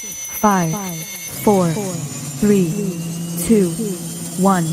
5, 4, 3, 2, 1.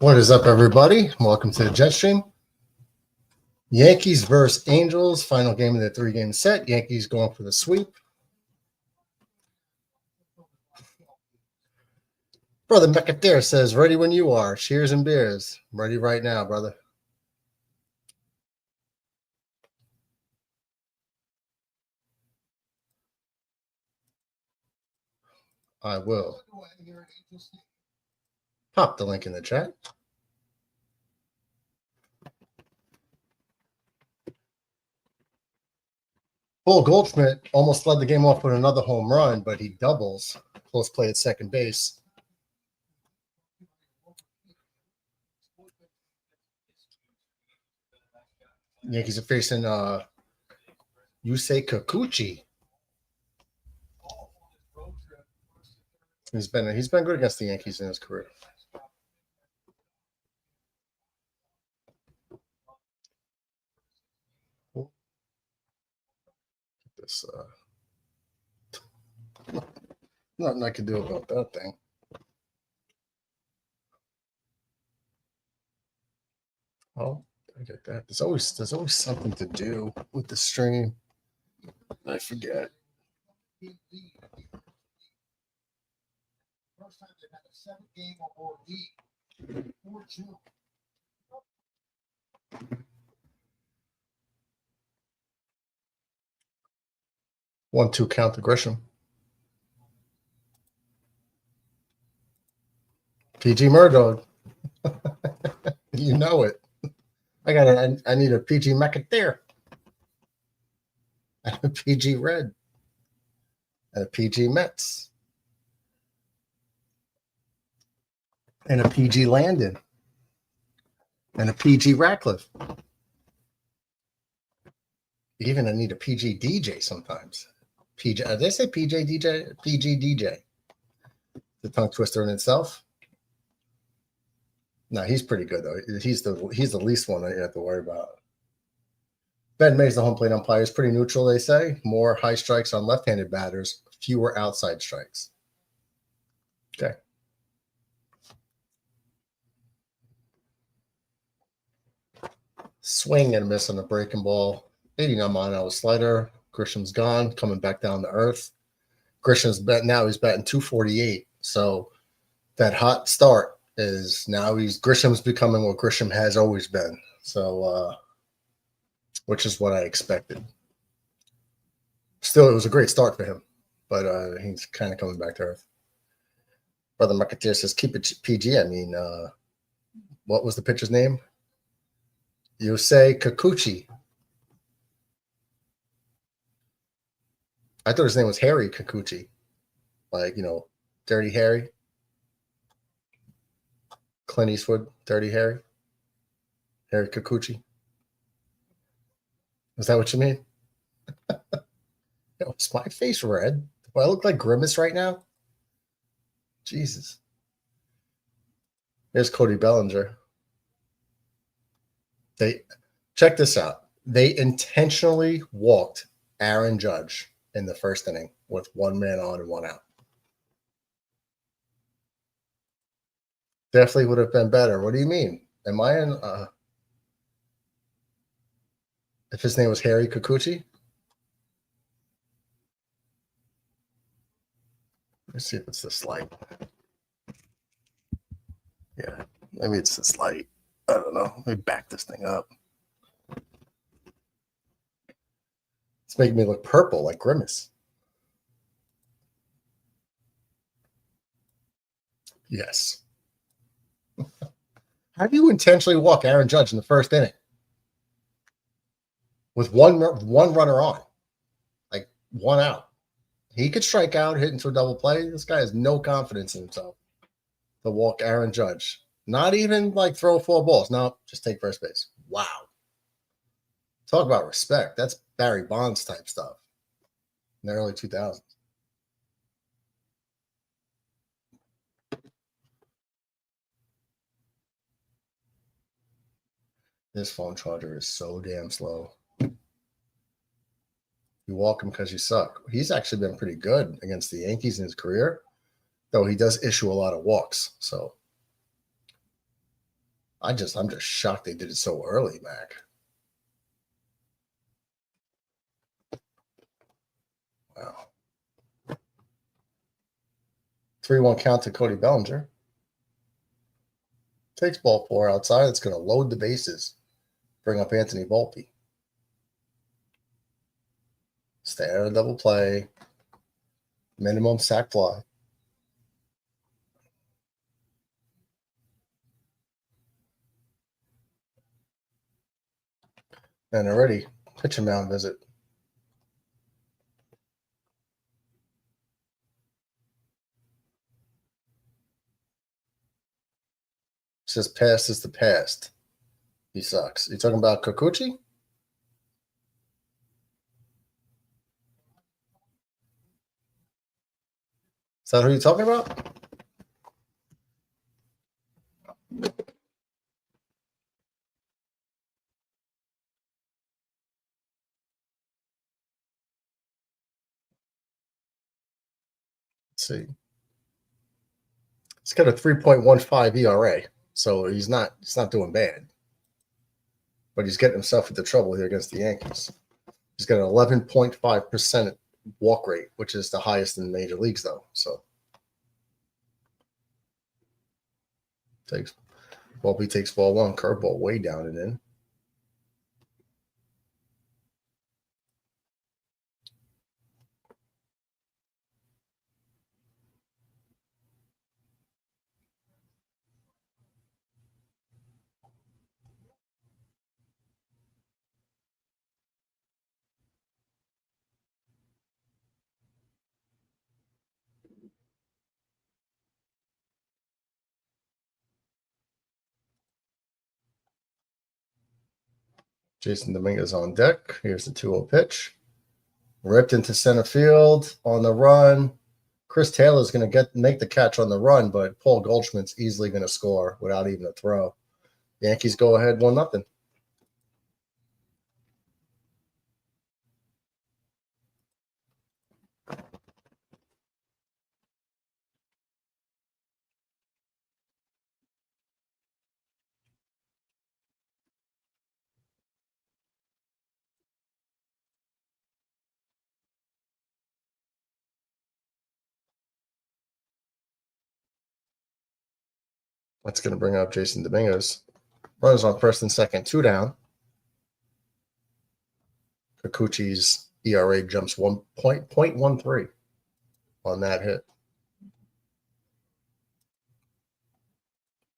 What is up, everybody? Welcome to the Jet Stream. Yankees versus Angels, final game of the three-game set. Yankees going for the sweep. Brother Mecathere says, ready when you are. Cheers and beers. I'm ready right now, brother. I will pop the link in the chat. Bull Goldschmidt almost led the game off with another home run, but he doubles. Close play at second base. Yankees are facing Yusei Kikuchi. He's been good against the Yankees in his career. This nothing I can do about that thing. Oh, I get that. There's always something to do with the stream. I forget. First time they've had a 7-game or more lead. 1-2 count to Grisham. PG Murdog. You know it. I need a PG Mecathere. And a PG Red. And a PG Mets. And a PG Landon. And a PG Ratcliffe. Even I need a PG DJ sometimes. PG, did they say PJ DJ? PG DJ. The tongue twister in itself. No, he's pretty good though. He's the least one that you have to worry about. Ben Mays, the home plate umpire, is pretty neutral, they say. More high strikes on left-handed batters, fewer outside strikes. Okay. Swing and a miss on the breaking ball. 89 mile slider. Grisham's gone, coming back down to earth. Grisham's now he's batting 248. So that hot start is now Grisham's becoming what Grisham has always been. So which is what I expected. Still, it was a great start for him, but he's kind of coming back to earth. Brother Mecathere says, keep it PG. I mean, what was the pitcher's name? Yusei Kikuchi. I thought his name was Harry Kikuchi. Like, Dirty Harry. Clint Eastwood, Dirty Harry. Harry Kikuchi. Is that what you mean? Yo, is my face red? Do I look like Grimace right now? Jesus. There's Cody Bellinger. They check this out. They intentionally walked Aaron Judge in the first inning with one man on and one out. Definitely would have been better. What do you mean? Am I in? If his name was Harry Kikuchi? Let's see if it's this light. Yeah, maybe it's this light. I don't know. Let me back this thing up. It's making me look purple like Grimace. Yes. How do you intentionally walk Aaron Judge in the first inning with one runner on, like one out? He could strike out, hit into a double play. This guy has no confidence in himself to walk Aaron Judge. Not even like throw 4 balls. No, just take first base. Wow. Talk about respect. That's Barry Bonds type stuff in the early 2000s. This phone charger is so damn slow. You walk him because you suck. He's actually been pretty good against the Yankees in his career, though he does issue a lot of walks. So I'm just shocked they did it so early, Mac. Wow. 3-1 count to Cody Bellinger. Takes ball 4 outside. It's going to load the bases. Bring up Anthony Volpe. Stay out of double play. Minimum sac fly. And already pitch and mound visit. Says past is the past. He sucks. You talking about Kikuchi? Is that who you're talking about? Let's see. He's got a 3.15 ERA, so he's not doing bad. But he's getting himself into trouble here against the Yankees. He's got an 11.5% walk rate, which is the highest in the major leagues, though. So Volpe takes ball 1, curveball way down and in. Jason Dominguez on deck. Here's the 2-0 pitch. Ripped into center field on the run. Chris Taylor's going to make the catch on the run, but Paul Goldschmidt's easily going to score without even a throw. Yankees go ahead 1-0. That's going to bring up Jason Dominguez. Runners on first and second, 2 down. Kikuchi's ERA jumps 1.13 on that hit.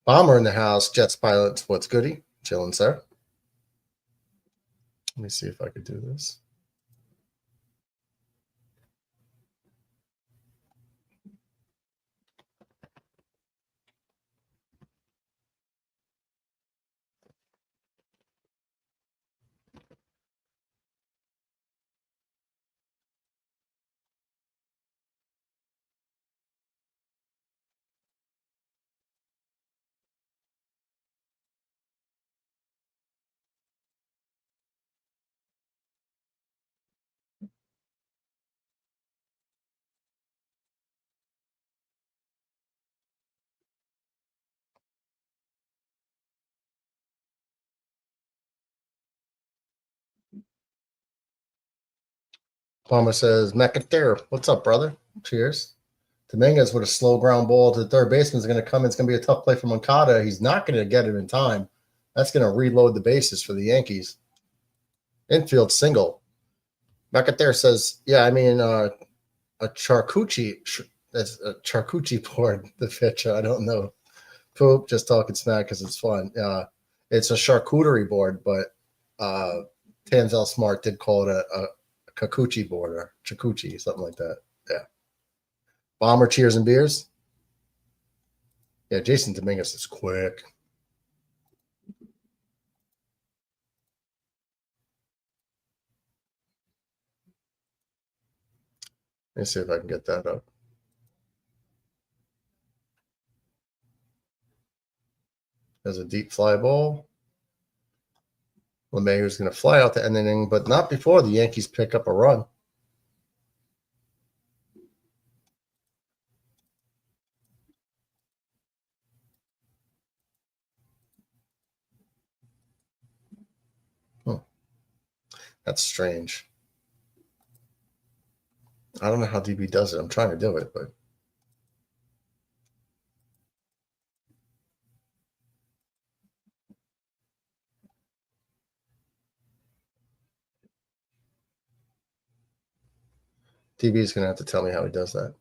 Bomber in the house. Jets pilot. What's goody? Chilling, sir. Let me see if I could do this. Palmer says, McIntyre, what's up, brother? Cheers. Dominguez with a slow ground ball to the third baseman is going to come. It's going to be a tough play for Moncada. He's not going to get it in time. That's going to reload the bases for the Yankees. Infield single. McIntyre says, yeah, I mean, a charcuterie. That's a charcuterie board, the pitch. I don't know. Poop, just talking smack because it's fun. It's a charcuterie board, but Tanzel Smart did call it a Kikuchi board or Chikuchi, something like that. Yeah. Bomber cheers and beers. Yeah, Jason Dominguez is quick. Let me see if I can get that up. There's a deep fly ball. LeMahieu's going to fly out the end inning, but not before the Yankees pick up a run. That's strange. I don't know how DB does it. I'm trying to do it, but DB is going to have to tell me how he does that.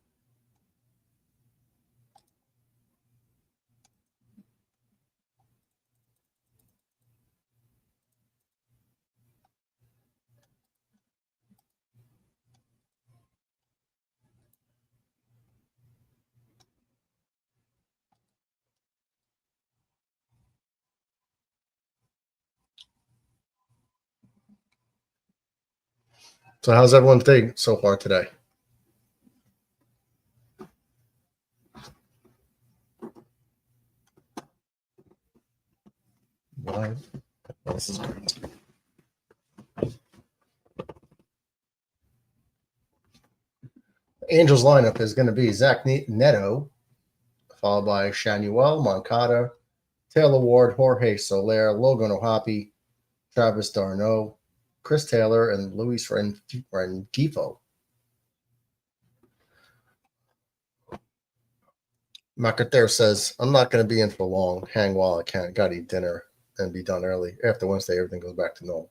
So how's everyone think so far today? What? This is great. Angels lineup is going to be Zach Neto, followed by Shanuel, Moncada, Taylor Ward, Jorge Soler, Logan O'Hoppe, Travis d'Arnaud, Chris Taylor, and Luis Rengifo. McIntyre says, I'm not going to be in for long. Hang while I can. Got to eat dinner and be done early. After Wednesday, everything goes back to normal.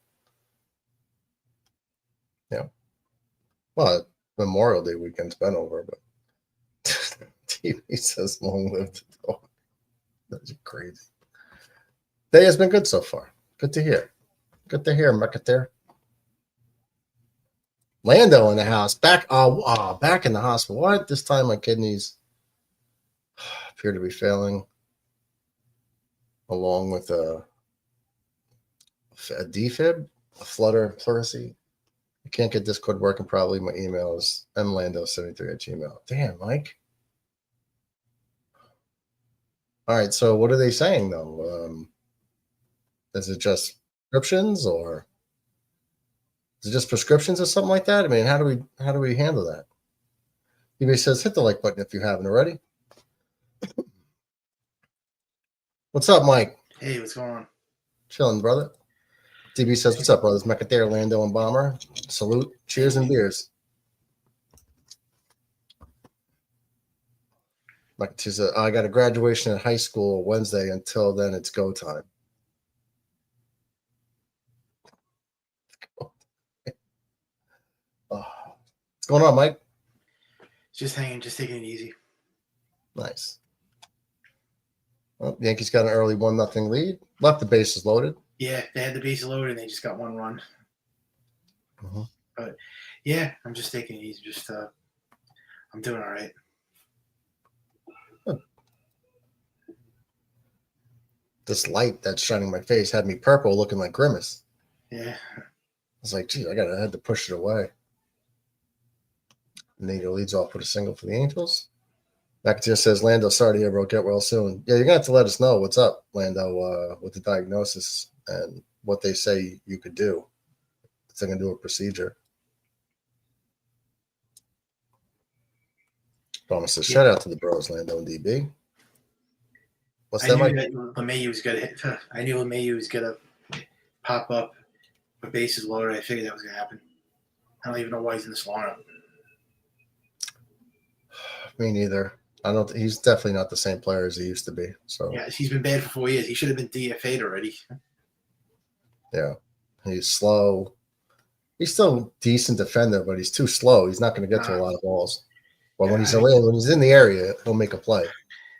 Yeah. Well, Memorial Day weekend's been over, but TV says long live the dog. That's crazy. Day has been good so far. Good to hear. Good to hear, McIntyre. Lando in the house. Back in the hospital. What? This time my kidneys appear to be failing, along with a defib, a flutter, pleurisy. I can't get Discord working probably. My email is mlando73@gmail. Damn, Mike. All right, so what are they saying, though? Is it just prescriptions, or is it just prescriptions or something like that? I mean, how do we handle that? eBay says, hit the like button if you haven't already. What's up, Mike? Hey, what's going on? Chilling, brother. DB says, what's up, brothers? McIntyre, Lando, and Bomber. Salute. Cheers and beers. McIntyre says, I got a graduation at high school Wednesday. Until then, it's go time. What's going on, Mike? Just hanging, just taking it easy. Nice. Well, Yankees got an early 1-0 lead. Left the bases loaded. Yeah, they had the bases loaded and they just got one run. Mm-hmm. But yeah, I'm just taking it easy. Just I'm doing all right. This light that's shining my face had me purple, looking like Grimace. Yeah. I was like, gee, I had to push it away. Nato leads off with a single for the Angels. McIntyre says, Lando, sorry to hear, bro. Get well soon. Yeah, you're going to have to let us know what's up, Lando, with the diagnosis and what they say you could do. If they're going to do a procedure. Thomas says, shout out to the bros, Lando and DB. What's that, Mike? LeMahieu was going to hit. I knew LeMahieu was going to pop up with bases loaded. I figured that was going to happen. I don't even know why he's in this lineup. Me neither. I don't. He's definitely not the same player as he used to be. So Yeah, he's been bad for 4 years. He should have been DFA'd already. yeah, he's slow. He's still a decent defender, but he's too slow. He's not going to get to a lot of balls. But Yeah, when he's in the area, he'll make a play.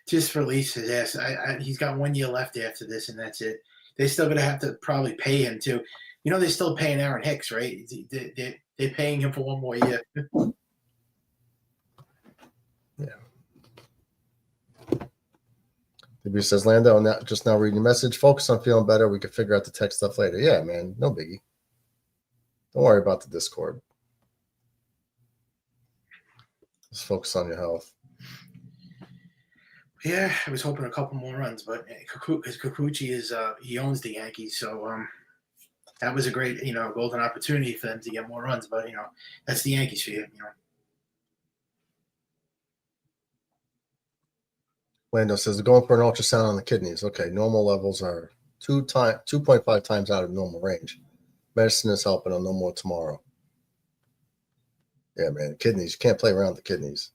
Just release his ass. He's got 1 year left after this, and that's it. They're still going to have to probably pay him too. You know, they're still paying Aaron Hicks, right? They're paying him for 1 more year. DB says, Lando, just now reading your message. Focus on feeling better. We can figure out the tech stuff later. Yeah, man. No biggie. Don't worry about the Discord. Just focus on your health. Yeah, I was hoping a couple more runs, but because Kikuchi is he owns the Yankees, so that was a great golden opportunity for them to get more runs. But that's the Yankees for you. Lando says, going for an ultrasound on the kidneys. Okay, normal levels are 2.5 times out of normal range. Medicine is helping. I'll know more tomorrow. Yeah, man, kidneys. You can't play around the kidneys.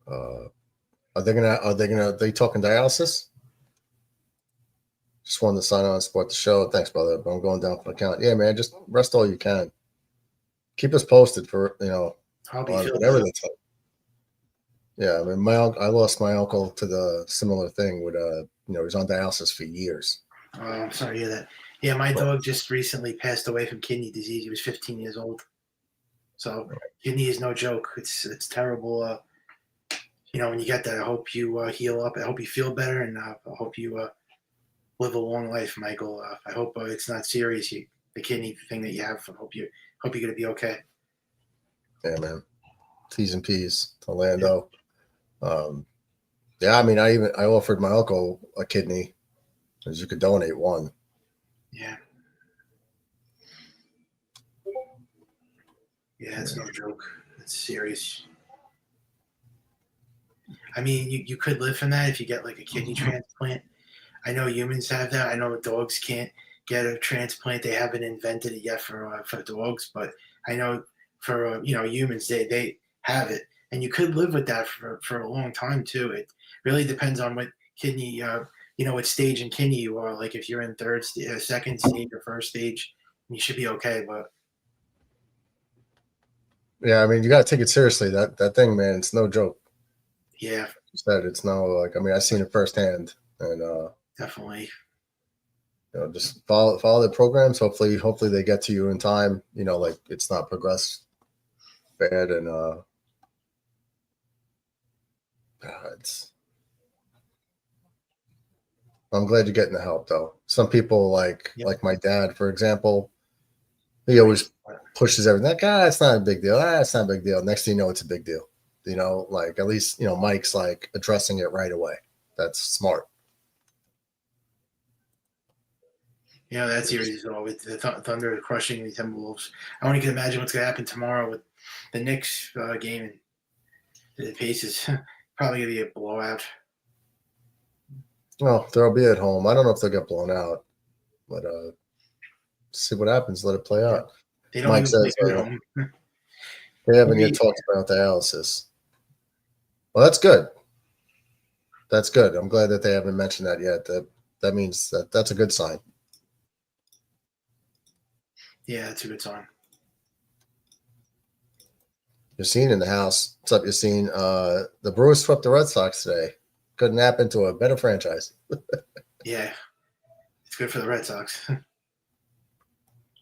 Are they talking dialysis? Just wanted to sign on and support the show. Thanks, brother. But I'm going down for the count. Yeah, man, just rest all you can. Keep us posted for whatever they tell. Yeah, I mean, I lost my uncle to the similar thing with he was on dialysis for years. Oh, I'm sorry to hear that. Yeah, my dog just recently passed away from kidney disease. He was 15 years old. So kidney is no joke. It's terrible. When you get that, I hope you heal up. I hope you feel better, and I hope you live a long life, Michael. I hope it's not serious. The kidney thing that you have. I hope you're gonna be okay. Yeah, man. T's and P's to Lando. Yeah, I mean, I offered my uncle a kidney, because you could donate one. Yeah. Yeah, it's no joke. It's serious. I mean, you could live from that if you get like a kidney transplant. I know humans have that. I know dogs can't get a transplant. They haven't invented it yet for dogs, but I know for humans they have it, and you could live with that for a long time too. It really depends on what kidney what stage in kidney you are. Like if you're in second stage or first stage, you should be okay. But yeah, I mean, you got to take it seriously. That thing, man, it's no joke. Yeah, you said it's no I've seen it firsthand, and definitely. Just follow the programs. Hopefully they get to you in time. It's not progressed bad, and I'm glad you're getting the help though. Some people like my dad, for example, he always pushes everything. It's not a big deal. It's not a big deal. Next thing you know, it's a big deal. At least Mike's addressing it right away. That's smart. That series with the Thunder crushing the Timberwolves. I only can imagine what's going to happen tomorrow with the Knicks game and the Pacers. Probably going to be a blowout. Well, they'll be at home. I don't know if they'll get blown out, but see what happens. Let it play out. They don't Mike says at home. They haven't yet talked about dialysis. Well, that's good. That's good. I'm glad that they haven't mentioned that yet. That means that's a good sign. Yeah, that's a good sign. Yassine in the house. What's up, Yassine? The Brewers swept the Red Sox today. Couldn't happen to a better franchise. Yeah, it's good for the Red Sox.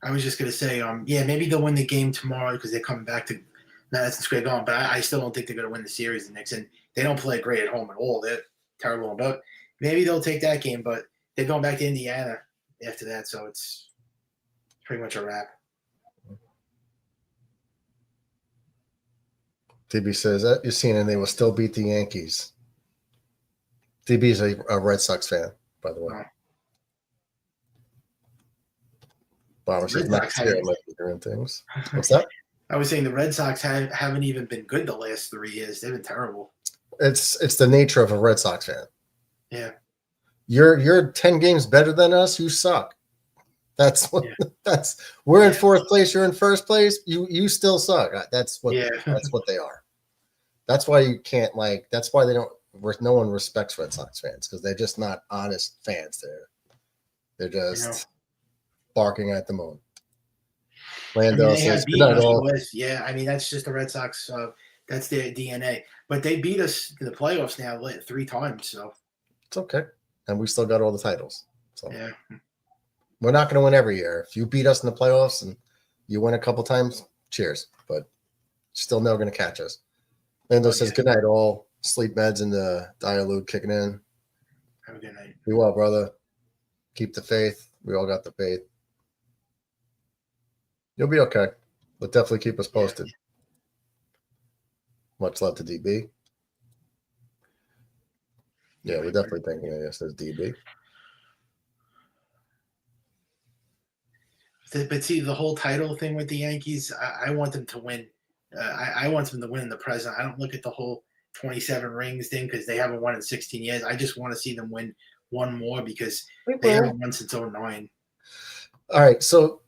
I was just going to say, maybe they'll win the game tomorrow because they're coming back to Madison Square Garden, but I still don't think they're going to win the series. The Knicks, and they don't play great at home at all. They're terrible. But maybe they'll take that game, but they're going back to Indiana after that, so it's pretty much a wrap. DB says that you're seeing, and they will still beat the Yankees. DB is a Red Sox fan, by the way. Wow. Bomber says Max here might be doing things. What's that? I was saying the Red Sox haven't even been good the last 3 years. They've been terrible. It's the nature of a Red Sox fan. Yeah. You're 10 games better than us. You suck. That's what Yeah. we're in Yeah. fourth place, you're in first place, you still suck. That's what Yeah. that's what they are. That's why you can't that's why they don't no one respects Red Sox fans, because they're just not honest fans. They're just barking at the moon. I mean, Lando they says, have good beaten night us all. with, yeah. I mean, that's just the Red Sox. That's their DNA. But they beat us in the playoffs now 3 times. So It's okay. And we still got all the titles. So yeah, we're not going to win every year. If you beat us in the playoffs and you win a couple times, cheers. But still never going to catch us. Lando says, good night all. Sleep meds and the Dialude kicking in. have a good night. Be well, brother. Keep the faith. We all got the faith. You'll be okay. But definitely keep us posted. Much love to DB. Yeah, we're definitely thinking it says DB. But see, the whole title thing with the Yankees, I want them to win. I want them to win in the present. I don't look at the whole 27 rings thing because they haven't won in 16 years. I just want to see them win one more because they haven't won since 09. All right. So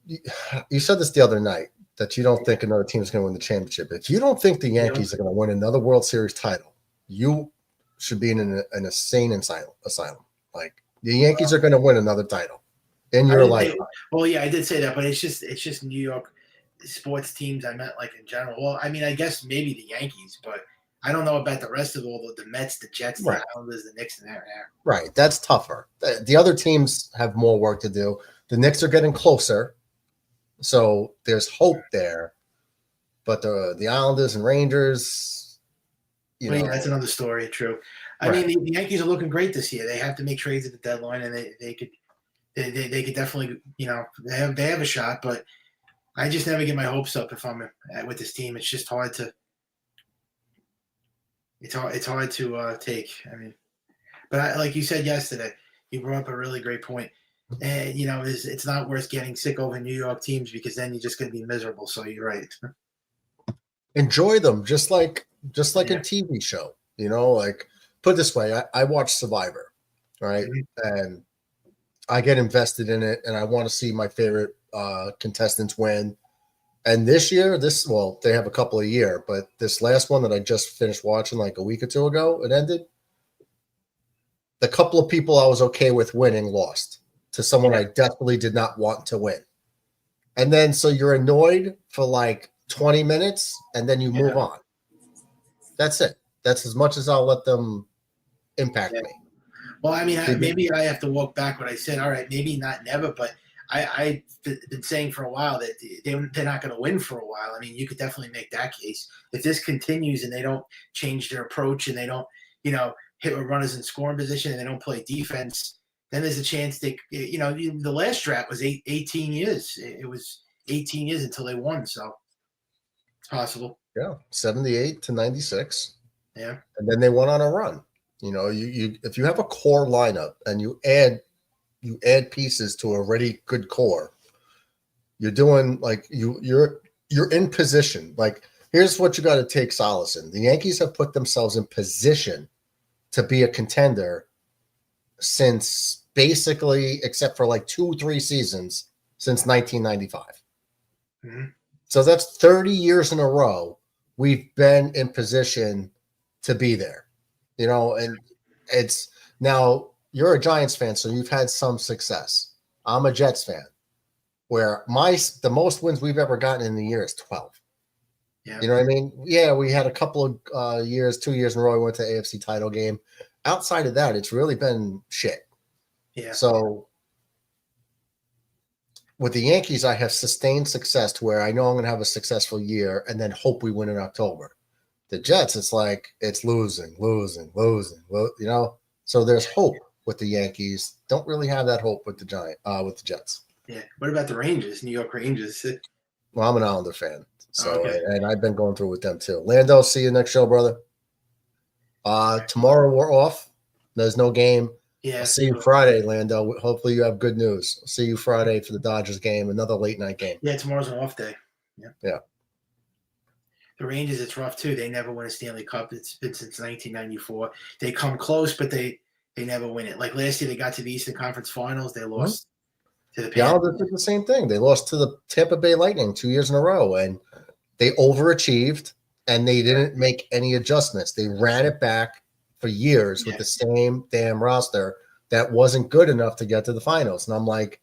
you said this the other night that you don't think another team's going to win the championship. If you don't think the Yankees are going to win another World Series title, you should be in an insane asylum. Like, the Yankees are going to win another title in your life. Well, yeah, I did say that, but it's just New York sports teams. I meant like in general. Well, I mean, I guess maybe the Yankees, but I don't know about the rest of all the Mets, the Jets, the Islanders, the Knicks, and that. Right. That's tougher. The other teams have more work to do. The Knicks are getting closer, so there's hope there. But the Islanders and Rangers, Yeah, that's another story. True. I mean, the Yankees are looking great this year. They have to make trades at the deadline, and they could definitely, they have a shot. But I just never get my hopes up if I'm with this team. It's just hard to. It's hard to take. I mean, but like you said yesterday, you brought up a really great point. And it's not worth getting sick over New York teams because then you're just going to be miserable. So you're right. Enjoy them, just like a TV show. Like, put it this way: I watch Survivor, right? And I get invested in it, and I want to see my favorite contestants win. And this year, they have a couple a year, but this last one that I just finished watching like a week or two ago, it ended. The couple of people I was okay with winning lost to someone I desperately did not want to win. And then so you're annoyed for like 20 minutes and then you move on. That's it. That's as much as I'll let them impact me. Well, I mean, maybe I have to walk back what I said. All right, maybe not never, but I've been saying for a while that they're not going to win for a while. I mean, you could definitely make that case. If this continues and they don't change their approach and they don't, hit runners in scoring position and they don't play defense, then there's a chance the last drought was 18 years. It was 18 years until they won, so it's possible. Yeah, 78 to 96. Yeah. And then they went on a run. You if you have a core lineup and you add pieces to a already good core, you're doing like you're in position. Like, here's what you got to take solace in. The Yankees have put themselves in position to be a contender since basically, except for like 2-3 seasons, since 1995. Mm-hmm. So that's 30 years in a row we've been in position to be there. And it's now you're a Giants fan, so you've had some success. I'm a Jets fan, where the most wins we've ever gotten in the year is 12. Yeah. You know what I mean? Yeah, we had a couple of 2 years in a row we went to the AFC title game. Outside of that, it's really been shit. Yeah. So with the Yankees, I have sustained success to where I know I'm going to have a successful year and then hope we win in October. The Jets, it's like it's losing. So there's hope with the Yankees. Don't really have that hope with the Jets. Yeah. What about the Rangers, New York Rangers? Well, I'm an Islander fan. So, and I've been going through with them too. Lando, see you next show, brother. Tomorrow we're off. There's no game. Yeah. I'll see you Friday, Lando. Hopefully you have good news. I'll see you Friday for the Dodgers game, another late night game. Yeah, tomorrow's an off day. Yeah. The Rangers, it's rough too. They never win a Stanley Cup. It's been since 1994. They come close, but they never win it. Like last year, they got to the Eastern Conference Finals. They lost. To the The Islanders did the same thing. They lost to the Tampa Bay Lightning 2 years in a row, and they overachieved, and they didn't make any adjustments. They ran it back for years with the same damn roster that wasn't good enough to get to the finals. And I'm like,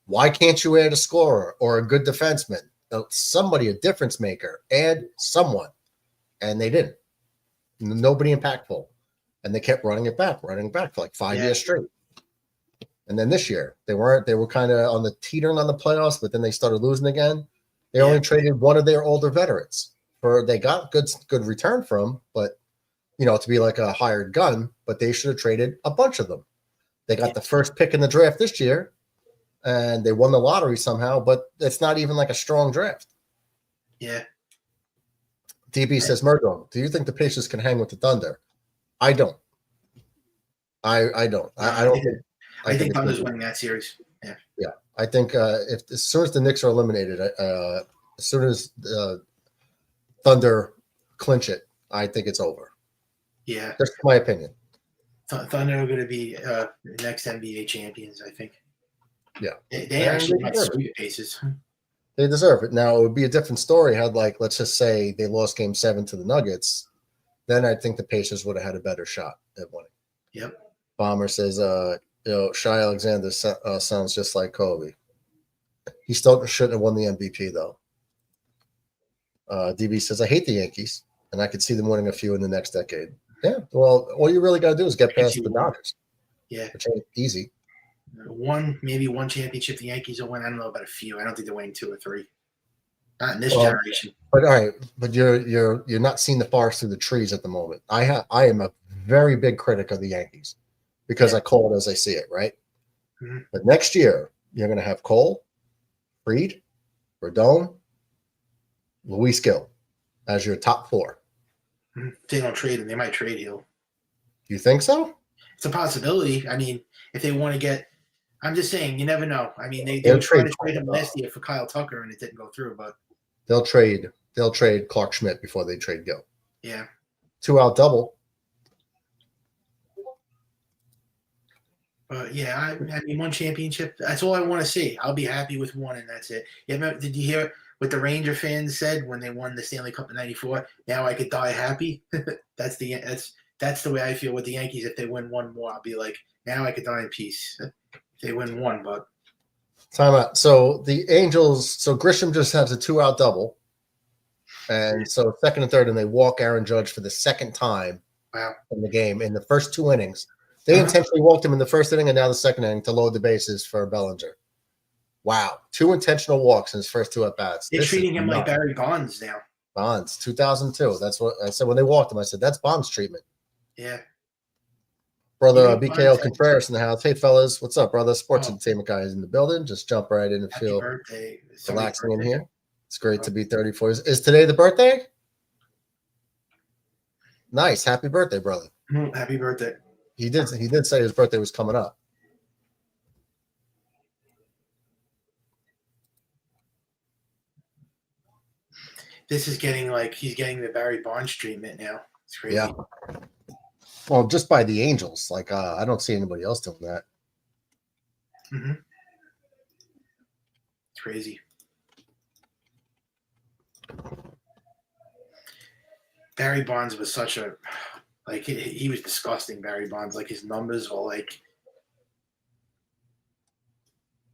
why can't you add a scorer or a good defenseman? Somebody, a difference maker, add someone. And they didn't. Nobody impactful. And they kept running it back for like 5 years straight. And then this year, they were kind of on the teetering on the playoffs, but then they started losing again. They only traded one of their older veterans. They got good return from, but to be like a hired gun, but they should have traded a bunch of them. They got the first pick in the draft this year, and they won the lottery somehow, but it's not even like a strong draft. Yeah. DB says, Murdo, do you think the Pacers can hang with the Thunder? I don't. I don't. I think Thunder's winning that series. Yeah. Yeah. I think as soon as the Knicks are eliminated, as soon as Thunder clinch it, I think it's over. Yeah. That's my opinion. Thunder are going to be the next NBA champions, I think. Yeah. They actually might sweep the Pacers. They deserve it. Now, it would be a different story had, let's just say they lost Game 7 to the Nuggets. Then I think the Pacers would have had a better shot at winning. Yep. Bomber says, Shai Alexander sounds just like Kobe. He still shouldn't have won the MVP, though. DB says, I hate the Yankees, and I could see them winning a few in the next decade. Yeah, well, all you really got to do is get past the Dodgers. Yeah. Which ain't easy. Maybe one championship the Yankees will win. I don't know about a few. I don't think they're winning 2 or 3. Not in this generation. But all right, but you're not seeing the forest through the trees at the moment. I am a very big critic of the Yankees because I call it as I see it, right? Mm-hmm. But next year you're going to have Cole, Fried, Rodon, Luis Gil as your top 4. If they don't trade him, they might trade Hill. You think so? It's a possibility. I mean, if they want to get, I'm just saying, you never know. I mean, they were trying to trade him last year for Kyle Tucker, and it didn't go through. But they'll trade Clark Schmidt before they trade Gil. Yeah, 2-out double. Yeah, I mean, one championship. That's all I want to see. I'll be happy with one, and that's it. Yeah, did you hear what the Ranger fans said when they won the Stanley Cup in '94? Now I could die happy. That's the way I feel with the Yankees. If they win one more, I'll be like, now I could die in peace. If they win one, but time out. So the Angels. So Grisham just has a 2-out double, and so second and third, and they walk Aaron Judge for the second time. Wow. In the game in the first 2 innings. They intentionally walked him in the first inning and now the second inning to load the bases for Bellinger. Wow. 2 intentional walks in his first 2 at-bats. They're treating him like Barry Bonds now. Bonds, 2002. That's what I said when they walked him. I said, that's Bonds treatment. Yeah. Brother BKL Contreras in the house. Hey, fellas. What's up, brother? Sports entertainment guy is in the building. Just jump right in and feel relaxing in here. It's great to be 34. Is today the birthday? Nice. Happy birthday, brother. Happy birthday. He did say his birthday was coming up. This is getting like he's getting the Barry Bonds treatment now. It's crazy. Yeah. Well, just by the Angels. I don't see anybody else doing that. Mm-hmm. It's crazy. Barry Bonds was such a he was disgusting. Barry Bonds, his numbers were if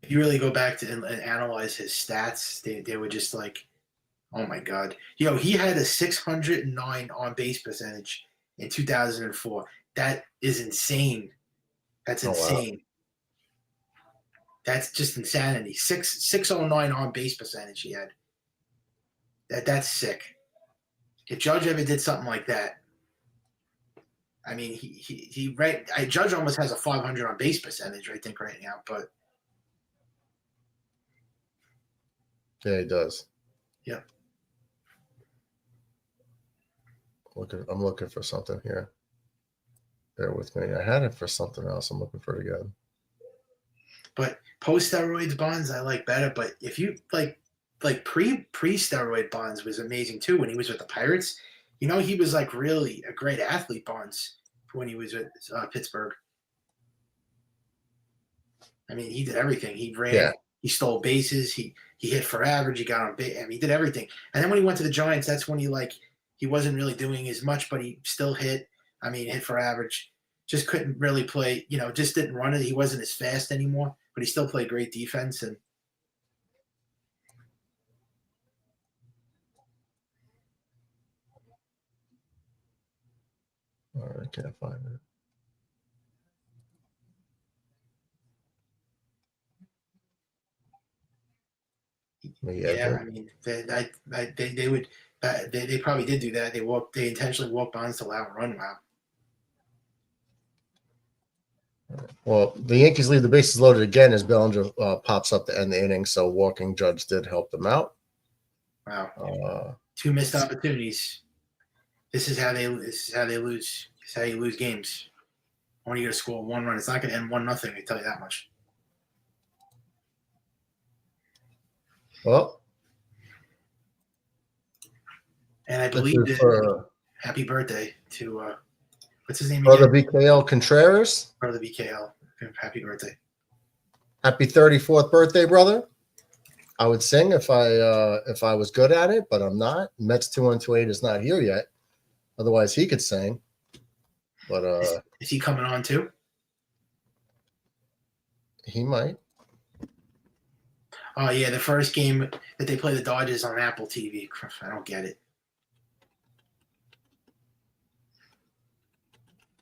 you really go back to and analyze his stats, they were just oh my God. He had a 609 on base percentage in 2004. That is insane. That's insane. Wow. That's just insanity. 609 on base percentage he had. That's sick. If Judge ever did something like that, I mean, Judge almost has a 500 on base percentage, I think, right now. But yeah, he does. Yeah. I'm looking for something here. Bear with me. I had it for something else. I'm looking for it again. But post-steroids Bonds, I like better. But if you pre-steroid Bonds was amazing too when he was with the Pirates. He was really a great athlete, Bonds, when he was with Pittsburgh. I mean, he did everything. He ran, Yeah. he stole bases, he hit for average, he got on base. I mean, he did everything. And then when he went to the Giants, that's when he wasn't really doing as much, but he still hit. I mean, hit for average. Just couldn't really play. Just didn't run it. He wasn't as fast anymore, but he still played great defense. And All right, can't find it. yeah, I mean, they would. They probably did do that. They intentionally walked bonds to allow a run. Wow. Well, the Yankees leave the bases loaded again as Bellinger pops up to end the inning. So walking Judge did help them out. Wow. 2 missed opportunities. This is how they lose. This is how you lose games. Only going to score 1 run. It's not going to end 1-0. I tell you that much. Well, and I believe for happy birthday to what's his name Brother again? BKL Contreras. Brother BKL. Happy birthday. Happy 34th birthday, brother. I would sing if I was good at it, but I'm not. Mets 2128 is not here yet. Otherwise, he could sing. But is he coming on too? He might. Oh yeah, the first game that they play the Dodgers on Apple TV. I don't get it.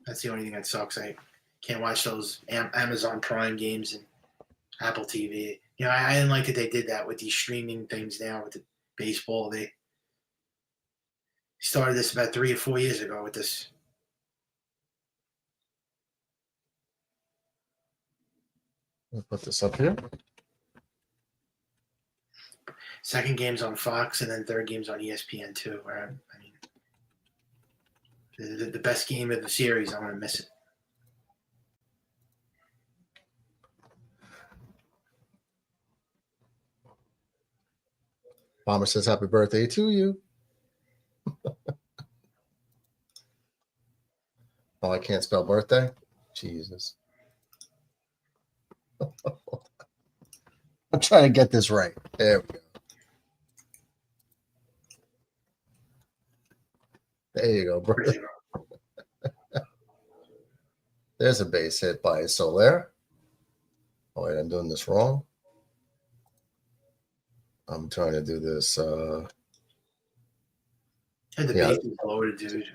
That's the only thing that sucks. I can't watch those Amazon Prime games and Apple TV. I didn't like that they did that with these streaming things now with the baseball. They started this about 3 or 4 years ago with this. I'll put this up here. Second game's on Fox, and then third game's on ESPN too. Where I mean, the best game of the series, I'm gonna miss it. Bomber says happy birthday to you. Oh, I can't spell birthday? Jesus. I'm trying to get this right. There we go. There you go, brother. There's a base hit by Soler. Oh, wait, I'm doing this wrong. I'm trying to do this. The base is loaded, dude.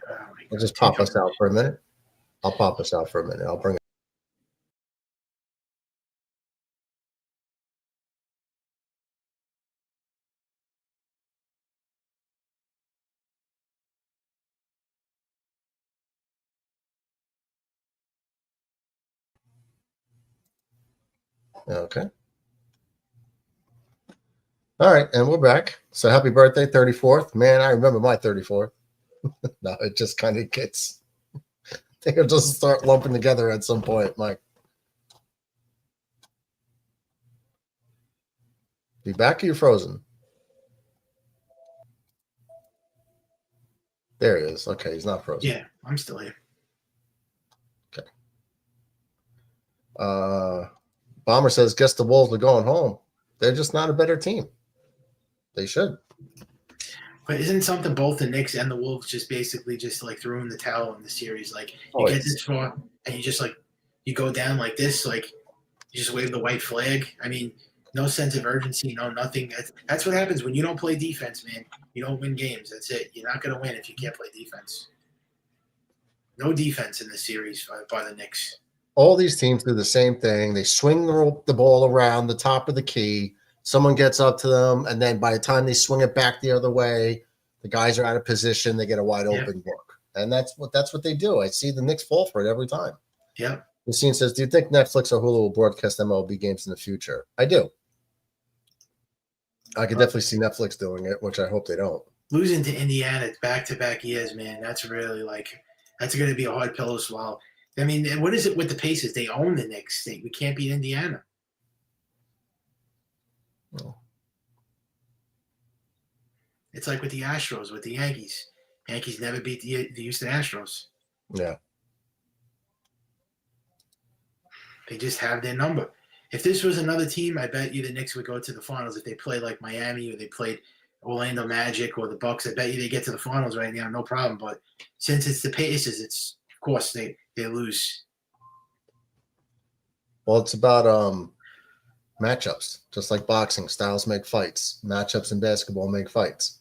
I'll just pop us out for a minute. I'll pop us out for a minute. I'll bring it. Okay. All right, and we're back. So happy birthday, 34th. Man, I remember my 34th. No, it just kind of gets, I think it'll just start lumping together at some point, Mike. Be back or you frozen? There he is. Okay, he's not frozen. Yeah, I'm still here. Okay. Bomber says, guess the Wolves are going home. They're just not a better team. They should. But isn't something both the Knicks and the Wolves just basically just like threw in the towel in the series? Like you get this far and you just you go down like this, like you just wave the white flag. I mean, no sense of urgency, no nothing. That's what happens when you don't play defense, man. You don't win games. That's it. You're not going to win if you can't play defense. No defense in the series by the Knicks. All these teams do the same thing. They swing the ball around the top of the key. Someone gets up to them, and then by the time they swing it back the other way, the guys are out of position. They get a wide open look, and that's what they do. I see the Knicks fall for it every time. Yeah. Lucine says, "Do you think Netflix or Hulu will broadcast MLB games in the future?" I do. I could definitely see Netflix doing it, which I hope they don't. Losing to Indiana back-to-back years, man, that's really that's going to be a hard pill to swallow. I mean, what is it with the Pacers? They own the Knicks. We can't beat Indiana. Oh. It's like with the Astros, with the Yankees. Yankees never beat the Houston Astros. Yeah. They just have their number. If this was another team, I bet you the Knicks would go to the finals. If they play like Miami or they played Orlando Magic or the Bucks, I bet you they get to the finals right now, no problem. But since it's the Pacers, it's of course they lose. Well, it's about matchups, just like boxing. Styles make fights. Matchups in basketball make fights.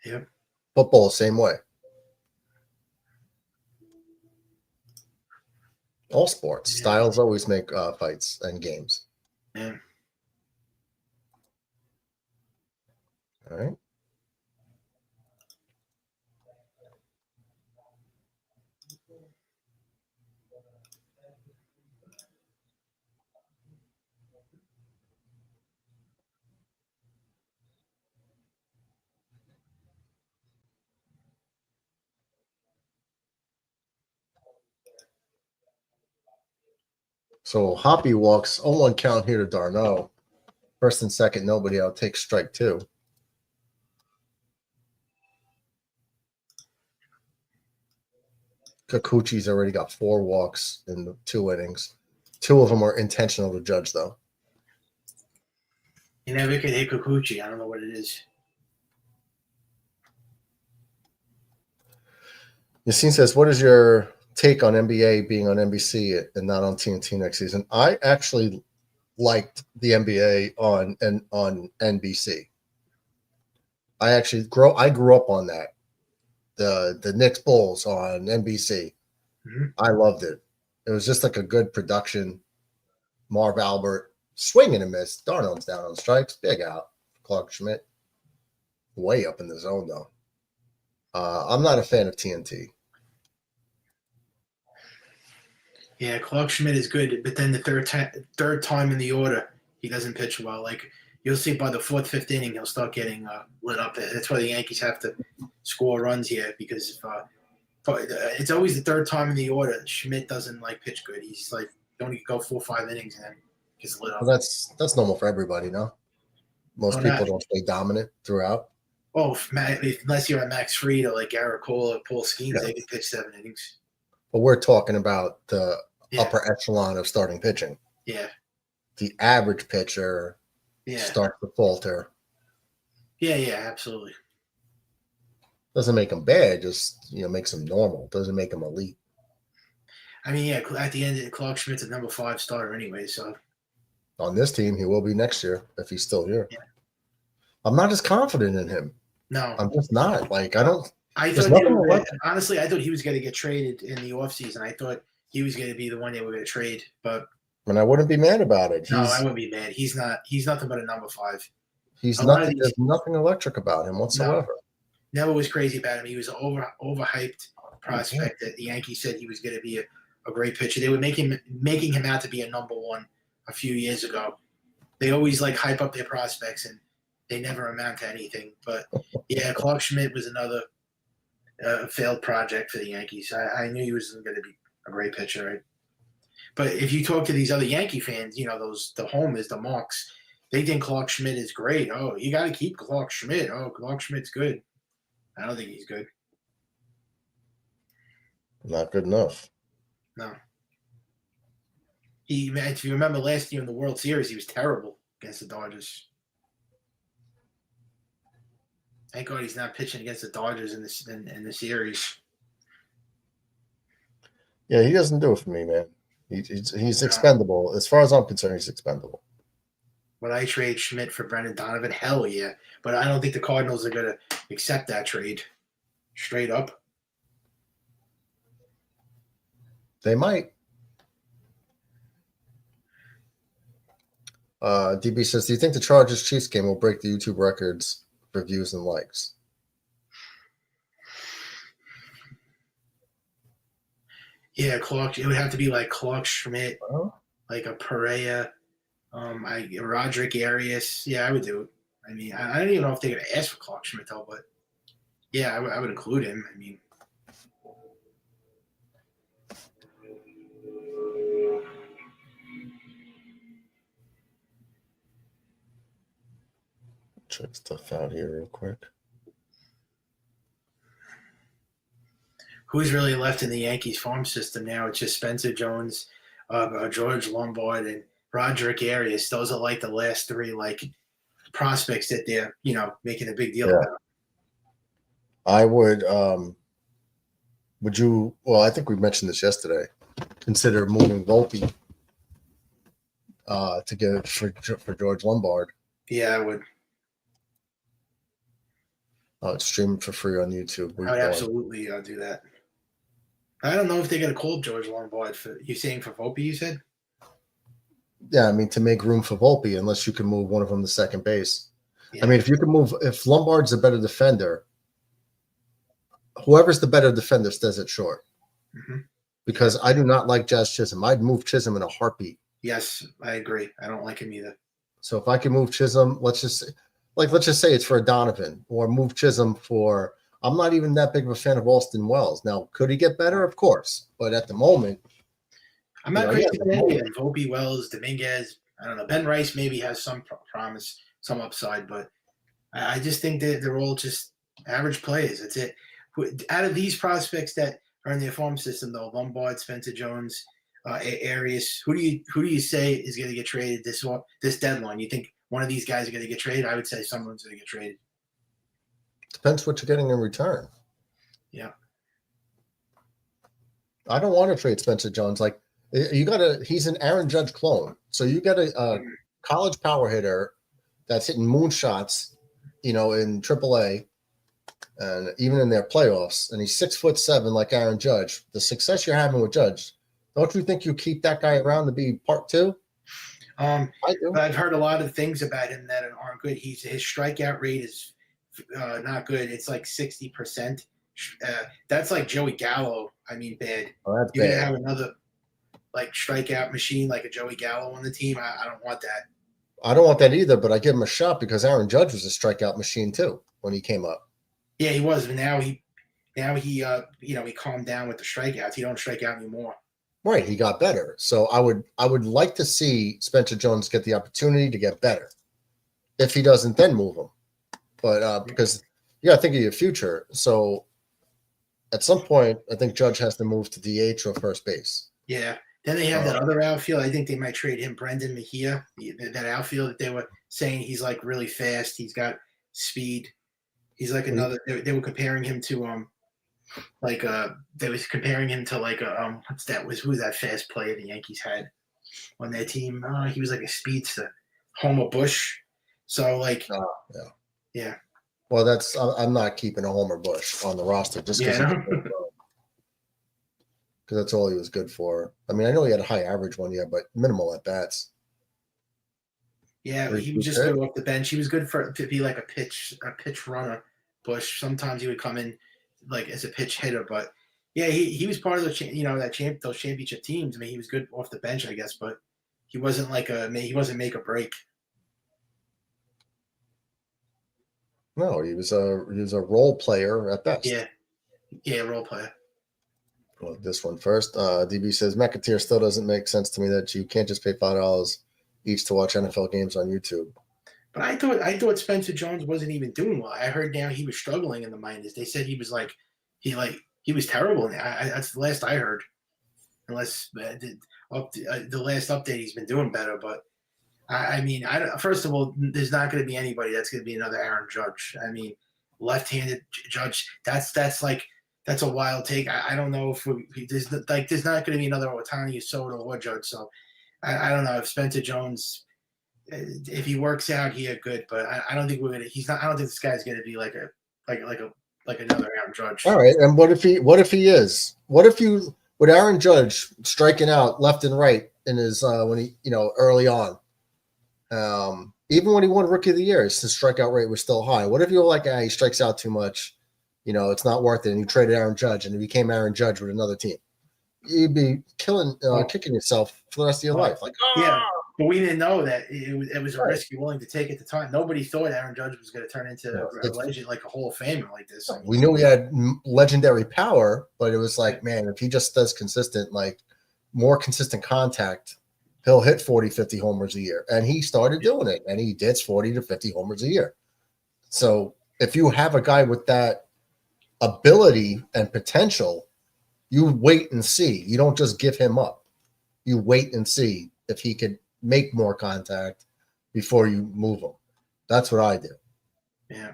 Yep. Football, same way. All sports. Yeah. Styles always make fights and games. Yeah. All right. So Hoppy walks 0-1 count here to Darno. First and second, nobody. I'll take strike 2. Kikuchi's already got 4 walks in the 2 innings. 2 of them are intentional to judge, though. You never could hit Kikuchi. I don't know what it is. Yassine says, what is your take on NBA being on NBC and not on TNT next season? I actually liked the NBA on NBC. I grew up on that. The Knicks Bulls on NBC. Mm-hmm. I loved it. It was just like a good production. Marv Albert swinging and miss. Darnold's down on strikes. Big out. Clark Schmidt way up in the zone though. I'm not a fan of TNT. Yeah, Clark Schmidt is good, but then the third time in the order, he doesn't pitch well. Like you'll see by the 4th, 5th inning, he'll start getting lit up. That's why the Yankees have to score runs here because it's always the third time in the order. Schmidt doesn't pitch good. He's like don't go 4 or 5 innings and then gets lit up. Well, that's normal for everybody, no? Most people don't stay dominant throughout. Oh, unless you're at Max Fried or like Garrett Cole or Paul Skeens, they can pitch 7 innings. But we're talking about the upper echelon of starting pitching. Yeah. The average pitcher starts to falter. Yeah, absolutely. Doesn't make them bad, just makes them normal. Doesn't make them elite. I mean, at the end, Clark Schmidt's a number 5 starter anyway, so. On this team, he will be next year if he's still here. Yeah. I'm not as confident in him. No. I'm just not. Honestly, I thought he was going to get traded in the offseason. I thought he was going to be the one they were going to trade, but. And I wouldn't be mad about it. No, I wouldn't be mad. He's nothing but a number 5. There's nothing electric about him whatsoever. No, never was crazy about him. He was an overhyped prospect that the Yankees said he was going to be a great pitcher. They were making him out to be a number 1 a few years ago. They always hype up their prospects and they never amount to anything. But yeah, Clark Schmidt was another failed project for the Yankees. I knew he was going to be a great pitcher. Right? But if you talk to these other Yankee fans, the homers, the marks, they think Clark Schmidt is great. Oh, you got to keep Clark Schmidt. Oh, Clark Schmidt's good. I don't think he's good. Not good enough. No. If you remember last year in the World Series, he was terrible against the Dodgers. Thank God he's not pitching against the Dodgers in the series. Yeah, he doesn't do it for me, man. He's expendable. As far as I'm concerned, he's expendable. Would I trade Schmidt for Brendan Donovan? Hell yeah. But I don't think the Cardinals are going to accept that trade. Straight up. They might. DB says, do you think the Chargers-Chiefs game will break the YouTube records for views and likes? Yeah, Clark. It would have to be like Clark Schmidt, like a Pereira, Roderick Arias. Yeah, I would do it. I mean, I don't even know if they're going to ask for Clark Schmidt, though, but yeah, I would include him. I mean, check stuff out here real quick. Who's really left in the Yankees farm system now? It's just Spencer Jones, George Lombard and Roderick Arias. Those are like the last three like prospects that they're making a big deal about. I would. Would you? Well, I think we mentioned this yesterday. Consider moving Volpe to get it for George Lombard. Yeah, I would. It's streaming for free on YouTube. I would absolutely do that. I don't know if they're going to call George Lombard for you saying for Volpe. You said. Yeah, I mean to make room for Volpe, unless you can move one of them to second base. Yeah. I mean, if Lombard's a better defender, whoever's the better defender stays it short. Mm-hmm. Because I do not like Jazz Chisholm. I'd move Chisholm in a heartbeat. Yes, I agree. I don't like him either. So if I can move Chisholm, let's just say it's for a Donovan, or move Chisholm for. I'm not even that big of a fan of Austin Wells. Now, could he get better? Of course, but at the moment, I'm not crazy about it. Volpe, Wells, Dominguez. I don't know. Ben Rice maybe has some promise, some upside, but I just think that they're all just average players. That's it. Out of these prospects that are in their farm system, though, Lombard, Spencer Jones, Arias, who do you say is going to get traded this deadline? You think one of these guys are going to get traded? I would say someone's going to get traded. Depends what you're getting in return. Yeah. I don't want to trade Spencer Jones. Like he's an Aaron Judge clone. So you got a college power hitter that's hitting moonshots, in AAA and even in their playoffs, and he's 6'7" like Aaron Judge. The success you're having with Judge, don't you think you keep that guy around to be part two? I do. I've heard a lot of things about him that aren't good. His strikeout rate is not good. It's like 60%. That's like Joey Gallo. I mean, bad. Oh, that's You're bad. gonna have another like strikeout machine like a Joey Gallo on the team. I don't want that. I don't want that either, but I give him a shot because Aaron Judge was a strikeout machine too when he came up. Yeah, he was, but now he calmed down with the strikeouts. He don't strike out anymore. Right, he got better. So I would like to see Spencer Jones get the opportunity to get better. If he doesn't, then move him. But because you got to think of your future. So at some point, I think Judge has to move to DH or first base. Yeah. Then they have that other outfield. I think they might trade him, Brendan Mejia, that outfield that they were saying he's like really fast. He's got speed. He's like another. They were comparing him to they was comparing him to like what's that? Who's that fast player the Yankees had on their team? He was like a speedster, Homer Bush. So like, yeah. Well, I'm not keeping a Homer Bush on the roster just because that's all he was good for. I mean, I know he had a high average one year, but minimal at bats. Yeah, he was just good off the bench. He was good to be like a pitch runner. Bush. Sometimes he would come in like as a pitch hitter, but yeah, he was part of those those championship teams. I mean, he was good off the bench, I guess, but he wasn't he wasn't make or break. No, he was a role player at best. Yeah, role player. Well, this one first. DB says McAteer still doesn't make sense to me that you can't just pay $5 each to watch NFL games on YouTube. But I thought Spencer Jones wasn't even doing well. I heard now he was struggling in the minors. They said he was he was terrible. That's the last I heard. Unless the last update he's been doing better. But I mean, first of all, there's not going to be anybody that's going to be another Aaron Judge. I mean, left-handed Judge. That's a wild take. I don't know if there's not going to be another Ohtani, Soto, or Judge. So I don't know if Spencer Jones. If he works out here, good. But I don't think we're gonna. He's not. I don't think this guy's gonna be like another Aaron Judge. All right, and what if he is? What if you with Aaron Judge striking out left and right in his when he early on, even when he won Rookie of the Year, his strikeout rate was still high. What if you were like, he strikes out too much, it's not worth it, and you traded Aaron Judge and he became Aaron Judge with another team? You'd be kicking yourself for the rest of your life. Like, yeah. But we didn't know that it was a risk you're willing to take at the time. Nobody thought Aaron Judge was going to turn into a legend, like a Hall of Famer like this. We knew he had legendary power, but it was like, man, if he just does more consistent contact, he'll hit 40, 50 homers a year. And he started doing it, and he did 40 to 50 homers a year. So if you have a guy with that ability and potential, you wait and see. You don't just give him up. you wait and see if he could make more contact before you move him. That's what I do. Yeah.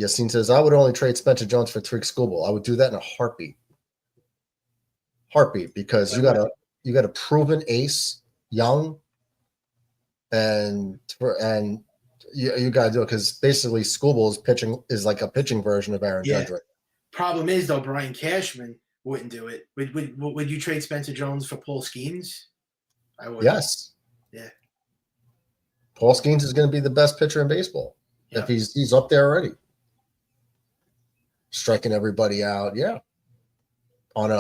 Yassine says, I would only trade Spencer Jones for Tariq Skubal. I would do that in a heartbeat. Because you got a proven ace, young, and you got to do it because basically Skubal is like a pitching version of Aaron Judge. Right? Problem is though, Brian Cashman wouldn't do it. Would you trade Spencer Jones for Paul Skeens? I would. Yes. Yeah. Paul Skeens is going to be the best pitcher in baseball if he's up there already, striking everybody out. Yeah. On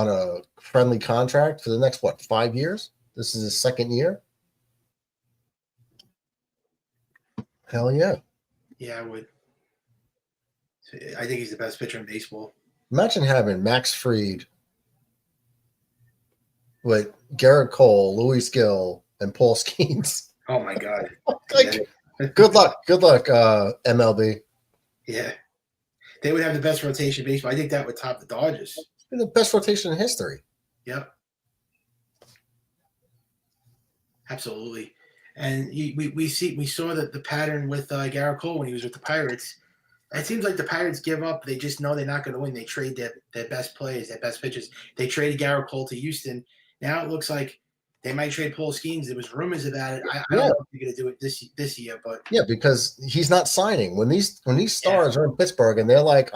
a friendly contract for the next 5 years? This is his second year. Hell yeah. Yeah, I would. I think he's the best pitcher in baseball. Imagine having Max Fried with Garrett Cole, Louis Gill, and Paul Skeens. Oh my God. Good luck, MLB. Yeah. They would have the best rotation in baseball. I think that would top the Dodgers. The best rotation in history. Yep. Absolutely. And we saw that the pattern with Garrett Cole when he was with the Pirates. It seems like the Pirates give up. They just know they're not going to win. They trade their best players, their best pitchers. They traded Garrett Cole to Houston. Now it looks like they might trade Paul Skeens. There was rumors about it. I don't know if they're going to do it this year, but because he's not signing. When these stars are in Pittsburgh and they're like,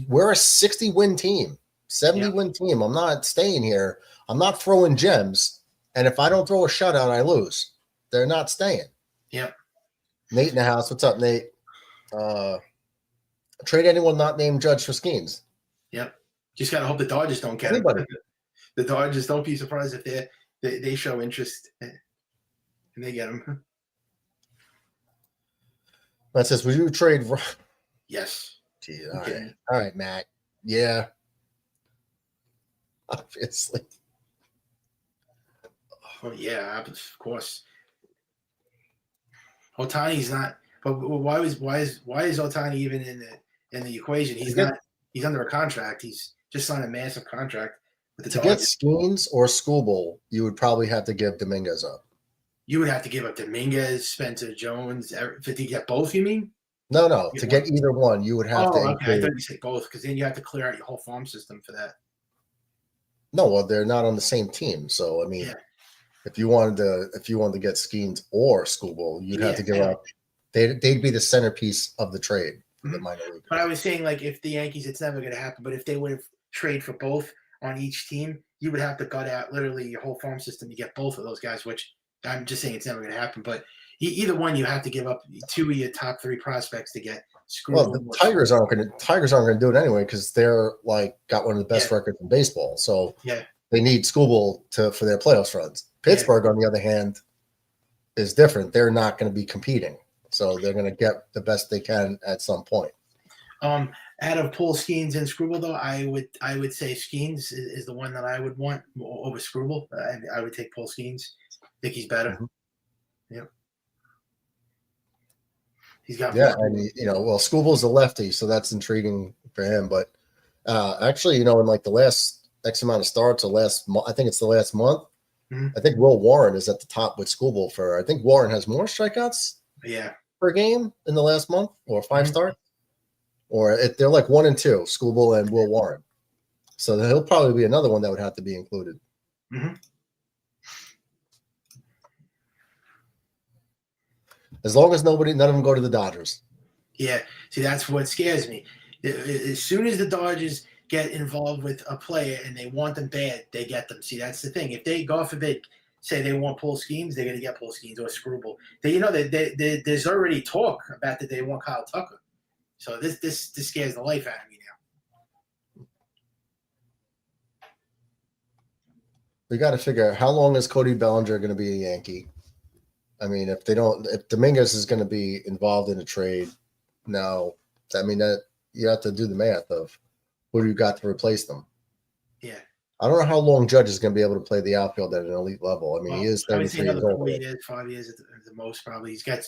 we're a 60-win team, 70-win team. I'm not staying here. I'm not throwing gems. And if I don't throw a shutout, I lose. They're not staying. Yep. Nate in the house. What's up, Nate? Trade anyone not named Judge for Skeens. Yep. Just got to hope the Dodgers don't get Anybody. him. The Dodgers, don't be surprised if they show interest and they get him. That says, would you trade? Yes. Gee, all right, Matt. Yeah. Obviously. Oh yeah, of course. Ohtani's not. But why is Ohtani even in the equation? He's not. He's under a contract. He's just signed a massive contract with the to Dodgers. get Skeens or Skubal, you would probably have to give Dominguez up. You would have to give up Dominguez, Spencer Jones. To get both, you mean? No. To get either one, you would have to. Okay. I thought you said both because then you have to clear out your whole farm system for that. No, well, they're not on the same team. So I mean, if you wanted to get Skeens or Skubal, you'd have to give up. They'd be the centerpiece of the trade for the minor league. But I was saying, like, if the Yankees, it's never going to happen. But if they would have trade for both on each team, you would have to gut out literally your whole farm system to get both of those guys. Which I'm just saying it's never going to happen. But either one, you have to give up 2 of your top 3 prospects to get screwed. Well, the Tigers aren't going to do it anyway because they're got one of the best records in baseball. So they need Skubal for their playoffs runs. Pittsburgh, on the other hand, is different. They're not going to be competing. So they're going to get the best they can at some point. Out of Paul Skeens and Skubal, though, I would say Skeens is the one that I would want over Skubal. I would take Paul Skeens. I think he's better. Mm-hmm. Yep. He's got and Skubal's a lefty, so that's intriguing for him. But actually, in like the last X amount of starts, I think it's the last month. Mm-hmm. I think Will Warren is at the top with Skubal I think Warren has more strikeouts. Per game in the last month or 5 starts, or they're like 1 and 2, Skubal and Will Warren. So he'll probably be another one that would have to be included. Mm-hmm. As long as none of them go to the Dodgers. Yeah, see, that's what scares me. As soon as the Dodgers get involved with a player and they want them bad, they get them. See, that's the thing. If they, God forbid, say they want Paul Skeens, they're going to get Paul Skeens or Skubal. There's already talk about that they want Kyle Tucker. So this scares the life out of me now. We got to figure out how long is Cody Bellinger going to be a Yankee. I mean, if Dominguez is going to be involved in a trade now, I mean that you have to do the math of who you got to replace them. Yeah. I don't know how long Judge is going to be able to play the outfield at an elite level. I mean, he is 33 years old. 4 years, 5 years at the most, probably. He's got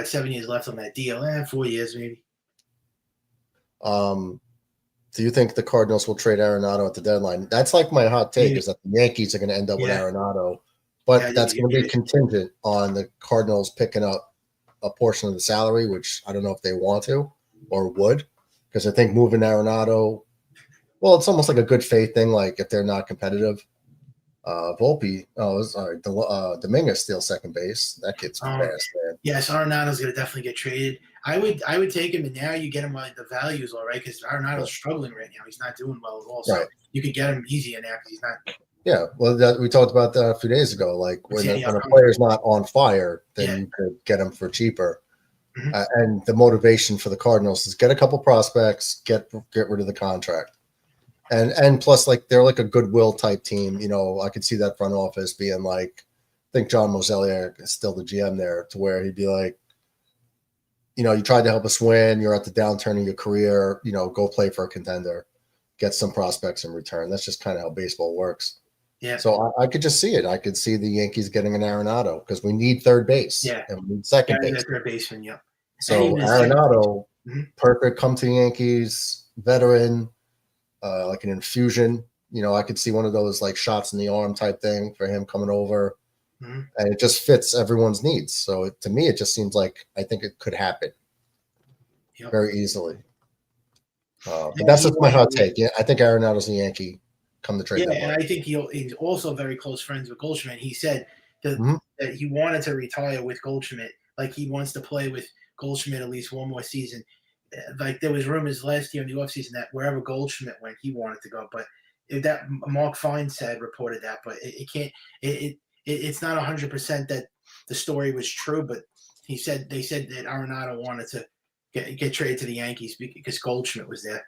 7 years left on that deal. 4 years maybe. Do you think the Cardinals will trade Arenado at the deadline? That's like my hot take is that the Yankees are going to end up with Arenado, but that's going to be contingent on the Cardinals picking up a portion of the salary, which I don't know if they want to or would, because I think moving Arenado, well, it's almost like a good faith thing. Like if they're not competitive, Dominguez steals second base. That kid's fast, man. Yes, Arenado's going to definitely get traded. I would take him, and now you get him while the value's all right because Arenado's struggling right now. He's not doing well at all. So you could get him easy in there because he's not. Yeah, well, we talked about that a few days ago. Like when a player's not on fire, then you could get him for cheaper. And the motivation for the Cardinals is get a couple prospects, get rid of the contract. And plus, like they're like a goodwill type team. You know, I could see that front office being like, I think John Mozeliak is still the GM there, to where he'd be like, you know, you tried to help us win. You're at the downturn of your career. You know, go play for a contender, get some prospects in return. That's just kind of how baseball works. Yeah. So I could just see it. I could see the Yankees getting an Arenado because we need third base. Yeah. And we need second base. Third baseman. Yeah. So Arenado, perfect. Come to the Yankees, veteran. Like an infusion, you know, I could see one of those like shots in the arm type thing for him coming over, and it just fits everyone's needs. So to me, it just seems like I think it could happen very easily. But that's just my hot take. Yeah, I think Arenado's a Yankee come the trade. Yeah, and I think he's also very close friends with Goldschmidt. He said that he wanted to retire with Goldschmidt, like he wants to play with Goldschmidt at least one more season. Like there was rumors last year in the offseason that wherever Goldschmidt went, he wanted to go. But that Mark Feinsad reported that, but it can't. It's not 100% that the story was true. But they said that Arenado wanted to get traded to the Yankees because Goldschmidt was there.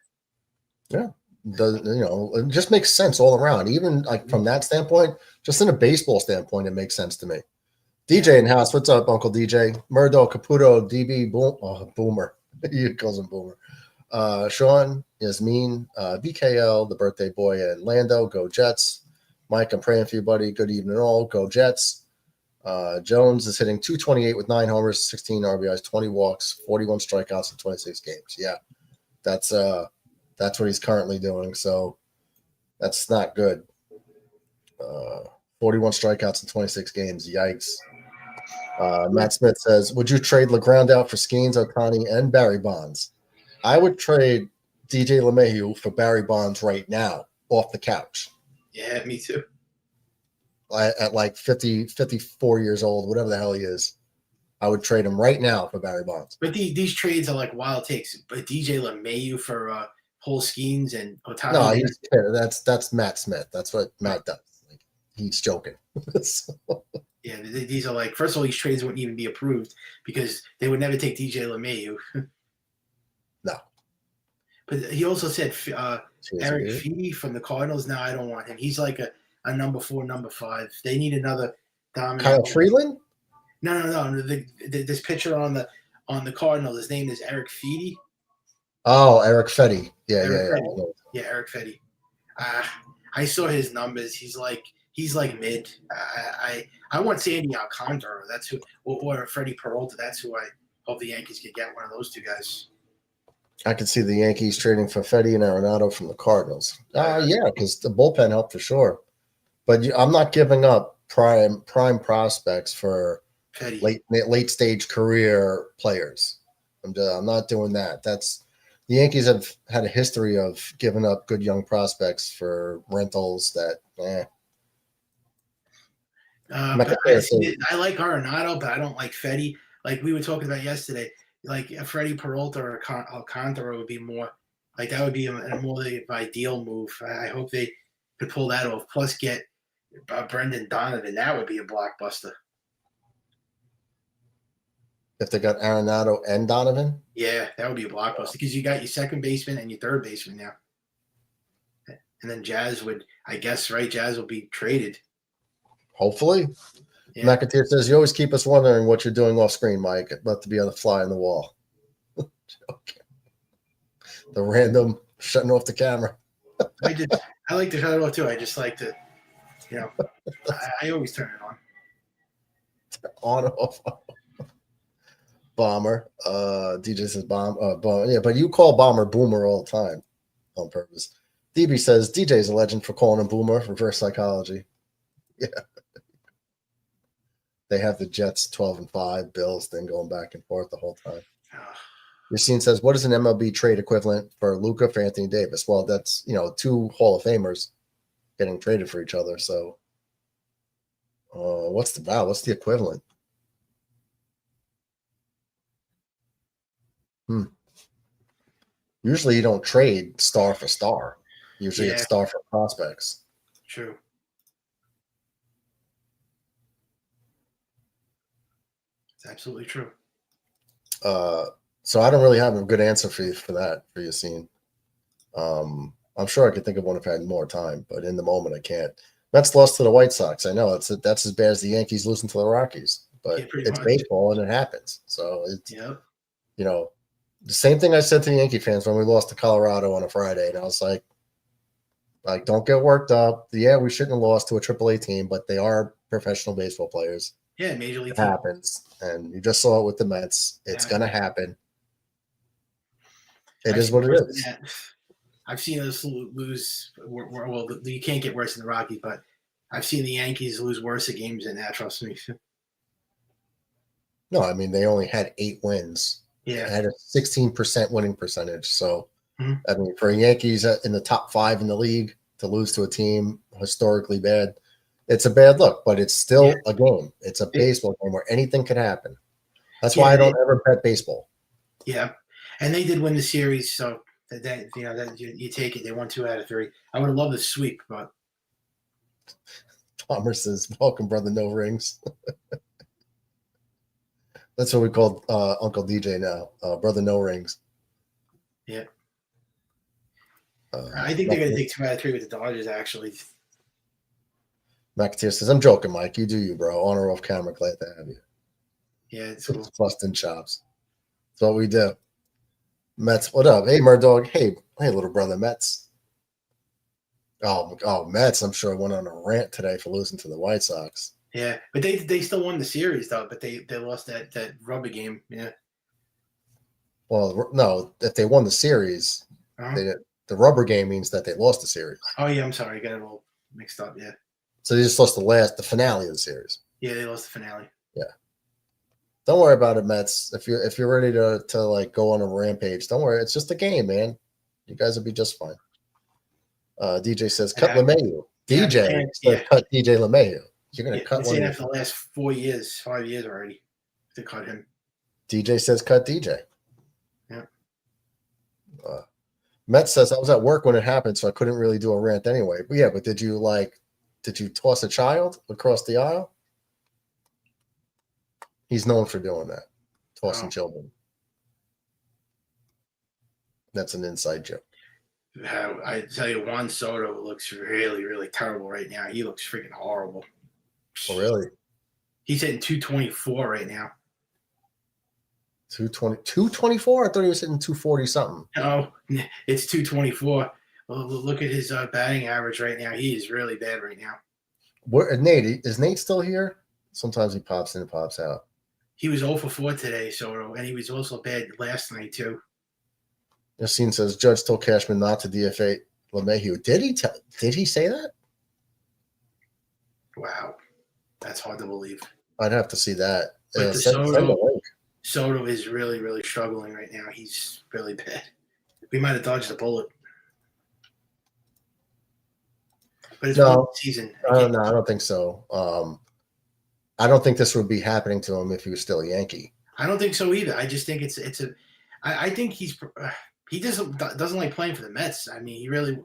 Yeah, it just makes sense all around. Even like from that standpoint, just in a baseball standpoint, it makes sense to me. DJ in house, what's up, Uncle DJ? Murdo, Caputo, DB, Boomer. He calls him Boomer. Sean, Yasmin, BKL, the birthday boy, and Lando, go Jets. Mike, I'm praying for you, buddy. Good evening, all. Go Jets. Jones is hitting 228 with 9 homers, 16 RBIs, 20 walks, 41 strikeouts in 26 games. Yeah, that's what he's currently doing. So that's not good. 41 strikeouts in 26 games. Yikes. Matt Smith says, would you trade LeGrand out for Skeens, Ohtani, and Barry Bonds? I would trade DJ LeMahieu for Barry Bonds right now off the couch. Yeah, me too. At like 54 years old, whatever the hell he is, I would trade him right now for Barry Bonds. But these trades are like wild takes. But DJ LeMahieu for Paul Skeens and Ohtani. No, that's Matt Smith. That's what Matt does. Like, he's joking. Yeah, these are like, first of all, these trades wouldn't even be approved because they would never take DJ LeMahieu. No. But he also said Eric Feedy from the Cardinals. No, I don't want him. He's like a number 4, number 5. They need another dominant. Kyle Freeland? No. This pitcher on the Cardinals, his name is Eric Feedy. Oh, Eric Fetty. Yeah. Yeah, Eric Fetty. I saw his numbers. He's like mid. I want Sandy Alcantara. That's who, or Freddie Peralta. That's who I hope the Yankees could get, one of those two guys. I could see the Yankees trading for Fetty and Arenado from the Cardinals. Yeah, because the bullpen helped for sure. But I'm not giving up prime prospects for Fetty. late stage career players. I'm not doing that. The Yankees have had a history of giving up good young prospects for rentals that. I like Arenado, but I don't like Fetty. Like we were talking about yesterday, like a Freddie Peralta or Alcantara would be more like that would be a more ideal move. I hope they could pull that off. Plus, get Brendan Donovan. That would be a blockbuster. If they got Arenado and Donovan, yeah, that would be a blockbuster because you got your second baseman and your third baseman now, and then Jazz would, I guess, right? Jazz will be traded. Hopefully. Yeah. McAteer says, you always keep us wondering what you're doing off screen, Mike. I'd love to be on the fly on the wall. Okay. The random shutting off the camera. I like to shut it off too. I just like to, I always turn it on. On off. Bomber. DJ says bomb. Yeah, but you call Bomber Boomer all the time. on purpose. DB says DJ's a legend for calling him Boomer. Reverse psychology. Yeah. They have the Jets 12-5, Bills then going back and forth the whole time. Yacine says, what is an MLB trade equivalent for Luka for Anthony Davis? Well, that's, two Hall of Famers getting traded for each other. So what's the equivalent? Usually you don't trade star for star. Usually it's star for prospects. True. It's absolutely true. So I don't really have a good answer for you for Yacine. I'm sure I could think of one if I had more time, but in the moment I can't. Mets lost to the White Sox. I know that's as bad as the Yankees losing to the Rockies, but it's much baseball and it happens. So it's the same thing I said to the Yankee fans when we lost to Colorado on a Friday, and I was like, don't get worked up. Yeah, we shouldn't have lost to a AAA team, but they are professional baseball players. Yeah, major league. It happens, and you just saw it with the Mets. It's gonna happen. It is what it is. I've seen us lose. Well, you can't get worse than the Rockies, but I've seen the Yankees lose worse at games than that. Trust me. No, I mean they only had 8 wins. Yeah, they had a 16% winning percentage. So, I mean, for Yankees in the top 5 in the league to lose to a team historically bad, it's a bad look. But it's still a game. It's a baseball game where anything could happen. That's why I don't ever bet baseball. Yeah, and they did win the series, so. That you take it. They won 2 out of 3. I would have loved a sweep, but Palmer says, "Welcome, brother. No rings." That's what we call Uncle DJ now, brother. No rings. Yeah, I think they're going to take 2 out of 3 with the Dodgers. Actually, McAteer says, "I'm joking, Mike. You do you, bro. On or off camera, glad to have you." Yeah, it's cool. Busting chops. That's what we do. Mets, what up? Hey, Murdog. Hey, little brother, Mets. Oh, Mets, I'm sure went on a rant today for losing to the White Sox. Yeah, but they still won the series, though, but they lost that rubber game. Yeah. Well, no, if they won the series, the rubber game means that they lost the series. Oh, yeah, I'm sorry. I got it all mixed up, yeah. So they just lost the finale of the series. Yeah, they lost the finale. Yeah. Don't worry about it, Mets. If you're ready to like go on a rampage, don't worry. It's just a game, man. You guys will be just fine. DJ says, cut LeMahieu. DJ says, cut DJ LeMahieu. You're going to cut one. After the last 5 years already to cut him. DJ says, cut DJ. Yeah. Mets says, I was at work when it happened, so I couldn't really do a rant anyway. But yeah, but did you toss a child across the aisle? He's known for doing that, tossing children. That's an inside joke. I tell you, Juan Soto looks really, really terrible right now. He looks freaking horrible. Oh, really? He's hitting 224 right now. 224? I thought he was hitting 240 something. No, it's 224. Well, look at his batting average right now. He is really bad right now. Nate, is Nate still here? Sometimes he pops in and pops out. He was 0 for 4 today, Soto, and he was also bad last night too. Yacine says Judge told Cashman not to DFA LeMahieu. Did he say that? Wow, that's hard to believe. I'd have to see that. But Soto is really, really struggling right now. He's really bad. We might have dodged a bullet. But it's one season. No, I don't think so. I don't think this would be happening to him if he was still a Yankee. I don't think so either. I just think I think he doesn't like playing for the Mets. I mean, he really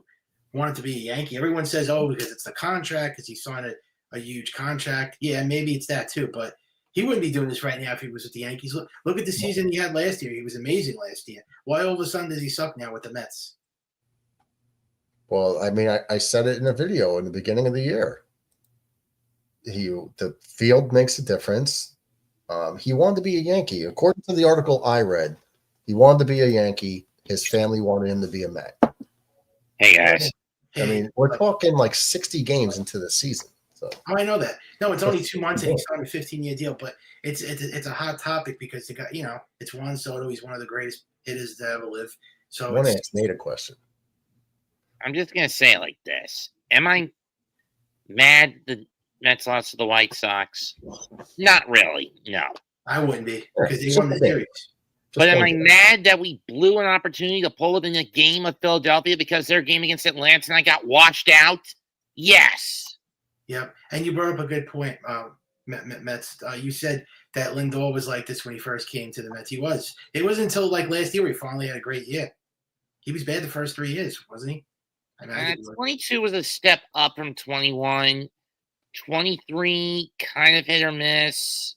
wanted to be a Yankee. Everyone says, because it's the contract, because he signed a huge contract. Yeah, maybe it's that too, but he wouldn't be doing this right now if he was with the Yankees. Look at the season he had last year. He was amazing last year. Why all of a sudden does he suck now with the Mets? Well, I mean, I said it in a video in the beginning of the year. The field makes a difference. He wanted to be a Yankee. According to the article I read, he wanted to be a Yankee. His family wanted him to be a Met. Hey, guys. I mean, we're talking like 60 games into the season. So. Oh, I know that. No, it's only 2 months and he signed a 15-year deal, but it's a hot topic because they got, it's Juan Soto. He's one of the greatest hitters to ever live. So I want to ask Nate a question. I'm just gonna say it like this. Am I mad the Mets lost to the White Sox? Not really, no. I wouldn't be Yeah, because they just won the a bit. series. Just But am one I bit. mad that we blew an opportunity to pull it in a game of Philadelphia because their game against Atlanta tonight got washed out? Yes. Yep. And you brought up a good point, Mets. You said that Lindor was like this when he first came to the Mets. He was. It wasn't until like last year he finally had a great year. He was bad the first 3 years, wasn't he? I mean, I think he was. 22 was a step up from 21. 23 kind of hit or miss.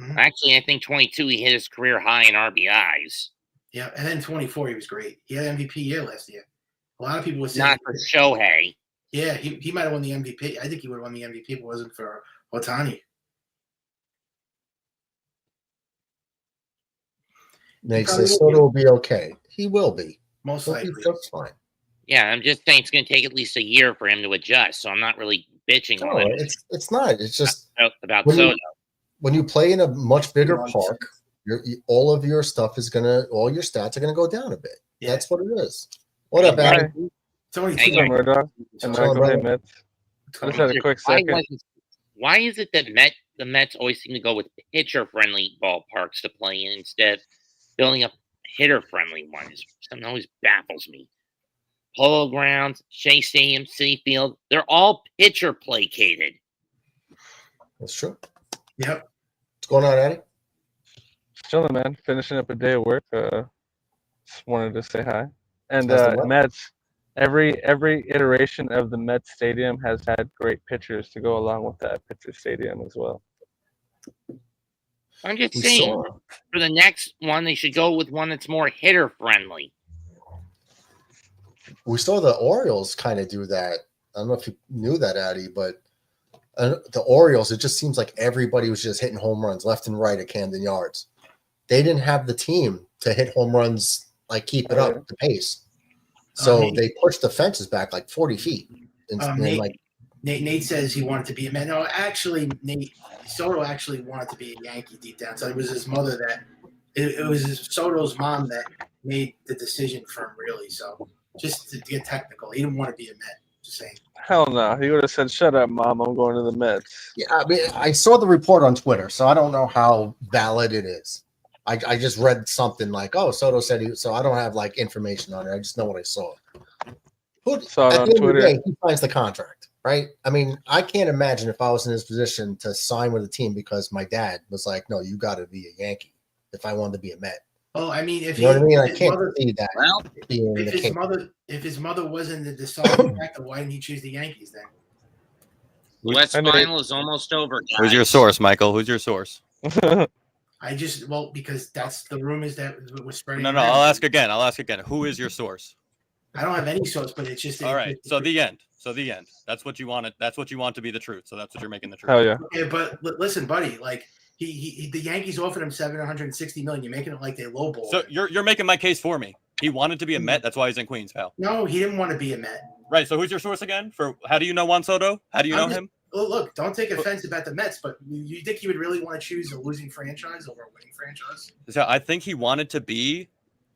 Mhm. Actually, I think 22 he hit his career high in RBIs. Yeah, and then 24 he was great. He had MVP year last year. A lot of people were saying, Not for Shohei. yeah, he might have won the MVP. I think he would have won the MVP if it wasn't for Ohtani. Nate Probably says will be. Soto will be okay. He will be. Most He'll be likely. just fine. Yeah, I'm just saying it's going to take at least a year for him to adjust. So I'm not really bitching No, on him it's not. It's just about when Soto. when you play in a much bigger Months. park, all of your stuff is all your stats are gonna go down a bit. Yeah. That's what it is. What up, Right. Adam? It's only Hey, two. guys. Murdoch and Hello, Michael. Hey, brother. Mets. I just had a quick second. Why is it that the Mets always seem to go with pitcher-friendly ballparks to play in instead of building up hitter-friendly ones? Something always baffles me. Polo Grounds, Shea Stadium, Citi Field, they're all pitcher placated. That's true. Yep. What's going on, Addy? Chilling, man. Finishing up a day of work. Just wanted to say hi. And How's the weather? Mets. Every iteration of the Mets stadium has had great pitchers to go along with that pitcher stadium as well. I'm just We saying, saw for the next one, they should go with one that's more hitter-friendly. the Orioles kind of do that. I don't know if you knew that, Addy, but the Orioles, it just seems like everybody was just hitting home runs left and right at Camden Yards. They didn't have the team to hit home runs, like keep it up the pace. So they pushed the fences back like 40 feet. Nate says he wanted to be a Met. No, actually, Soto actually wanted to be a Yankee deep down. So it was his mother that it was Soto's mom that made the decision for him, really. So just to get technical, he didn't want to be a Met. Just saying. Hell no. He would have said, "Shut up, Mom. I'm going to the Mets." Yeah, I mean, I saw the report on Twitter, so I don't know how valid it is. I just read something like, "Oh, Soto said he." So I don't have like information on it. I just know what I saw. Saw it At on the end of Twitter. the day, he signs the contract, right? I mean, I can't imagine if I was in his position to sign with a team because my dad was like, "No, you got to be a Yankee." If I wanted to be a Met, Oh, I mean, if you know what I mean? I his can't mother, see that Well, being the case. if his mother wasn't the deciding factor, why didn't he choose the Yankees then? the West I know. Final is almost over, guys. Who's your source, Michael? Who's your source? Because that's the rumors that was spreading. No, around. I'll ask again. Who is your source? I don't have any source, but it's just All right. So the end. That's what you wanted. That's what you want to be the truth. So that's what you're making the truth. Hell yeah. Okay, but listen, buddy, like he the Yankees offered him $760 million. You're making it like they lowballed. So you're making my case for me. He wanted to be a Met. That's why he's in Queens, pal. No, he didn't want to be a Met. Right. So who's your source again? For how do you know Juan Soto? How do you know him? Look, don't take offense about the Mets, but you think he would really want to choose a losing franchise over a winning franchise? So I think he wanted to be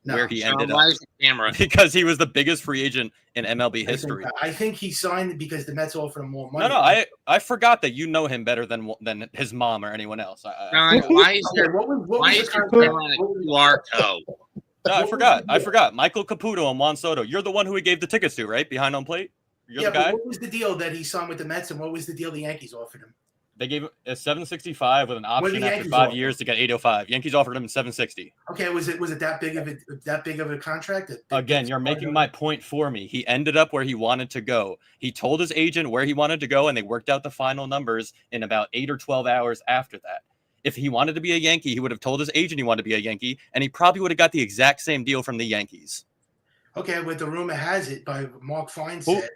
where he ended up Where's the camera? because he was the biggest free agent in MLB history. I think he signed because the Mets offered him more money. No, I forgot that you know him better than his mom or anyone else. John, why is there What your was camera on a QR code? No, I forgot. Michael Caputo and Juan Soto. You're the one who he gave the tickets to, right? Behind home plate? You're the guy? But what was the deal that he signed with the Mets, and what was the deal the Yankees offered him? They gave him a 765 with an What did option the after Yankees 5 offer? years to get 805. Yankees offered him 760. Okay, was it that big of a contract? Again, you're making my point for me. He ended up where he wanted to go. He told his agent where he wanted to go, and they worked out the final numbers in about 8 or 12 hours after that. If he wanted to be a Yankee, he would have told his agent he wanted to be a Yankee, and he probably would have got the exact same deal from the Yankees. Okay, but the rumor has it by Mark Fine said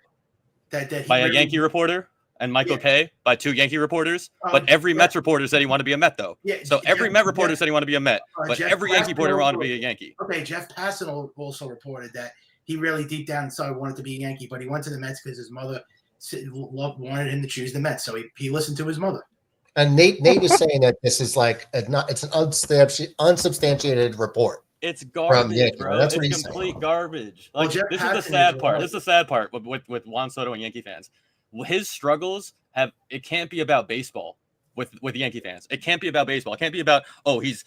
that he By a really- Yankee reporter and Michael Kay by 2 Yankee reporters. But every yeah. Mets reporter said he wanted to be a Met, though. Yeah, So every Met reporter Jeff- said he wanted to be a Met, but Jeff every Yankey reporter Passan wanted to be a Yankee. Okay, Jeff Passan also reported that he really deep down inside wanted to be a Yankee, but he went to the Mets because his mother wanted him to choose the Mets, so he listened to his mother. And Nate is saying that this is like it's an unsubstantiated report. It's From garbage, Yankee, bro. that's what It's he's complete saying. garbage. Well, Like Jeff this is the Passan sad is part. right. This is the sad part with Juan Soto and Yankee fans. His struggles have it can't be about baseball with Yankee fans. It can't be about baseball. It can't be about he's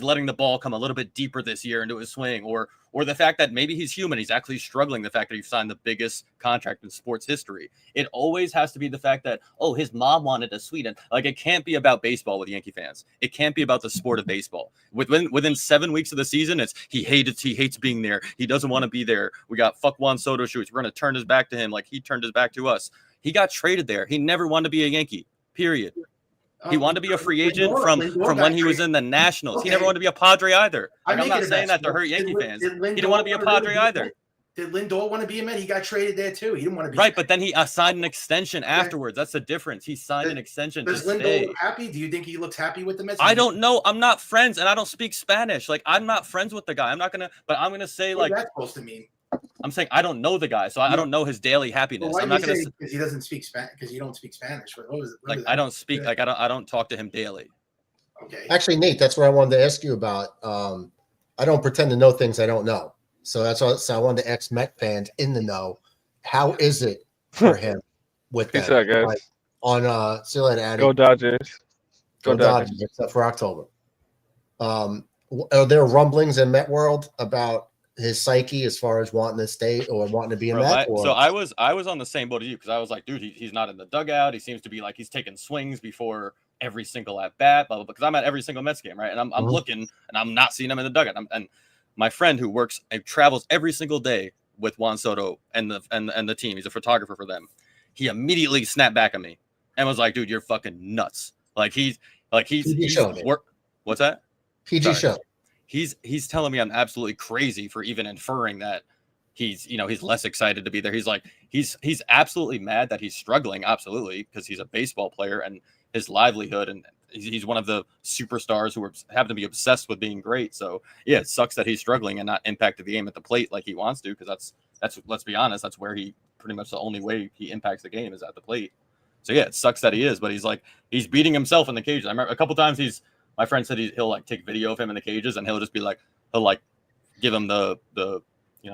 letting the ball come a little bit deeper this year into his swing, or the fact that maybe he's human. He's actually struggling. The fact that he signed the biggest contract in sports history. It always has to be the fact that his mom wanted a Sweden. Like it can't be about baseball with Yankee fans. It can't be about the sport of baseball. Within 7 weeks of the season, it's he hates being there. He doesn't want to be there. We got fuck Juan Soto shoots. We're gonna turn his back to him like he turned his back to us. He got traded there. He never wanted to be a Yankee. Period. He wanted to be a free agent from when he was in the Nationals. Okay. He never wanted to be a Padre either. Like, I'm not making a saying bet. that to hurt Yankee fans. He didn't Lindor want to be a wanna Padre really either. Did Lindor want to be a Met? He got traded there too. He didn't want to be Right, but then he signed an extension afterwards. That's the difference. He signed an extension to Does Lindor stay. look happy? Do you think he looks happy with the Mets? I don't know. I'm not friends, and I don't speak Spanish. Like I'm not friends with the guy. I'm not gonna. But I'm gonna say What like is that supposed to mean? I'm saying I don't know the guy, so I don't know his daily happiness. Well, why I'm do not you gonna say because he doesn't speak Spanish? Because you don't speak Spanish. What was it? like I don't speak like I don't talk to him daily. Okay. Actually, Nate, that's what I wanted to ask you about. I don't pretend to know things I don't know. So that's what so I wanted to ask Met fans in the know. How is it for him with Peace that? out, guys. Like, on see you later, Addy. Go Dodgers. Go Dodgers, except for October. Are there rumblings in Met world about his psyche as far as wanting to stay or wanting to be a Bro, Met? so I was on the same boat as you because I was like, dude, he's not in the dugout. He seems to be like he's taking swings before every single at bat, blah, blah, blah, because I'm at every single Mets game, right? And I'm looking and I'm not seeing him in the dugout. And my friend who works and travels every single day with Juan Soto and the team, he's a photographer for them. He immediately snapped back at me and was like, dude, you're fucking nuts. He's what's that? PG show. He's telling me I'm absolutely crazy for even inferring that he's less excited to be there. He's like he's absolutely mad that he's struggling, absolutely, because he's a baseball player and his livelihood, and he's one of the superstars who happen to be obsessed with being great. So yeah, it sucks that he's struggling and not impacted the game at the plate like he wants to, because that's let's be honest, that's where he pretty much the only way he impacts the game is at the plate. So yeah, it sucks that he is, but he's beating himself in the cages. I remember a couple times my friend said he'll like take video of him in the cages and he'll just be like, he'll like give him the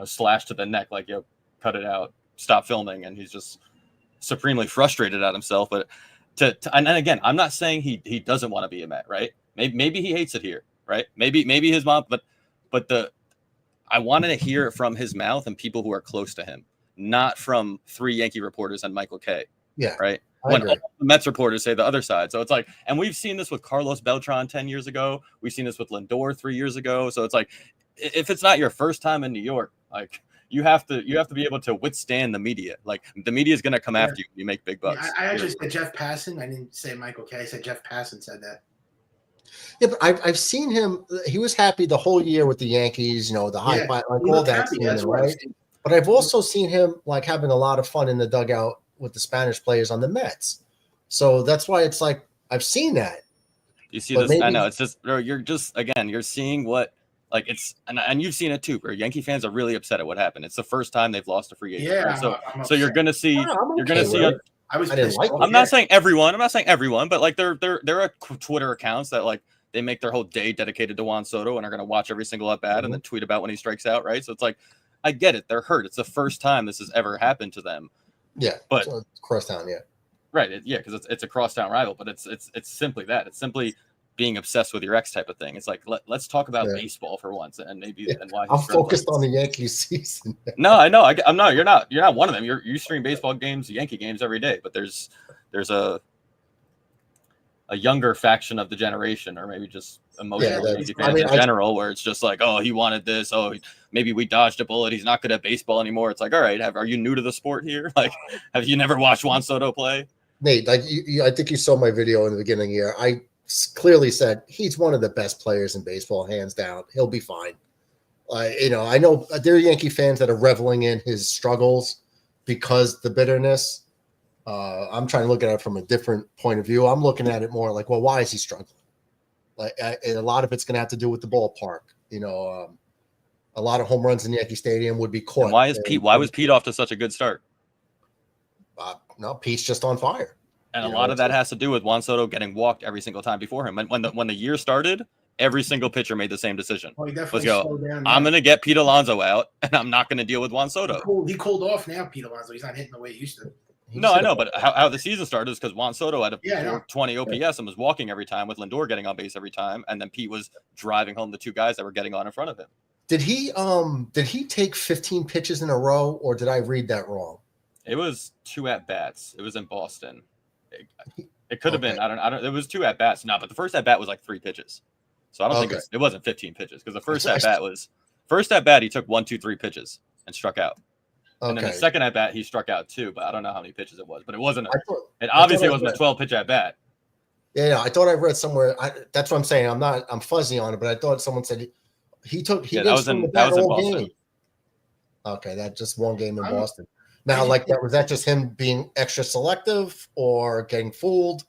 slash to the neck, like, yo, cut it out, stop filming. And he's just supremely frustrated at himself. But and again, I'm not saying he doesn't want to be a Met, right? Maybe he hates it here, right? Maybe his mom, but I wanted to hear it from his mouth and people who are close to him, not from 3 Yankee reporters and Michael Kay. Yeah. Right. When all the Mets reporters say the other side. So it's like, and we've seen this with Carlos Beltran 10 years ago. We've seen this with Lindor 3 years ago. So it's like, if it's not your first time in New York, like you have to be able to withstand the media. Like the media is going to come after you when you make big bucks. Yeah, I actually said Jeff Passan. I didn't say Michael Kay. I said Jeff Passan said that. Yeah, but I've seen him. He was happy the whole year with the Yankees, the high five, like all that, right? But I've also seen him like having a lot of fun in the dugout with the Spanish players on the Mets. So that's why it's like I've seen that. You see this? I know it's just you're seeing what like it's and you've seen it too. Where Yankee fans are really upset at what happened. It's the first time they've lost a free agent. Yeah, right? So you're gonna see I'm not saying everyone, but like there are Twitter accounts that like they make their whole day dedicated to Juan Soto and are gonna watch every single at bat and then tweet about when he strikes out. Right. So it's like I get it. They're hurt. It's the first time this has ever happened to them. Yeah, but so crosstown, yeah, right, yeah, because it's a crosstown rival, but it's simply that. It's simply being obsessed with your ex type of thing. It's like let's talk about baseball for once, and maybe and why I'm focused on the Yankees season. No, I know, I'm not. You're not one of them. You stream baseball games, Yankee games every day, but there's a younger faction of the generation, or maybe just emotional Yankee fans in general, where it's just like, oh, he wanted this. Oh, maybe we dodged a bullet. He's not good at baseball anymore. It's like, all right, are you new to the sport here? Like, have you never watched Juan Soto play? Nate, like I think you saw my video in the beginning here. I clearly said he's one of the best players in baseball, hands down. He'll be fine. I know there are Yankee fans that are reveling in his struggles because the bitterness. I'm trying to look at it from a different point of view. I'm looking at it more like, well, why is he struggling? Like, a lot of it's going to have to do with the ballpark. A lot of home runs in Yankee Stadium would be caught. And why was Pete off to such a good start? No, Pete's just on fire. And a lot of that has to do with Juan Soto getting walked every single time before him. When the year started, every single pitcher made the same decision. Oh, he Let's definitely go. slowed down. I'm going to get Pete Alonso out, and I'm not going to deal with Juan Soto. He cooled off now, Pete Alonso. He's not hitting the way he used to. No, I know, but how the season started is because Juan Soto had a Yeah, I know. 420 OPS and was walking every time, with Lindor getting on base every time, and then Pete was driving home the two guys that were getting on in front of him. Did he take 15 pitches in a row, or did I read that wrong? It was 2 at bats. It was in Boston. It could have been. I don't. It was 2 at bats. No, but the first at bat was like 3 pitches. So I don't think it wasn't 15 pitches, because the first at bat he took 1, 2, 3 pitches and struck out. And then the second at bat he struck out 2, but I don't know how many pitches it was. But it wasn't. It obviously wasn't a 12 pitch at bat. Yeah, I thought I read somewhere. That's what I'm saying. I'm fuzzy on it, but I thought someone said he didn't swing the bat all game. Okay, that just one game in Boston. Now, was that just him being extra selective, or getting fooled,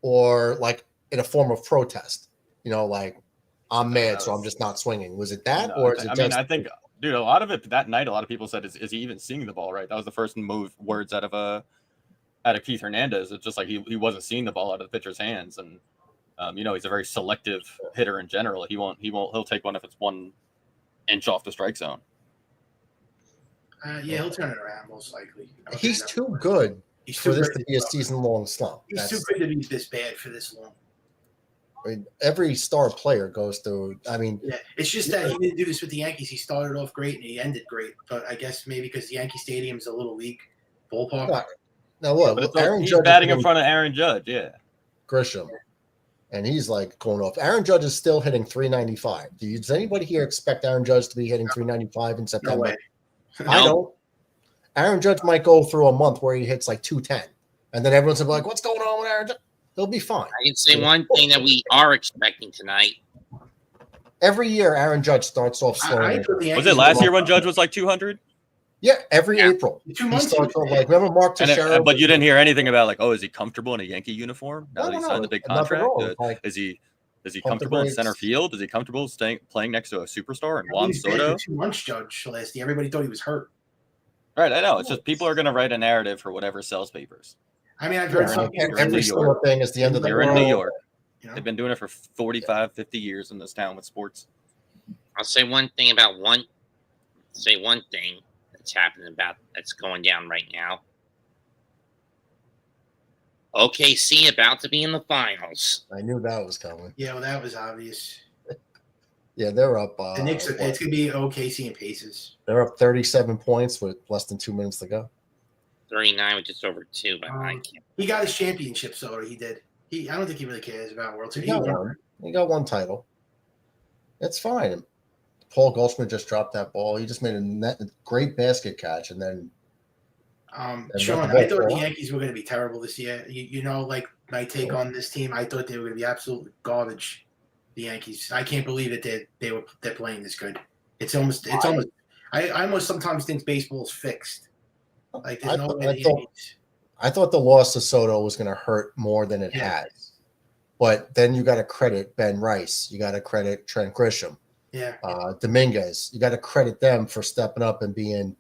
or like in a form of protest? Like, I'm mad, so I'm just not swinging. Was it that, or is it? I think, dude, a lot of it that night, a lot of people said, "Is he even seeing the ball right?" That was the first words out of Keith Hernandez. It's just like he wasn't seeing the ball out of the pitcher's hands, and he's a very selective hitter in general. He'll take one if it's 1 inch off the strike zone. He'll turn it around most likely. He's too good for this to be a season-long slump. He's too good to be this bad for this long. I mean, every star player goes through. It's just that he didn't do this with the Yankees. He started off great and he ended great. But I guess maybe because the Yankee Stadium is a little league ballpark. Now what? Aaron Judge batting in front of Aaron Judge, yeah. Grisham, and he's like going off. Aaron Judge is still hitting 395. Does anybody here expect Aaron Judge to be hitting 395 in September? No way. I don't. Aaron Judge might go through a month where he hits like 210, and then everyone's gonna be like, "What's going on with Aaron Judge?" He'll be fine. I can say one thing that we are expecting tonight. Every year, Aaron Judge starts off slow. Was it last year when Judge was like 200? Yeah, every April. 2 months. He starts off like, remember Mark Teixeira? But you didn't hear anything about like, is he comfortable in a Yankee uniform now that he signed the big contract? Is he comfortable in center field? Is he comfortable playing next to a superstar and Juan Soto? 2 months, Judge, last year. Everybody thought he was hurt. Right, I know. It's just people are going to write a narrative for whatever sells papers. I mean, I've heard something. Every single thing is the end of the world. You're in New York. They've been doing it for 45, 50 years in this town with sports. I'll say one thing that's happening that's going down right now. OKC about to be in the finals. I knew that was coming. Yeah, well, that was obvious. Yeah, they're up. The Knicks, it's going to be OKC and Pacers. They're up 37 points with less than 2 minutes to go. 39 with just over 2, but I can't. He got his championship, so he did. I don't think he really cares about World Series. He got one title. It's fine. Paul Goldschmidt just dropped that ball. He just made a great basket catch, and then. Sean, I thought the Yankees were going to be terrible this year. Like my take on this team, I thought they were going to be absolute garbage. The Yankees. I can't believe that they're playing this good. I almost sometimes think baseball's fixed. Like there's no way the Yankees. I thought the loss to Soto was going to hurt more than it has. But then you got to credit Ben Rice. You got to credit Trent Grisham. Yeah. Dominguez. You got to credit them for stepping up and being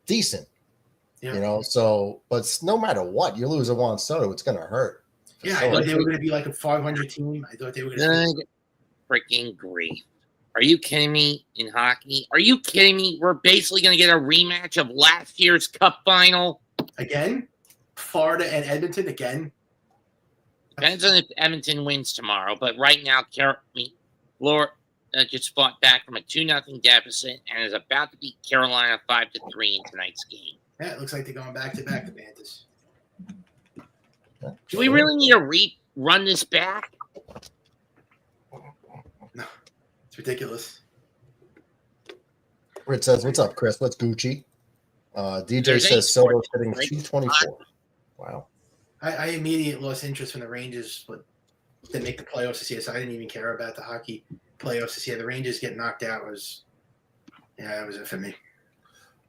decent. Yeah. But no matter what, you lose a Juan Soto, it's going to hurt. Yeah, I thought they were going to be like a 500 team. I thought they were going to freaking grief. Are you kidding me in hockey? Are you kidding me? We're basically going to get a rematch of last year's Cup final. Again? Florida and Edmonton again? Depends on if Edmonton wins tomorrow. But right now, Florida just fought back from a 2-0 deficit and is about to beat Carolina 5-3 in tonight's game. Yeah, it looks like they're going back-to-back, the Panthers. Do we really need to run this back? No. It's ridiculous. Rich says, what's up, Chris? What's Gucci? DJ says Soto's hitting 224. Wow. I immediately lost interest when the Rangers didn't make the playoffs this year, so I didn't even care about the hockey playoffs this year. The Rangers getting knocked out that was it for me.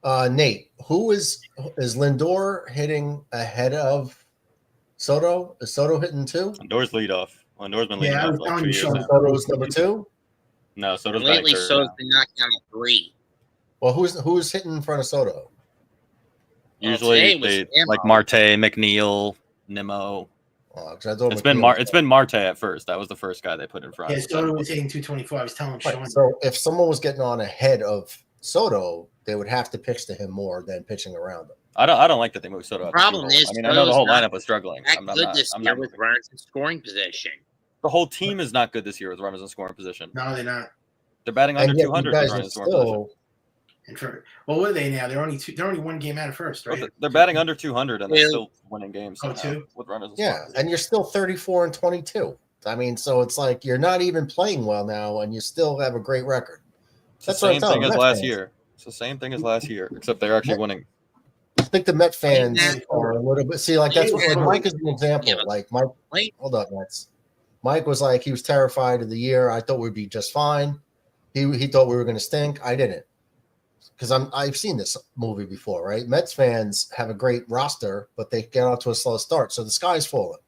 Nate, is Lindor hitting ahead of Soto? Is Soto hitting 2? Lindor's leadoff. Lindor's been leading off like 2 years now. Soto's number 2? No, Soto's lately Soto's been knocked down at 3. Well, who's hitting in front of Soto? Usually like Marte, McNeil, Nimmo. 'Cause I thought It's been Marte at first. That was the first guy they put in front. Yeah, Soto was hitting 224. I was telling Sean. Right. So if someone was getting on ahead of Soto, they would have to pitch to him more than pitching around him. I don't like that they moved Soto out. Problem is, I mean, I know the whole lineup was struggling. That good this year with runners in scoring position. The whole team is not good this year with runners in scoring position. No, they're not. They're batting under 200 with runners in scoring position. Well, what are they now? They're only one game out of first, right? They're batting under 200 and they're still winning games. Two with runners. Yeah, and you're still 34-22. I mean, so it's like you're not even playing well now, and you still have a great record. That's the same thing as last year. It's the same thing as last year, except they're actually winning. I think the Met fans are a little bit. See, like that's what Mike is an example. Like Mike, hold up, Mets. Mike was like he was terrified of the year. I thought we'd be just fine. He thought we were going to stink. I didn't. Because I've seen this movie before, right? Mets fans have a great roster, but they get out to a slow start, so the sky's falling.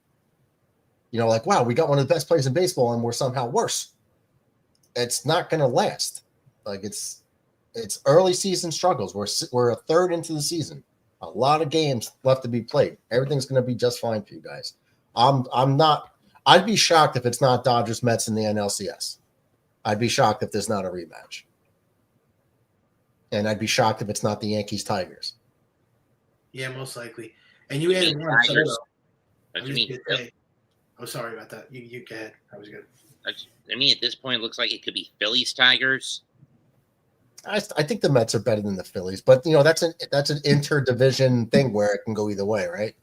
You know, like wow, we got one of the best players in baseball, and we're somehow worse. It's not going to last. Like it's early season struggles. We're a third into the season. A lot of games left to be played. Everything's going to be just fine for you guys. I'm not. I'd be shocked if it's not Dodgers Mets in the NLCS. I'd be shocked if there's not a rematch. And I'd be shocked if it's not the Yankees Tigers. Yeah, most likely. And you added one. Tigers. Oh, sorry about that. You go ahead. That was good. I mean, at this point, it looks like it could be Phillies Tigers. I think the Mets are better than the Phillies, but you know that's an interdivision thing where it can go either way, right?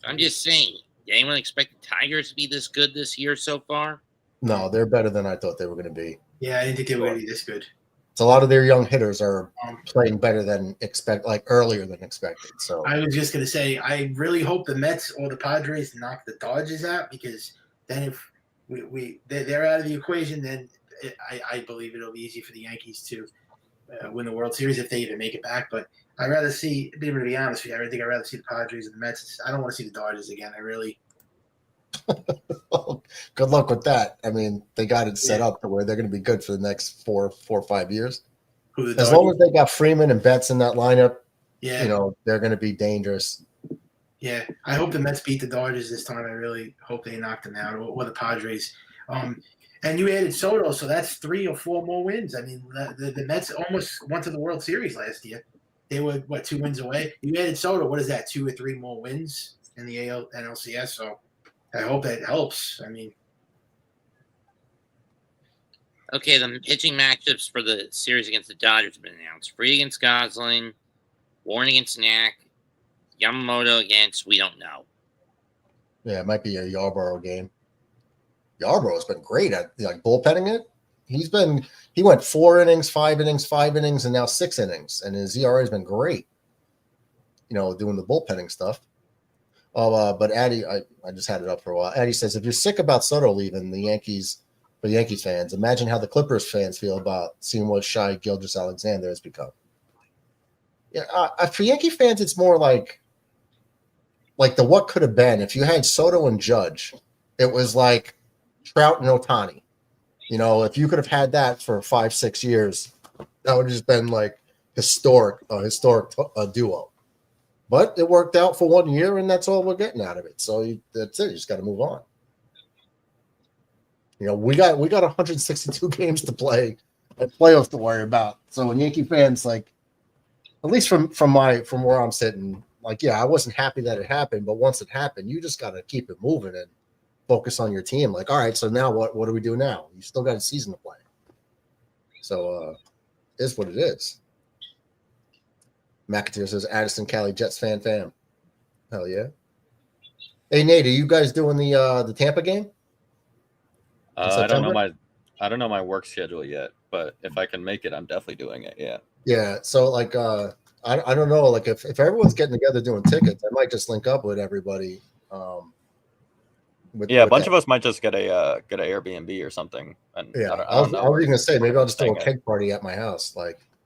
I'm just saying. Did anyone expect the Tigers to be this good this year so far? No, they're better than I thought they were going to be. Yeah, I didn't think they were going to be this good. So a lot of their young hitters are playing better than earlier than expected. So I was just going to say, I really hope the Mets or the Padres knock the Dodgers out, because then if they're out of the equation, then I believe it'll be easy for the Yankees to win the World Series if they even make it back. But I'd rather see, to be honest with you, I think I'd rather see the Padres and the Mets. I don't want to see the Dodgers again. I really. Good luck with that. I mean, they got it set up to where they're going to be good for the next 4 or 5 years. As long as they got Freeman and Betts in that lineup, you know, they're going to be dangerous. Yeah, I hope the Mets beat the Dodgers this time. I really hope they knock them out, or the Padres. And you added Soto, so that's 3 or 4 more wins. I mean, the Mets almost went to the World Series last year. They were, 2 wins away? You added Soto. What is that, 2 or 3 more wins in the NLCS? So I hope that helps. I mean. Okay, the pitching matchups for the series against the Dodgers have been announced. Free against Gosling, Warren against Knack, Yamamoto against we don't know. Yeah, it might be a Yarborough game. Yarborough's been great at bullpenning it. He went 4 innings, 5 innings, 5 innings, and now 6 innings, and his ERA has been great. You know, doing the bullpenning stuff. But Addy, I just had it up for a while. Addy says, if you're sick about Soto leaving the Yankees, for Yankees fans, imagine how the Clippers fans feel about seeing what Shai Gilgeous-Alexander has become. Yeah, for Yankee fans, it's more like the what could have been. If you had Soto and Judge, it was like Trout and Ohtani. You know, if you could have had that for 5-6 years, that would have just been like historic duo. But it worked out for 1 year, and that's all we're getting out of it. So that's it. You just got to move on. You know, we got 162 games to play and playoffs to worry about. So when Yankee fans, at least from where I'm sitting, I wasn't happy that it happened, but once it happened, you just got to keep it moving and focus on your team. All right, so now what do we do now? You still got a season to play. So it's what it is. McAteer says Addison Cali Jets fam. Hell yeah. Hey Nate, are you guys doing the Tampa game? I don't know my work schedule yet, but if I can make it, I'm definitely doing it. Yeah. Yeah. So I don't know. If everyone's getting together doing tickets, I might just link up with everybody. A bunch of us might just get a Airbnb or something. And yeah, I was even gonna say maybe I'll just do a keg party at my house,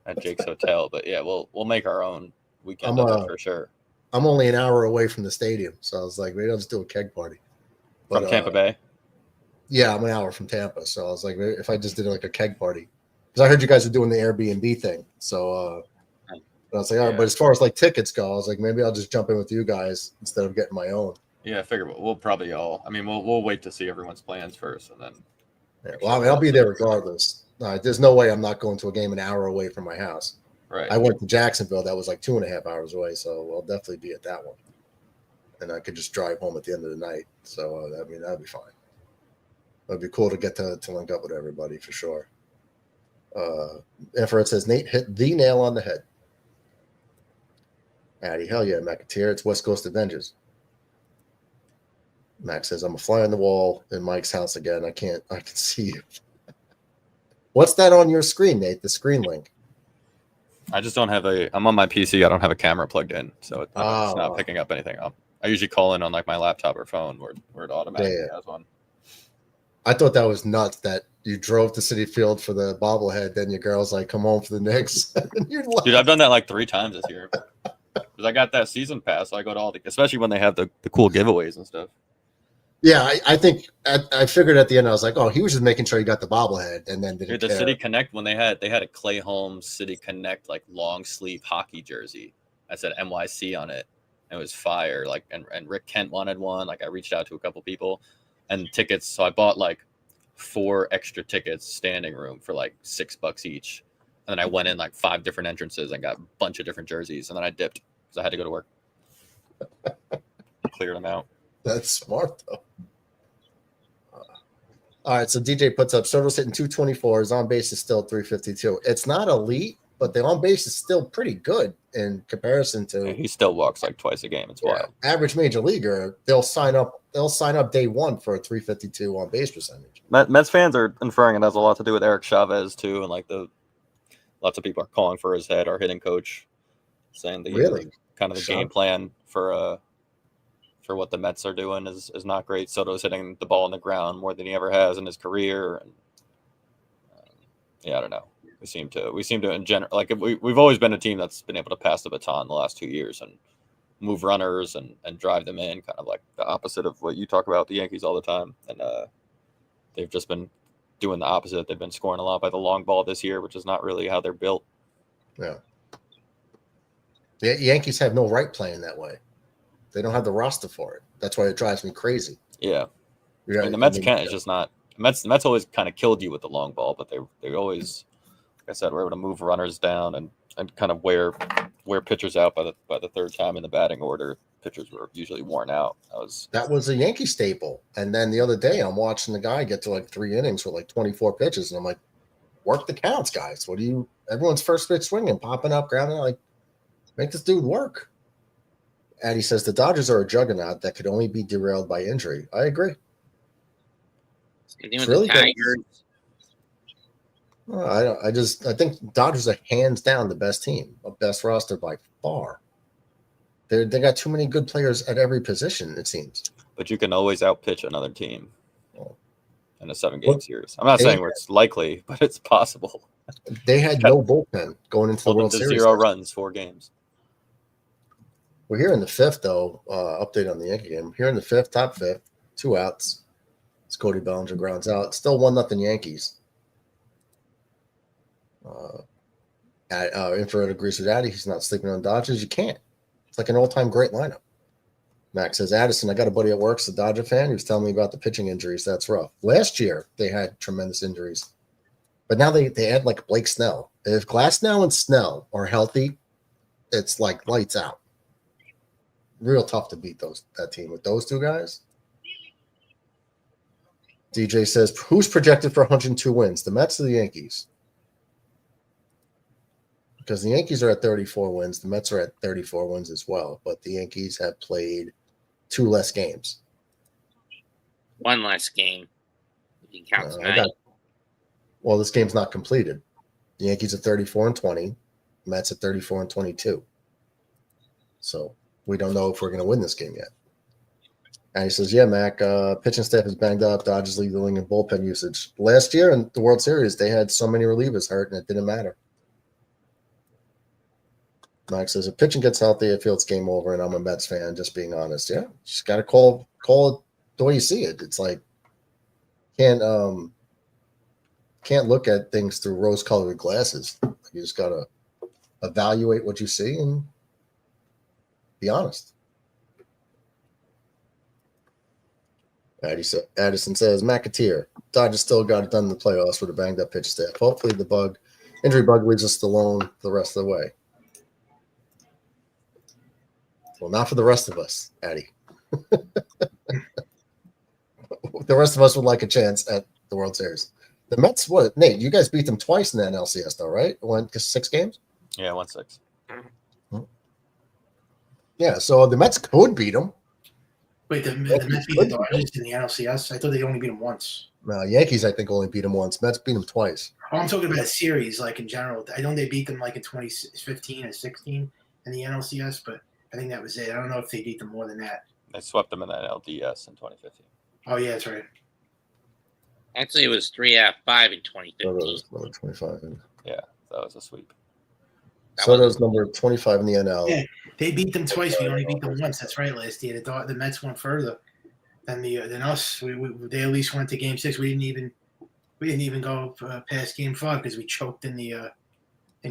at Jake's hotel. But yeah, we'll make our own weekend of it for sure. I'm only an hour away from the stadium, so I was like, maybe I'll just do a keg party. From Tampa Bay. Yeah, I'm an hour from Tampa, so I was like, maybe if I just did a keg party, because I heard you guys are doing the Airbnb thing. So I was like, all right, but as far as tickets go, I was like, maybe I'll just jump in with you guys instead of getting my own. Yeah, I figure we'll probably all. I mean, we'll wait to see everyone's plans first, and then. Yeah, well, I mean, I'll be there regardless. There's no way I'm not going to a game an hour away from my house. Right. I went to Jacksonville. That was like 2.5 hours away, so I'll definitely be at that one. And I could just drive home at the end of the night. So, I mean, that'd be fine. It'd be cool to get to link up with everybody for sure. Infrared says, Nate hit the nail on the head. Addy, hell yeah, McAteer. It's West Coast Avengers. Max says, I'm a fly on the wall in Mike's house again. I can see you. What's that on your screen, Nate? The screen link. I just don't have I'm on my PC. I don't have a camera plugged in, so it's not picking up anything up. I usually call in on like my laptop or phone where it automatically has one. I thought that was nuts that you drove to Citi Field for the bobblehead, then your girl's like, come home for the Knicks. Dude, I've done that like 3 times this year. Because I got that season pass, so I go to all especially when they have the cool giveaways and stuff. Yeah, I think I figured at the end, I was like, oh, he was just making sure he got the bobblehead, and then didn't the care. City Connect, when they had a Clay Holmes City Connect like long sleeve hockey jersey. I said NYC on it. It was fire. Like and Rick Kent wanted one. Like I reached out to a couple people and tickets. So I bought like 4 extra tickets, standing room for like $6 each. And then I went in like 5 different entrances and got a bunch of different jerseys. And then I dipped because I had to go to work. Cleared them out. That's smart though. All right, so DJ puts up Soto's hitting 224. His on base is still 352. It's not elite, but the on base is still pretty good in comparison to. He still walks like twice a game. It's wild. Average major leaguer, they'll sign up day one for a 352 on base percentage. Mets fans are inferring it has a lot to do with Eric Chavez too, and like lots of people are calling for his head. Our hitting coach saying the kind of the game plan for what the Mets are doing is not great. Soto's hitting the ball on the ground more than he ever has in his career, and I don't know. We seem to in general, like we've always been a team that's been able to pass the baton the last 2 years and move runners and drive them in, kind of like the opposite of what you talk about the Yankees all the time. And they've just been doing the opposite. They've been scoring a lot by the long ball this year, which is not really how they're built. Yeah. The Yankees have no right playing that way. They don't have the roster for it. That's why it drives me crazy. Yeah. I mean, the Mets can't. It's just not. The Mets always kind of killed you with the long ball, but they always, like I said, were able to move runners down and kind of wear pitchers out by the third time in the batting order. Pitchers were usually worn out. That was a Yankee staple. And then the other day, I'm watching the guy get to like 3 innings with like 24 pitches, and I'm like, work the counts, guys. Everyone's first pitch swinging, popping up, grounding, like, make this dude work. And he says the Dodgers are a juggernaut that could only be derailed by injury. I agree. It's really Tigers. I think Dodgers are hands down the best team, the best roster by far. They got too many good players at every position, it seems. But you can always outpitch another team in a 7-game series. I'm not saying it's likely, but it's possible. They had no bullpen going into the World Series. 0 runs, 4 games. We're here in the 5th, though. Update on the Yankee game. Here in the 5th, top 5th, 2 outs. It's Cody Bellinger grounds out. Still 1-0 Yankees. Infrared agrees with Addy. He's not sleeping on Dodgers. You can't. It's like an all-time great lineup. Max says, Addison, I got a buddy at work, a Dodger fan. He was telling me about the pitching injuries. That's rough. Last year, they had tremendous injuries. But now they add like Blake Snell. If Glasnow and Snell are healthy, it's like lights out. Real tough to beat that team with those 2 guys. DJ says, who's projected for 102 wins, the Mets or the Yankees? Because the Yankees are at 34 wins. The Mets are at 34 wins as well. But the Yankees have played 2 less games. 1 less game. You can count tonight. Well, this game's not completed. The Yankees are 34-20. Mets at 34-22. So we don't know if we're going to win this game yet. And he says, yeah, Mac, pitching staff is banged up. Dodgers lead the league in bullpen usage. Last year in the World Series, they had so many relievers hurt, and it didn't matter. Mike says, if pitching gets healthy, I feel it's game over, and I'm a Mets fan, just being honest. Yeah, just got to call it the way you see it. It's like can't look at things through rose-colored glasses. You just got to evaluate what you see and be honest. Addison says, McAteer. Dodgers still got it done in the playoffs with a banged-up pitch staff. Hopefully the injury bug leaves us alone the rest of the way. Well, not for the rest of us, Addy. The rest of us would like a chance at the World Series. The Mets, what? Nate, you guys beat them twice in the NLCS, though, right? Won 6 games? Yeah, 1-6. Yeah, so the Mets could beat them. Wait, the Mets beat the Dodgers in the NLCS? I thought they only beat them once. Yankees, I think, only beat them once. Mets beat them twice. Oh, I'm talking about a series, like in general. I know they beat them like in 2015 and 16 in the NLCS, but I think that was it. I don't know if they beat them more than that. They swept them in the LDS in 2015. Oh, yeah, that's right. Actually, it was 3 out of 5 in 2015. Number 25. Yeah, that was a sweep. So does number 25 in the NL. Yeah, they beat them twice. We only beat them once. That's right. Last year, the Mets went further than us. They at least went to Game 6. We didn't even go past Game 5 because we choked in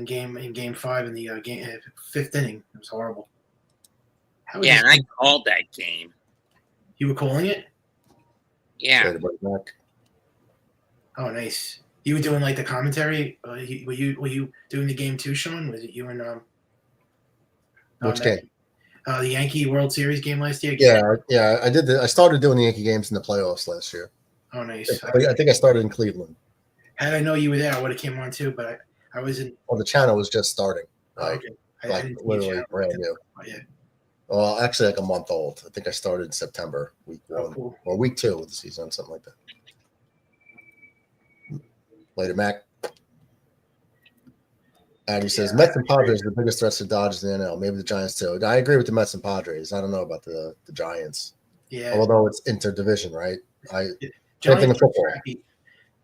Game 5 in the fifth inning. It was horrible. Yeah, and I called that game. You were calling it? Yeah. Oh, nice. You were doing like the commentary. Were you doing the game too, Sean? Was it you and Which game? The Yankee World Series game last year. Yeah. I did. I started doing the Yankee games in the playoffs last year. Oh, nice. I think I started in Cleveland. Had I know you were there, I would have came on too. But I wasn't. Well, the channel was just starting. Okay. I literally brand new. Oh, yeah. Well, actually, like a month old. I think I started in September, week 1, cool. or week 2 of the season, something like that. Later, Mac. Addy says, Mets and Padres are the biggest threats to Dodgers in the NL. Maybe the Giants, too. I agree with the Mets and Padres. I don't know about the Giants. Yeah. Although it's interdivision, right? Giants football.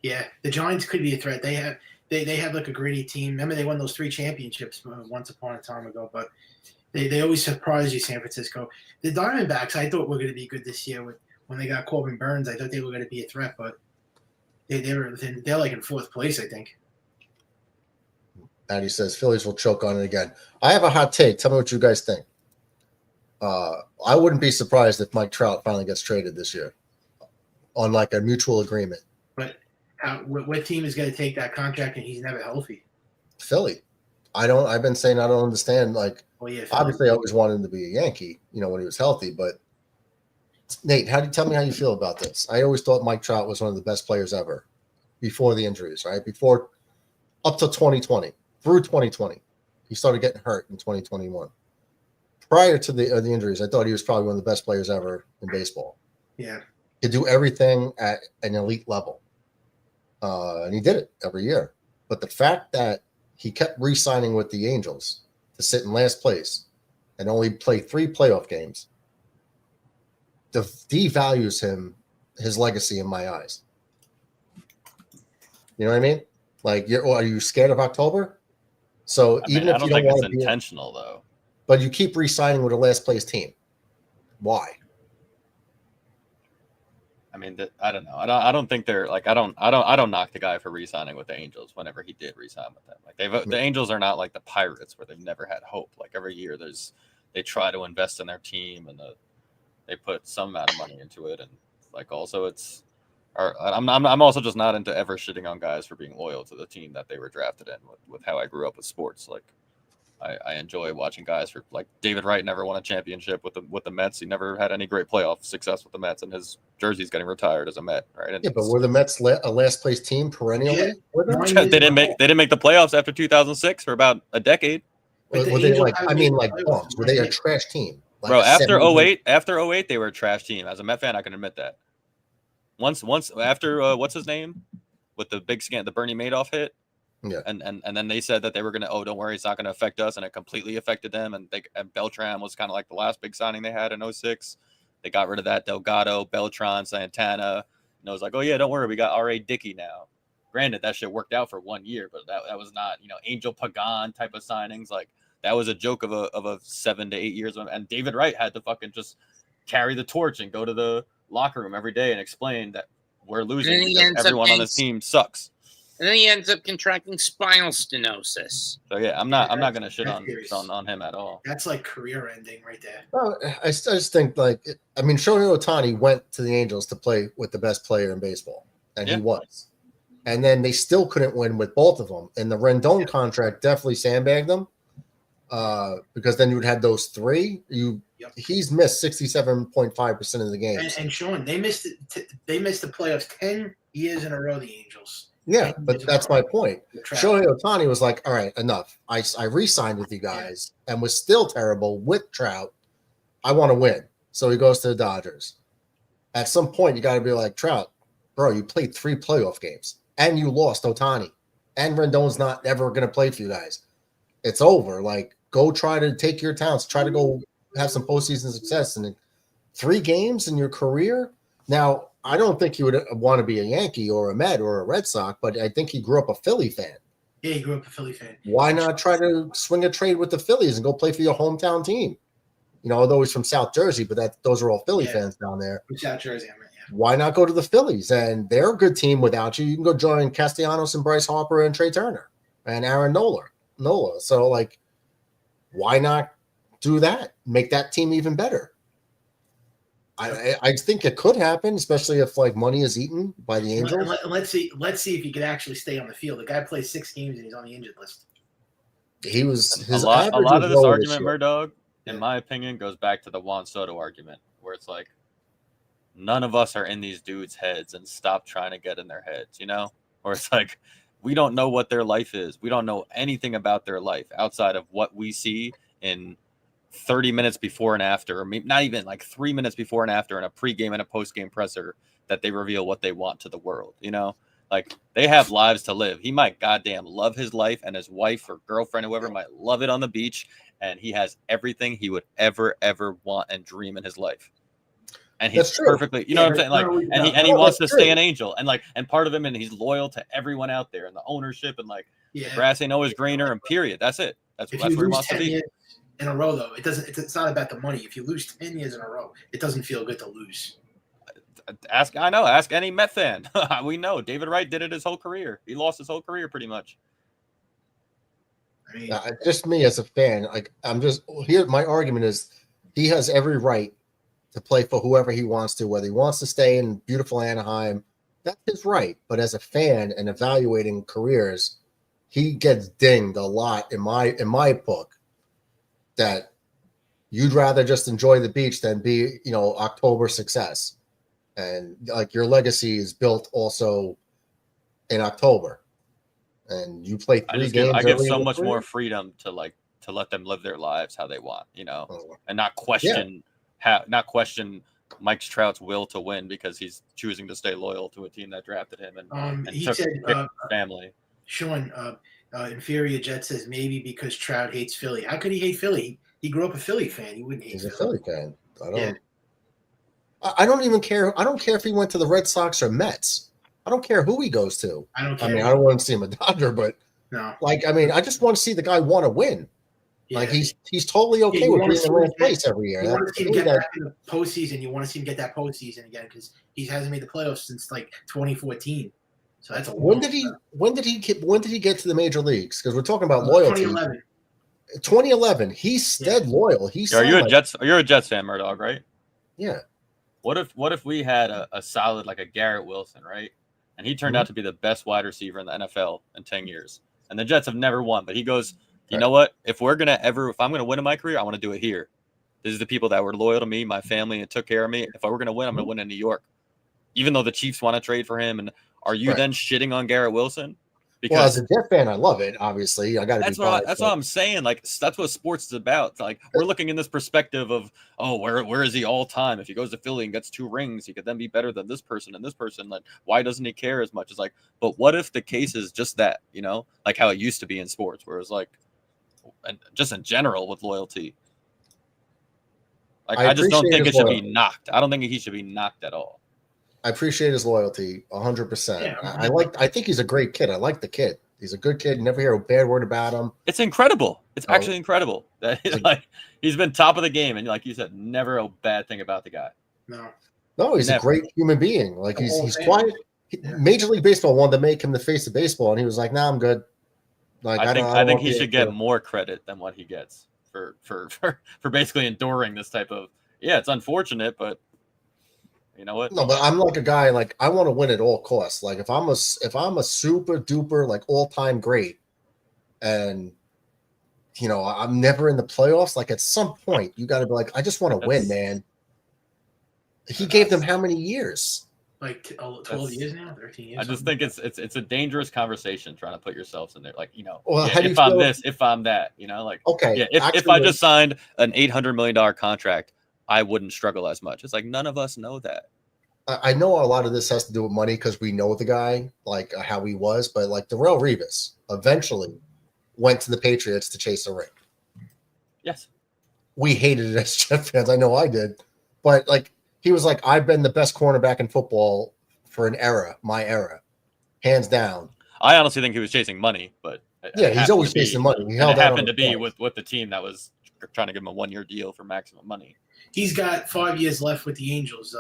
Yeah, the Giants could be a threat. They have like a gritty team. Remember, they won those 3 championships once upon a time ago, but they always surprise you, San Francisco. The Diamondbacks, I thought were going to be good this year. When they got Corbin Burns, I thought they were going to be a threat, but they're like in 4th place, I think. Addy says Phillies will choke on it again. I have a hot take. Tell me what you guys think. I wouldn't be surprised if Mike Trout finally gets traded this year on like a mutual agreement. But what team is going to take that contract and he's never healthy? Philly. I've been saying I don't understand. Like, obviously, I always wanted him to be a Yankee, when he was healthy. But Nate, tell me how you feel about this? I always thought Mike Trout was one of the best players ever before the injuries, right? Before up to 2020, through 2020, he started getting hurt in 2021. Prior to the injuries, I thought he was probably one of the best players ever in baseball. Yeah, he could do everything at an elite level, and he did it every year. But the fact that he kept re-signing with the Angels to sit in last place and only play 3 playoff games devalues his legacy in my eyes. You know what I mean? Like, are you scared of October? So I even if don't you don't think want it's to be intentional, though. But you keep re-signing with a last place team. Why? I mean, I don't know. I don't think they're like I don't knock the guy for re-signing with the Angels whenever he did re-sign with them. Like the Angels are not like the Pirates where they've never had hope. Like every year they try to invest in their team and they put some amount of money into it, and like also I'm also just not into ever shitting on guys for being loyal to the team that they were drafted in with how I grew up with sports. Like I enjoy watching guys for like David Wright never won a championship with the Mets. He never had any great playoff success with the Mets, and his jersey's getting retired as a Met, right? And yeah, but were the Mets a last place team perennially? Yeah. They didn't make the playoffs after 2006 for about a decade. Were they bums? Were they a trash team? Like bro, after 08, they were a trash team. As a Met fan, I can admit that. Once after what's his name with the big the Bernie Madoff hit. Yeah, and then they said that they were gonna. Oh, don't worry, it's not gonna affect us, and it completely affected them. And Beltran was kind of like the last big signing they had in 06. They got rid of that Delgado, Beltran, Santana, and it was like, oh yeah, don't worry, we got R.A. Dickey now. Granted, that shit worked out for 1 year, but that was not Angel Pagan type of signings. Like that was a joke of a 7 to 8 years. And David Wright had to fucking just carry the torch and go to the locker room every day and explain that we're losing because everyone on this team sucks. And then he ends up contracting spinal stenosis. So yeah, I'm not gonna shit that's on serious. on him at all. That's like career ending right there. Well, I just think Shohei Ohtani went to the Angels to play with the best player in baseball, and Yeah. he was. And then they still couldn't win with both of them. And the Rendon contract definitely sandbagged them because then you would have those three. He's missed 67.5% of the games. And Sean, they missed the playoffs 10 years in a row. The Angels. Yeah, but that's my point. Shohei Ohtani was like, all right, enough. I re-signed with you guys and was still terrible with Trout. I want to win. So he goes to the Dodgers. At some point, you got to be like, Trout, bro, you played 3 playoff games and you lost Ohtani. And Rendon's not ever going to play for you guys. It's over. Like, go try to take your talents. Try to go have some postseason success. And 3 games in your career? Now, I don't think he would want to be a Yankee or a Met or a Red Sox, but I think he grew up a Philly fan. Yeah, he grew up a Philly fan. Why not try to swing a trade with the Phillies and go play for your hometown team? Although he's from South Jersey, but those are all Philly fans down there. From South Jersey, I mean, yeah. Why not go to the Phillies? And they're a good team without you. You can go join Castellanos and Bryce Harper and Trey Turner and Aaron Nola. So, like, why not do that? Make that team even better. I think it could happen, especially if like money is eaten by the Angels. Let's see if he could actually stay on the field. The guy plays 6 games and he's on the injured list. He was a lot of this argument, Murdog, in my opinion, goes back to the Juan Soto argument, where it's like none of us are in these dudes' heads and stop trying to get in their heads, Or it's like we don't know what their life is. We don't know anything about their life outside of what we see in 30 minutes before and after, or maybe not even like 3 minutes before and after in a pregame and a postgame presser that they reveal what they want to the world. Like they have lives to live. He might goddamn love his life, and his wife or girlfriend, whoever, might love it on the beach, and he has everything he would ever want and dream in his life. And he's perfectly, what I'm saying? Like, and he wants to stay an Angel, and part of him, and he's loyal to everyone out there and the ownership, and like the grass ain't always greener, and period. That's it. That's where he wants to be. In a row, though, it's not about the money. If you lose 10 years in a row, it doesn't feel good to lose. Ask any Met fan. We know David Wright did it his whole career. He lost his whole career pretty much. I mean, just me as a fan, like I'm just here. My argument is he has every right to play for whoever he wants to, whether he wants to stay in beautiful Anaheim. That's his right. But as a fan and evaluating careers, he gets dinged a lot in my book. That you'd rather just enjoy the beach than be, October success. And like your legacy is built also in October. And you play 3 games. I give so much more freedom to let them live their lives how they want, and not question Mike Trout's will to win because he's choosing to stay loyal to a team that drafted him and he took said, his family. Sean, Inferior Jet says maybe because Trout hates Philly. How could he hate Philly? He grew up a Philly fan. He wouldn't hate He's Philly. a Philly fan. I don't even care. I don't care if he went to the Red Sox or Mets. I don't care who he goes to. I don't care. I mean, I don't want to see him a Dodger, but no. I just want to see the guy want to win. Yeah. Like he's totally okay with being in last place every year. You want to see him get back in the postseason. You want to see him get that postseason again because he hasn't made the playoffs since like 2014. So that's a when did he get to the major leagues? Because we're talking about loyalty. 2011. He's stayed loyal. Are you a Jets fan, Murdoch, right? Yeah. What if we had a solid like a Garrett Wilson, right? And he turned out to be the best wide receiver in the NFL in 10 years. And the Jets have never won, but he goes, you know what? If I'm gonna win in my career, I want to do it here. This is the people that were loyal to me, my family, and took care of me. If I were gonna win, I'm gonna win in New York. Even though the Chiefs want to trade for him, and are you then shitting on Garrett Wilson? Because as a Jet fan, I love it. Obviously, I got to. That's what I'm saying. Like that's what sports is about. Like we're looking in this perspective of, where is he all time? If he goes to Philly and gets 2 rings, he could then be better than this person and this person. Like why doesn't he care as much? It's like, but what if the case is just that? Like how it used to be in sports, where it's like, and just in general with loyalty. Like I just don't think it should be knocked. I don't think he should be knocked at all. I appreciate his loyalty 100%. I think he's a great kid. I like the kid. He's a good kid. You never hear a bad word about him. It's incredible. It's actually incredible that he's been top of the game, and like you said, never a bad thing about the guy. No, he's a great human being. Like he's quiet. Major League Baseball wanted to make him the face of baseball, and he was like, "Nah, I'm good." Like I think don't want he the should get deal. more credit than what he gets for basically enduring this type of. Yeah, it's unfortunate, but you know what? No, but I'm like a guy like I want to win at all costs. Like if I'm a super duper like all time great, and I'm never in the playoffs. Like at some point, you got to be like, I just want to win, man. He gave them how many years? Like 12 years now, 13 years. I just think it's a dangerous conversation trying to put yourselves in there. Like, Well, yeah, if I'm this, if I'm that, like, okay, yeah, if I just signed an $800 million contract, I wouldn't struggle as much. It's like none of us know that. I know a lot of this has to do with money because we know the guy, like how he was, but like Darrelle Revis eventually went to the Patriots to chase a ring. Yes. We hated it as Jet fans. I know I did. But like he was like, I've been the best cornerback in football for an era, my era. Hands down. I honestly think he was chasing money, but yeah, he's always chasing money. He held it happened to be with the team that was trying to give him a 1-year deal for maximum money. He's got 5 years left with the Angels,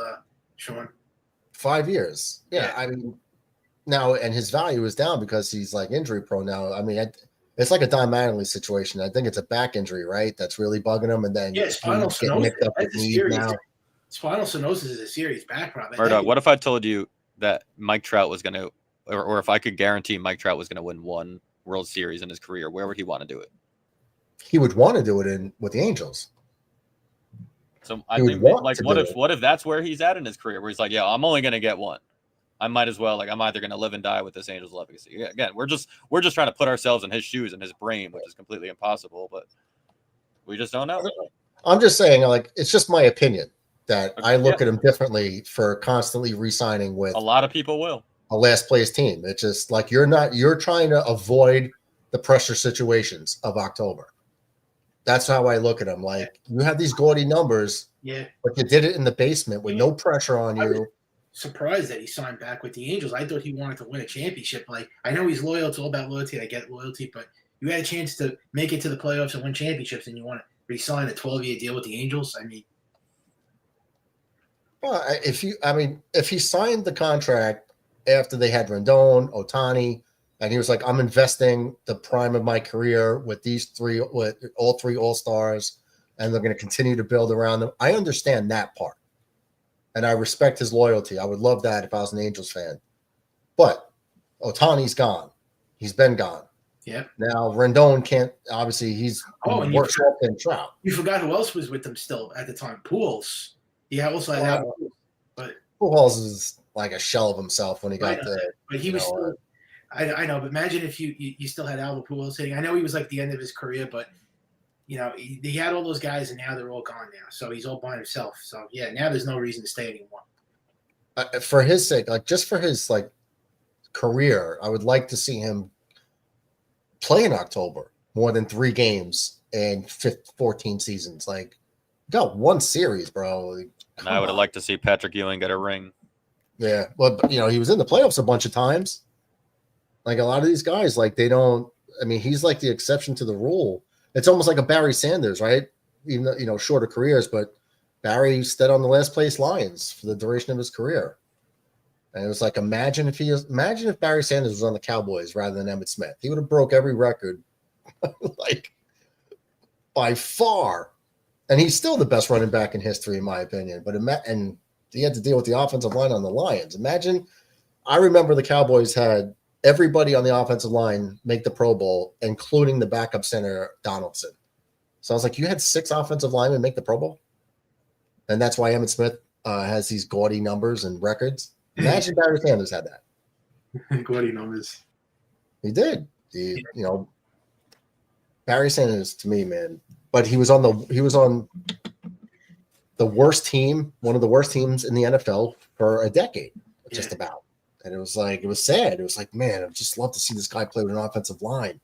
Sean. 5 years. Yeah, I mean, now, and his value is down because he's like injury prone now. I mean, it's like a Don Mattingly situation. I think it's a back injury, right? That's really bugging him. And then spinal stenosis. Spinal stenosis is a serious back problem. Murdoch, what if I told you that Mike Trout was going to, or if I could guarantee Mike Trout was going to win one World Series in his career, where would he want to do it? He would want to do it with the Angels. So I think, like, what if that's where he's at in his career, where he's like, yeah, I'm only going to get one. I might as well, like, I'm either going to live and die with this Angels legacy. Again, we're just trying to put ourselves in his shoes and his brain, which is completely impossible, but we just don't know. I'm just saying, like, it's just my opinion that I look at him differently for constantly re-signing with. A lot of people will. A last place team. It's just like you're trying to avoid the pressure situations of October. That's how I look at him. Like, you have these gaudy numbers, but you did it in the basement with no pressure on you. I was surprised that he signed back with the Angels. I thought he wanted to win a championship. Like, I know he's loyal. It's all about loyalty. I get loyalty, but you had a chance to make it to the playoffs and win championships, and you want to re-sign a 12-year deal with the Angels. I mean, well, if he signed the contract after they had Rendon, Ohtani, and he was like, I'm investing the prime of my career with all three All-Stars, and they're going to continue to build around them. I understand that part, and I respect his loyalty. I would love that if I was an Angels fan. But Ohtani's gone. He's been gone. Yeah. Now, Rendon can't – obviously, he's worse off than Trout. You forgot who else was with them still at the time. Pujols. Yeah, also had Albert Pujols. But Pujols is like a shell of himself when he got there. But he was still – I know, but imagine if you still had Albert Pujols hitting. I know he was like the end of his career, but he had all those guys, and now they're all gone now. So he's all by himself. So yeah, now there's no reason to stay anymore. For his sake, like just for his like career, I would like to see him play in October more than 3 games in 14 seasons. Like, got one series, bro. Like, and I would have liked to see Patrick Ewing get a ring. Yeah, well, he was in the playoffs a bunch of times. Like a lot of these guys, like they don't. I mean, he's like the exception to the rule. It's almost like a Barry Sanders, right? Even though, shorter careers, but Barry stayed on the last place Lions for the duration of his career. And it was like, imagine if Barry Sanders was on the Cowboys rather than Emmitt Smith. He would have broke every record, like by far. And he's still the best running back in history, in my opinion. But and he had to deal with the offensive line on the Lions. Imagine, I remember the Cowboys had everybody on the offensive line make the Pro Bowl, including the backup center, Donaldson. So I was like, you had 6 offensive linemen make the Pro Bowl? And that's why Emmitt Smith has these gaudy numbers and records. Imagine Barry Sanders had that. Gaudy numbers. He did. Barry Sanders, to me, man. But he was on the worst team, one of the worst teams in the NFL for a decade, just about. And it was sad. It was like, man, I'd just love to see this guy play with an offensive line.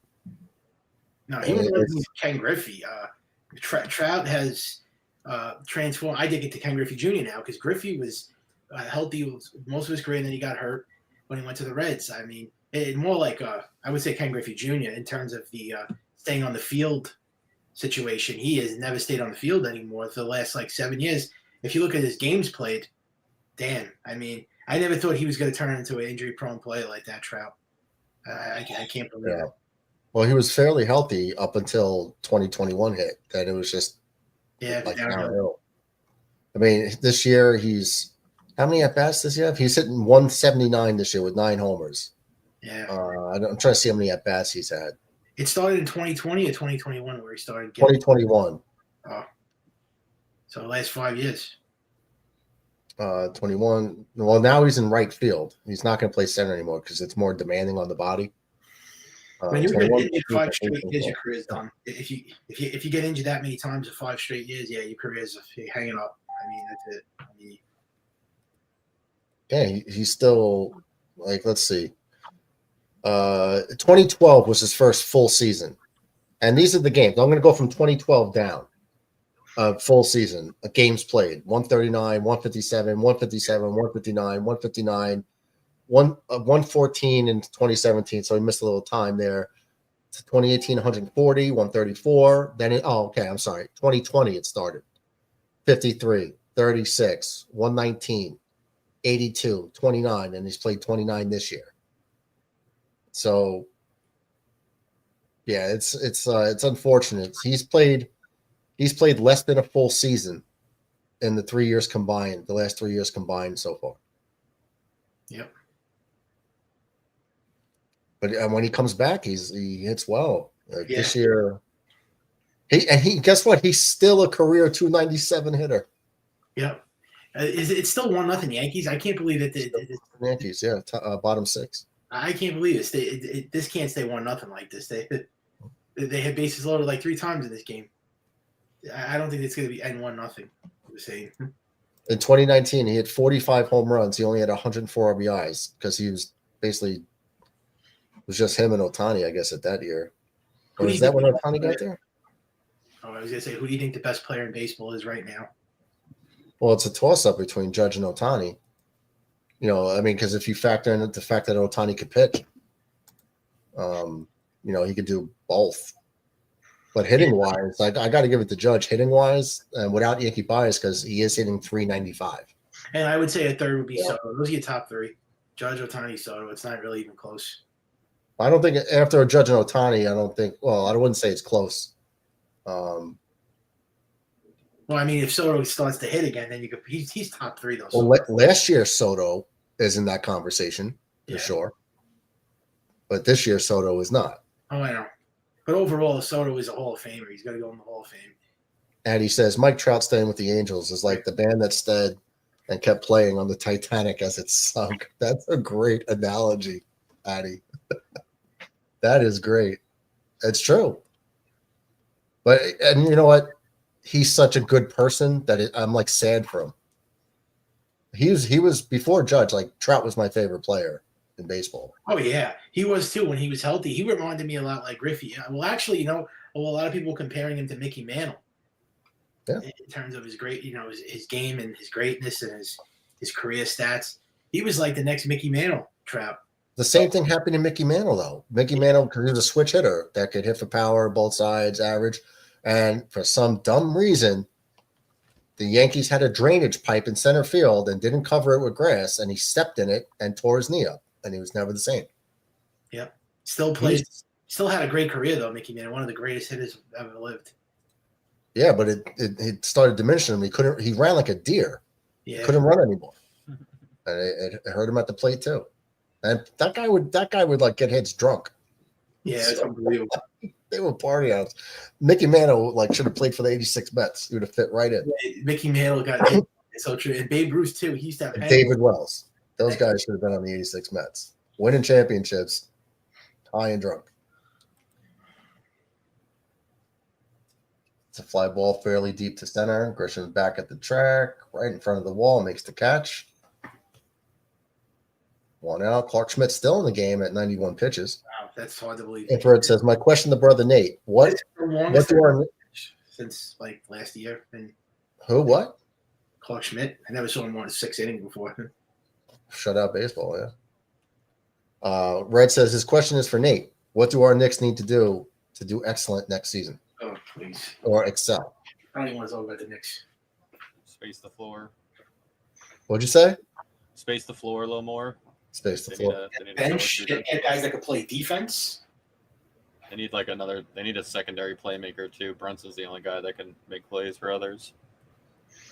No, he was Ken Griffey. Trout has transformed. I did get to Ken Griffey Jr. now because Griffey was healthy most of his career, and then he got hurt when he went to the Reds. I mean, more like I would say Ken Griffey Jr. in terms of the staying on the field situation. He has never stayed on the field anymore for the last 7 years. If you look at his games played, damn. I mean, I never thought he was going to turn into an injury-prone player like that, Trout. I can't believe Yeah. it. Well, he was fairly healthy up until 2021 hit. Then it was just Yeah, like downhill. downhill. I mean, this year he's how many at bats does he have? He's hitting 179 this year with 9 homers. Yeah. I'm trying to see how many at bats he's had. It started in 2020 or 2021 where he started getting. 2021. Oh. So the last 5 years. 21. Well, now he's in right field. He's not going to play center anymore because it's more demanding on the body. When you're 21, getting 5 straight years, your career's done. If you get injured that many times in 5 straight years, yeah, your career's hanging up. I mean, that's it. I mean, yeah, he's still like, let's see. 2012 was his first full season. And these are the games. I'm going to go from 2012 down. Full season. Games played. 139, 157, 157, 159, 159, 114 in 2017. So he missed a little time there. 2018, 140, 134. Then I'm sorry. 2020 it started. 53, 36, 119, 82, 29, and he's played 29 this year. So yeah, it's unfortunate. He's played less than a full season in the 3 years combined, the last 3 years combined so far. Yep. But when he comes back, he hits well. Yeah. This year, he guess what? He's still a career 297 hitter. Yep. It's still 1-0 Yankees. I can't believe it. Yankees, yeah, bottom 6. I can't believe this. This can't stay 1-0 like this. They had bases loaded like 3 times in this game. I don't think it's going to be end 1-0. In 2019, he hit 45 home runs. He only had 104 RBIs because he was basically it was just him and Ohtani, I guess, at that year. Or is that when Ohtani got there? Oh, I was going to say, who do you think the best player in baseball is right now? Well, it's a toss-up between Judge and Ohtani. You know, I mean, because if you factor in the fact that Ohtani could pitch, he could do both. But hitting-wise, I got to give it to Judge hitting-wise and without Yankee bias because he is hitting 395. And I would say a third would be Soto. Those are your top 3. Judge, Ohtani, Soto. It's not really even close. I don't think after Judge and Ohtani, I wouldn't say it's close. Well, I mean, if Soto starts to hit again, then he's top 3 though. Well, last year Soto is in that conversation for sure, but this year Soto is not. Oh, I know. But overall, Soto is a Hall of Famer. He's got to go in the Hall of Fame. And he says Mike Trout staying with the Angels is like the band that stayed and kept playing on the Titanic as it sunk. That's a great analogy, Addy. That is great. It's true. And you know what? He's such a good person that I'm like sad for him. He was before Judge, like Trout was my favorite player in baseball. Oh yeah, he was too when he was healthy. He reminded me a lot like Griffey. Well, actually, a lot of people comparing him to Mickey Mantle. Yeah. In terms of his great, his game and his greatness and his career stats, he was like the next Mickey Mantle. Trout. The same thing happened to Mickey Mantle, though. Mickey Mantle, because he was a switch hitter that could hit for power, both sides, average. And for some dumb reason, the Yankees had a drainage pipe in center field and didn't cover it with grass, and he stepped in it and tore his knee up, and he was never the same. Yep. Still had a great career, though, Mickey Mantle, one of the greatest hitters ever lived. Yeah, but it started diminishing him. He ran like a deer. Yeah. Couldn't run anymore. And it hurt him at the plate, too. And that guy would like get hits drunk. Yeah, it's unbelievable. They were party outs. Mickey Mantle should have played for the '86 Mets. He would have fit right in. Yeah, Mickey Mantle got hit. It's so true. And Babe Ruth too. He used to have David Wells. Those guys should have been on the '86 Mets, winning championships, high and drunk. It's a fly ball fairly deep to center. Grisham's back at the track, right in front of the wall, makes the catch. 1 out. Clark Schmidt's still in the game at 91 pitches. Wow, that's hard to believe. Infrared says, "My question to brother Nate: What do our since like last year and who what? Clark Schmidt? I never saw him on a 6 inning before. Shutout baseball, yeah. Red says his question is for Nate: What do our Knicks need to do excellent next season? Oh, please. Or excel? I don't even want to talk about the Knicks. Space the floor. What'd you say? space the floor a little more. Space the They need floor. a solid Bench, shooter. get guys that can play defense. They need like another. They need a secondary playmaker too. Brunson's the only guy that can make plays for others.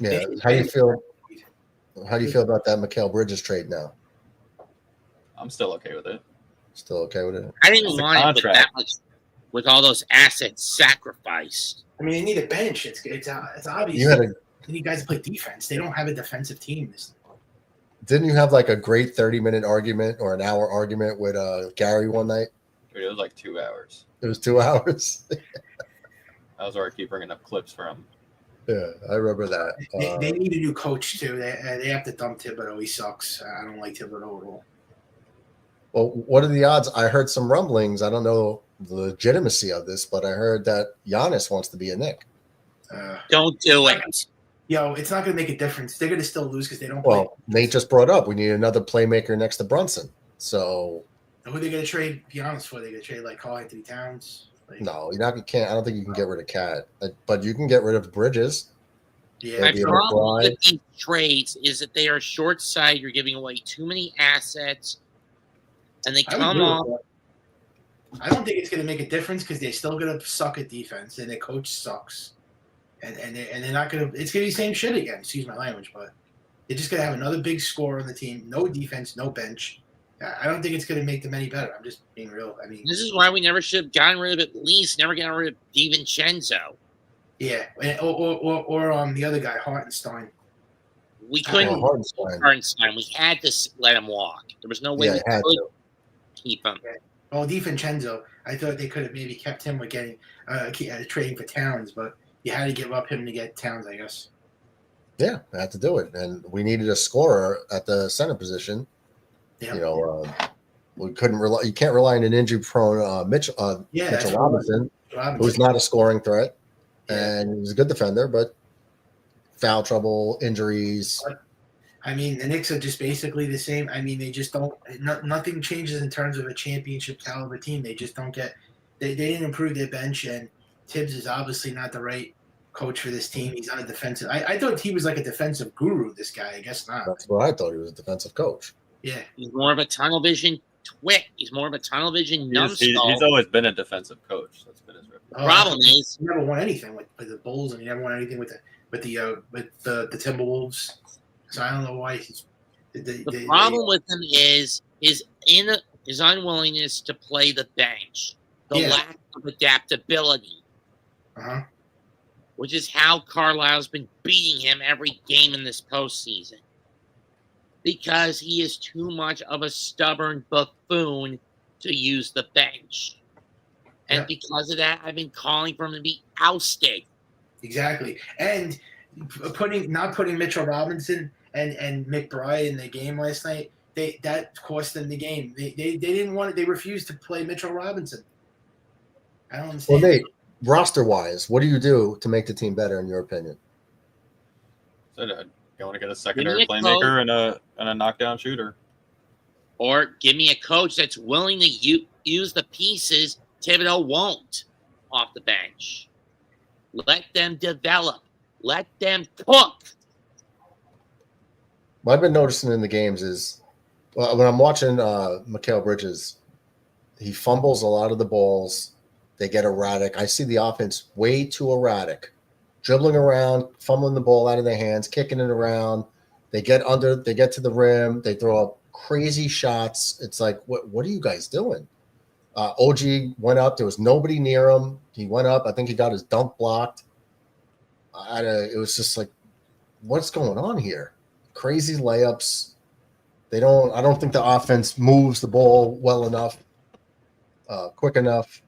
Yeah. How do you feel? How do you feel about that Mikal Bridges trade now? I'm still okay with it. Still okay with it? I didn't It's a want it with contract. that much, with all those assets sacrificed. I mean, they need a bench. It's obvious. You had a They need guys to play defense. They don't have a defensive team. Didn't you have like a great 30-minute argument or an hour argument with Gary one night? Dude, it was like 2 hours. It was 2 hours. That was where I keep bringing up clips from. Yeah, I remember that. They need a new coach too. They have to dump Thibodeau. He sucks. I don't like Thibodeau at all. Well, what are the odds? I heard some rumblings. I don't know the legitimacy of this, but I heard that Giannis wants to be a Knick. Don't do it. Yo, it's not going to make a difference. They're going to still lose because they don't play. Well, Nate just brought up we need another playmaker next to Brunson. So Who are they going to trade Giannis for? They going to trade like Karl Anthony Towns? Like, no, you can't. I don't think you can get rid of Cat, but you can get rid of Bridges. yeah, My Maybe a problem McBride. with these trades is that they are short-sighted. You're giving away too many assets, and they I would come agree with off. that. I don't think it's going to make a difference because they're still going to suck at defense, and their coach sucks, and they're not going to. It's going to be the same shit again. Excuse my language, but they're just going to have another big scorer on the team. No defense, no bench. I don't think it's going to make them any better. I'm just being real. I mean, This is why we never should have gotten rid of at least never gotten rid of DiVincenzo. yeah, or the other guy, Hartenstein. We Oh, couldn't. Hartenstein. Hartenstein. We had to let him walk. There was no way Yeah, we it had could to. keep him. Well, DiVincenzo, I thought they could have maybe kept him with getting trading for Towns, but you had to give up him to get Towns, I guess. Yeah, I had to do it, and we needed a scorer at the center position. Yeah. You know, we couldn't rely. You can't rely on an injury-prone Mitchell that's Robinson, Robinson. who's not a scoring threat, Yeah. and he's a good defender, but foul trouble, injuries. I mean, the Knicks are just basically the same. I mean, they just don't. Nothing changes in terms of a championship caliber team. They just don't get. They didn't improve their bench, and Tibbs is obviously not the right coach for this team. He's not a defensive. I thought he was like a defensive guru. This guy, I guess not. That's what I thought. He was a defensive coach. Yeah, He's more of a tunnel vision twit. He's more of a tunnel vision numbskull. He's always been a defensive coach. That's been his reputation. Problem is, he never won anything with the Bulls, and he never won anything with the Timberwolves. So I don't know why he's. the problem with him is his unwillingness to play the bench, the Yeah. lack of adaptability, Uh-huh. which is how Carlisle's been beating him every game in this postseason. Because he is too much of a stubborn buffoon to use the bench. And Yeah. because of that, I've been calling for him to be ousted. Exactly, and not putting Mitchell Robinson and McBride in the game last night. That cost them the game. They didn't want it. They refused to play Mitchell Robinson. I don't Well, understand. Nate, roster-wise, what do you do to make the team better, in your opinion? You want to get a secondary Give me a playmaker and a knockdown shooter. Or give me a coach that's willing to use the pieces Thibodeau won't off the bench. Let them develop. Let them cook. What I've been noticing in the games is when I'm watching Mikal Bridges, he fumbles a lot of the balls. They get erratic. I see the offense way too erratic, dribbling around, fumbling the ball out of their hands, kicking it around. They get to the rim. They throw up crazy shots. It's like, what are you guys doing? OG went up. There was nobody near him. He went up. I think he got his dunk blocked. It was just like, what's going on here? Crazy layups. I don't think the offense moves the ball well enough, quick enough.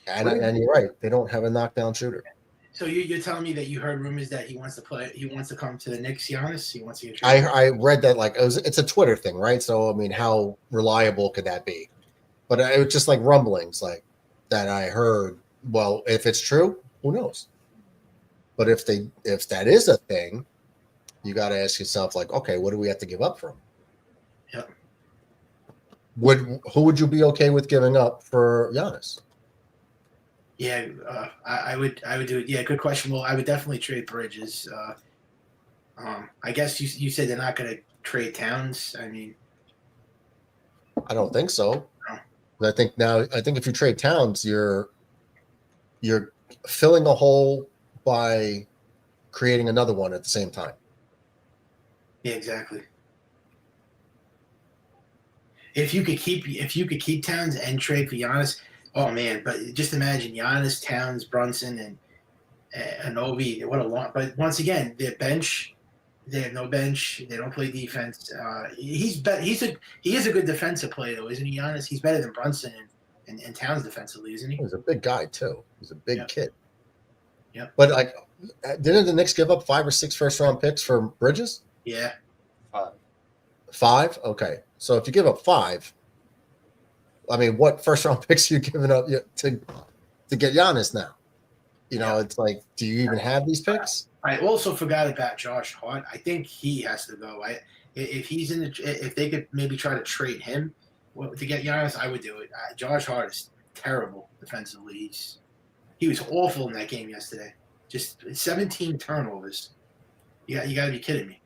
And you're right. They don't have a knockdown shooter. So you're telling me that you heard rumors that he wants to play. He wants to come to the Knicks. Giannis. He wants to get traded. I read that it's a Twitter thing, right? So I mean, how reliable could that be? But it was just like rumblings, like that I heard. Well, if it's true, who knows? But if that is a thing, you got to ask yourself, like, okay, what do we have to give up for him? Yep. Who would you be okay with giving up for Giannis? Yeah, I would do it. Yeah, good question. Well, I would definitely trade Bridges. I guess you said they're not going to trade Towns? I mean, I don't think so. No. I think if you trade Towns, you're filling a hole by creating another one at the same time. yeah, exactly. If you could keep Towns and trade for Giannis, oh man! But just imagine Giannis, Towns, Brunson, and Anobi. What a long! But once again, their bench. They have no bench. They don't play defense. He is a good defensive player though, isn't he? Giannis. He's better than Brunson and Towns defensively, isn't he? He's a big guy too. He's a big kid. Yep. But like, didn't the Knicks give up 5 or 6 first-round picks for Bridges? Yeah. 5? Okay. So if you give up 5, I mean, what first-round picks are you giving up to get Giannis now? You know, it's like, do you even have these picks? I also forgot about Josh Hart. I think he has to go. If they could maybe try to trade him to get Giannis, I would do it. Josh Hart is terrible defensively. He was awful in that game yesterday. Just 17 turnovers. You got to be kidding me.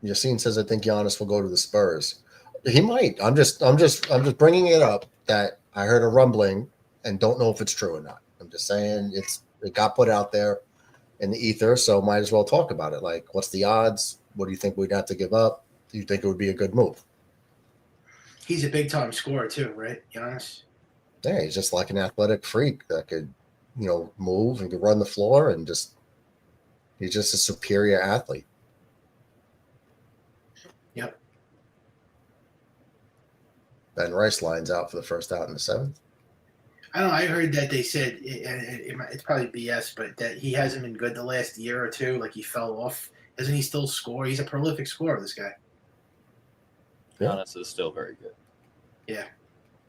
Yassine says I think Giannis will go to the Spurs. He might. I'm just bringing it up that I heard a rumbling and don't know if it's true or not. I'm just saying it got put out there in the ether, so might as well talk about it. Like, what's the odds? What do you think we'd have to give up? Do you think it would be a good move? He's a big time scorer too, right, Giannis? Yeah, he's just like an athletic freak that could, move and could run the floor and he's just a superior athlete. Yep. Ben Rice lines out for the first out in the 7th. I don't know. I heard that they said it's probably BS, but that he hasn't been good the last year or two. Like he fell off. Doesn't he still score? He's a prolific scorer, this guy. Giannis is still very good. Yeah.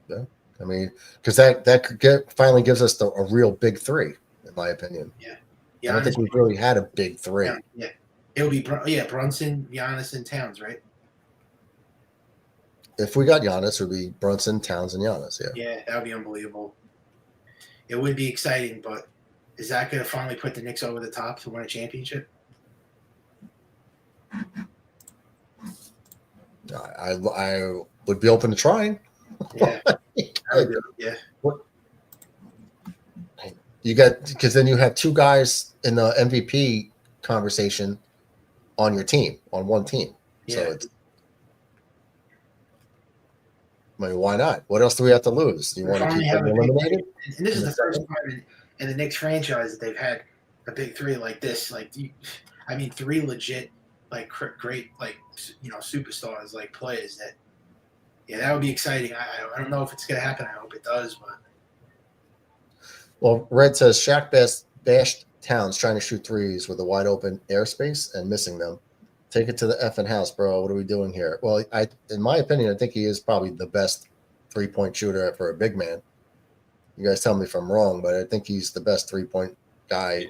Yeah. I mean, because that finally gives us a real big 3, in my opinion. Yeah. I don't think we've really had a big 3. Yeah. It'll be Brunson, Giannis, and Towns, right? If we got Giannis, it would be Brunson, Towns, and Giannis. Yeah. Yeah, that would be unbelievable. It would be exciting, but is that going to finally put the Knicks over the top to win a championship? I would be open to trying. Yeah. Yeah. You got, because then you have 2 guys in the MVP conversation on your team, on one team. Yeah. So I mean, why not? What else do we have to lose? Do you want to keep them eliminated? And this is the first time in the Knicks franchise that they've had a big 3 like this. 3 legit, great, superstars, players that. Yeah, that would be exciting. I don't know if it's going to happen. I hope it does. But well, Red says Shaq bashed Towns trying to shoot threes with a wide open airspace and missing them. Take it to the effing house, bro. What are we doing here? Well, in my opinion, I think he is probably the best 3-point shooter for a big man. You guys tell me if I'm wrong, but I think he's the best 3-point guy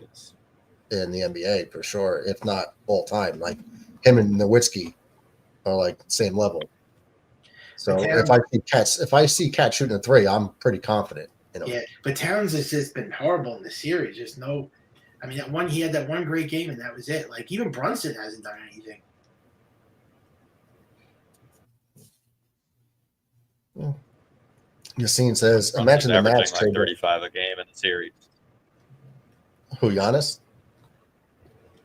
in the NBA for sure, if not all time. Like him and Nowitzki are same level. So if I see Cat shooting a 3, I'm pretty confident. Yeah, but Towns has just been horrible in the series. Just no. I mean, he had that one great game, and that was it. Even Brunson hasn't done anything. Yeah. Yassine says, Brunson's imagine the averaging match trade. 35 a game in the series. Who, Giannis?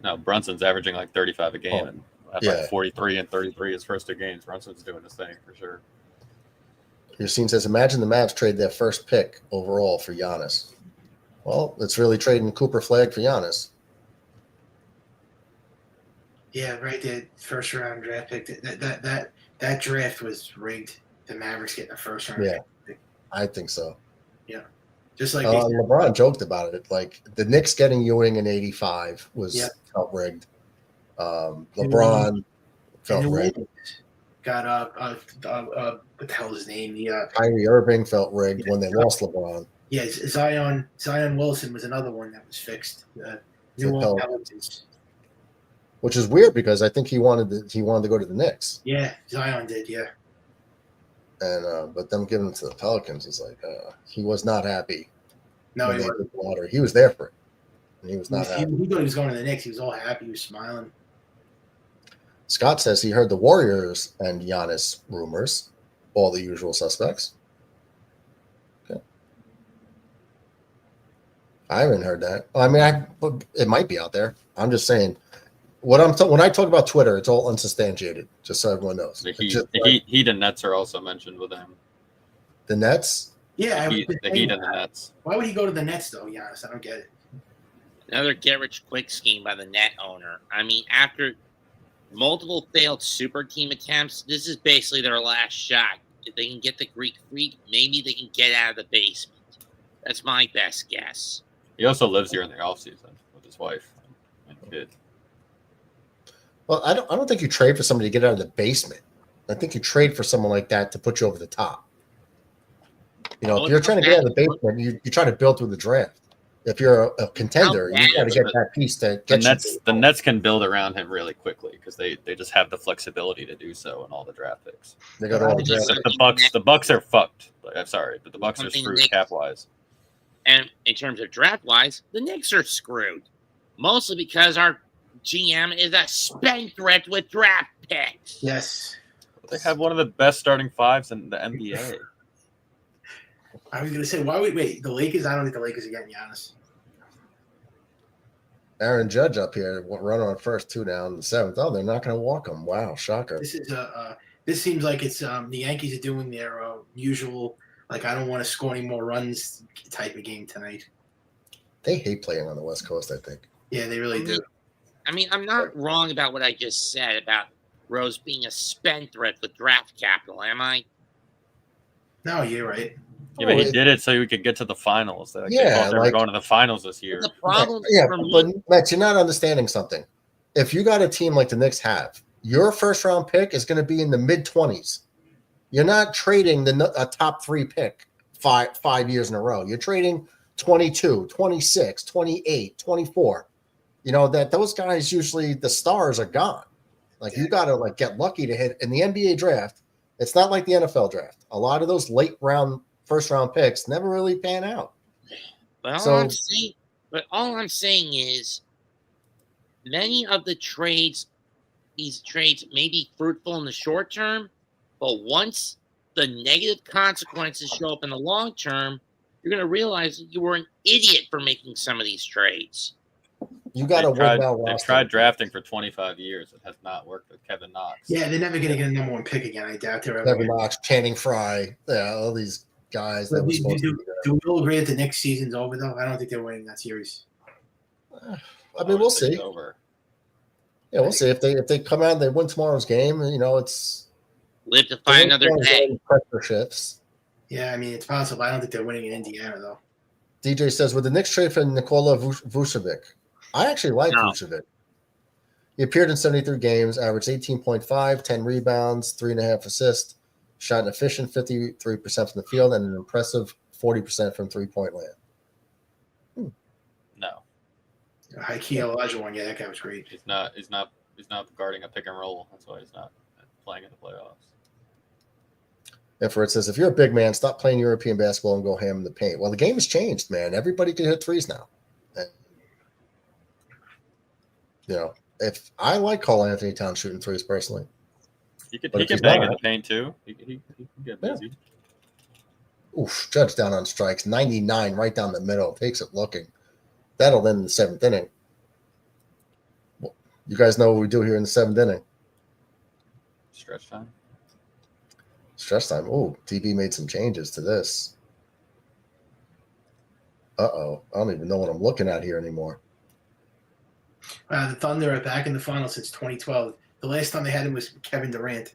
No, Brunson's averaging 35 a game and had 43 and 33 his first 2 games. Brunson's doing his thing for sure. Yassine says, imagine the Mavs trade their first pick overall for Giannis. Well, it's really trading Cooper Flagg for Giannis. Yeah, right. The first round draft pick. That draft was rigged. The Mavericks getting a first round. Yeah, pick. I think so. Yeah, just like LeBron joked about it. The Knicks getting Ewing in '85 felt rigged. LeBron felt rigged. Got what the hell is his name? Kyrie Irving felt rigged when they lost LeBron. Yeah, Zion Wilson was another one that was fixed. New Orleans Pelicans. Which is weird because I think he wanted to go to the Knicks. Yeah, Zion did. Yeah. And but them giving him to the Pelicans is he was not happy. No, he wasn't. He was there for it. And he was not happy. He thought he was going to the Knicks. He was all happy. He was smiling. Scott says he heard the Warriors and Giannis rumors, all the usual suspects. Okay. I haven't heard that. I mean, it might be out there. I'm just saying. When I talk about Twitter, it's all unsubstantiated, just so everyone knows. The Heat and Nets are also mentioned with him. The Nets? Yeah, the Heat and the Nets. Why would he go to the Nets, though, Giannis? I don't get it. Another get-rich-quick scheme by the net owner. I mean, after multiple failed super team attempts, this is basically their last shot. If they can get the Greek Freak, maybe they can get out of the basement. That's my best guess. He also lives here in the offseason with his wife and kid. Well, I don't think you trade for somebody to get out of the basement. I think you trade for someone like that to put you over the top. You know, if you're trying to get out of the basement, you try to build through the draft. If you're a contender, you got to get that piece to get the Nets can build around him really quickly because they just have the flexibility to do so in all the draft picks. They got all the draft. The Bucks are fucked. I'm sorry, but the Bucks are screwed cap wise. And in terms of draft wise, the Knicks are screwed, mostly because our GM is a spendthrift with draft picks. Yes. They have one of the best starting fives in the NBA. I was going to say, why wait, the Lakers? I don't think the Lakers are getting Giannis. Aaron Judge up here, running on first, 2 down, the 7th. Oh, they're not going to walk him. Wow, shocker. This seems like it's the Yankees are doing their usual, like, I don't want to score any more runs type of game tonight. They hate playing on the West Coast, I think. Yeah, they really do. I mean, I'm not wrong about what I just said about Rose being a spendthrift with draft capital, am I? No, you're right. Yeah, but he did it so we could get to the finals. They thought they were going to the finals this year. The problem but Matt, you're not understanding something. If you got a team like the Knicks have, your first-round pick is going to be in the mid-20s. You're not trading a top 3 pick 5 years in a row. You're trading 22, 26, 28, 24. You know, that those guys usually, the stars are gone. Like, you got to get lucky to hit in the NBA draft. It's not like the NFL draft. A lot of those first round picks never really pan out. But all I'm saying is many of these trades may be fruitful in the short term, but once the negative consequences show up in the long term, you're going to realize that you were an idiot for making some of these trades. You got to win now. They tried drafting for 25 years. It has not worked with Kevin Knox. Yeah, they're never going to get a number 1 pick again. I doubt they're ever. Kevin Knox, Channing Frye, all these guys. That was supposed to be there. Do we all agree that the next season's over, though? I don't think they're winning that series. I mean, we'll see. Over. Yeah, we'll see if they come out and they win tomorrow's game. You know, it's live to fight another day. Pressure shifts. Yeah, I mean, it's possible. I don't think they're winning in Indiana, though. DJ says, with the Knicks trade for Nikola Vucevic, I actually like Vucevic. He appeared in 73 games, averaged 18.5, 10 rebounds, 3.5 assists, shot an efficient 53% from the field, and an impressive 40% from three-point land. No. High-key Elijah one, yeah, that guy was great. He's not guarding a pick and roll. That's why he's not playing in the playoffs. Efforts says, if you're a big man, stop playing European basketball and go ham in the paint. Well, the game has changed, man. Everybody can hit threes now. And, you know, if I like Cole Anthony Towns shooting threes personally. He can bang in the paint too. He can get busy. Yeah. Oof, Judge down on strikes. 99 right down the middle. Takes it looking. That'll end in the 7th inning. Well, you guys know what we do here in the 7th inning. Stretch time. Stretch time. Oh, TB made some changes to this. Uh-oh. I don't even know what I'm looking at here anymore. The Thunder are back in the finals since 2012. The last time they had him was Kevin Durant.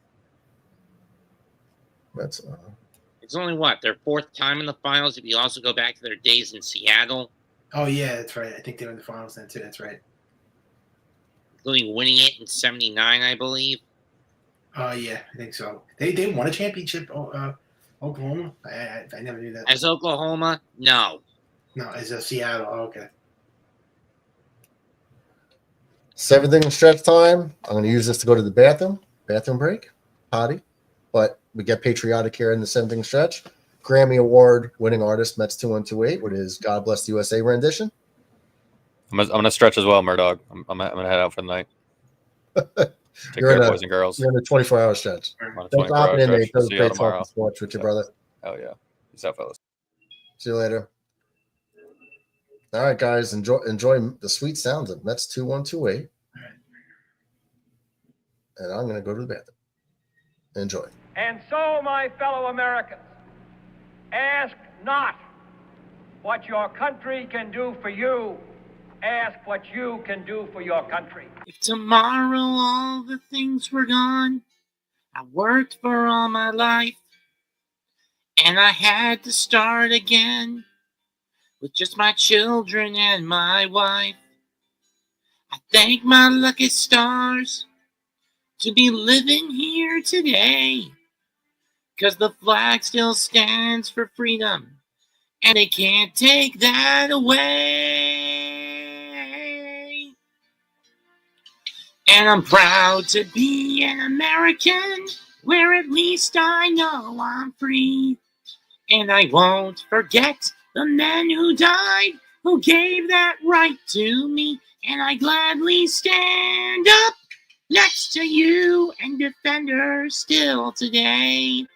That's it's only their 4th time in the finals if you also go back to their days in Seattle. Oh, yeah, that's right. I think they were in the finals then, too. That's right. Including winning it in 79, I believe. Yeah, I think so. They won a championship, Oklahoma? I never knew that. As Oklahoma? No. No, as Seattle. Oh, okay. 7th inning stretch time. I'm going to use this to go to the bathroom break, potty. But we get patriotic here in the 7th inning stretch. Grammy Award winning artist Mets 2128 with his God Bless the USA rendition. I'm gonna stretch as well, Murdoch. I'm gonna head out for the night. Take care, boys and girls. You're in a 24-hour stretch. I'm on a Thanks for 24-hour hopping in, stretch. Nate. It was See y'all great tomorrow. talking sports with you, brother. Hell yeah. Peace out, fellas. See you later. All right, guys. Enjoy the sweet sounds of Mets 2-1-2-8. And I'm going to go to the bathroom. Enjoy. And so, my fellow Americans, ask not what your country can do for you. Ask what you can do for your country. If tomorrow all the things were gone, I worked for all my life, and I had to start again with just my children and my wife. I thank my lucky stars to be living here today, 'cause the flag still stands for freedom, and they can't take that away. And I'm proud to be an American, where at least I know I'm free. And I won't forget the men who died, who gave that right to me. And I gladly stand up next to you and defend her still today.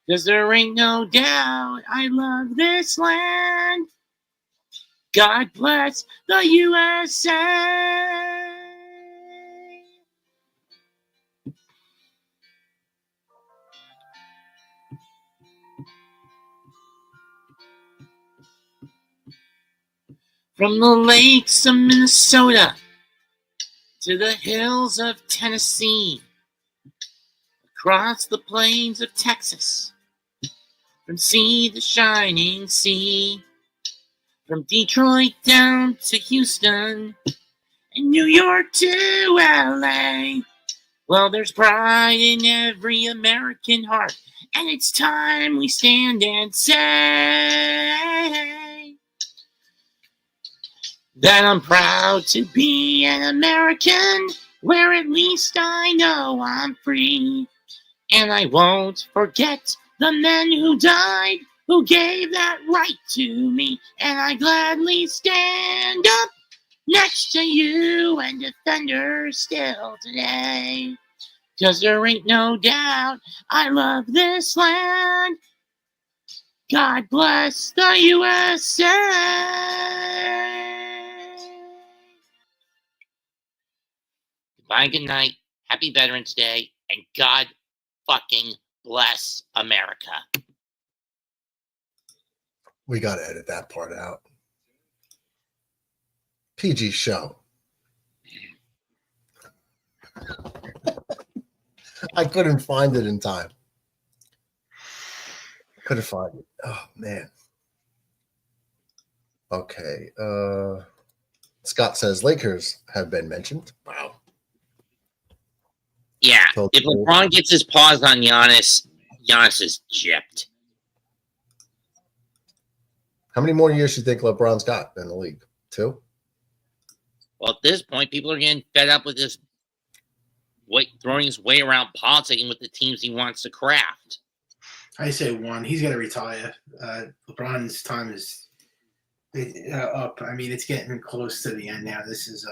'Cause there ain't no doubt I love this land. God bless the USA. From the lakes of Minnesota to the hills of Tennessee, across the plains of Texas, from sea to shining sea, from Detroit down to Houston, and New York to LA. Well, there's pride in every American heart, and it's time we stand and say that I'm proud to be an American, where at least I know I'm free. And I won't forget the men who died, who gave that right to me. And I gladly stand up next to you and defend her still today. 'Cause there ain't no doubt I love this land. God bless the USA. Goodbye, good night. Happy Veterans Day, and God fucking bless America. We got to edit that part out. PG show. I couldn't find it in time. Couldn't find it. Oh, man. Okay. Scott says Lakers have been mentioned. Wow. Yeah, if LeBron gets his paws on Giannis, Giannis is gypped. How many more years do you think LeBron's got in the league? 2? Well, at this point, people are getting fed up with this throwing his way around politicking with the teams he wants to craft. I say 1. He's got to retire. LeBron's time is up. I mean, it's getting close to the end now. This is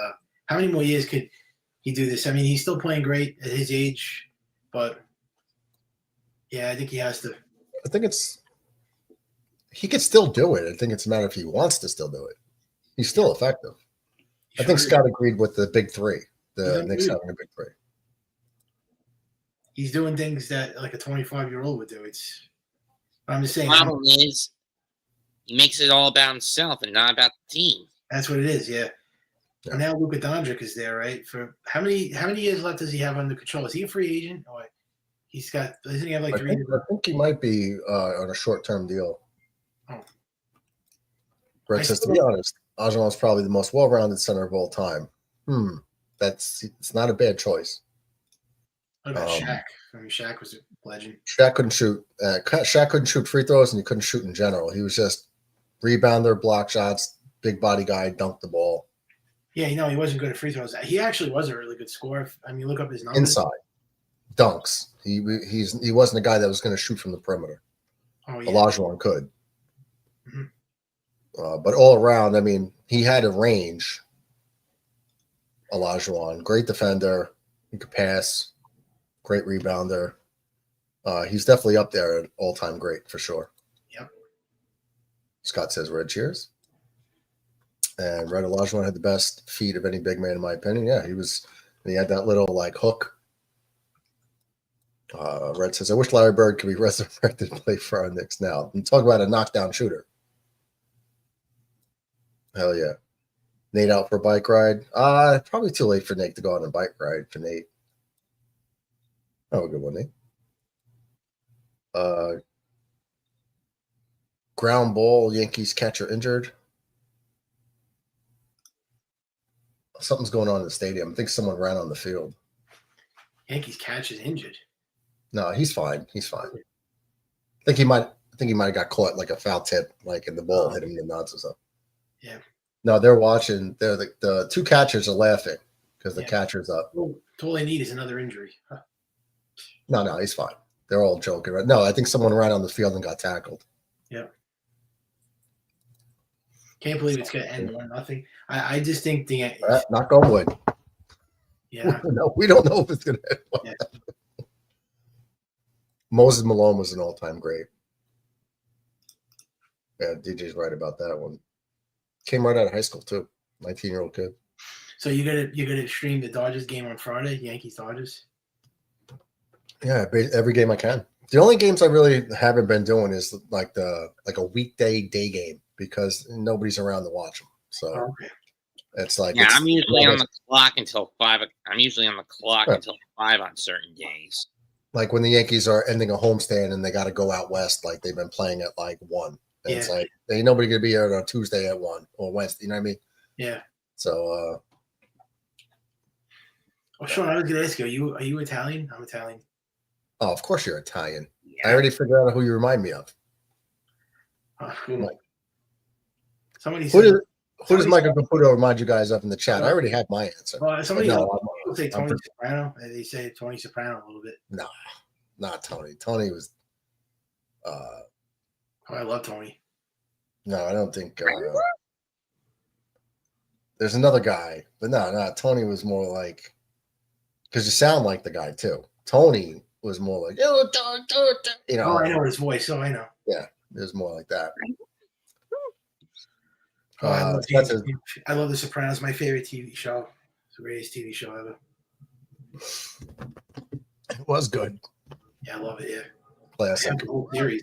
how many more years could he do this? I mean, he's still playing great at his age, but yeah, I think he has to. I think he could still do it. I think it's a matter if he wants to still do it. He's still effective. I think Scott agreed with the big 3. The Knicks having a big 3. He's doing things that like a 25-year-old would do. I'm just saying. The problem is he makes it all about himself and not about the team. That's what it is, yeah. And now Luka Doncic is there, right? For how many years left does he have under control? Is he a free agent? Or doesn't he have like 3 years? I think he might be on a short-term deal. Oh. Brett says, to be honest, Ajuman's probably the most well-rounded center of all time. It's not a bad choice. What about Shaq? I mean, Shaq was a legend. Shaq couldn't shoot. Shaq couldn't shoot free throws, and he couldn't shoot in general. He was just rebounder, block shots, big body guy, dunked the ball. Yeah, he wasn't good at free throws. He actually was a really good scorer. I mean, look up his numbers. Inside dunks. He wasn't a guy that was going to shoot from the perimeter. Oh yeah, Olajuwon could. Mm-hmm. But all around, I mean, he had a range Olajuwon. Great defender. He could pass. Great rebounder. He's definitely up there at all-time great for sure. Yep. Scott says red cheers. And Red Olajuwon had the best feet of any big man, in my opinion. Yeah, he had that little like hook. Red says, I wish Larry Bird could be resurrected to play for our Knicks now. And talk about a knockdown shooter. Hell yeah. Nate out for a bike ride. Probably too late for Nate to go on a bike ride for Nate. Oh, good one, Nate. Ground ball, Yankees catcher injured. Something's going on in the stadium. I think someone ran on the field. Yankees catch is injured. No, he's fine. He's fine. I think he might have got caught like a foul tip, like in the ball hit him in the nuts or something. Yeah. No, they're watching. They're the two catchers are laughing because the catcher's up. Oh, all they need is another injury. Huh. No, he's fine. They're all joking. Right? No, I think someone ran on the field and got tackled. Yeah. Can't believe it's going to end 1-0. I just think the knock on wood. Yeah. No, we don't know if it's going to end. Yeah. Moses Malone was an all-time great. Yeah, DJ's right about that one. Came right out of high school too. 19-year-old kid. So you're gonna stream the Dodgers game on Friday, Yankees Dodgers? Yeah, every game I can. The only games I really haven't been doing is like a weekday day game because nobody's around to watch them. So it's like I'm usually on the clock until 5. I'm usually on the clock until 5 on certain days. Like when the Yankees are ending a homestand and they got to go out west, like they've been playing at like 1. And it's like ain't nobody gonna be here on Tuesday at 1 or Wednesday. You know what I mean? Yeah. So. Sean, I was gonna ask you, are you Italian? I'm Italian. Oh, of course you're Italian. Yeah. I already figured out who you remind me of. Somebody said, who does Michael Caputo remind you guys of in the chat? I already have my answer. Well, somebody else say Tony Soprano. They say Tony Soprano a little bit. No, not Tony. Tony was. I love Tony. No, I don't think. There's another guy, but no. Tony was more like, because you sound like the guy too. Tony was more like, you know. Oh, I know his voice. Oh, I know. Yeah, it was more like that. Oh, I love The Sopranos. My favorite TV show. It's the greatest TV show ever. It was good. Yeah, I love it. Yeah. Classic. The whole series.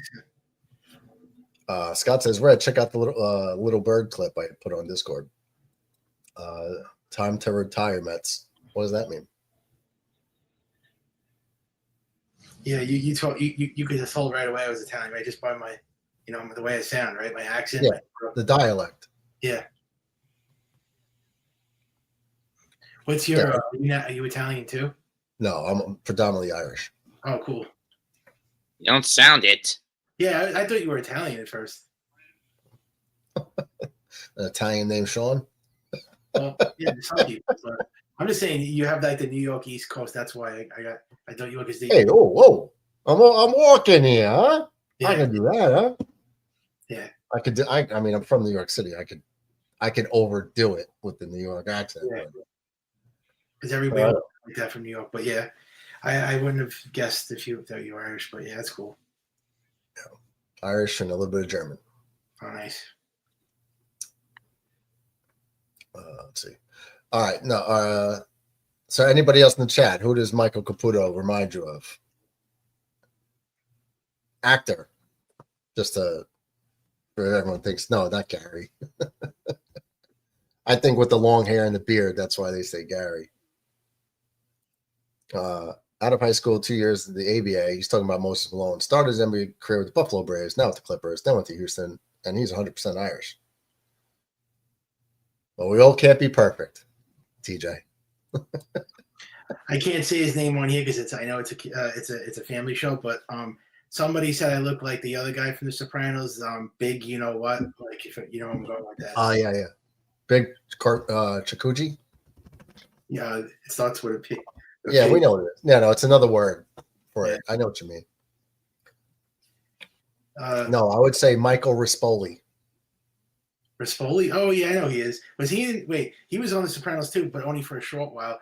Scott says, Red, check out the little bird clip I put on Discord. Time to retire, Mets. What does that mean? Yeah, you could have told right away I was Italian, right? Just by my, the way I sound, right? My accent. Yeah, the dialect. Yeah. What's your? Are you Italian too? No, I'm predominantly Irish. Oh, cool. You don't sound it. Yeah, I thought you were Italian at first. An Italian named Sean? Well, yeah, some people. But I'm just saying you have like the New York East Coast. That's why I thought you were. Hey, whoa! I'm walking here, huh? Yeah. I can do that, huh? Yeah. I could do. I mean, I'm from New York City. I could overdo it with the New York accent. Yeah. Because everybody like that from New York. But yeah, I wouldn't have guessed if you thought you were Irish. But yeah, that's cool. Yeah. Irish and a little bit of German. Oh, nice. Let's see. All right. No. So anybody else in the chat? Who does Michael Caputo remind you of? Actor. Just everyone thinks, no, not Gary. I think with the long hair and the beard, that's why they say Gary. Out of high school, 2 years in the ABA. He's talking about Moses Malone. Started his NBA career with the Buffalo Braves, now with the Clippers, then went to Houston, and he's 100% Irish. Well, we all can't be perfect, TJ. I can't say his name on here because I know it's a family show, but somebody said I look like the other guy from The Sopranos. Big, you know what? Like if you know I'm going like that. Oh yeah. Big Chikuji. Yeah, it starts with a P. Yeah, we know what it is. No, it's another word for it. I know what you mean. No, I would say Michael Rispoli. Rispoli? Oh yeah, I know he is. Was he in, wait, he was on The Sopranos too, but only for a short while.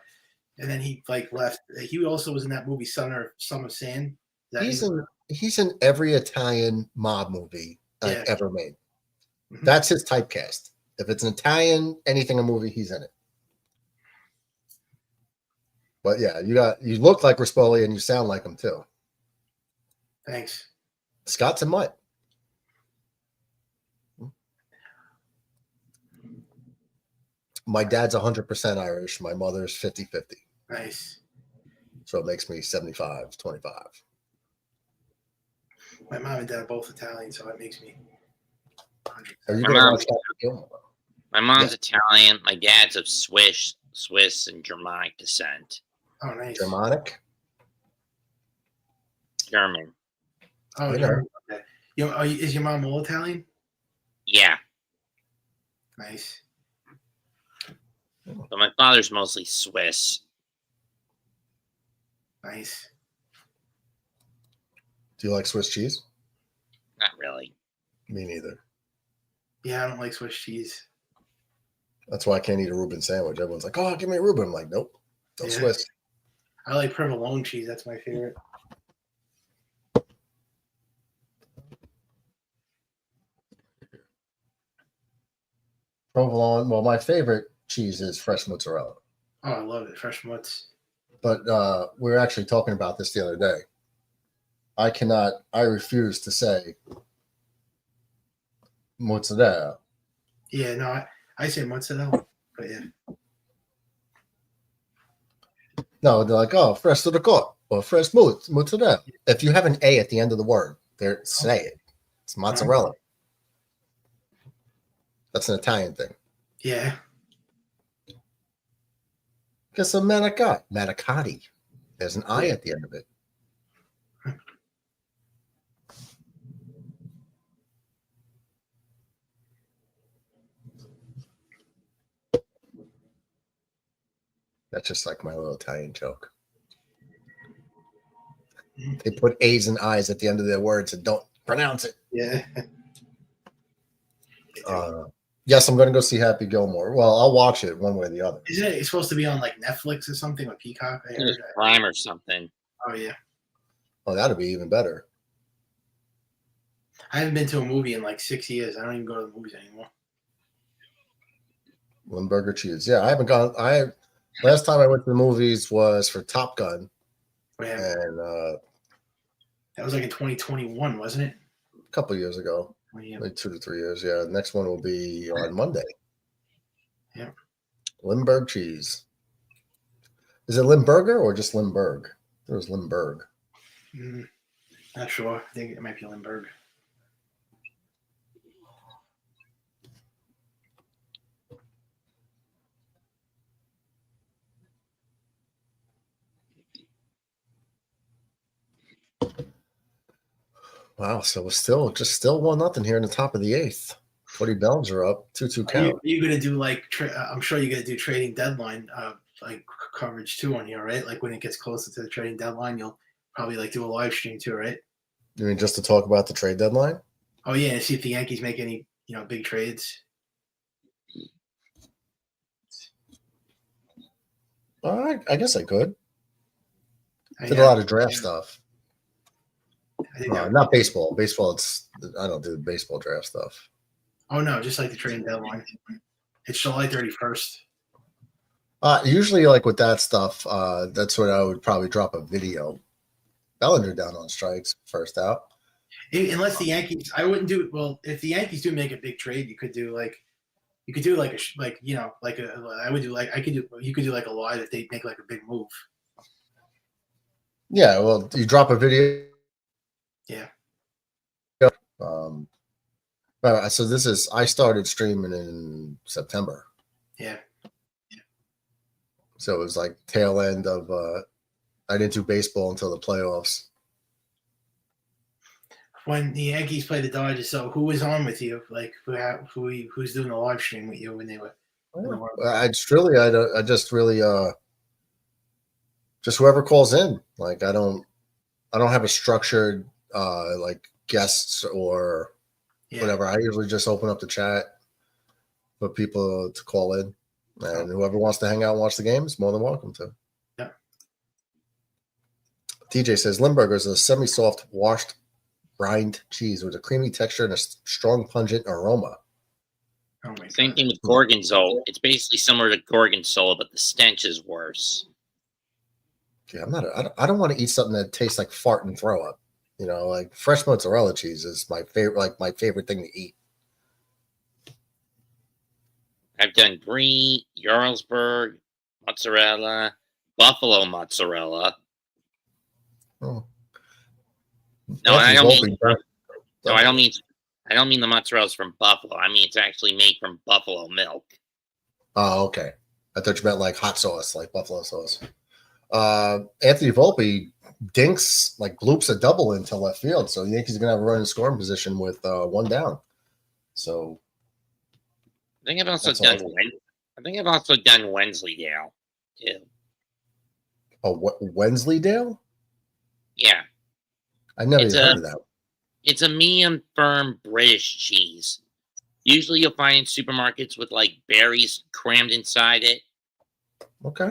And then he like left. He also was in that movie Son of Sand. He's in every Italian mob movie I've ever made. Mm-hmm. That's his typecast. If it's an Italian anything a movie, he's in it. But yeah, you look like Rispoli and you sound like him too. Thanks. Scott's a mutt. My dad's 100% Irish. My mother's 50-50. Nice. So it makes me 75-25. My mom and dad are both Italian, so that makes me 100%. Are you going to watch that film? My mom's Italian. My dad's of Swiss and Germanic descent. Oh, nice. Germanic? German. Oh, German. Okay. Is your mom all Italian? Yeah. Nice. But my father's mostly Swiss. Nice. Do you like Swiss cheese? Not really. Me neither. Yeah, I don't like Swiss cheese. That's why I can't eat a Reuben sandwich. Everyone's like, "Oh, give me a Reuben." I'm like, "Nope, no Swiss." I like provolone cheese. That's my favorite. Provolone. Well, my favorite cheese is fresh mozzarella. Oh, I love it. Fresh mozz. But we were actually talking about this the other day. I refuse to say mozzarella. Yeah, no, I say mozzarella, but yeah. No, they're like, oh, fresh to the court or fresh mozzarella. If you have an A at the end of the word, say it. It's mozzarella. That's an Italian thing. Yeah. Because of manicotti. There's an I at the end of it. That's just like my little Italian joke. They put A's and I's at the end of their words and don't pronounce it. Yeah. Yes, I'm going to go see Happy Gilmore. Well, I'll watch it one way or the other. Isn't it supposed to be on like Netflix or something, or Peacock? Prime or something. Oh, yeah. Oh, that'd be even better. I haven't been to a movie in like 6 years. I don't even go to the movies anymore. Limburger cheese. Yeah, I haven't gone. Last time I went to the movies was for Top Gun. Yeah. And that was like in 2021, wasn't it? A couple years ago. Yeah. Like 2 to 3 years. Yeah. The next one will be on Monday. Yeah. Limburg cheese. Is it Limburger or just Limburg? It was Limburg. Not sure. I think it might be Limburg. Wow, so we're still 1-0 here in the top of the 8th. 40 Bells are up, 2-2 count. Are you going to do like? I'm sure you're going to do trading deadline like coverage too on here, right? Like when it gets closer to the trading deadline, you'll probably like do a live stream too, right? You mean just to talk about the trade deadline? Oh yeah, and see if the Yankees make any big trades. All right, I guess I could. Did a lot of draft stuff. Not baseball. Baseball, I don't do baseball draft stuff. Oh no, just like the trading deadline. It's July 31st. Usually, like with that stuff, that's when I would probably drop a video. Bellinger down on strikes, first out. Unless the Yankees, I wouldn't do it. Well, if the Yankees do make a big trade, you could do like a live if they make like a big move. Yeah, well, you drop a video. Yeah. So I started streaming in September. Yeah. So it was like tail end of I didn't do baseball until the playoffs. When the Yankees played the Dodgers, so who was on with you? Like who's doing the live stream with you when they were? Just whoever calls in. Like I don't have a structured like guests or whatever. I usually just open up the chat for people to call in. And whoever wants to hang out and watch the game is more than welcome to. Yeah. TJ says Limburger is a semi-soft washed rind cheese with a creamy texture and a strong pungent aroma. Oh my Same God. thing with Gorgonzola. It's basically similar to Gorgonzola, but the stench is worse. Yeah, I don't want to eat something that tastes like fart and throw up. You know, like fresh mozzarella cheese is my favorite, like my favorite thing to eat. I've done Brie, Jarlsberg, mozzarella, buffalo mozzarella. Oh. No, I don't mean. No, I don't mean the mozzarella's from Buffalo. I mean it's actually made from buffalo milk. Oh, okay. I thought you meant like hot sauce, like buffalo sauce. Anthony Volpe dinks like gloops a double into left field, so the Yankees are gonna have a running scoring position with one down. So I think I've also That's done. awesome. I think I've also done Wensleydale too. oh, Wensleydale? Yeah, I never It's even a- heard of that. it's a medium firm British cheese. Usually you'll find in supermarkets with like berries crammed inside it. Okay.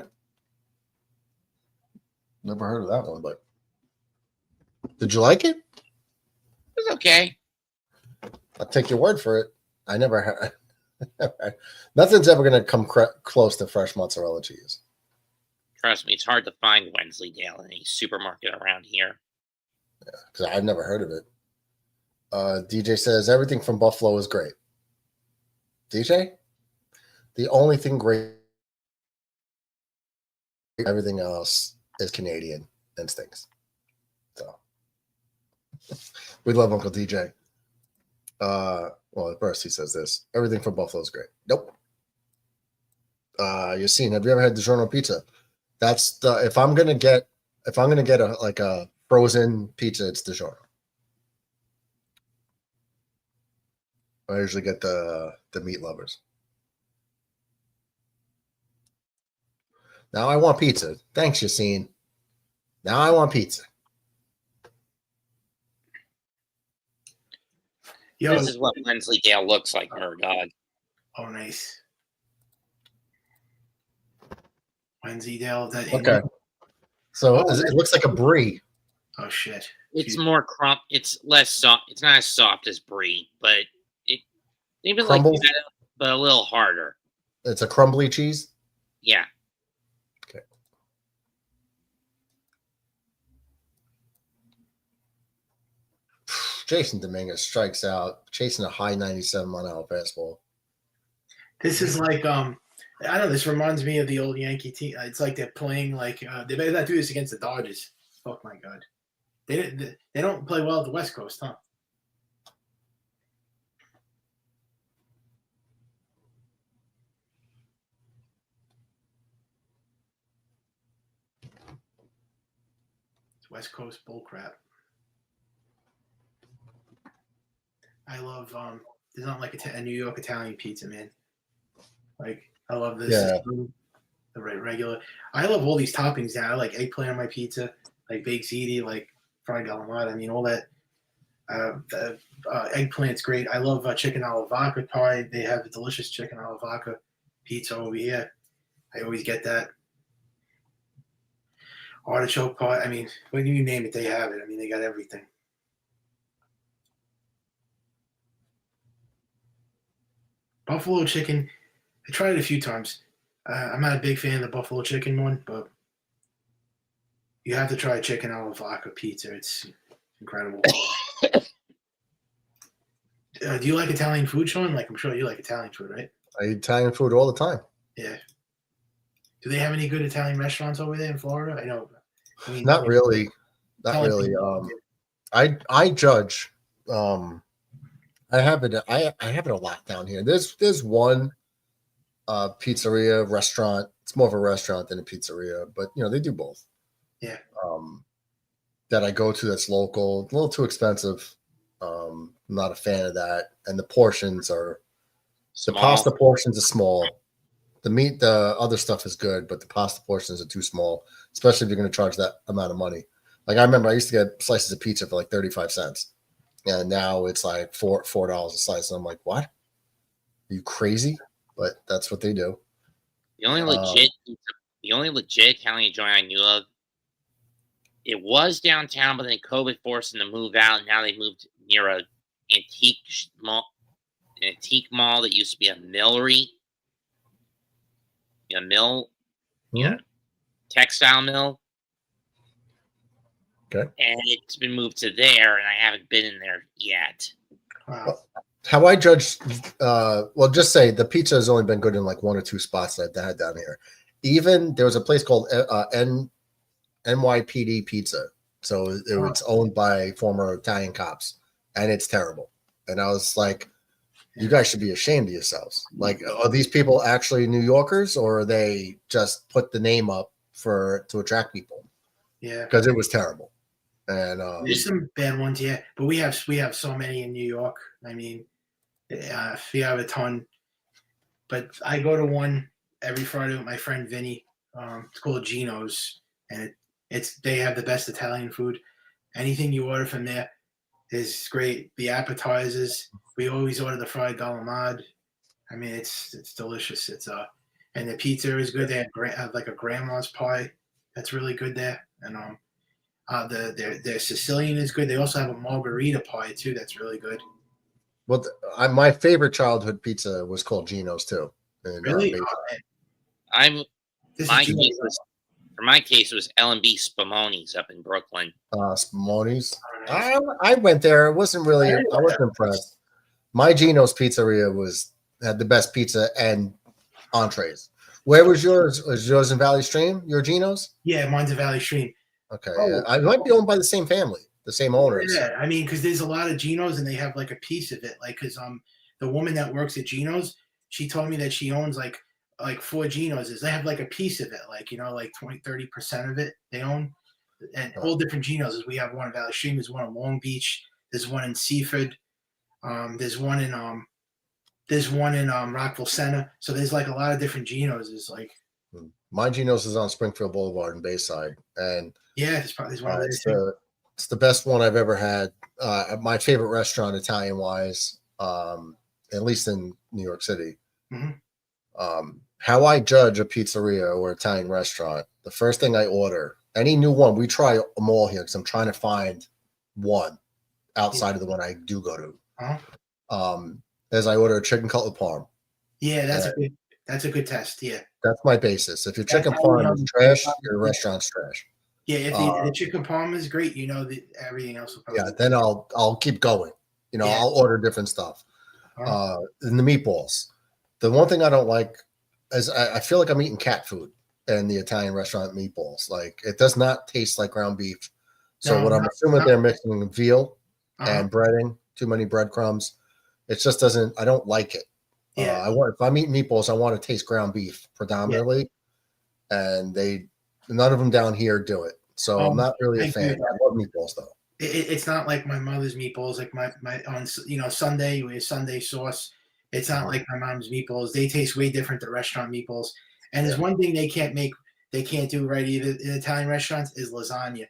Never heard of that one, but did you like it? It's okay. I'll take your word for it. I never had. Nothing's ever going to come close to fresh mozzarella cheese. Trust me, it's hard to find Wensleydale in any supermarket around here. Because I've never heard of it. DJ says everything from Buffalo is great. DJ, the only thing great, everything else is Canadian and stinks. So we love Uncle DJ. Well, at first he says this: everything from Buffalo is great. Nope. Yassine, have you ever had DiGiorno pizza? That's the if I'm gonna get a frozen pizza, it's DiGiorno. I usually get the meat lovers. Now I want pizza. Thanks, Yassine. Now I want pizza. Yo, This is what Wensleydale looks like, Murdoch. oh nice. Wensleydale. That Okay. So it looks like a brie. Oh shit. It's more crump. It's less soft. It's not as soft as brie, but it maybe like Crumbles? that, but a little harder. It's a crumbly cheese. Yeah. Okay. Jason Dominguez strikes out, chasing a high 97-mile-an-hour fastball. This is like I don't know. This reminds me of the old Yankee team. It's like they're playing like they better not do this against the Dodgers. Fuck my God, they don't play well at the West Coast, huh? It's West Coast bullcrap. I love there's not like a New York Italian pizza, man. Like I love this. Yeah. The regular. I love all these toppings now. I like eggplant on my pizza, like baked ziti, like fried galamata. I mean, all that. The eggplant's great. I love chicken alla vodka pie. They have a delicious chicken alla vodka pizza over here. I always get that. Artichoke pie. I mean, when you name it, they have it. I mean, they got everything. Buffalo chicken. I tried it a few times. I'm not a big fan of the buffalo chicken one, but you have to try chicken alla vodka pizza. It's incredible. Do you like Italian food, Sean? Like, I'm sure you like Italian food, right? I eat Italian food all the time. Yeah. Do they have any good Italian restaurants over there in Florida? I know. I mean, Not really. Not Italian really. people- I judge. I have it a lot down here. There's one pizzeria restaurant. It's more of a restaurant than a pizzeria, but they do both. Yeah. That I go to that's local. A little too expensive. I'm not a fan of that. And the portions are the pasta portions are small. The other stuff is good, but the pasta portions are too small, especially if you're going to charge that amount of money. Like I remember I used to get slices of pizza for like 35 cents. And now it's like $4 a slice. And I'm like, what? Are you crazy? but that's what they do. The only legit Italian joint I knew of, it was downtown, but then COVID forced them to move out. And now they moved near a antique mall that used to be a millry, a mill, textile mill. Okay. And it's been moved to there, and I haven't been in there yet. Wow. How I judge, well, just say the pizza has only been good in like 1 or 2 spots that I've had down here. Even there was a place called NYPD Pizza. So it's owned by former Italian cops, and it's terrible. And I was like, you guys should be ashamed of yourselves. Like, are these people actually New Yorkers, or are they just put the name up to attract people? Yeah, because it was terrible. And there's some bad ones, yeah. But we have so many in New York. I mean, we have a ton. But I go to one every Friday with my friend Vinny. It's called Gino's, and they have the best Italian food. Anything you order from there is great. The appetizers, we always order the fried galamad. I mean, it's delicious. And the pizza is good. They have like a grandma's pie that's really good there, and their Sicilian is good. They also have a margarita pie too that's really good. Well, my favorite childhood pizza was called Gino's too. And, really? For my case, it was L&B Spumoni's up in Brooklyn. Spumoni's. Oh, nice. I went there. It wasn't really. I wasn't impressed. My Gino's Pizzeria had the best pizza and entrees. Where was yours? Was yours in Valley Stream? Your Gino's? Yeah, mine's a Valley Stream. Okay, I might be owned by the same family, the same owners. Yeah, I mean, because there's a lot of Gino's and they have like a piece of it. Like, because the woman that works at Gino's, she told me that she owns like 4 Gino's. They have like a piece of it, like, like 20-30% of it they own, and all different Gino's. We have one in Valley Stream. There's one in Long Beach. There's one in Seaford. There's one in Rockville Center. So there's like a lot of different Gino's. It's like my Gino's is on Springfield Boulevard in Bayside, and yeah, there's one of those. It's the best one I've ever had. My favorite restaurant, Italian wise, at least in New York City. Mm-hmm. How I judge a pizzeria or Italian restaurant, the first thing I order, any new one, we try them all here because I'm trying to find one outside of the one I do go to. Uh-huh. As I order a chicken cutlet parm. Yeah, that's a good test. Yeah, that's my basis. If your chicken parm is trash, your restaurant's trash. Yeah, if the chicken parm is great, everything else will probably. Yeah, then I'll keep going. I'll order different stuff. Uh-huh. And the meatballs. The one thing I don't like is I feel like I'm eating cat food in the Italian restaurant meatballs. Like, it does not taste like ground beef. So what I'm assuming they're mixing veal and breading, too many breadcrumbs. It just doesn't. I don't like it. Yeah. If I'm eating meatballs, I want to taste ground beef predominantly, and none of them down here do it. So I'm not really a fan. I love meatballs though. It's not like my mother's meatballs. Like my on Sunday we have Sunday sauce. It's not like my mom's meatballs. They taste way different than restaurant meatballs. And there's one thing they can't do right either in Italian restaurants is lasagna.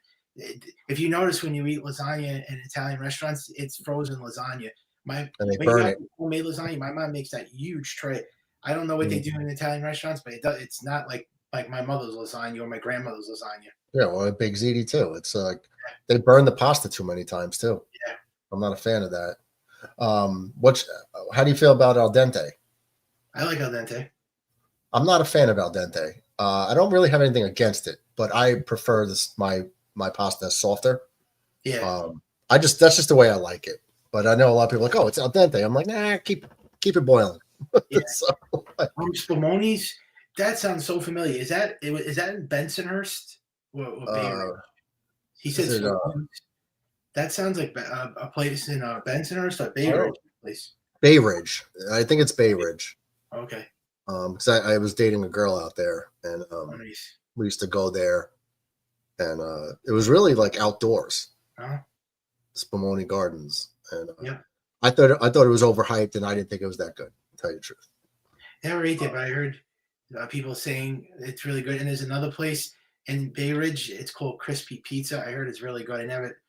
If you notice when you eat lasagna in Italian restaurants, it's frozen lasagna. And they burn it. Homemade lasagna, my mom makes that huge tray. I don't know what they do in Italian restaurants, but it's not like my mother's lasagna or my grandmother's lasagna. Yeah, well, Big Ziti too. It's like they burn the pasta too many times too. Yeah, I'm not a fan of that. How do you feel about al dente? I like al dente. I'm not a fan of al dente. I don't really have anything against it, but I prefer my pasta softer. Yeah. That's just the way I like it. But I know a lot of people are like, oh, it's al dente. I'm like, nah, keep it boiling. Yeah. Spumoni's, that sounds so familiar. Is that in Bensonhurst? Or he says that sounds like a place in Bensonhurst or Bay Ridge place. Bay Ridge. I think it's Bay Ridge. Okay. Because I was dating a girl out there, and nice. We used to go there, and it was really like outdoors. Spumoni Gardens, and I thought it was overhyped, and I didn't think it was that good. To tell you the truth. Never ate it, but I heard people saying it's really good. And there's another place in Bay Ridge. It's called Crispy Pizza. I heard it's really good. I never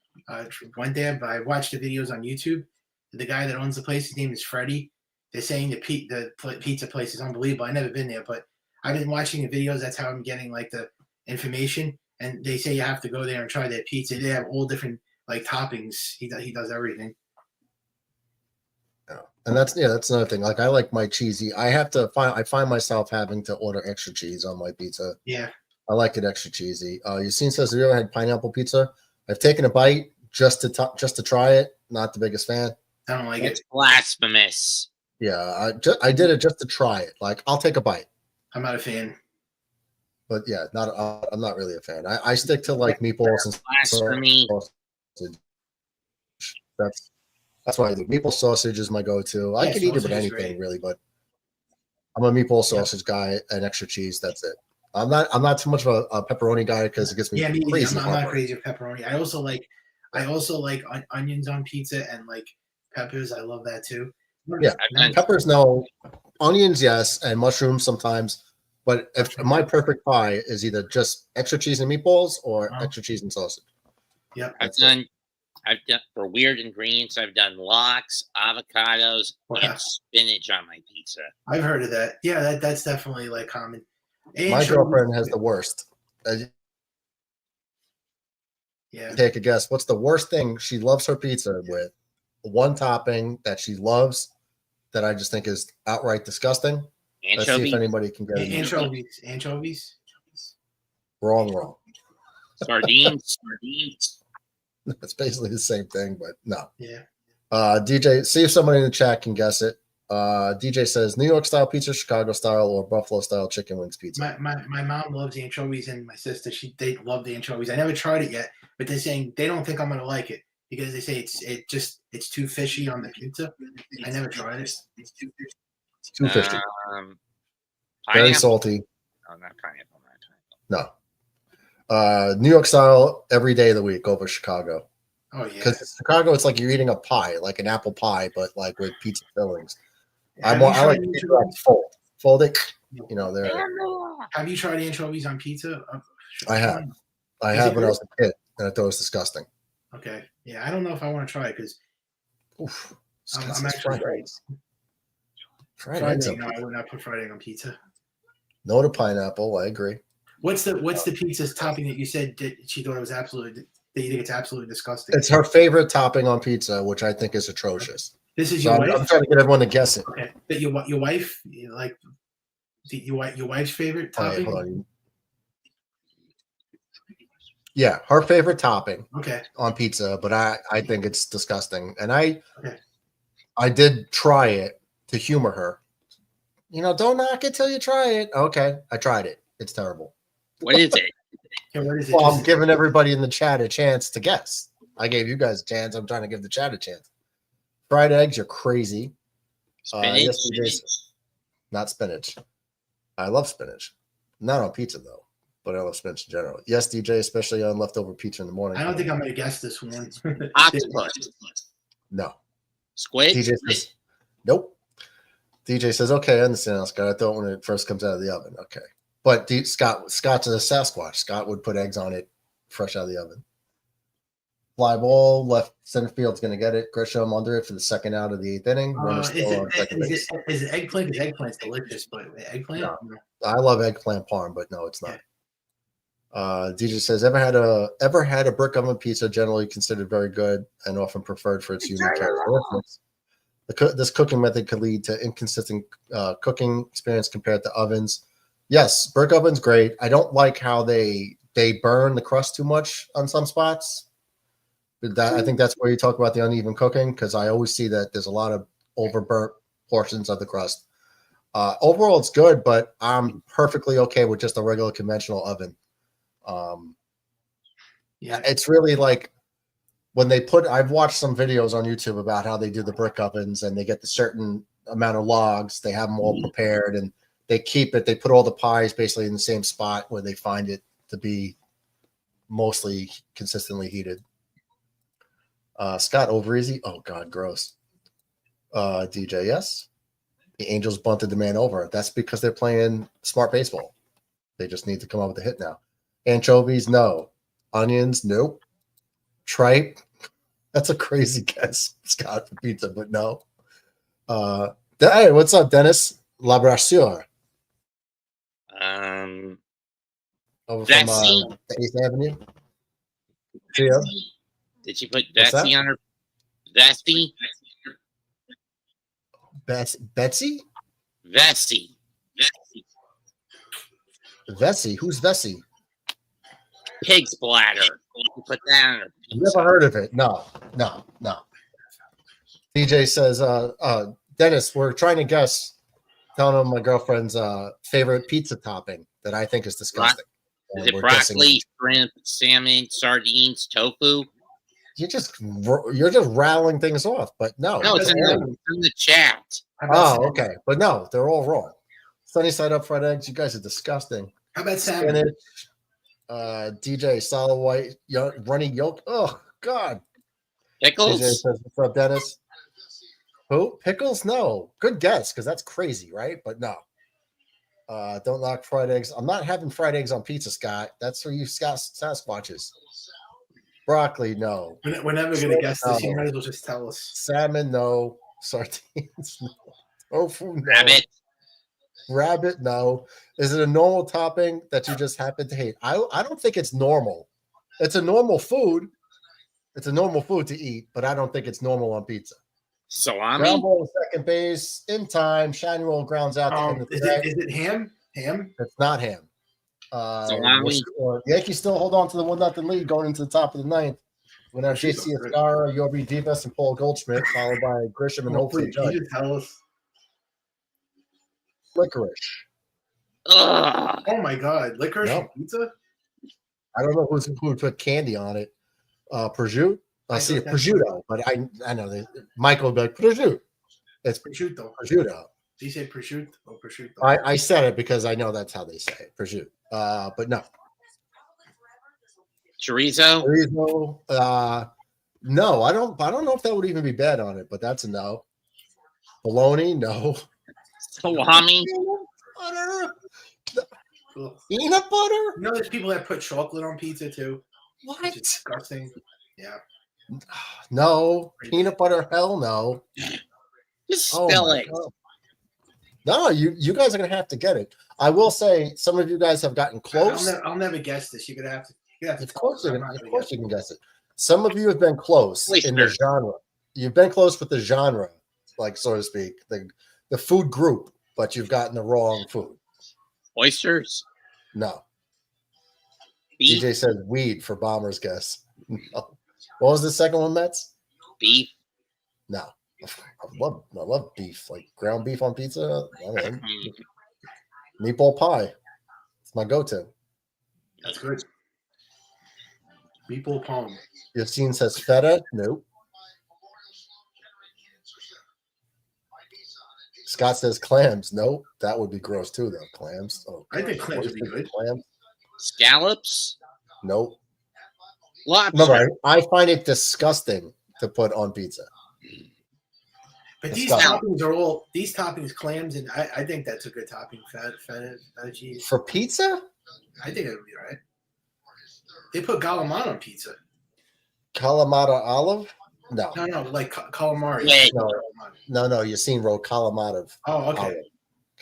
went there, but I watched the videos on YouTube. The guy that owns the place, his name is Freddie. They're saying the pizza place is unbelievable. I've never been there, but I've been watching the videos. That's how I'm getting like the information. And they say you have to go there and try their pizza. They have all different like toppings. He does everything. Yeah. And that's another thing. Like I like my cheesy. I find myself having to order extra cheese on my pizza. Yeah. I like it extra cheesy. Yassine says, have you ever had pineapple pizza? I've taken a bite just to try it. Not the biggest fan. I don't like It's it. blasphemous. Yeah, I did it just to try it. Like I'll take a bite. I'm not a fan. But yeah, I'm not really a fan. I stick to like meatballs and Blasphemy. sausage. That's why I do. Meatball sausage is my go-to. I Yeah, could eat it with sausage is anything great. really, but I'm a meatball sausage guy and extra cheese. That's it. I'm not too much of a pepperoni guy because it gets me Me crazy. I'm not crazy with pepperoni. I also like onions on pizza and like peppers. I love that too. Yeah, done- peppers no, onions yes, and mushrooms sometimes. But if my perfect pie is either just extra cheese and meatballs or extra cheese and sausage. Yep. I've done for weird ingredients. I've done lox, avocados, and spinach on my pizza. I've heard of that. Yeah, that's definitely like common. My girlfriend has the worst. Yeah. Take a guess. What's the worst thing she loves her pizza with? One topping that she loves that I just think is outright disgusting. Let's see if Anchovies, anybody can get it. Anchovies. Wrong. sardines. It's basically the same thing, but no. Yeah. DJ, see if somebody in the chat can guess it. DJ says New York style pizza, Chicago style, or Buffalo style chicken wings pizza. My mom loves anchovies, and my sister they love the anchovies. I never tried it yet, but they're saying they don't think I'm gonna like it because they say it's too fishy on the pizza. I never tried it. Too fishy. Pineapple. Very salty. Oh, not pineapple. No. New York style every day of the week over Chicago. Oh yeah. Because Chicago, it's like you're eating a pie, like an apple pie, but like with pizza fillings. I Have like pizza like fold it. You know, there. Have you tried anchovies on pizza? I have. I Is have it when I good? was a kid, and I thought it was disgusting. Okay. Yeah, I don't know if I want to try it because I'm actually afraid. Fried Fried eggs egg, on no, I pizza. would not put fried egg on pizza. No to pineapple. I agree. What's the pizza's topping that you said that she thought it was absolutely that you think it's absolutely disgusting? It's her favorite topping on pizza, which I think is atrocious. This is So your I'm wife. trying to get everyone to guess it. Okay, that your wife like your wife's favorite All right, topping. hold on. Yeah, her favorite topping Okay. on pizza, but I think it's disgusting. And Okay. I did try it to humor her. You know, don't knock it till you try it. Okay, I tried it. It's terrible. What is it? Yeah, what is it? Well, I'm giving everybody in the chat a chance to guess. I gave you guys a chance. I'm trying to give the chat a chance. Fried eggs, you're crazy. Spinach. Yes, DJ. Not spinach. I love spinach. Not on pizza though, but I love spinach in general. Yes, DJ, especially on leftover pizza in the morning. I don't think I'm gonna guess this one. Octopus. No. Squid. DJ says, nope. DJ says, okay, I understand, Scott. I thought when it first comes out of the oven. Okay. But Scott's a Sasquatch. Scott would put eggs on it fresh out of the oven. Fly ball, left center field's going to get it. Grisham under it for the second out of the eighth inning. Is it eggplant? Because eggplant's delicious, but eggplant? No. I love eggplant parm, but no, it's not. DJ says, ever had a brick oven pizza, generally considered very good and often preferred for its unique characteristics. This cooking method could lead to inconsistent cooking experience compared to ovens. Yes, brick oven's great. I don't like how they burn the crust too much on some spots. I think that's where you talk about the uneven cooking, because I always see that there's a lot of overburnt portions of the crust. Overall, it's good, but I'm perfectly okay with just a regular conventional oven. It's really like when I've watched some videos on YouTube about how they do the brick ovens, and they get the certain amount of logs, they have them all prepared, and they put all the pies basically in the same spot where they find it to be mostly consistently heated. Scott, over easy. Oh God, gross. DJ, yes. The Angels bunted the man over. That's because they're playing smart baseball. They just need to come up with a hit now. Anchovies, no. Onions, nope. Tripe, that's a crazy guess, Scott, for pizza, but no. Hey, what's up, Dennis? La Brassure. Over from Vessi? the 8th Avenue. Yeah. Did she put What's Vessi that? on her? Vessi? Betsy? Vessi. Vessi? Who's Vessi? Pig's bladder. You put that on her pizza. Never heard of it. No. DJ says, Dennis, we're trying to guess. Telling him my girlfriend's favorite pizza topping that I think is disgusting. Is And it we're broccoli, guessing- shrimp, salmon, sardines, tofu? You're just rattling things off, but no. No, it's in the chat. Oh, okay. But no, they're all wrong. Sunny side up fried eggs. You guys are disgusting. How about salmon? Spinach, DJ, solid white, runny yolk. Oh, God. Pickles? DJ says, what's up, Dennis? Who? Pickles? No. Good guess, because that's crazy, right? But no. Don't knock fried eggs. I'm not having fried eggs on pizza, Scott. That's for you Sasquatches. Broccoli, no. We're never going to guess this. You No. might as well just tell us. Salmon, no. Sardines, no. Tofu, no. Rabbit, no. Is it a normal topping that you just happen to hate? I don't think it's normal. It's a normal food. It's a normal food to eat, but I don't think it's normal on pizza. Salami? Ground ball, second base, in time. Shiny roll grounds out. Is it ham? Ham? It's not ham. Salami? Yankees still hold on to the 1-0 lead going into the top of the ninth. We're now JC Escara, Yorby Divas, and Paul Goldschmidt, followed by Grisham and hopefully Can Judge. you just tell us? Licorice. Ugh. Oh my God, licorice No. on pizza? I don't know who put candy on it. Prosciutto. I see a prosciutto, but I know that Michael would be like prosciutto. It's Prosciutto. prosciutto. Do you say prosciutto or prosciutto? I said it because I know that's how they say it, prosciutto. But no. Chorizo? Chorizo. No, I don't know if that would even be bad on it, but that's a no. Bologna, no. Salami? Butter. Ugh. Peanut butter? You know, there's people that put chocolate on pizza too. What? Which is disgusting. Yeah. No. Peanut butter? Hell no. Just Oh spill my it. God. No, you guys are gonna have to get it. I will say some of you guys have gotten close. I'll never guess this. You're gonna have to. Of course you can guess it. Some of you have been close Wait, in the sir. genre. You've been close with the genre, like so to speak, the food group, but you've gotten the wrong food. Oysters? No. Beef? DJ said weed for Bomber's guess. No. What was the second one, Mets? Beef? No. I love beef, like ground beef on pizza. I mean, meatball pie. It's my go-to. That's good. Meatball palm. Yassine says feta. Nope. Scott says clams. Nope. That would be gross too, though. Clams. Oh, I think clams would be oysters and good. Clams. Scallops? Nope. Lobster? Remember, I find it disgusting to put on pizza. But It's these got- toppings are all clams, and I think that's a good topping. Feta cheese. For pizza? I think it would be all right. They put calamari on pizza. Kalamata olive? No. No, like calamari. Wait. No. Yassine wrote Kalamata Oh, okay. olive.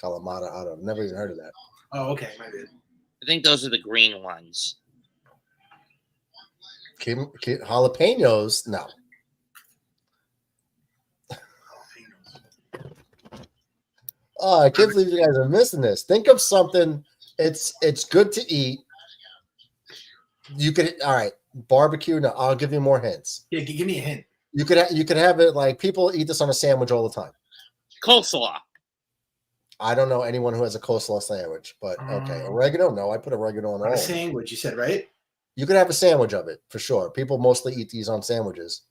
Kalamata olive. Never even heard of that. Oh, okay. My bad. I think those are the green ones. Jalapenos? No. Oh, I can't believe you guys are missing this. Think of something. It's good to eat. You could all right. Barbecue. No, I'll give you more hints. Yeah, give me a hint. You could have it like people eat this on a sandwich all the time. Coleslaw? I don't know anyone who has a coleslaw sandwich, but okay. Oh. Oregano? No, I put oregano on On all. a of them. sandwich, you said, right? You could have a sandwich of it for sure. People mostly eat these on sandwiches.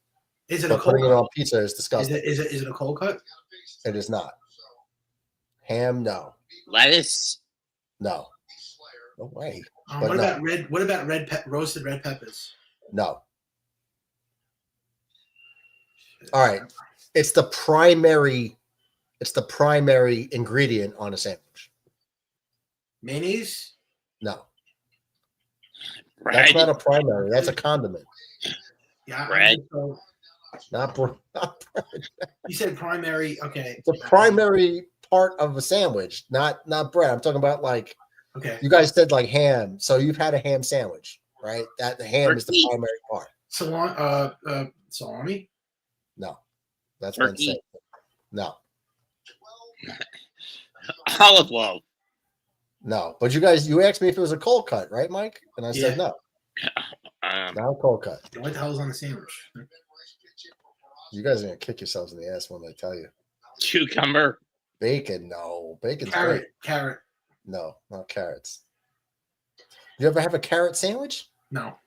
Is it a But cold putting it cut? on pizza is disgusting. Is it a cold cut? It is not. Ham? No. Lettuce? No. No way. What no. about roasted red peppers? No. All right. It's the primary ingredient on a sandwich. Mayonnaise? No. Bread? That's not a primary. That's a condiment. Yeah. Bread? Not bread. You said primary. Okay. The primary part of a sandwich, not bread. I'm talking about like Okay. you guys said like ham. So you've had a ham sandwich, right? That the ham is the Turkey. primary part. Salami. No, that's been Turkey. said. No, Olive oil. no. But you asked me if it was a cold cut, right, Mike? And I said no, not a cold cut. What the hell's on the sandwich? You guys are gonna kick yourselves in the ass when I tell you. Cucumber. Bacon, no. Bacon's Carrot. great. Carrot. No, not carrots. You ever have a carrot sandwich? No.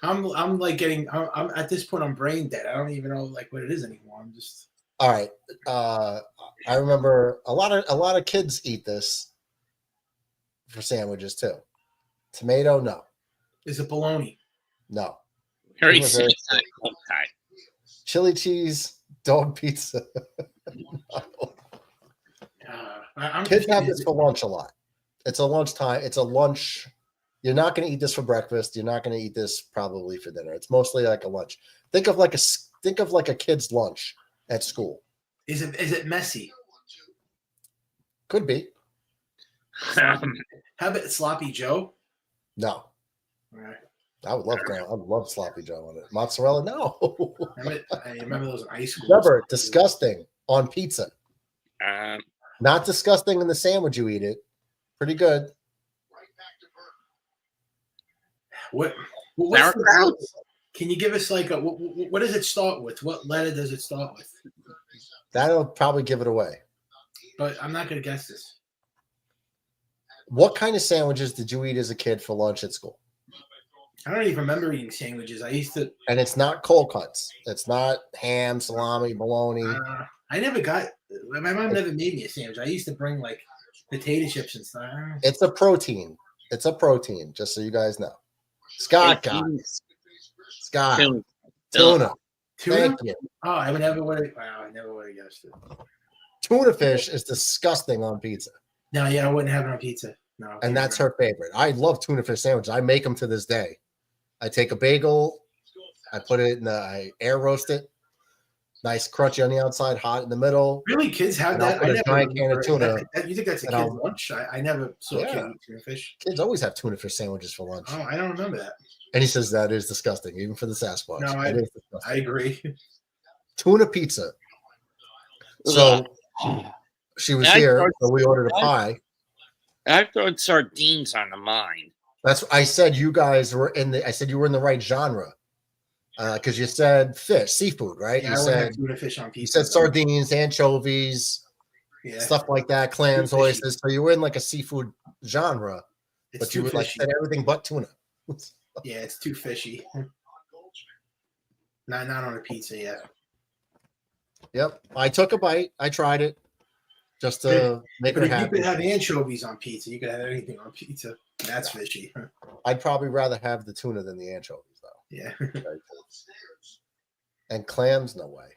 I'm like I'm at this point I'm brain dead. I don't even know like what it is anymore. I'm just All right. I remember a lot of kids eat this for sandwiches too. Tomato, no. Is it bologna? No. Very People are very simple. Okay. Chili cheese, dog pizza. I'm Kids have confused. this for lunch a lot. It's a lunchtime. It's a lunch. You're not going to eat this for breakfast. You're not going to eat this probably for dinner. It's mostly like a lunch. Think of like a kid's lunch at school. Is it messy? Could be. How about sloppy Joe? No. All right. I would love sloppy Joe on it. Mozzarella, no. I remember those in high school. Never. Disgusting on pizza. Um, Not disgusting in the sandwich you eat it. Pretty good. What's Sauerkraut? can you give us like what does it start with? What letter does it start with? That'll probably give it away. But I'm not going to guess this. What kind of sandwiches did you eat as a kid for lunch at school? I don't even remember eating sandwiches. I used to. And it's not cold cuts. It's not ham, salami, bologna. I never got. My mom never made me a sandwich. I used to bring like potato chips and stuff. It's a protein. It's a protein, just so you guys know. Scott got it. Scott. Tuna. Thank you. Oh, I never would have guessed it. Tuna fish is disgusting on pizza. No, yeah, I wouldn't have it on pizza. No. And that's her favorite. I love tuna fish sandwiches. I make them to this day. I take a bagel, I put it in I air roast it. Nice crunchy on the outside, hot in the middle. Really, kids have And that? I'll put a giant can of tuna. You think that's a kid's lunch? I never saw a kid eat tuna fish. Kids always have tuna fish sandwiches for lunch. Oh, I don't remember that. And he says that is disgusting, even for the Sasquatch. No, I agree. Tuna pizza. So she was here, so we ordered a pie. I've thrown sardines on the mine. That's I said you guys were I said you were in the right genre. Because you said fish, seafood, right? Yeah, you I said have tuna fish on pizza. You said sardines, anchovies, stuff like that, clams, oysters. So you were in like a seafood genre, but you would like said everything but tuna. Yeah, it's too fishy. Not on a pizza yet. Yep. I took a bite. I tried it just to make her happy. You could have anchovies on pizza. You could have anything on pizza. That's fishy. I'd probably rather have the tuna than the anchovies, though. Yeah. And clams, no way.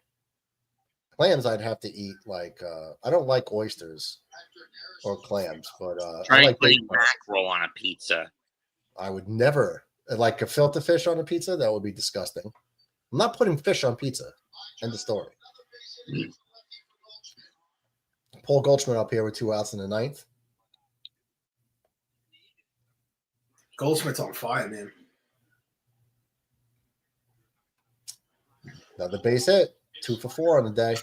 Clams, I'd have to eat like I don't like oysters or clams, but try I like putting mackerel on a pizza. I would never like a filter fish on a pizza. That would be disgusting. I'm not putting fish on pizza. End of story. Paul Goldschmidt up here with 2 outs in the 9th. Goldschmidt's on fire, man. Another base hit. 2 for 4 on the day.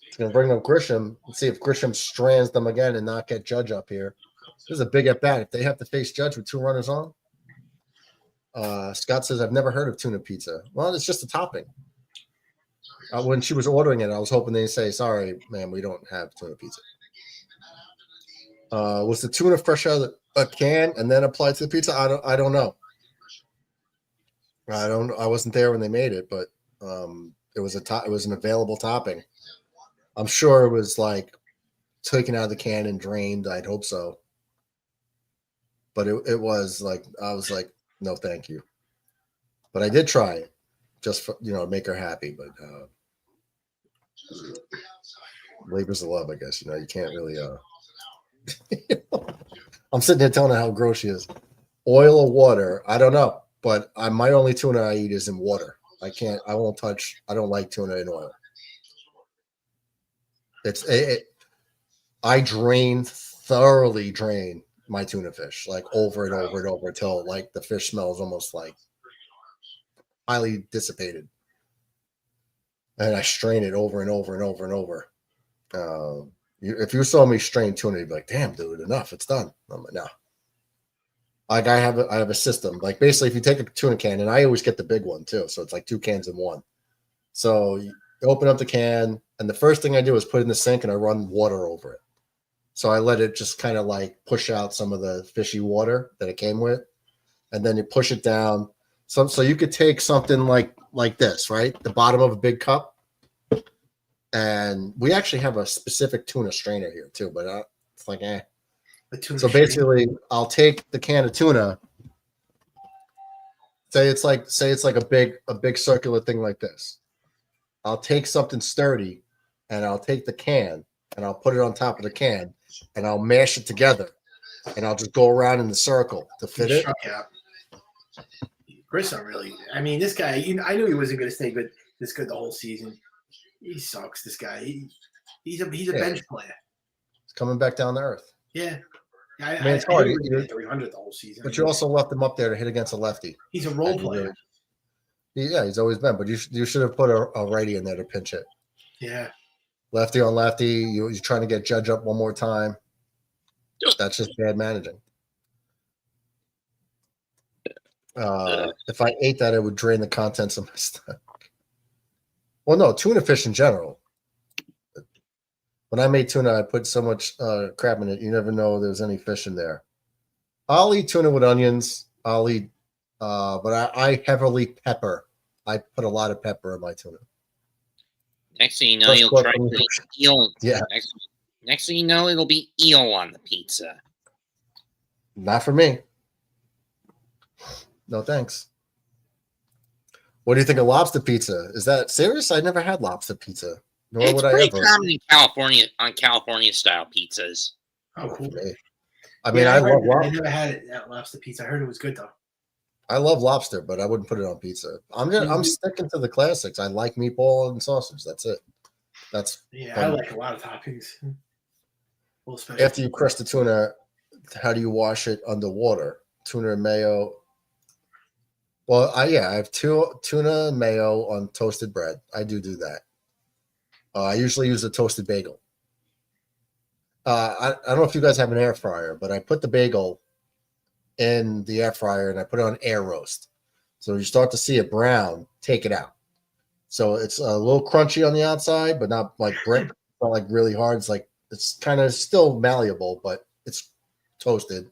It's going to bring up Grisham. Let's see if Grisham strands them again and not get Judge up here. This is a big at bat. If they have to face Judge with 2 runners on. Scott says, I've never heard of tuna pizza. Well, it's just a topping. When she was ordering it, I was hoping they'd say, sorry, ma'am, we don't have tuna pizza. Was the tuna fresh out of a can and then applied to the pizza? I don't know. I wasn't there when they made it, but it was an available topping. I'm sure it was like taken out of the can and drained. I'd hope so. But it was like I was like, no, thank you. But I did try it just for make her happy. But labors of love, I guess. You can't really. I'm sitting there telling her how gross she is. Oil or water? I don't know. But my only tuna I eat is in water. I can't. I won't touch. I don't like tuna in oil. I thoroughly drain my tuna fish, like over and over and over until like the fish smells almost like highly dissipated. And I strain it over and over and over and over. If you saw me strain tuna, you'd be like, "Damn, dude, enough! It's done." I'm like, "No." Like I have a system. Like basically, if you take a tuna can, and I always get the big one too, so it's like 2 cans in one. So you open up the can, and the first thing I do is put it in the sink, and I run water over it. So I let it just kind of like push out some of the fishy water that it came with, and then you push it down. So you could take something like this, right? The bottom of a big cup. And we actually have a specific tuna strainer here too, but it's like, eh. So basically, I'll take the can of tuna. Say it's like a big circular thing like this. I'll take something sturdy, and I'll take the can, and I'll put it on top of the can, and I'll mash it together, and I'll just go around in the circle to fit it. Grissom really. I mean, this guy. I knew he wasn't going to stay this good the whole season. He sucks. This guy. He's a bench player. He's coming back down to earth. Yeah. I mean, it's hard. He hit 300 the whole season. But you also left him up there to hit against a lefty. He's a role player. Yeah, he's always been. But you should have put a righty in there to pinch it. Yeah. Lefty on lefty. You're trying to get Judge up one more time. That's just bad managing. If I ate that, it would drain the contents of my stomach. Well, no, tuna fish in general. When I made tuna, I put so much crap in it. You never know there's any fish in there. I'll eat tuna with onions. I'll eat, but I heavily pepper. I put a lot of pepper in my tuna. Next thing you know, you'll try the eel. Yeah. Next thing you know, it'll be eel on the pizza. Not for me. No thanks. What do you think of lobster pizza? Is that serious? I never had lobster pizza. Nor It's would I pretty ever. common in California on California style pizzas. Oh, cool. I mean, I love lobster. I never had it at lobster pizza. I heard it was good though. I love lobster, but I wouldn't put it on pizza. I'm sticking to the classics. I like meatball and sausage. That's it. I like a lot of toppings. After you crush the tuna, how do you wash it underwater? Tuna and mayo. Well, I have tuna and mayo on toasted bread. I do that. I usually use a toasted bagel. I don't know if you guys have an air fryer, but I put the bagel in the air fryer and I put it on air roast. So you start to see it brown, take it out. So it's a little crunchy on the outside, but not like brick, not like really hard. It's kind of still malleable, but it's toasted.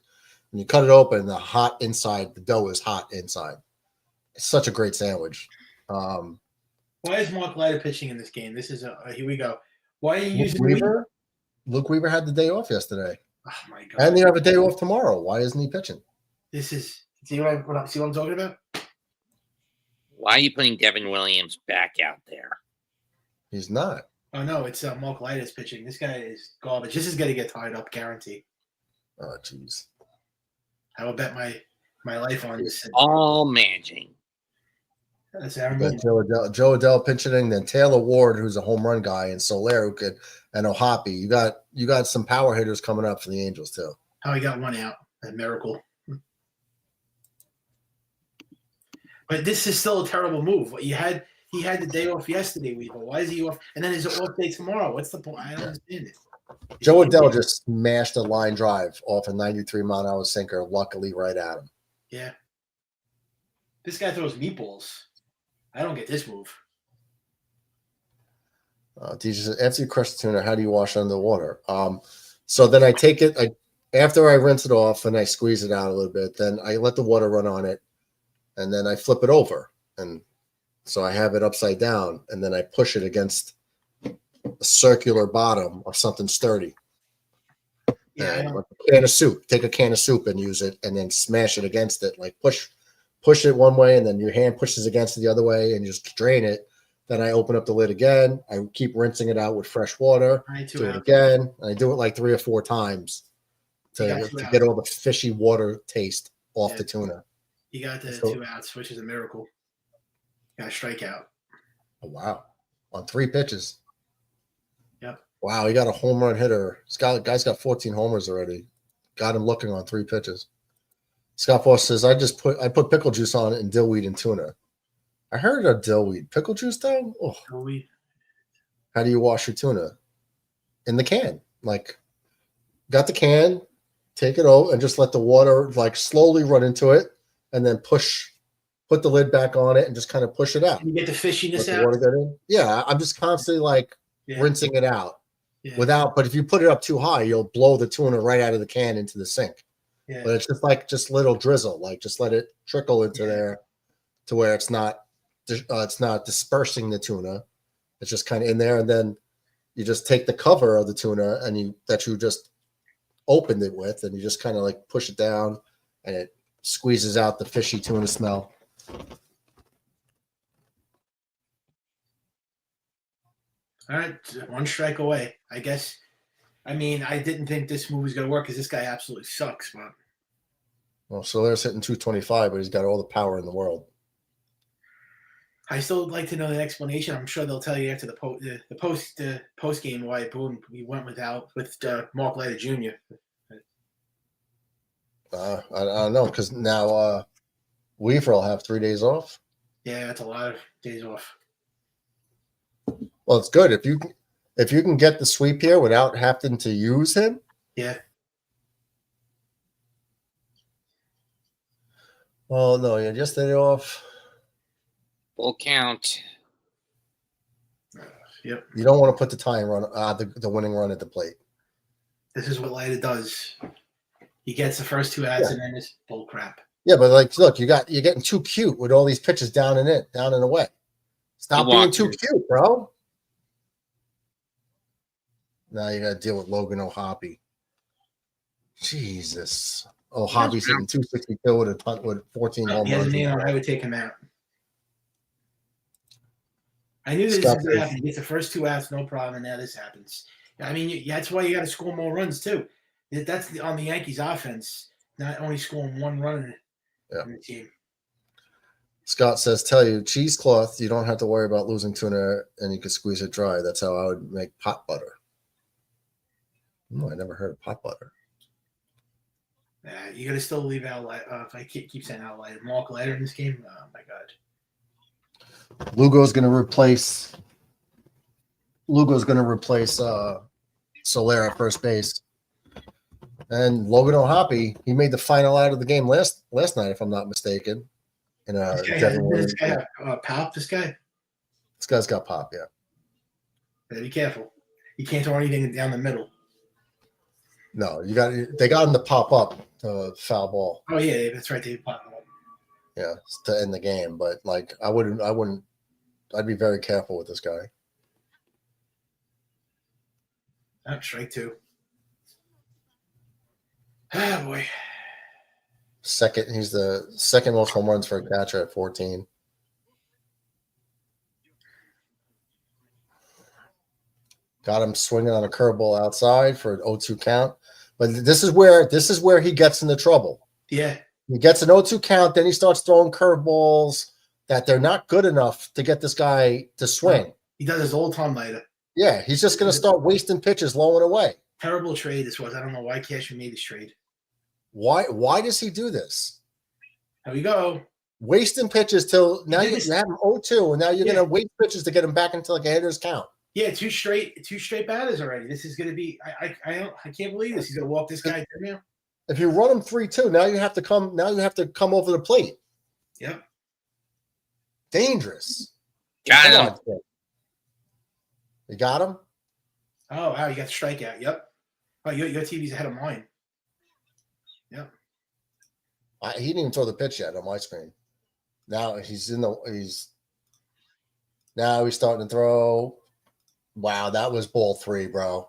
When you cut it open, the hot inside, the dough is hot inside. It's such a great sandwich. Why is Mark Leiter pitching in this game? This is here we go. Why are you using Weaver? Luke Weaver had the day off yesterday. Oh my god! And they have a day off tomorrow. Why isn't he pitching? See what I'm talking about? Why are you putting Devin Williams back out there? He's not. Oh no, it's Mark Leiter's pitching. This guy is garbage. This is gonna get tied up, guarantee. Oh jeez. I will bet my life on this. All managing. That's Joe Adele pinching, then Taylor Ward, who's a home run guy, and Soler, who could, and Ohapi. You got some power hitters coming up for the Angels too. How he got one out, a miracle. But this is still a terrible move. He had the day off yesterday, Weaver. Why is he off? And then his off day tomorrow. What's the point? I don't understand it. Joe Adele just smashed a line drive off a 93-mile-an-hour sinker, luckily right at him. Yeah. This guy throws meatballs. I don't get this move. DJ says, after you crush the tuna, how do you wash it underwater? So then I take it, after I rinse it off and I squeeze it out a little bit, then I let the water run on it, and then I flip it over. And so I have it upside down, and then I push it against a circular bottom of something sturdy. Yeah, like a can of soup. Take a can of soup and use it, and then smash it against it. Like push it one way, and then your hand pushes against it the other way, and you just drain it. Then I open up the lid again. I keep rinsing it out with fresh water. Do it again. And I do it like 3 or 4 times to get all the fishy water taste off the tuna. You got the 2 outs, which is a miracle. Got a strikeout. Oh, wow. On 3 pitches. Yep. Wow, he got a home run hitter. Guy's got 14 homers already. Got him looking on 3 pitches. Scott Foss says, I put pickle juice on it and dillweed and tuna. I heard of dillweed. Pickle juice though? Oh. Dillweed. How do you wash your tuna? In the can. Like, got the can, take it out, and just let the water like slowly run into it, and then put the lid back on it and just kind of push it out. Can you get the fishiness Let the out? water get in. Yeah, I'm just constantly like rinsing it out. Yeah. But if you put it up too high, you'll blow the tuna right out of the can into the sink. Yeah. But it's just little drizzle, like just let it trickle into there to where it's not dispersing the tuna. It's just kind of in there, and then you just take the cover of the tuna that you just opened it with, and you just kind of like push it down, and it squeezes out the fishy tuna smell. All right, 1 strike away. I guess. I mean, I didn't think this movie was going to work because this guy absolutely sucks. But Well, Soler's hitting 225, but he's got all the power in the world. I still would like to know the explanation. I'm sure they'll tell you after the post game why boom we went with Mark Leiter Jr. I don't know, because now Weaver will have 3 days off. Yeah, that's a lot of days off. Well, it's good if you can get the sweep here without having to use him. Yeah. Well, no, you just did it off. Full count. Yep. You don't want to put the tying run, the winning run at the plate. This is what Leiter does. He gets the first 2 outs and then it's bull crap. Yeah, but like, look, you're getting too cute with all these pitches down and away. Stop being too cute, bro. Now you got to deal with Logan O'Hoppe. Jesus. O'Hoppe's hitting 262 with a punt with 14 home runs. I would take him out. I knew this was going to happen. He gets the first 2 outs, no problem, and now this happens. I mean, that's why you got to score more runs too. That's on the Yankees offense, not only scoring 1 run in the team. Scott says, tell you, cheesecloth, you don't have to worry about losing tuna and you can squeeze it dry. That's how I would make pot butter. Oh, I never heard of pot butter. You got to still leave out, if I keep saying out Leiter, Mark Leiter in this game, oh my God. Lugo's going to replace Soler at first base. And Logan O'Hoppe, he made the final out of the game last night, if I'm not mistaken. This guy pop, this guy? This guy's got pop, yeah. Be careful. You can't throw anything down the middle. No, they got him to pop up to foul ball. Oh yeah, that's right. They pop up. Yeah, to end the game. But like I'd be very careful with this guy. Strike 2. Oh boy. He's the second most home runs for a catcher at 14. Got him swinging on a curveball outside for an 0-2 count. But this is where he gets into trouble. Yeah. He gets an 0-2 count, then he starts throwing curveballs that they're not good enough to get this guy to swing. He does his old time later. Yeah, he's just going to start wasting pitches, low and away. Terrible trade this was. I don't know why Cashman made this trade. Why does he do this? Here we go. Wasting pitches till now you have him 0-2, and now you're going to waste pitches to get him back into like a hitter's count. Yeah, two straight batters already. This is going to be. I can't believe this. He's going to walk this guy down now. If you run him 3-2, now you have to come over the plate. Yep. Dangerous. Got him. You got him? Oh wow, you got the strikeout. Yep. Oh, your TV's ahead of mine. Yep. He didn't even throw the pitch yet on my screen. Now he's starting to throw. Wow, that was ball 3, bro.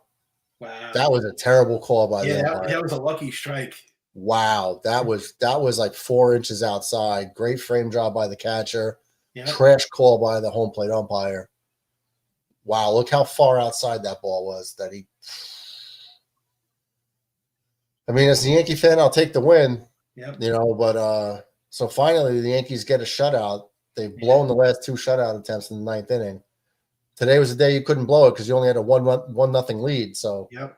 Wow. That was a terrible call by the umpire. That was a lucky strike. Wow, that was like 4 inches outside. Great frame job by the catcher. Yep. Trash call by the home plate umpire. Wow, look how far outside that ball was. I mean, as a Yankee fan, I'll take the win. Yep. But so finally the Yankees get a shutout They've blown the last 2 shutout attempts in the 9th inning. Today was the day you couldn't blow it because you only had a 1-0 lead. So Yep.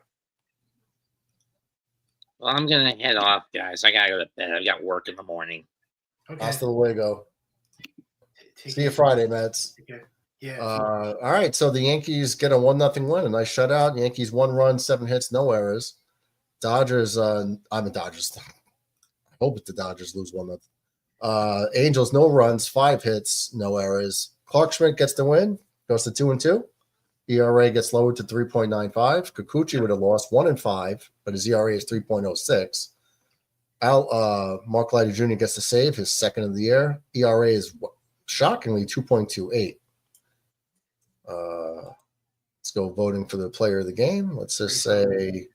Well, I'm gonna head off, guys. I gotta go to bed. I've got work in the morning. Okay. hasta luego. Take See you care. Friday, Mets. Take care. Yeah. All right, so the Yankees get a 1-0 win, a nice shutout. Yankees 1 run, 7 hits, no errors. Dodgers, I'm the Dodgers. I hope the Dodgers lose 1-0. Angels, no runs, 5 hits, no errors. Clark Schmidt gets the win, goes to 2-2. ERA gets lowered to 3.95. Kikuchi would have lost 1-5, but his ERA is 3.06. Mark Leiter Jr. gets the save, his second of the year. ERA is shockingly 2.28. Let's go voting for the player of the game. Let's just say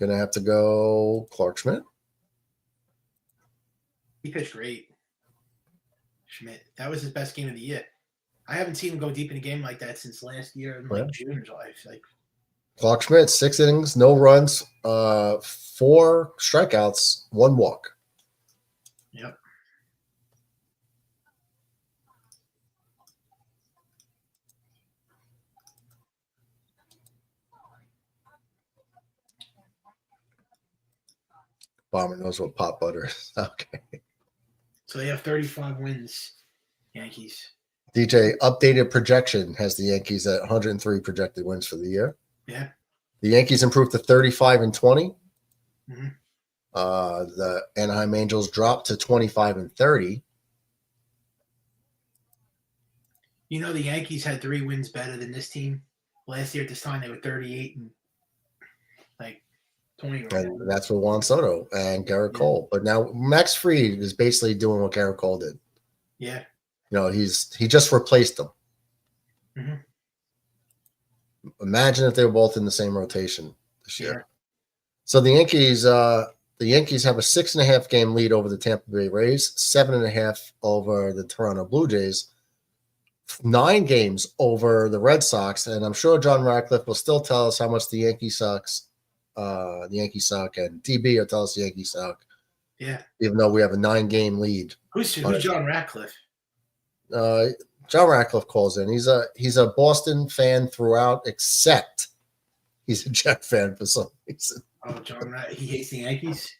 gonna have to go Clark Schmidt. He pitched great. Schmidt. That was his best game of the year. I haven't seen him go deep in a game like that since last year in like June or July. Like Clark Schmidt, 6 innings, no runs, 4 strikeouts, 1 walk. Yep. Bomber knows what pot butter is. Okay. So they have 35 wins, Yankees. DJ, updated projection has the Yankees at 103 projected wins for the year. Yeah. The Yankees improved to 35-20. Mm-hmm. The Anaheim Angels dropped to 25-30. You know, the Yankees had 3 wins better than this team. Last year at this time, they were 38 and like 20. And that's with Juan Soto and Garrett Cole. But now Max Fried is basically doing what Garrett Cole did. Yeah. You know, he just replaced them. Mm-hmm. Imagine if they were both in the same rotation this year. Yeah. So the Yankees have a 6.5 game lead over the Tampa Bay Rays, 7.5 over the Toronto Blue Jays, 9 games over the Red Sox, and I'm sure John Ratcliffe will still tell us how much the Yankees sucks. The Yankees suck, and DB will tell us the Yankees suck. Yeah. Even though we have a 9-game lead. Who's John Ratcliffe? John Ratcliffe calls in. He's a Boston fan throughout, except he's a Jet fan for some reason. Oh, he hates the Yankees?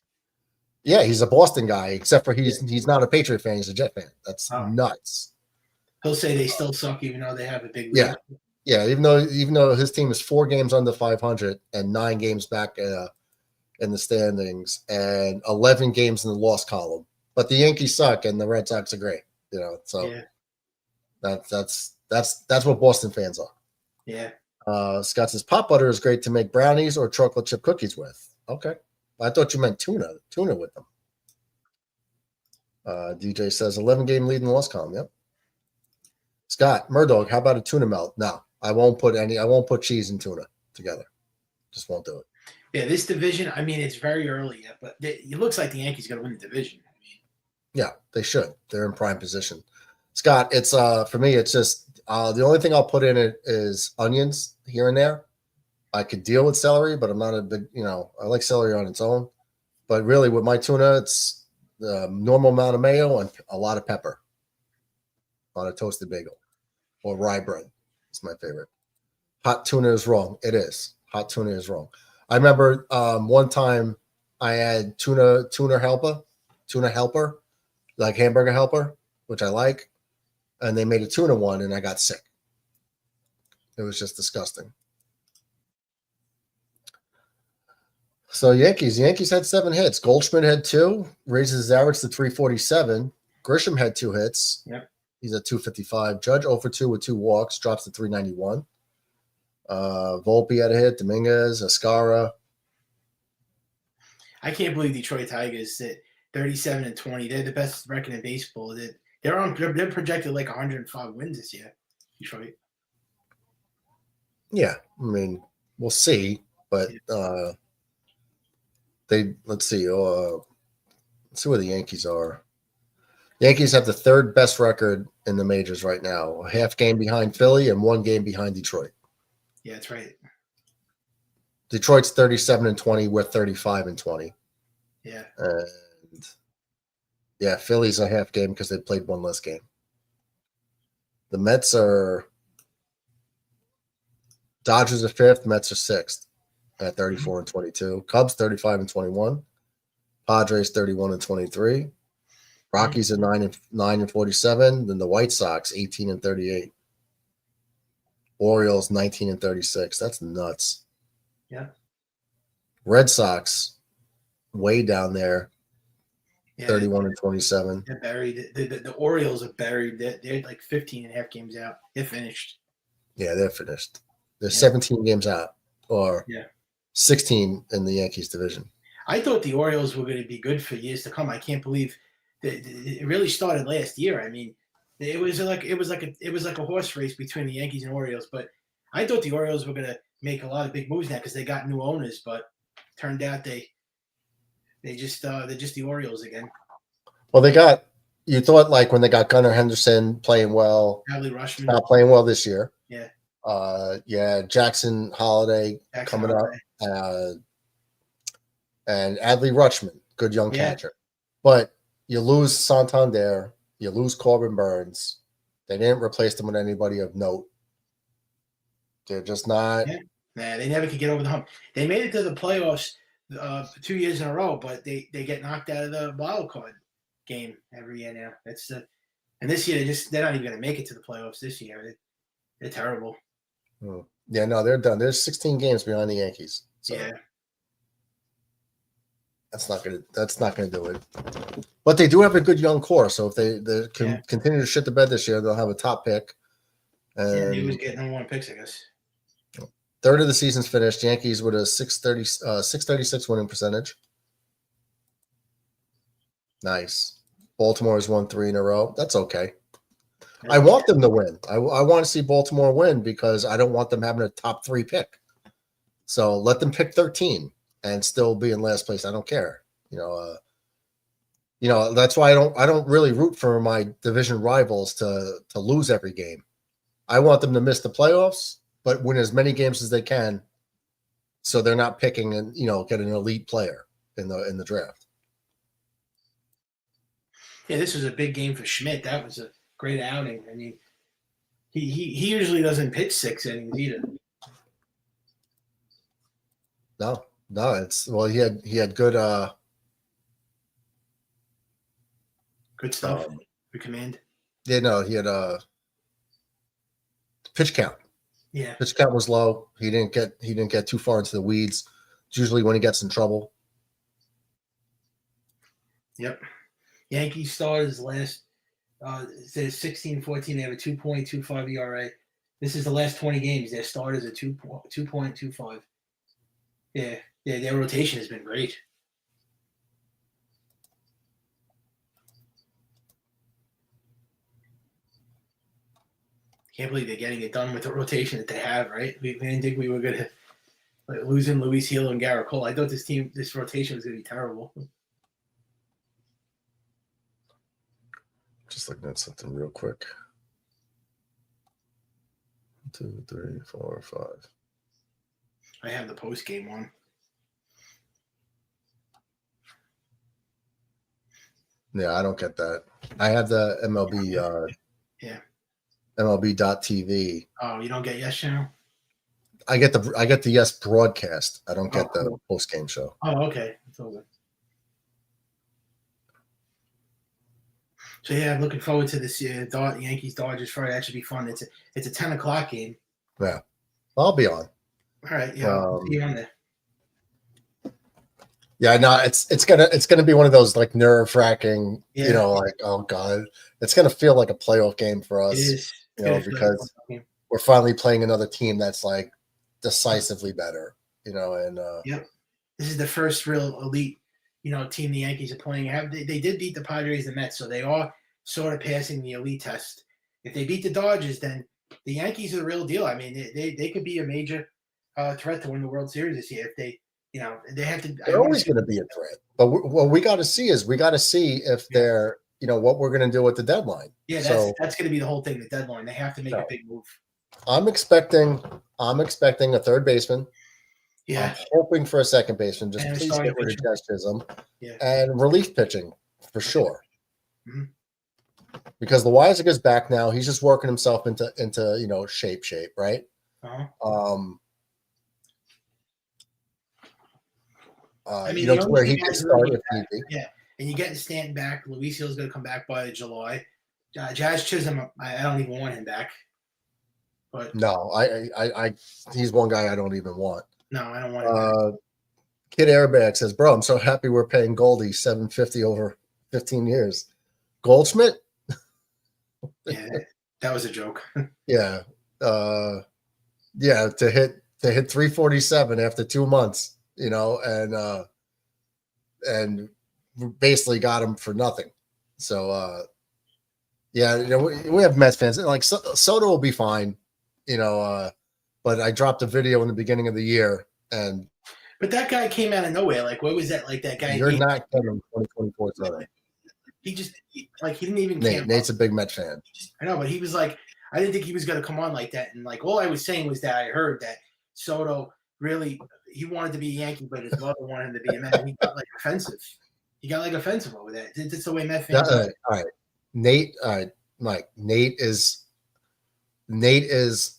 Yeah, he's a Boston guy, except for he's not a Patriot fan. He's a Jet fan. That's nuts. He'll say they still suck even though they have a big lead. Yeah. Even though his team is 4 games under 500 and 9 games back in the standings and 11 games in the loss column, but the Yankees suck and the Red Sox are great. You know, so that's what Boston fans are. Yeah. Scott says pot butter is great to make brownies or chocolate chip cookies with. Okay. I thought you meant tuna with them. DJ says 11-game lead in the loss column. Yep. Scott, Murdoch, how about a tuna melt? No, I won't put cheese and tuna together. Just won't do it. Yeah, this division, I mean, it's very early yet, but it looks like the Yankees going to win the division. Yeah, they should. They're in prime position. Scott, it's for me, it's just the only thing I'll put in it is onions here and there. I could deal with celery, but I'm not a big, I like celery on its own. But really, with my tuna, it's the normal amount of mayo and a lot of pepper on a toasted bagel or rye bread. It's my favorite. Hot tuna is wrong. It is. Hot tuna is wrong. I remember one time I had tuna helper, like hamburger helper, which I like, and they made a tuna one, and I got sick. It was just disgusting. So Yankees had 7 hits. Goldschmidt had 2, raises his average to 347. Grisham had 2 hits. Yep. He's at 255. Judge 0 for 2 with 2 walks, drops to 391. Volpe had a hit. Dominguez, Ascara. I can't believe Detroit Tigers at 37-20. They're the best record in baseball. They're projected like 105 wins this year. Detroit. Yeah, I mean, we'll see, but let's see. Let's see where the Yankees are. Yankees have the 3rd best record in the majors right now. A half game behind Philly and 1 game behind Detroit. Yeah, that's right. Detroit's 37-20. We're 35-20. Yeah. And Yeah, Philly's a half game because they played one less game. The Mets are Dodgers are fifth, Mets are sixth at 34 and 22. Cubs 35 and 21. Padres 31 and 23. Rockies are 9 and 47. Then the White Sox 18 and 38. Orioles 19 and 36. That's nuts. Yeah. Red Sox way down there, Yeah, 31 and 27. they're buried. The Orioles are buried. They're like 15 and a half games out. They're finished. Yeah, they're finished. They're Yeah. 17 games out, or Yeah. 16 in the Yankees division. I thought the Orioles were going to be good for years to come. I can't believe that it really started last year. I mean, it was like a horse race between the Yankees and Orioles. But I thought the Orioles were going to make a lot of big moves now because they got new owners. But turned out they're just the Orioles again. Well, you thought like when they got Gunnar Henderson playing well, Adley Rutschman. not playing well this year. Yeah. Jackson Holiday coming up, and Adley Rutschman, good young catcher. But you lose Santander, you lose Corbin Burns. They didn't replace them with anybody of note. They're just not. Yeah. Nah, they never could get over the hump. They made it to the playoffs 2 years in a row, but they get knocked out of the wild card game every year now. And this year they're not even going to make it to the playoffs this year. They're terrible. Yeah, no, they're done. There's 16 games behind the Yankees. So yeah. That's not gonna do it. But they do have a good young core, so if they can continue to shit the bed this year, they'll have a top pick. And he was getting number one picks, I guess. Third of the season's finished. Yankees with a 636 winning percentage. Nice. Baltimore's won 3 in a row. That's okay. I want them to win. I want to see Baltimore win because I don't want them having a top 3 pick. So let them pick 13 and still be in last place. I don't care. You know, that's why I don't really root for my division rivals to lose every game. I want them to miss the playoffs, but win as many games as they can, so they're not picking and get an elite player in the draft. Yeah, this was a big game for Schmidt. That was a great outing. I mean, he usually doesn't pitch 6 innings either. No, he had good good stuff. Good command. Yeah, no, he had pitch count. Yeah. Pitch count was low. He didn't get too far into the weeds. It's usually when he gets in trouble. Yep. Yankees starters last it says 16-14. They have a 2.25 ERA. This is the last 20 games. Their starters are 2.25. Yeah, their rotation has been great. Can't believe they're getting it done with the rotation that they have, right? We didn't think we were going to losing Luis Gil and Garrett Cole. I thought this rotation was going to be terrible. Just looking at something real quick. 2, 3, 4, 5. I have the post game one. Yeah, I don't get that. I have the MLB. Yeah. MLB.TV. Oh, you don't get Yes Channel? I get the Yes broadcast. I don't get the post game show. Oh, okay. It's all good. So yeah, I'm looking forward to this Yankees Dodgers Friday. That should be fun. It's a 10:00 game. Yeah, I'll be on. All right, yeah, I'll see you on there. Yeah, no, it's gonna be one of those like nerve-wracking, like, oh god, it's gonna feel like a playoff game for us. It is. Because we're finally playing another team that's like decisively better, and yep. This is the first real elite, team the Yankees are playing. They did beat the Padres and Mets, so they are sort of passing the elite test. If they beat the Dodgers, then the Yankees are the real deal. I mean, they could be a major threat to win the World Series this year if they. They have to. They're always going to be a threat, but what we got to see if they're, what we're going to do at the deadline. Yeah, that's going to be the whole thing. The deadline, they have to make a big move. I'm expecting a third baseman. Yeah, I'm hoping for a second baseman. Just please get rid of Josh Chisholm. Yeah, and relief pitching for sure. Mhm. Because Loizaga's back now. He's just working himself into shape, right? Uh-huh. I mean, To where he can start if need be. Yeah, and you're getting Stanton back. Luis Hill's going to come back by July. Jazz Chisholm, I don't even want him back. But no, I he's one guy I don't even want. No, I don't want him back. Kid Airbag says, "Bro, I'm so happy we're paying Goldie $750 over 15 years." Goldschmidt? Yeah, that was a joke. Yeah, yeah. To hit 347 after 2 months, and basically got him for nothing. So, yeah, we have Mets fans. Like Soto will be fine, but I dropped a video in the beginning of the year, and but that guy came out of nowhere. Like, what was that? Like that guy? You're not getting 2024 Soto. He didn't even Nate. Nate's a big Met fan. I know, but he was like, I didn't think he was going to come on like that. And like, all I was saying was that I heard that Soto really, he wanted to be a Yankee, but his mother wanted him to be a Met. And he got like offensive. He got like offensive over that. That's the way Met fans are. All right, Nate. All right, Mike. Nate is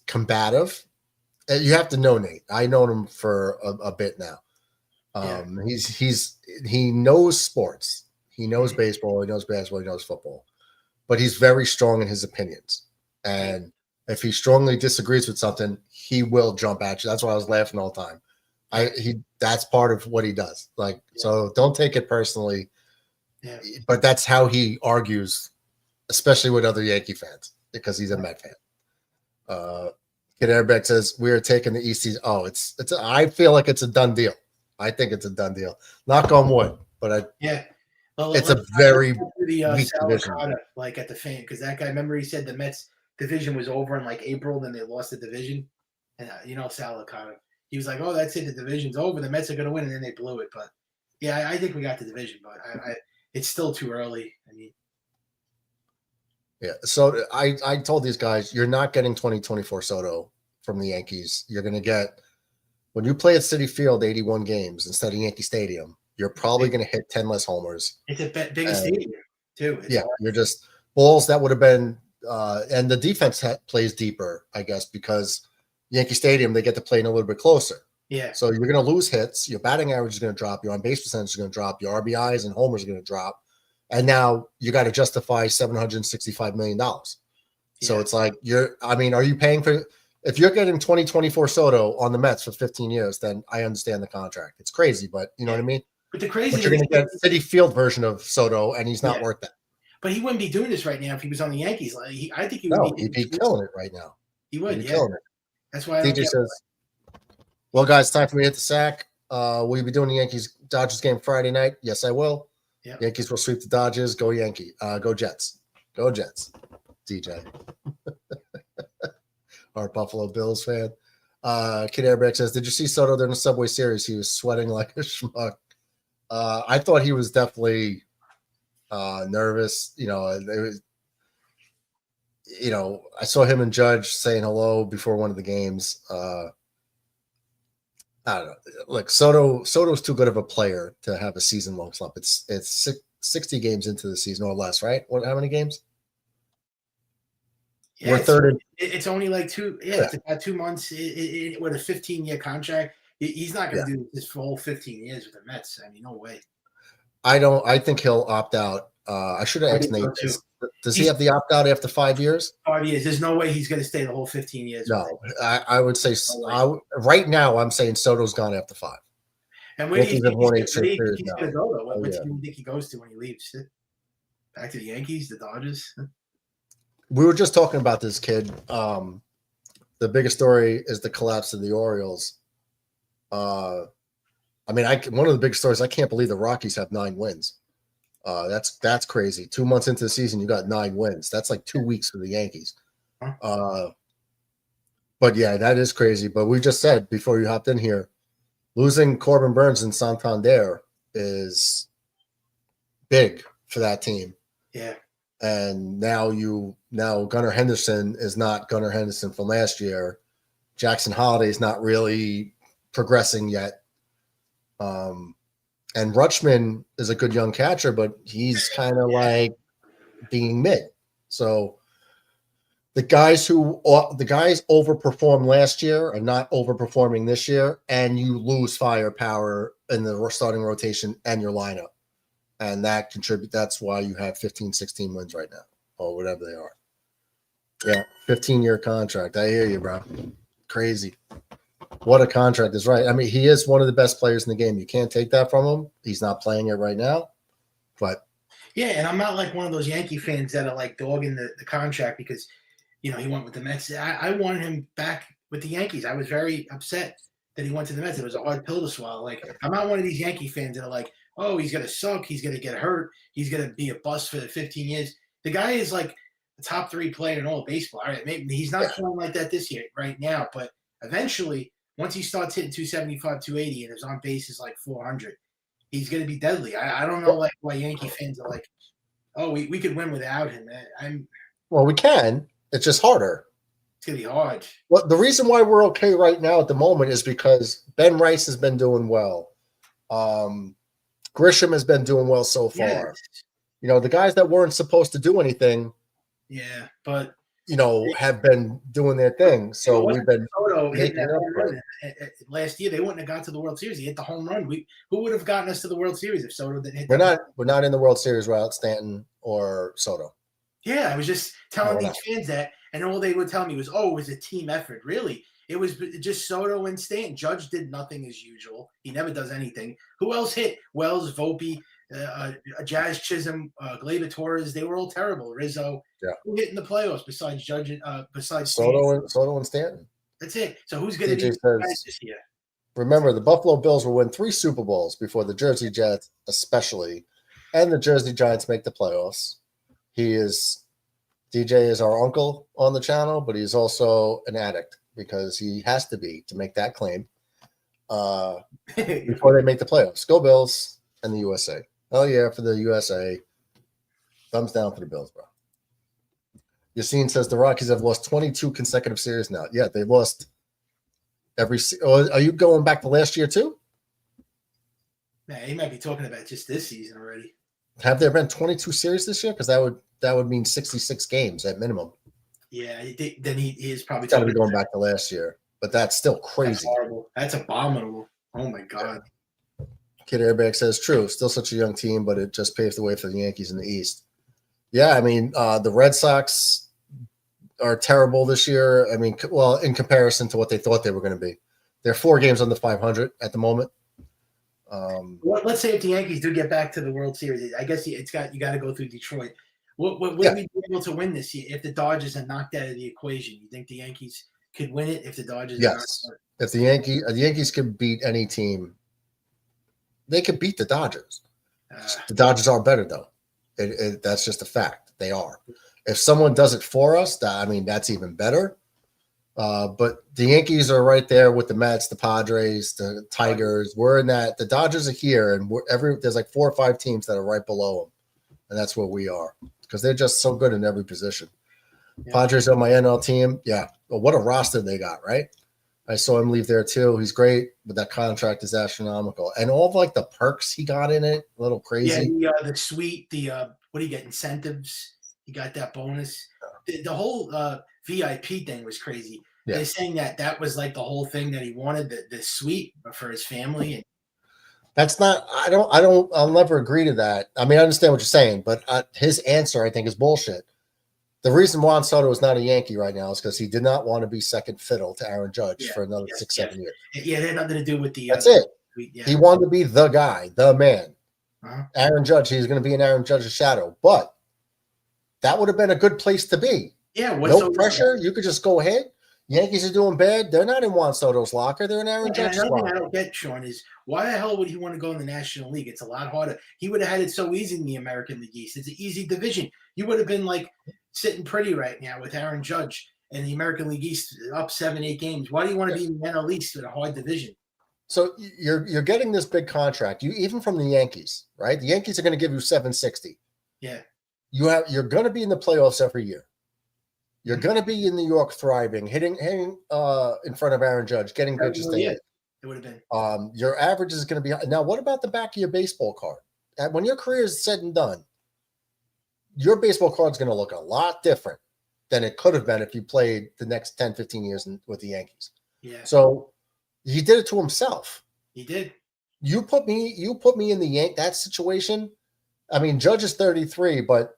combative. You have to know Nate. I known him for a bit now. He knows sports. He knows baseball. He knows basketball. He knows football. But he's very strong in his opinions. And if he strongly disagrees with something, he will jump at you. That's why I was laughing all the time. That's part of what he does. So don't take it personally. Yeah. But that's how he argues, especially with other Yankee fans, because he's a Met fan. Kid Airbag says we are taking the East. I feel like it's a done deal. I think it's a done deal. Knock on wood, but it's a very weak division. Like at the fan, because that guy, remember he said the Mets division was over in like April, then they lost the division, and Salicata. He was like, "Oh, that's it, the division's over. The Mets are going to win," and then they blew it. But yeah, I think we got the division, but it's still too early. I mean. Yeah, so I told these guys, you're not getting 2024 Soto from the Yankees. You're going to get, when you play at Citi Field 81 games instead of Yankee Stadium, you're probably going to hit 10 less homers. It's a bigger stadium, too. You're just balls that would have been, and the defense plays deeper, I guess, because Yankee Stadium, they get to play in a little bit closer. Yeah. So you're going to lose hits. Your batting average is going to drop. Your on-base percentage is going to drop. Your RBIs and homers are going to drop. And now you got to justify $765 million. So it's like are you paying for, if you're getting 2024 Soto on the Mets for 15 years, then I understand the contract. It's crazy, but you know what I mean? But the crazy but you're going to get Citi Field version of Soto, and he's not worth that. But he wouldn't be doing this right now if he was on the Yankees. I think he would he'd be killing it right now. He would, killing it. That's why DJ says, well, guys, time for me to hit the sack. Will you be doing the Yankees-Dodgers game Friday night? Yes, I will. Yep. Yankees will sweep the Dodgers. Go Yankee. Go Jets. Go Jets. DJ. Our Buffalo Bills fan. Kid Airbag says, did you see Soto during the Subway Series? He was sweating like a schmuck. I thought he was definitely nervous. I saw him and Judge saying hello before one of the games. I don't know. Like Soto's too good of a player to have a season-long slump. It's 60 games into the season or less, right? How many games? Yeah, we're third. It's only like two. Yeah, it's about 2 months. With a 15-year contract, he's not going to do this for whole 15 years with the Mets. I mean, no way. I think he'll opt out. I should have asked Nate. Does he have the opt out after 5 years? 5 years. There's no way he's going to stay the whole 15 years. No, I would say right now I'm saying Soto's gone after 5. And where do you think he's going to go, though? What do you think he goes to when he leaves? Back to the Yankees, the Dodgers? We were just talking about this kid. The biggest story is the collapse of the Orioles. One of the big stories, I can't believe the Rockies have 9 wins. That's crazy. 2 months into the season, you got 9 wins. That's like 2 weeks for the Yankees. But yeah, that is crazy. But we just said before you hopped in here, losing Corbin Burns and Santander is big for that team. Yeah. And now Gunnar Henderson is not Gunnar Henderson from last year. Jackson Holiday is not really progressing yet. And Rutschman is a good young catcher, but he's kind of like being mid. So the guys overperformed last year are not overperforming this year, and you lose firepower in the starting rotation and your lineup. And that's why you have 15, 16 wins right now, or whatever they are. Yeah, 15-year contract. I hear you, bro. Crazy. What a contract is right. I mean, he is one of the best players in the game. You can't take that from him. He's not playing it right now. But yeah, and I'm not like one of those Yankee fans that are like dogging the contract because, he went with the Mets. I wanted him back with the Yankees. I was very upset that he went to the Mets. It was a hard pill to swallow. Like, I'm not one of these Yankee fans that are like, oh, he's going to suck. He's going to get hurt. He's going to be a bust for the 15 years. The guy is like the top 3 player in all of baseball. All right, maybe he's not playing like that this year right now, but eventually, once he starts hitting 275, 280, and his on base is like 400, he's going to be deadly. I don't know like why Yankee fans are like, oh, we could win without him. Well, we can. It's just harder. It's going to be hard. Well, the reason why we're okay right now at the moment is because Ben Rice has been doing well. Grisham has been doing well so far. Yes. The guys that weren't supposed to do anything, but have been doing their thing. So we've been Soto hit that home run last year. They wouldn't have got to the World Series. He hit the home run. Who would have gotten us to the World Series if Soto didn't hit? We're not in the World Series without Stanton or Soto. Yeah, I was just telling these fans that, and all they would tell me was, "Oh, it was a team effort." Really, it was just Soto and Stanton. Judge did nothing as usual. He never does anything. Who else hit? Wells, Volpe, Jazz Chisholm, Gleyber Torres. They were all terrible. Rizzo. Yeah. Who hit in the playoffs besides Judge? Besides Soto and Stanton. That's it. So who's going to be this year? Remember, the Buffalo Bills will win 3 Super Bowls before the Jersey Jets, especially, and the Jersey Giants make the playoffs. DJ is our uncle on the channel, but he's also an addict because he has to be to make that claim before they make the playoffs. Go Bills and the USA. Oh, yeah, for the USA. Thumbs down for the Bills, bro. Yassine says the Rockies have lost 22 consecutive series now. Yeah, they've lost every – are you going back to last year too? Man, he might be talking about just this season already. Have there been 22 series this year? Because that would mean 66 games at minimum. Yeah, then he is probably got to be going back to last year, but that's still crazy. That's horrible. That's abominable. Oh my God. Kid Airbag says true. Still such a young team, but it just paves the way for the Yankees in the East. Yeah, I mean the Red Sox are terrible this year. I mean, well, in comparison to what they thought they were going to be, they're 4 games under 500 at the moment. Well, let's say if the Yankees do get back to the World Series, I guess you got to go through Detroit. Would we be able to win this year if the Dodgers are knocked out of the equation? You think the Yankees could win it if the Dodgers? Yes. If the Yankees could beat any team, they could beat the Dodgers. The Dodgers are better though. That's just a fact. They are. If someone does it for us, that's even better. But the Yankees are right there with the Mets, the Padres, the Tigers. We're in that. The Dodgers are here, and there's like 4 or 5 teams that are right below them, and that's where we are because they're just so good in every position. Yeah. Padres on my NL team, yeah. Well, what a roster they got, right? I saw him leave there too. He's great, but that contract is astronomical, and all of like the perks he got in it, a little crazy. Yeah, the suite, what do you get? Incentives. He got that bonus. The whole VIP thing was crazy. Yeah. They're saying that was like the whole thing that he wanted, the suite for his family. And that's not. I'll never agree to that. I mean, I understand what you're saying, but his answer, I think, is bullshit. The reason Juan Soto is not a Yankee right now is because he did not want to be second fiddle to Aaron Judge for another 6-7 years. Yeah, it had nothing to do with the. That's it. He wanted to be the guy, the man. Aaron Judge. He's going to be in Aaron Judge's shadow, but that would have been a good place to be. Yeah, no pressure. You could just go ahead. Yankees are doing bad. They're not in Juan Soto's locker. They're in Aaron Judge's locker. I don't get, Sean, is why the hell would he want to go in the National League? It's a lot harder. He would have had it so easy in the American League East. It's an easy division. You would have been like sitting pretty right now with Aaron Judge and the American League East up 7-8 games. Why do you want to be in the NL East with a hard division? So you're getting this big contract. Even from the Yankees, right? The Yankees are going to give you $760. Yeah. You're going to be in the playoffs every year. You're going to be in New York thriving, hitting in front of Aaron Judge, getting pitches to hit. It would have been. Your average is going to be – now, what about the back of your baseball card? When your career is said and done, your baseball card's going to look a lot different than it could have been if you played the next 10, 15 years with the Yankees. Yeah. So he did it to himself. He did. You put me in that situation. I mean, Judge is 33, but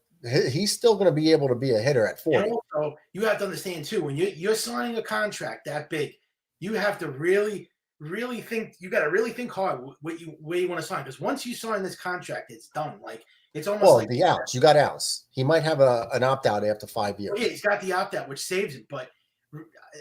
he's still going to be able to be a hitter at 40. And also, you have to understand too, when you're signing a contract that big, you have to really think. You got to really think hard where you want to sign, because once you sign this contract, it's done. Like it's almost like the outs. You got outs. He might have an opt out after 5 years. Yeah, he's got the opt out, which saves it. But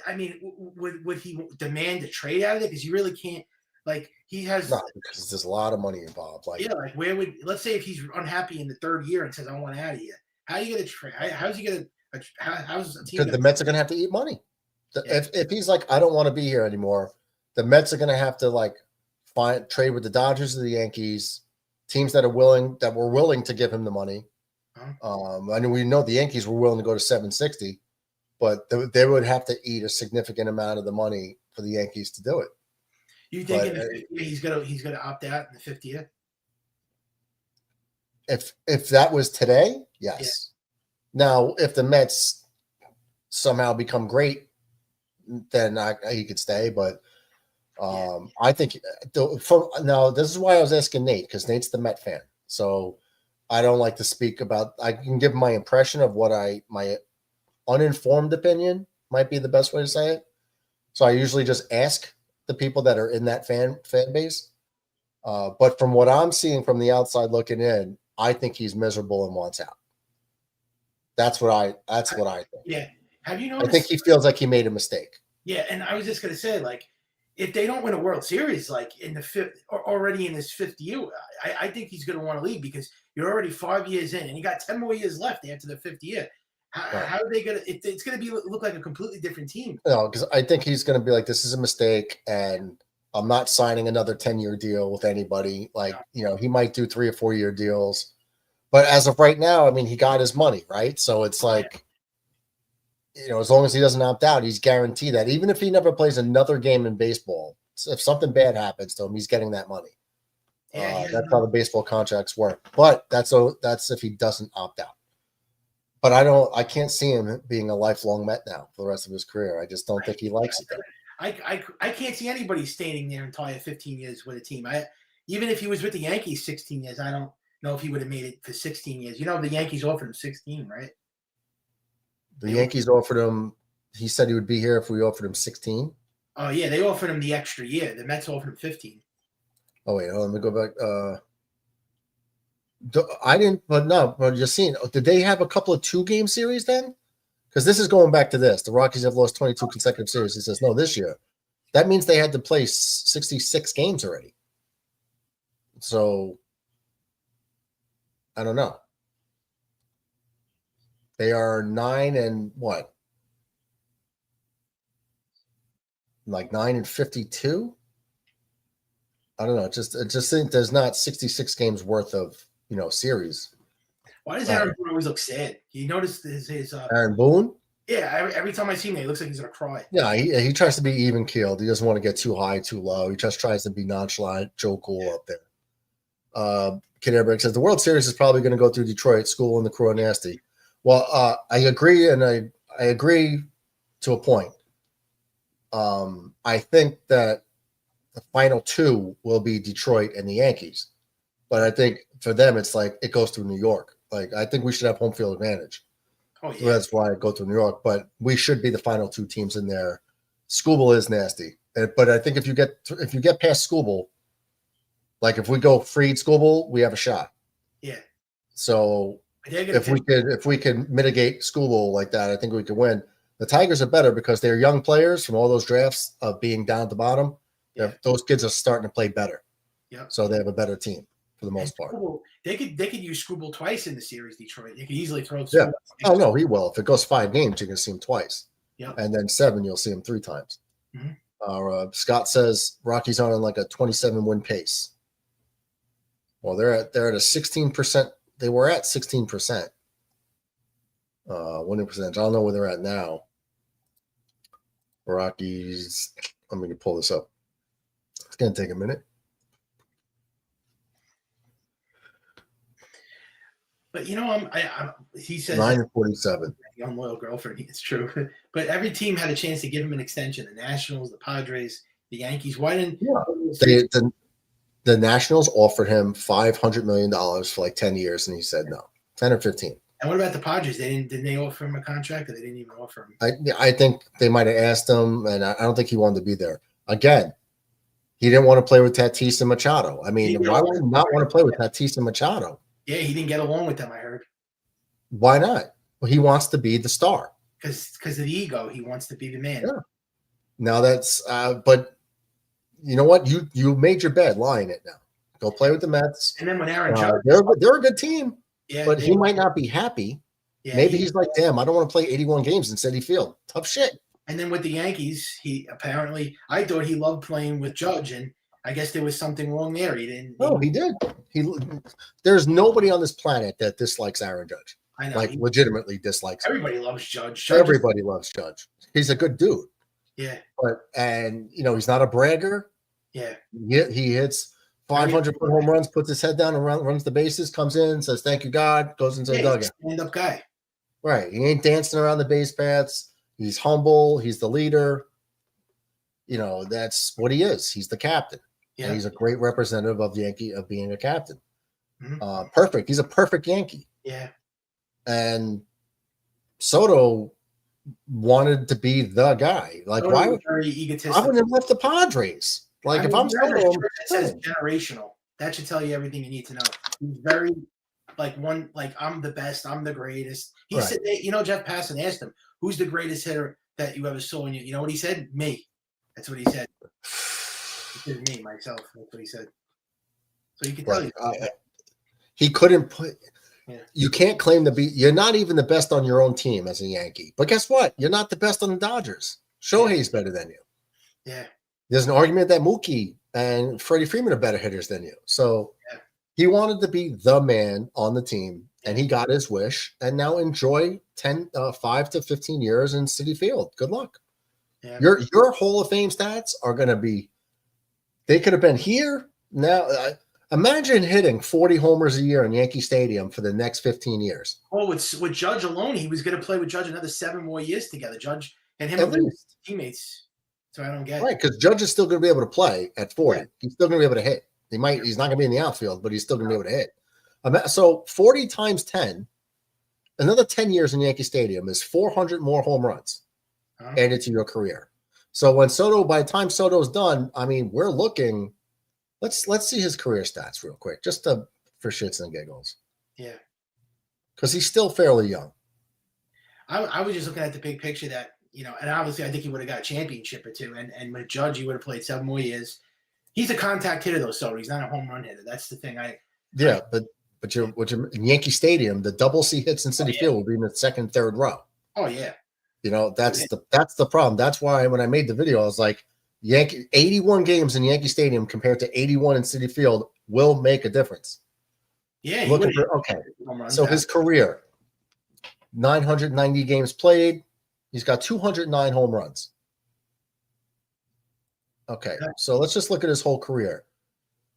I mean, would he demand a trade out of it? Because you really can't. Like he has no, because there's a lot of money involved. Like like where would, let's say if he's unhappy in the third year and says I want out of here, how are you going to trade? How's he going to? How's the team? Because the Mets are going to have to eat money. If he's like, I don't want to be here anymore, the Mets are going to have to like trade with the Dodgers or the Yankees, teams that were willing to give him the money. I mean, we know the Yankees were willing to go to 760, but they would have to eat a significant amount of the money for the Yankees to do it. You think in the 50th he's gonna opt out in the 50th year? If that was today, yes. Yeah. Now, if the Mets somehow become great, then he could stay. But I think now this is why I was asking Nate, because Nate's the Met fan. So I don't like to speak about. I can give my impression of what my uninformed opinion might be the best way to say it. So I usually just ask the people that are in that fan base. But from what I'm seeing from the outside looking in, I think he's miserable and wants out. That's what I think. Yeah. Have you noticed? I think he feels like he made a mistake. Yeah, and I was just gonna say, like, if they don't win a World Series, like in the fifth, or already in his 5th year, I think he's gonna want to leave, because you're already 5 years in, and you got 10 more years left after the 5th year. How are they gonna? It's gonna look like a completely different team. No, because I think he's gonna be like, this is a mistake, and I'm not signing another 10-year deal with anybody. Like, he might do 3 or 4 year deals, but as of right now, I mean, he got his money, right? So it's like, as long as he doesn't opt out, he's guaranteed that even if he never plays another game in baseball, if something bad happens to him, he's getting that money. That's how the baseball contracts work. But that's if he doesn't opt out. But I can't see him being a lifelong Met now for the rest of his career. I just don't think he likes it. I can't see anybody staying their entire 15 years with a team. Even if he was with the Yankees 16 years, I don't know if he would have made it for 16 years. The Yankees offered him 16, right? The Yankees offered him. He said he would be here if we offered him 16. Oh yeah, they offered him the extra year. The Mets offered him 15. Oh wait, let me go back. I didn't, but just seeing. Did they have a couple of 2-game series then? Because this is going back to this. The Rockies have lost 22 consecutive series. He says no this year. That means they had to play 66 games already. So I don't know. They are 9 and what? Like 9 and 52. I don't know. It just think there's not 66 games worth of series. Why does Aaron Boone always look sad? You notice his Aaron Boone? Yeah, every time I see him, he looks like he's gonna cry. Yeah, he tries to be even keeled. He doesn't want to get too high, too low. He just tries to be nonchalant, Joe Cool up there. Kid Airbrake says the World Series is probably going to go through Detroit. School and the crew are nasty. Well, I agree, and I agree to a point. I think that the final 2 will be Detroit and the Yankees, but I think for them it's like it goes through New York. Like I think we should have home field advantage. Oh yeah, so that's why I go through New York. But we should be the final 2 teams in there. Skubal is nasty, but I think if you get past Skubal, like if we go Fried Skubal, we have a shot. Yeah. So if we can mitigate Skubal like that, I think we can win. The Tigers are better because they're young players from all those drafts of being down at the bottom. Yeah. Those kids are starting to play better. Yeah. So they have a better team for the most part. They could use Skubal twice in the series, Detroit. They could easily throw Skubal. Yeah. Oh no, he will. If it goes 5 games, you can see him twice. Yeah. And then 7, you'll see him 3 times. Mm-hmm. Scott says Rockies are on like a 27 win pace. Well, they're at a 16%. They were at 16% winning percentage. I don't know where they're at now. Rockies. I'm going to pull this up. It's going to take a minute. But he says 9-47. young loyal girlfriend. It's true. But every team had a chance to give him an extension. The Nationals, the Padres, the Yankees. Why didn't The Nationals offered him $500 million for like 10 years, and he said no. 10 or 15. And what about the Padres? Didn't they offer him a contract, or they didn't even offer him? I think they might have asked him, and I don't think he wanted to be there. Again, he didn't want to play with Tatis and Machado. I mean, why would he not want to play with Tatis and Machado? Yeah, he didn't get along with them, I heard. Why not? Well, he wants to be the star. Because of the ego. He wants to be the man. Yeah. Now that's but you know what? You made your bed, lie in it now. Go play with the Mets. And then when Aaron Judge, they're a good team, yeah, but he might not be happy. Yeah, Maybe he's like, damn, I don't want to play 81 games in Citi Field. Tough shit. And then with the Yankees, I thought he loved playing with Judge, and I guess there was something wrong there. He didn't. No, he did. There's nobody on this planet that dislikes Aaron Judge. I know. Like legitimately dislikes him. Everybody loves Judge. Everybody loves Judge. He's a good dude. Yeah. And he's not a bragger. Yeah. He hits 500 home runs, puts his head down and runs the bases, comes in, says thank you God, goes into the dugout. Stand-up guy. Right. He ain't dancing around the base paths. He's humble. He's the leader. That's what he is. He's the captain. Yeah. And he's a great representative of the Yankee of being a captain. Mm-hmm. Perfect. He's a perfect Yankee. Yeah. And Soto wanted to be the guy. Like, why would very egotistic. I wouldn't have left the Padres? Like, if I'm Soto, it says generational. That should tell you everything you need to know. He's very I'm the best, I'm the greatest. He said, Jeff Passan asked him, "Who's the greatest hitter that you ever saw?" And you know what he said? Me. That's what he said. He said me, myself. That's what he said. So you can tell you. He couldn't put. Yeah. You can't claim to be. You're not even the best on your own team as a Yankee. But guess what? You're not the best on the Dodgers. Shohei's better than you. Yeah. There's an argument that Mookie and Freddie Freeman are better hitters than you. So he wanted to be the man on the team, and he got his wish. And now enjoy 5 to 15 years in Citi Field. Good luck. Yeah. Your Hall of Fame stats are going to be. They could have been here now. Imagine hitting 40 homers a year in Yankee Stadium for the next 15 years. Oh, with Judge alone, he was going to play with Judge another 7 more years together. Judge and him are teammates. So I don't get right, because Judge is still going to be able to play at 40. Yeah. He's still going to be able to hit. He's not going to be in the outfield, but he's still going to be able to hit. So 40 times 10, another 10 years in Yankee Stadium is 400 more home runs added to your career. So by the time Soto's done, I mean, we're looking. Let's see his career stats real quick, just for shits and giggles. Yeah, because he's still fairly young. I was just looking at the big picture that and obviously I think he would have got a championship or two, and with Judge he would have played 7 more years. He's a contact hitter though, so he's not a home run hitter. That's the thing. But you're in Yankee Stadium, the double C hits in Citi Field will be in the second, third row. Oh yeah. That's the problem. That's why when I made the video, I was like, 81 games in Yankee Stadium compared to 81 in Citi Field will make a difference. Yeah. So his career, 990 games played. He's got 209 home runs. Okay, so let's just look at his whole career.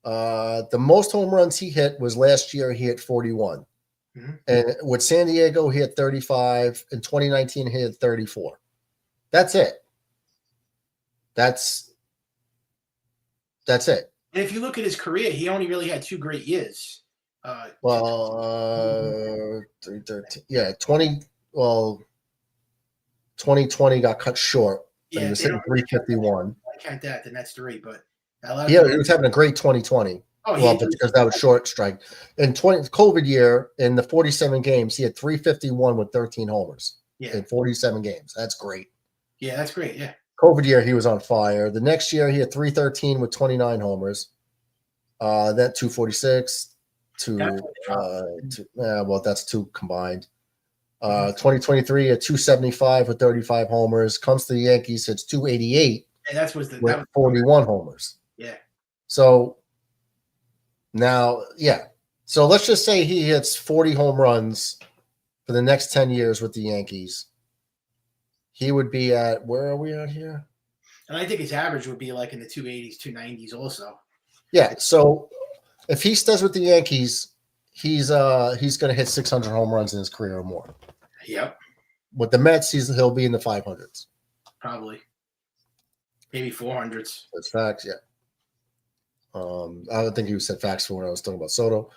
The most home runs he hit was last year. He hit 41. Mm-hmm. And with San Diego, he hit 35. In 2019, he hit 34. That's it. That's it. And if you look at his career, he only really had 2 great years. 313. 2020 got cut short. He was hitting 351. I count that, then that's 3. But he was having a great 2020. Because that was short strike. In COVID year, in the 47 games, he had 351 with 13 homers. Yeah. In 47 games. That's great. Yeah, that's great. Yeah. COVID year, he was on fire. The next year, he had 313 with 29 homers. That 246 that's 2 combined. 2023 at 275 with 35 homers. Comes to the Yankees, hits 288 with 41 homers. Yeah. So now, So let's just say he hits 40 home runs for the next 10 years with the Yankees. He would be at, where are we at here? And I think his average would be like in the 280s, 290s also. Yeah. So if he stays with the Yankees, he's going to hit 600 home runs in his career or more. Yep, With the Mets, he'll be in the 500s. probably. Maybe 400s. That's facts, yeah. I don't think he said facts for when I was talking about Soto.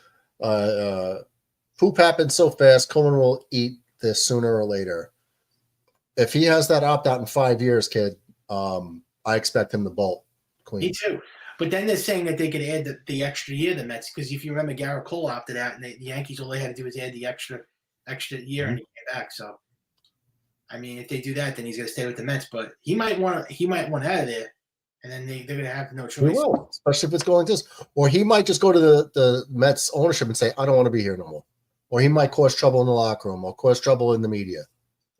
Poop happens so fast, Cohen will eat this sooner or later. If he has that opt-out in 5 years, kid, I expect him to bolt clean. Me too. But then they're saying that they could add the extra year, the Mets, because if you remember, Garrett Cole opted out, and the Yankees, all they had to do was add the extra year, and he came back. So, I mean, if they do that, then he's going to stay with the Mets. But he might want out of there, and then they're going to have no choice. He will, especially if it's going like this. Or he might just go to the Mets ownership and say, I don't want to be here no more. Or he might cause trouble in the locker room or cause trouble in the media.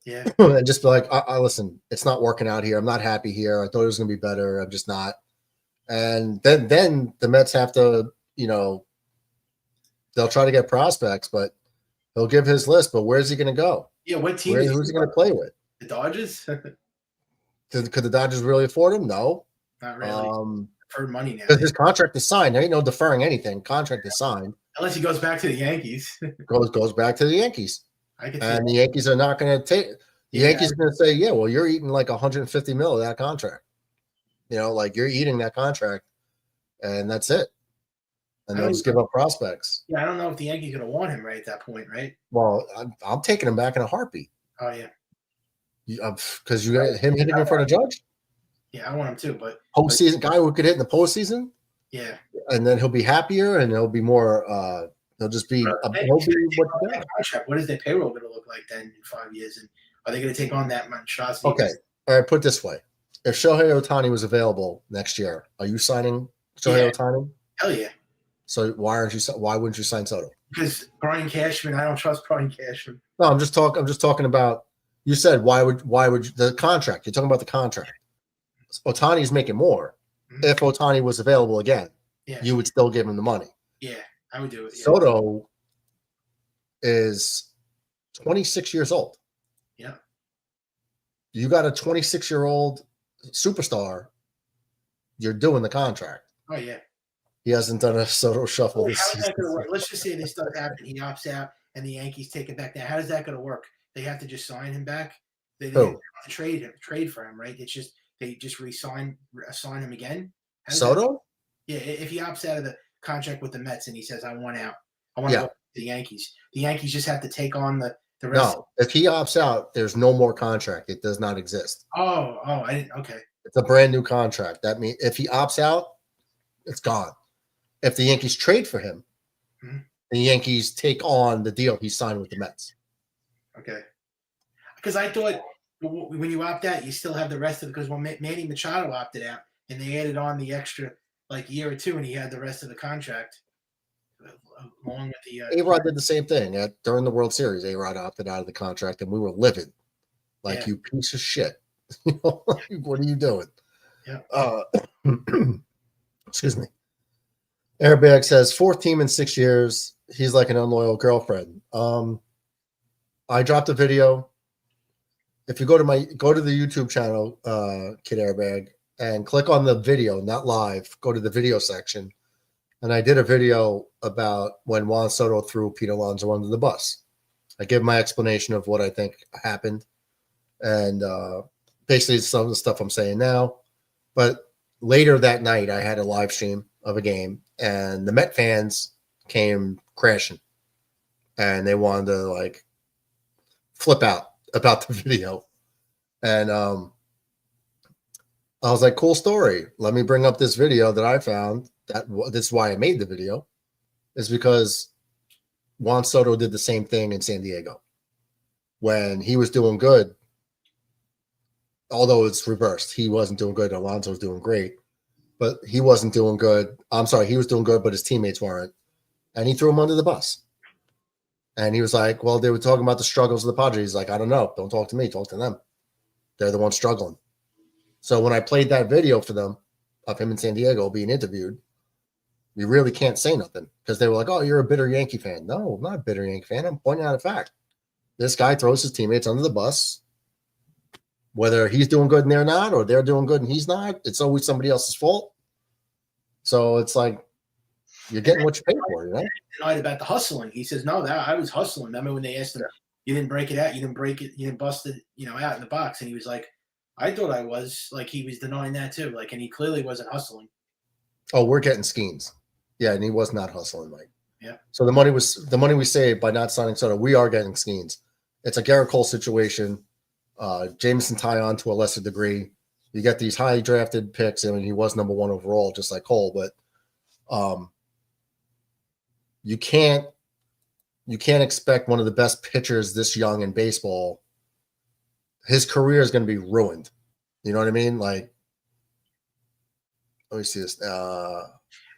Yeah. And just be like, I listen, it's not working out here. I'm not happy here. I thought it was going to be better. I'm just not. And then the Mets have to, they'll try to get prospects, but he'll give his list. But where's he going to go? Yeah, what team? Who's he going to play with? The Dodgers? Could the Dodgers really afford him? No. Not really. For money now. Because his contract is signed. There ain't no deferring anything. Contract is signed. Unless he goes back to the Yankees. goes back to the Yankees. And the Yankees are not going to take – the Yankees are going to say, yeah, well, you're eating like $150 million of that contract. Like you're eating that contract, and that's it. And they'll just give up prospects. Yeah, I don't know if the Yankees are going to want him right at that point, right? Well, I'm taking him back in a heartbeat. Oh, yeah. Because you got him hitting in front of Judge? Yeah, I want him too, but – postseason guy who could hit in the postseason? Yeah. And then he'll be happier, and he'll be more he'll just be what is their payroll going to look like then in 5 years? And are they going to take on that monstrosity? Okay. All right, put it this way. If Shohei Ohtani was available next year, are you signing Shohei Ohtani? Hell yeah. So why wouldn't you sign Soto? Because Brian Cashman, I don't trust Brian Cashman. No, I'm just talking about, you said why would you, the contract. You're talking about the contract. Ohtani's making more. Mm-hmm. If Ohtani was available again, you would still give him the money. Yeah, I would do it. Yeah. Soto is 26 years old. Yeah. You got a 26-year-old superstar, you're doing the contract. Oh, yeah. He hasn't done a Soto shuffle this season. How is that going to work? season. Let's just say this stuff happened. He opts out, and the Yankees take it back. Now, how is that going to work? They have to just sign him back. They don't have to trade for him, right? It's just they just assign him again. Soto? Yeah, if he opts out of the contract with the Mets and he says, "I want out. I want to go to the Yankees." The Yankees just have to take on the rest. No, if he opts out, there's no more contract. It does not exist. Oh, I didn't. Okay. It's a brand new contract. That means if he opts out, it's gone. If the Yankees trade for him, the Yankees take on the deal he signed with the Mets. Okay. Because I thought when you opt out, you still have the rest of it. Because when Manny Machado opted out and they added on the extra year or two, and he had the rest of the contract along with the. A-Rod did the same thing during the World Series. A-Rod opted out of the contract, and we were livid, you piece of shit. What are you doing? Yeah. Excuse me. Airbag says 4th team in 6 years. He's like an unloyal girlfriend. I dropped a video. If you go to the YouTube channel, Kid Airbag, and click on the video, not live, go to the video section. And I did a video about when Juan Soto threw Pete Alonso under the bus. I give my explanation of what I think happened. And basically some of the stuff I'm saying now. But later that night, I had a live stream of a game, and the Met fans came crashing. And they wanted to, flip out about the video. And I was like, cool story. Let me bring up this video that I found. That's why I made the video, is because Juan Soto did the same thing in San Diego. When he was doing good, although it's reversed, he wasn't doing good. Alonso was doing great, but he wasn't doing good. I'm sorry, he was doing good, but his teammates weren't. And he threw him under the bus. And he was like, well, they were talking about the struggles of the Padres. He's like, I don't know. Don't talk to me. Talk to them. They're the ones struggling. So when I played that video for them of him in San Diego being interviewed, you really can't say nothing because they were like, oh, you're a bitter Yankee fan. No, I'm not a bitter Yankee fan. I'm pointing out a fact. This guy throws his teammates under the bus. Whether he's doing good and they're not, or they're doing good and he's not, it's always somebody else's fault. So it's like, You're getting what you pay for, you know? Denied about the hustling. He says, no, that I was hustling. Remember when they asked him, you didn't break it out, you didn't break it, you didn't bust it, out in the box. And he was like, I thought I was. Like, he was denying that too. Like, and he clearly wasn't hustling. Oh, we're getting Skeens. Yeah, and he was not hustling, Mike. Yeah. So the money we saved by not signing Soto, we are getting Skeens. It's a Garrett Cole situation. Jameson Tyon to a lesser degree. You get these high drafted picks. I mean, he was number 1 overall, just like Cole, but you can't expect one of the best pitchers this young in baseball. His career is going to be ruined. You know what I mean? Like, let me see this.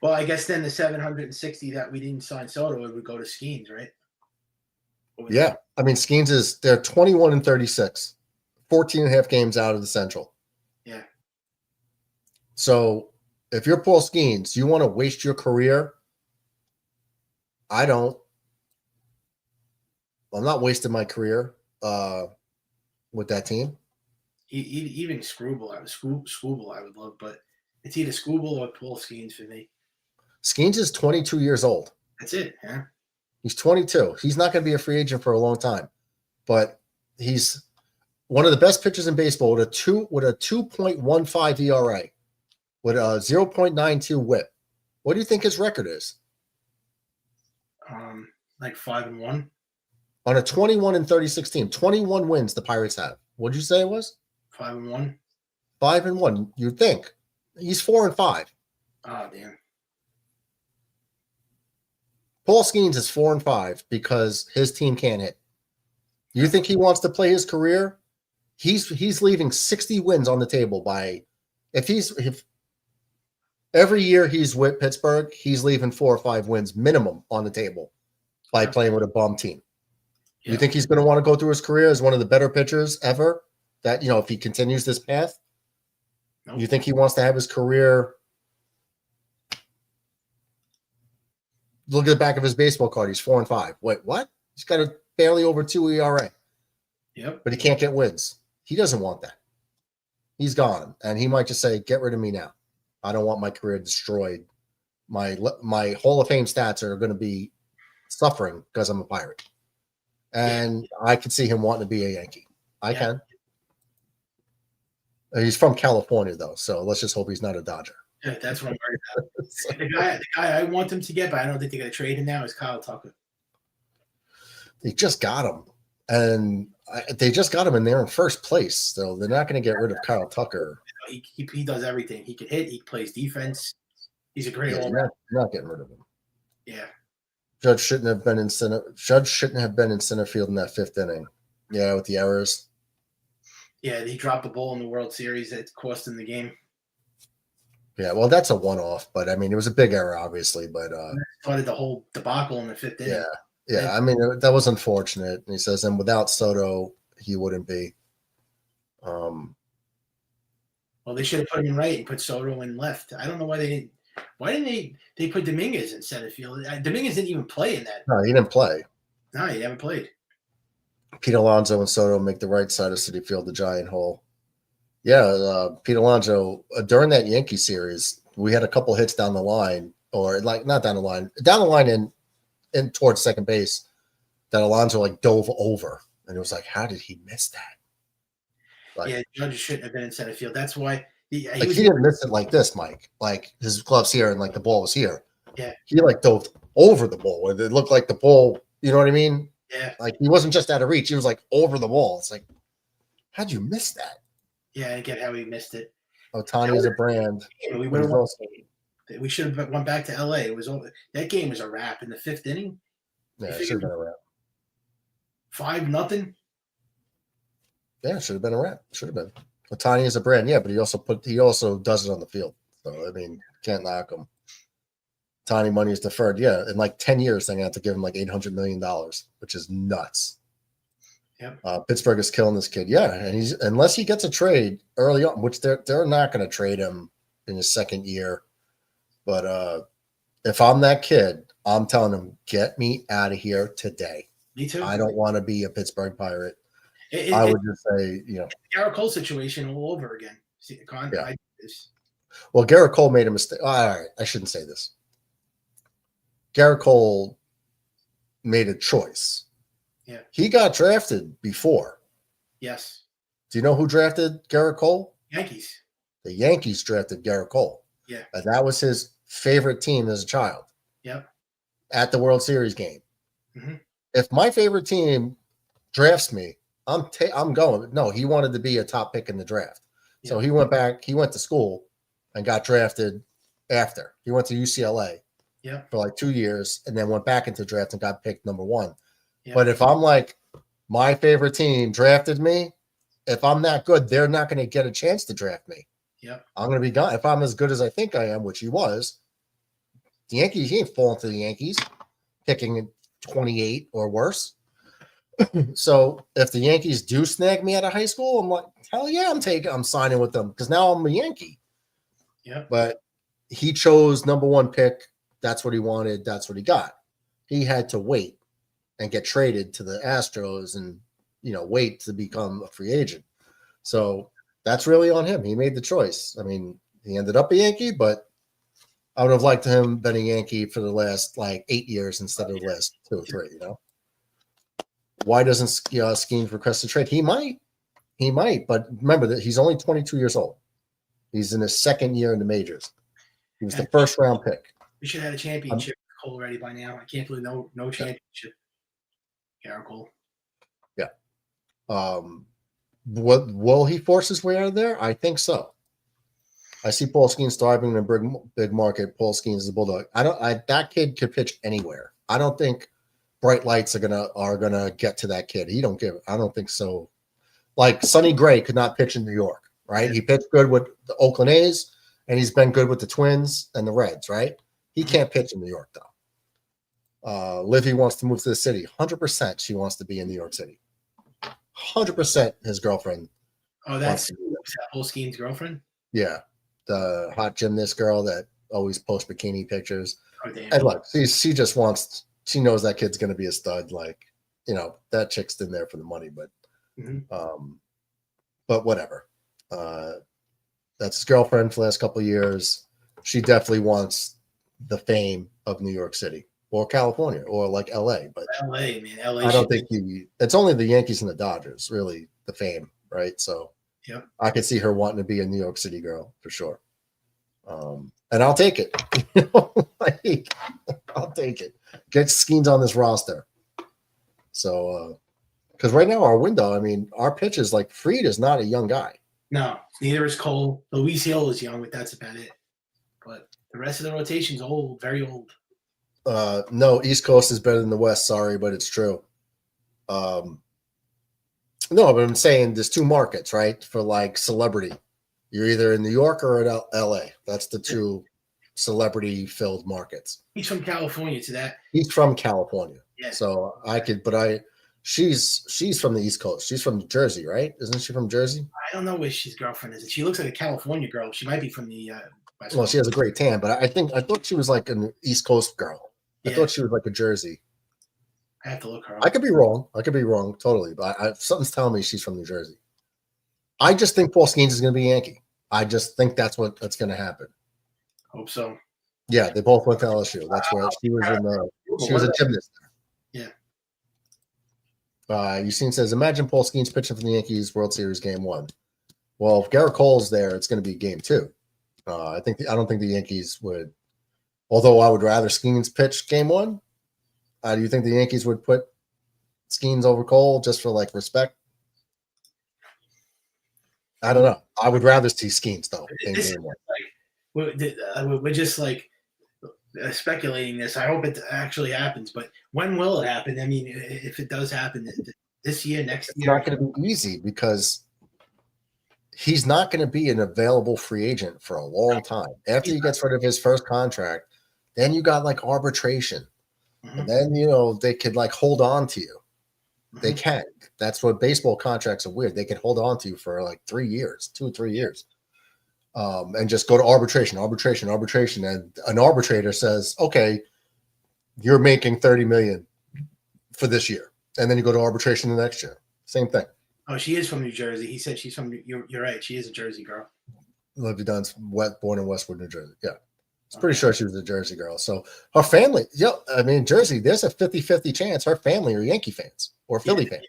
Well, I guess then the 760 that we didn't sign Soto would go to Skeens, right? Yeah. I mean, Skeens they're 21-36, 14 and a half games out of the Central. Yeah. So if you're Paul Skeens, you want to waste your career? I don't. I'm not wasting my career with that team. Even Screwball, I would love, but it's either Screwball or Paul Skeens for me. Skeens is 22 years old. That's it, yeah. He's 22. He's not going to be a free agent for a long time, but he's one of the best pitchers in baseball with a 2.15 ERA, with a 0.92 WHIP. What do you think his record is? Like 5-1 on a 21-36 team. 21 wins the Pirates have. What did you say it was? 5-1. 5-1. You'd think he's 4-5. Oh, damn. Paul Skeens is 4-5 because his team can't hit. You think he wants to play his career? He's leaving 60 wins on the table by if every year he's with Pittsburgh, he's leaving 4 or 5 wins minimum on the table by playing with a bum team. Yeah. You think he's going to want to go through his career as one of the better pitchers ever? That, if he continues this path, nope. You think he wants to have his career? Look at the back of his baseball card. He's 4-5. Wait, what? He's got a barely over 2 ERA. Yep. But he can't get wins. He doesn't want that. He's gone, and he might just say, "Get rid of me now. I don't want my career destroyed. My Hall of Fame stats are going to be suffering because I'm a Pirate." And yeah. I could see him wanting to be a Yankee. I can. He's from California, though, so let's just hope he's not a Dodger. Yeah, that's what I'm worried about. the guy I want him to get, but I don't think they're going to trade him now, is Kyle Tucker. They just got him, and they just got him, and they're in first place, so they're not going to get rid of Kyle Tucker. He does everything. He can hit. He plays defense. He's a great all-around. Not getting rid of him. Yeah. Judge shouldn't have been in center field in that 5th inning. Yeah, with the errors. Yeah, he dropped the ball in the World Series that cost him the game. Yeah, well, that's a one-off, but I mean, it was a big error, obviously. But started the whole debacle in the 5th inning. Yeah. I mean, that was unfortunate. And he says, and without Soto, he wouldn't be. Well, they should have put him in right and put Soto in left. I don't know why they didn't. Why didn't they put Dominguez in center field? Dominguez didn't even play in that. No, he didn't play. No, he haven't played. Pete Alonso and Soto make the right side of Citi Field the giant hole. Yeah, Pete Alonso, during that Yankee series, we had a couple hits down the line, or like not down the line in towards second base, that Alonso dove over. And it was like, how did he miss that? Judge shouldn't have been in center field. That's why he didn't miss it like this, Mike. Like his glove's here and the ball was here. Yeah. He dove over the ball. It looked like the ball, you know what I mean? Yeah. He wasn't just out of reach. He was over the ball. It's like, how'd you miss that? Yeah, I get how he missed it. Ohtani is a brand. We should have went back to LA. It was over. That game was a wrap in the 5th inning. Yeah, it should have been a wrap. 5-0. Yeah, it should have been a wrap. Should have been. Ohtani is a brand, yeah, but he also does it on the field. So I mean, can't knock him. Ohtani money is deferred. Yeah, in 10 years, they're gonna have to give him $800 million, which is nuts. Yep. Pittsburgh is killing this kid. Yeah, and unless he gets a trade early on, which they're not going to trade him in his second year. But if I'm that kid, I'm telling him, get me out of here today. Me too. I don't want to be a Pittsburgh Pirate. I would just say, the Garrett Cole situation all over again. Well, Garrett Cole made a mistake. All right, I shouldn't say this. Garrett Cole made a choice. Yeah. He got drafted before. Yes. Do you know who drafted Garrett Cole? Yankees. The Yankees drafted Garrett Cole. Yeah. And that was his favorite team as a child. Yep. At the World Series game. Mm-hmm. If my favorite team drafts me, I'm going. No, he wanted to be a top pick in the draft. Yeah. So he went back, he went to school and got drafted after. He went to UCLA for like 2 years and then went back into draft and got picked number 1. Yep. But if I'm like, my favorite team drafted me, if I'm that good, they're not going to get a chance to draft me. Yep. I'm going to be gone. If I'm as good as I think I am, which he was, the Yankees, he ain't falling to the Yankees, picking 28 or worse. So if the Yankees do snag me out of high school, I'm like, hell yeah, I'm signing with them because now I'm a Yankee. Yeah. But he chose number 1 pick. That's what he wanted. That's what he got. He had to wait and get traded to the Astros and, wait to become a free agent. So that's really on him. He made the choice. I mean, he ended up a Yankee, but I would have liked him been a Yankee for the last 8 years instead of the last 2 or 3, Why doesn't Skeens request a trade? He might, but remember that he's only 22 years old. He's in his second year in the majors. He was the first round pick. We should have had a championship Cole already by now. I can't believe no championship. Garrett Cole. Yeah. Will he force his way out of there? I think so. I see Paul Skeens thriving in a big market. Paul Skeens is a bulldog. That kid could pitch anywhere. I don't think bright lights are gonna get to that kid. I don't think so. Like Sonny Gray could not pitch in New York, right? He pitched good with the Oakland A's, and he's been good with the Twins and the Reds, right? He can't pitch in New York though. Livy wants to move to the city. 100% she wants to be in New York City. 100% his girlfriend. Oh, that's Paul Skeens' girlfriend? Yeah. The hot gymnast girl that always posts bikini pictures. Oh, damn. And look, she just wants, she knows that kid's going to be a stud. Like, that chick's in there for the money, but, but whatever. That's his girlfriend for the last couple of years. She definitely wants the fame of New York City or California or like LA, but LA, man. LA. I don't think it's only the Yankees and the Dodgers, really, the fame, right? So I could see her wanting to be a New York City girl for sure. And I'll take it. I'll take it. Get Skeens on this roster. So, because right now our window, I mean, our pitch is like Fried is not a young guy. No, neither is Cole. Luis Hill is young, but that's about it. But the rest of the rotation's old, very old. No, East Coast is better than the West. Sorry, but it's true. No, but I'm saying there's 2 markets, right? For like celebrity. You're either in New York or at LA. That's the 2 celebrity-filled markets. He's from California to that. He's from California. Yeah. So she's from the East Coast. She's from Jersey, right? Isn't she from Jersey? I don't know where his girlfriend is. She looks like a California girl. She might be from the West Well, Coast. she has a great tan, but I thought she was like an East Coast girl. I thought she was like a Jersey. I have to look her up. I could be wrong. Totally. But something's telling me she's from New Jersey. I just think Paul Skeens is going to be a Yankee. I just think that's going to happen. Hope so. Yeah, they both went to LSU. That's where she was a gymnast. Yeah. Eugene says, imagine Paul Skeens pitching for the Yankees World Series Game 1. Well, if Garrett Cole's there, it's going to be Game 2. I don't think the Yankees would. Although I would rather Skeens pitch Game 1. Do you think the Yankees would put Skeens over Cole just for like respect? I don't know. I would rather see Skeens though in Game 1. We're just like speculating this. I hope it actually happens, but when will it happen? I mean, if it does happen this year, next year, it's not going to be easy because he's not going to be an available free agent for a long time. After he gets rid of his first contract, then you got like arbitration. And then, they could like hold on to you. They can. That's what baseball contracts are weird. They can hold on to you for like 3 years, 2 or 3 years. And just go to arbitration. And an arbitrator says, okay, you're making $30 million for this year. And then you go to arbitration the next year. Same thing. Oh, she is from New Jersey. He said she's from, you're right. She is a Jersey girl. Olivia Dunn's born in Westwood, New Jersey. Yeah. I'm pretty sure she was a Jersey girl. So her family, I mean, Jersey, there's a 50-50 chance her family are Yankee fans or Philly fans.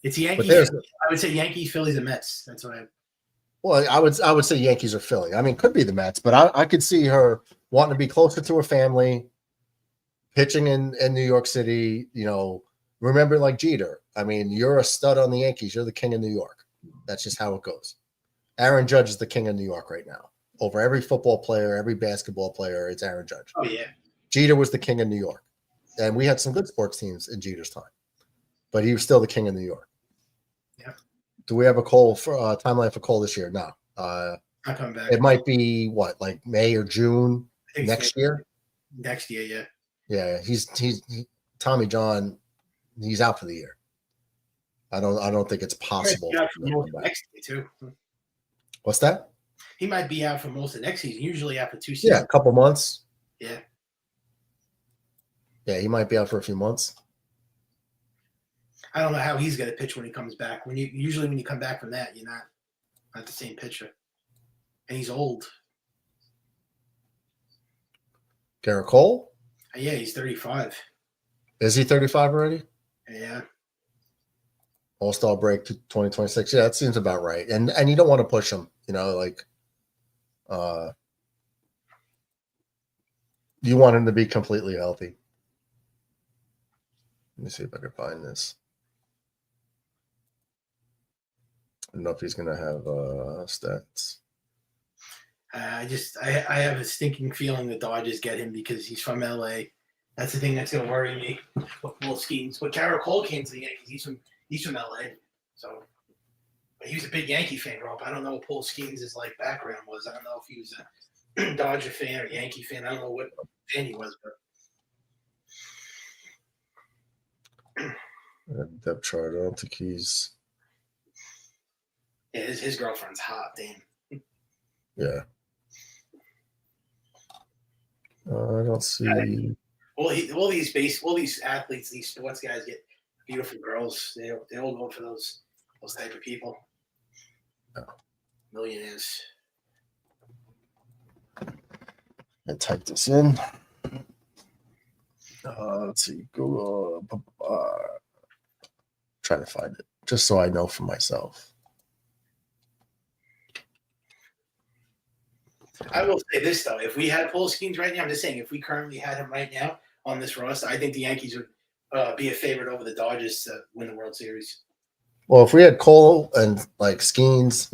It's Yankees. I would say Yankees, Phillies, and Mets. That's what I. Well, I would say Yankees or Philly. I mean, could be the Mets, but I could see her wanting to be closer to her family, pitching in New York City. Remember like Jeter. I mean, you're a stud on the Yankees. You're the king of New York. That's just how it goes. Aaron Judge is the king of New York right now. Over every football player, every basketball player, it's Aaron Judge. Oh, yeah. Jeter was the king of New York. And we had some good sports teams in Jeter's time. But he was still the king of New York. Yeah. Do we have a Cole timeline for Cole this year? No. I'll come back. It might be like May or June next year? Next year, yeah. Yeah, he's Tommy John, he's out for the year. I don't think it's possible. He might be out for most of next year too. What's that? He might be out for most of next season. Usually out for 2 seasons. Yeah, a couple months. Yeah. Yeah, he might be out for a few months. I don't know how he's going to pitch when he comes back. When you come back from that, you're not the same pitcher, and he's old. Garrett Cole? Yeah, he's 35. Is he 35 already? Yeah. All-Star break to 2026. Yeah, that seems about right. And you don't want to push him, you want him to be completely healthy. Let me see if I can find this. I don't know if he's going to have stats. I have a stinking feeling the Dodgers get him because he's from LA. That's the thing that's going to worry me. Well, Skeens. But Garrett Cole came to the Yankees. He's from LA. So, but he was a big Yankee fan, Rob. I don't know what Paul Skeens' background was. I don't know if he was a Dodger fan or Yankee fan. I don't know what fan he was, but Depth chart. I don't think he's. Yeah, his girlfriend's hot, damn. Yeah. I don't see. All these athletes, these sports guys get beautiful girls. They all go for those type of people. Oh. Millionaires. I type this in. Let's see. Google. Try to find it just so I know for myself. I will say this though: if we had Paul Skeens right now, I'm just saying, if we currently had him right now on this roster, I think the Yankees would be a favorite over the Dodgers to win the World Series. Well, if we had Cole and Skeens,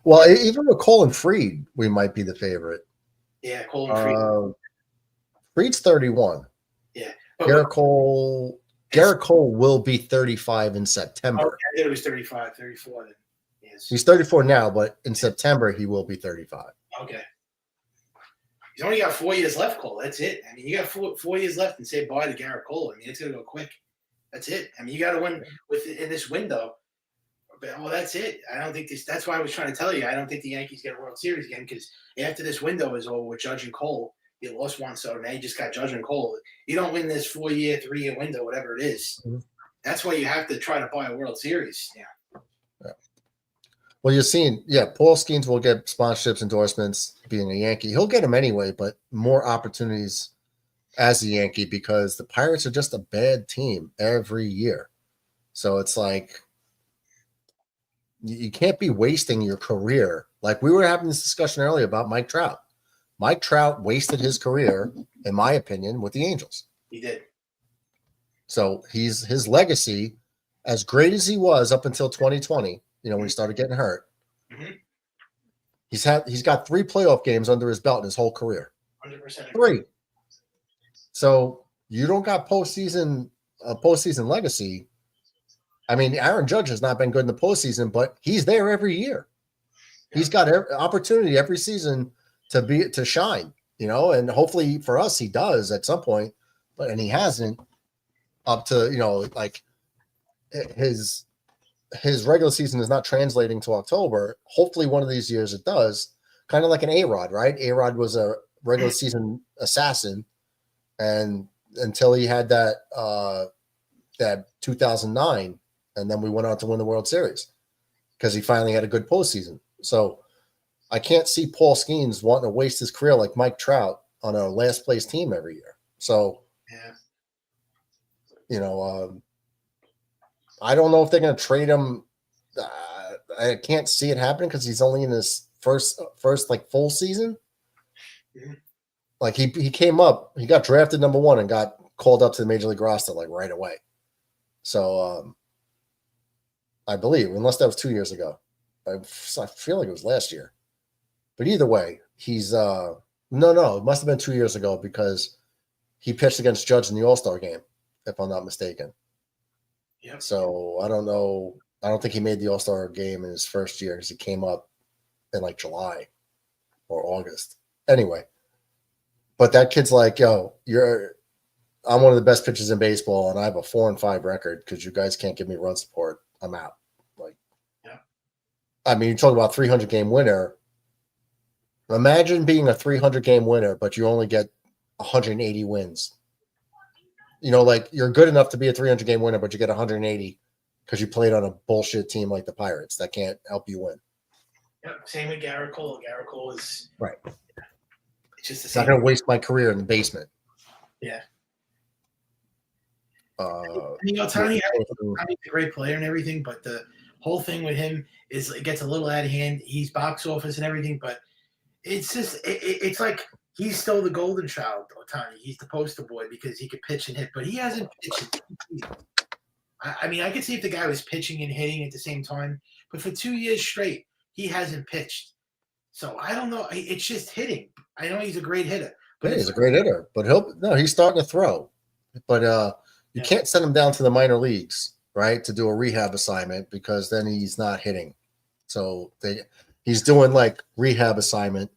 well, even with Cole and Fried, we might be the favorite. Yeah, Cole and Fried. Fried's 31. Yeah, Garrett Cole will be 35 in September. Okay, I thought it was 35, 34 then. Yes. He's 34 now, but in September he will be 35. Okay. He's only got 4 years left, Cole. That's it. I mean, you got 4 years left and say bye to Garrett Cole. I mean, it's going to go quick. That's it. I mean, you got to win in this window. Well, that's it. I don't think this. That's why I was trying to tell you. I don't think the Yankees get a World Series again because after this window is over with Judge and Cole, you lost one, so now you just got Judge and Cole. You don't win this 4-year, 3-year window, whatever it is. Mm-hmm. That's why you have to try to buy a World Series now. Yeah. Well, you're seeing, Paul Skeens will get sponsorships, endorsements, being a Yankee. He'll get them anyway, but more opportunities as a Yankee because the Pirates are just a bad team every year. So it's like you can't be wasting your career. Like we were having this discussion earlier about Mike Trout. Mike Trout wasted his career, in my opinion, with the Angels. He did. So his legacy, as great as he was up until 2020, when he started getting hurt, mm-hmm. he's got 3 playoff games under his belt in his whole career. 100%. 3. So you don't got postseason legacy. I mean, Aaron Judge has not been good in the postseason, but he's there every year. Yeah. He's got opportunity every season to shine, and hopefully for us he does at some point, and he hasn't up to like his regular season is not translating to October. Hopefully one of these years it does, kind of like an A-Rod, right? A-Rod was a regular season assassin, and until he had that 2009, and then we went on to win the World Series because he finally had a good postseason. So I can't see Paul Skeens wanting to waste his career like Mike Trout on a last place team every year. So, Yeah. I don't know if they're going to trade him. I can't see it happening because he's only in his first like full season. Yeah. Like he came up, he got drafted number 1 and got called up to the major league roster like right away. So I believe, unless that was 2 years ago, I feel like it was last year. But either way, he's no, it must have been 2 years ago because he pitched against Judge in the All-Star game, if I'm not mistaken. Yep. So I don't know. I don't think he made the All-Star game in his first year because he came up in like July or August. Anyway, but that kid's like, yo, I'm one of the best pitchers in baseball, and I have a 4-5 record because you guys can't give me run support. I'm out. Like, yeah. I mean, you talk about 300-game winner. Imagine being a 300-game winner, but you only get 180 wins. Like you're good enough to be a 300-game winner, but you get 180 because you played on a bullshit team like the Pirates that can't help you win. Yep. Same with Garrett Cole. Garrett Cole is right. It's just the same. same. I'm not going to waste my career in the basement. Yeah. Tony's a great player and everything, but the whole thing with him is it gets a little out of hand. He's box office and everything, but it's just it's like he's still the golden child, Otani. He's the poster boy because he could pitch and hit, but he hasn't pitched. I mean, I could see if the guy was pitching and hitting at the same time, but for 2 years straight, he hasn't pitched. So I don't know. It's just hitting. I know he's a great hitter. But he's a great hitter. But he's starting to throw. But you can't send him down to the minor leagues, right, to do a rehab assignment because then he's not hitting. So he's doing like rehab assignment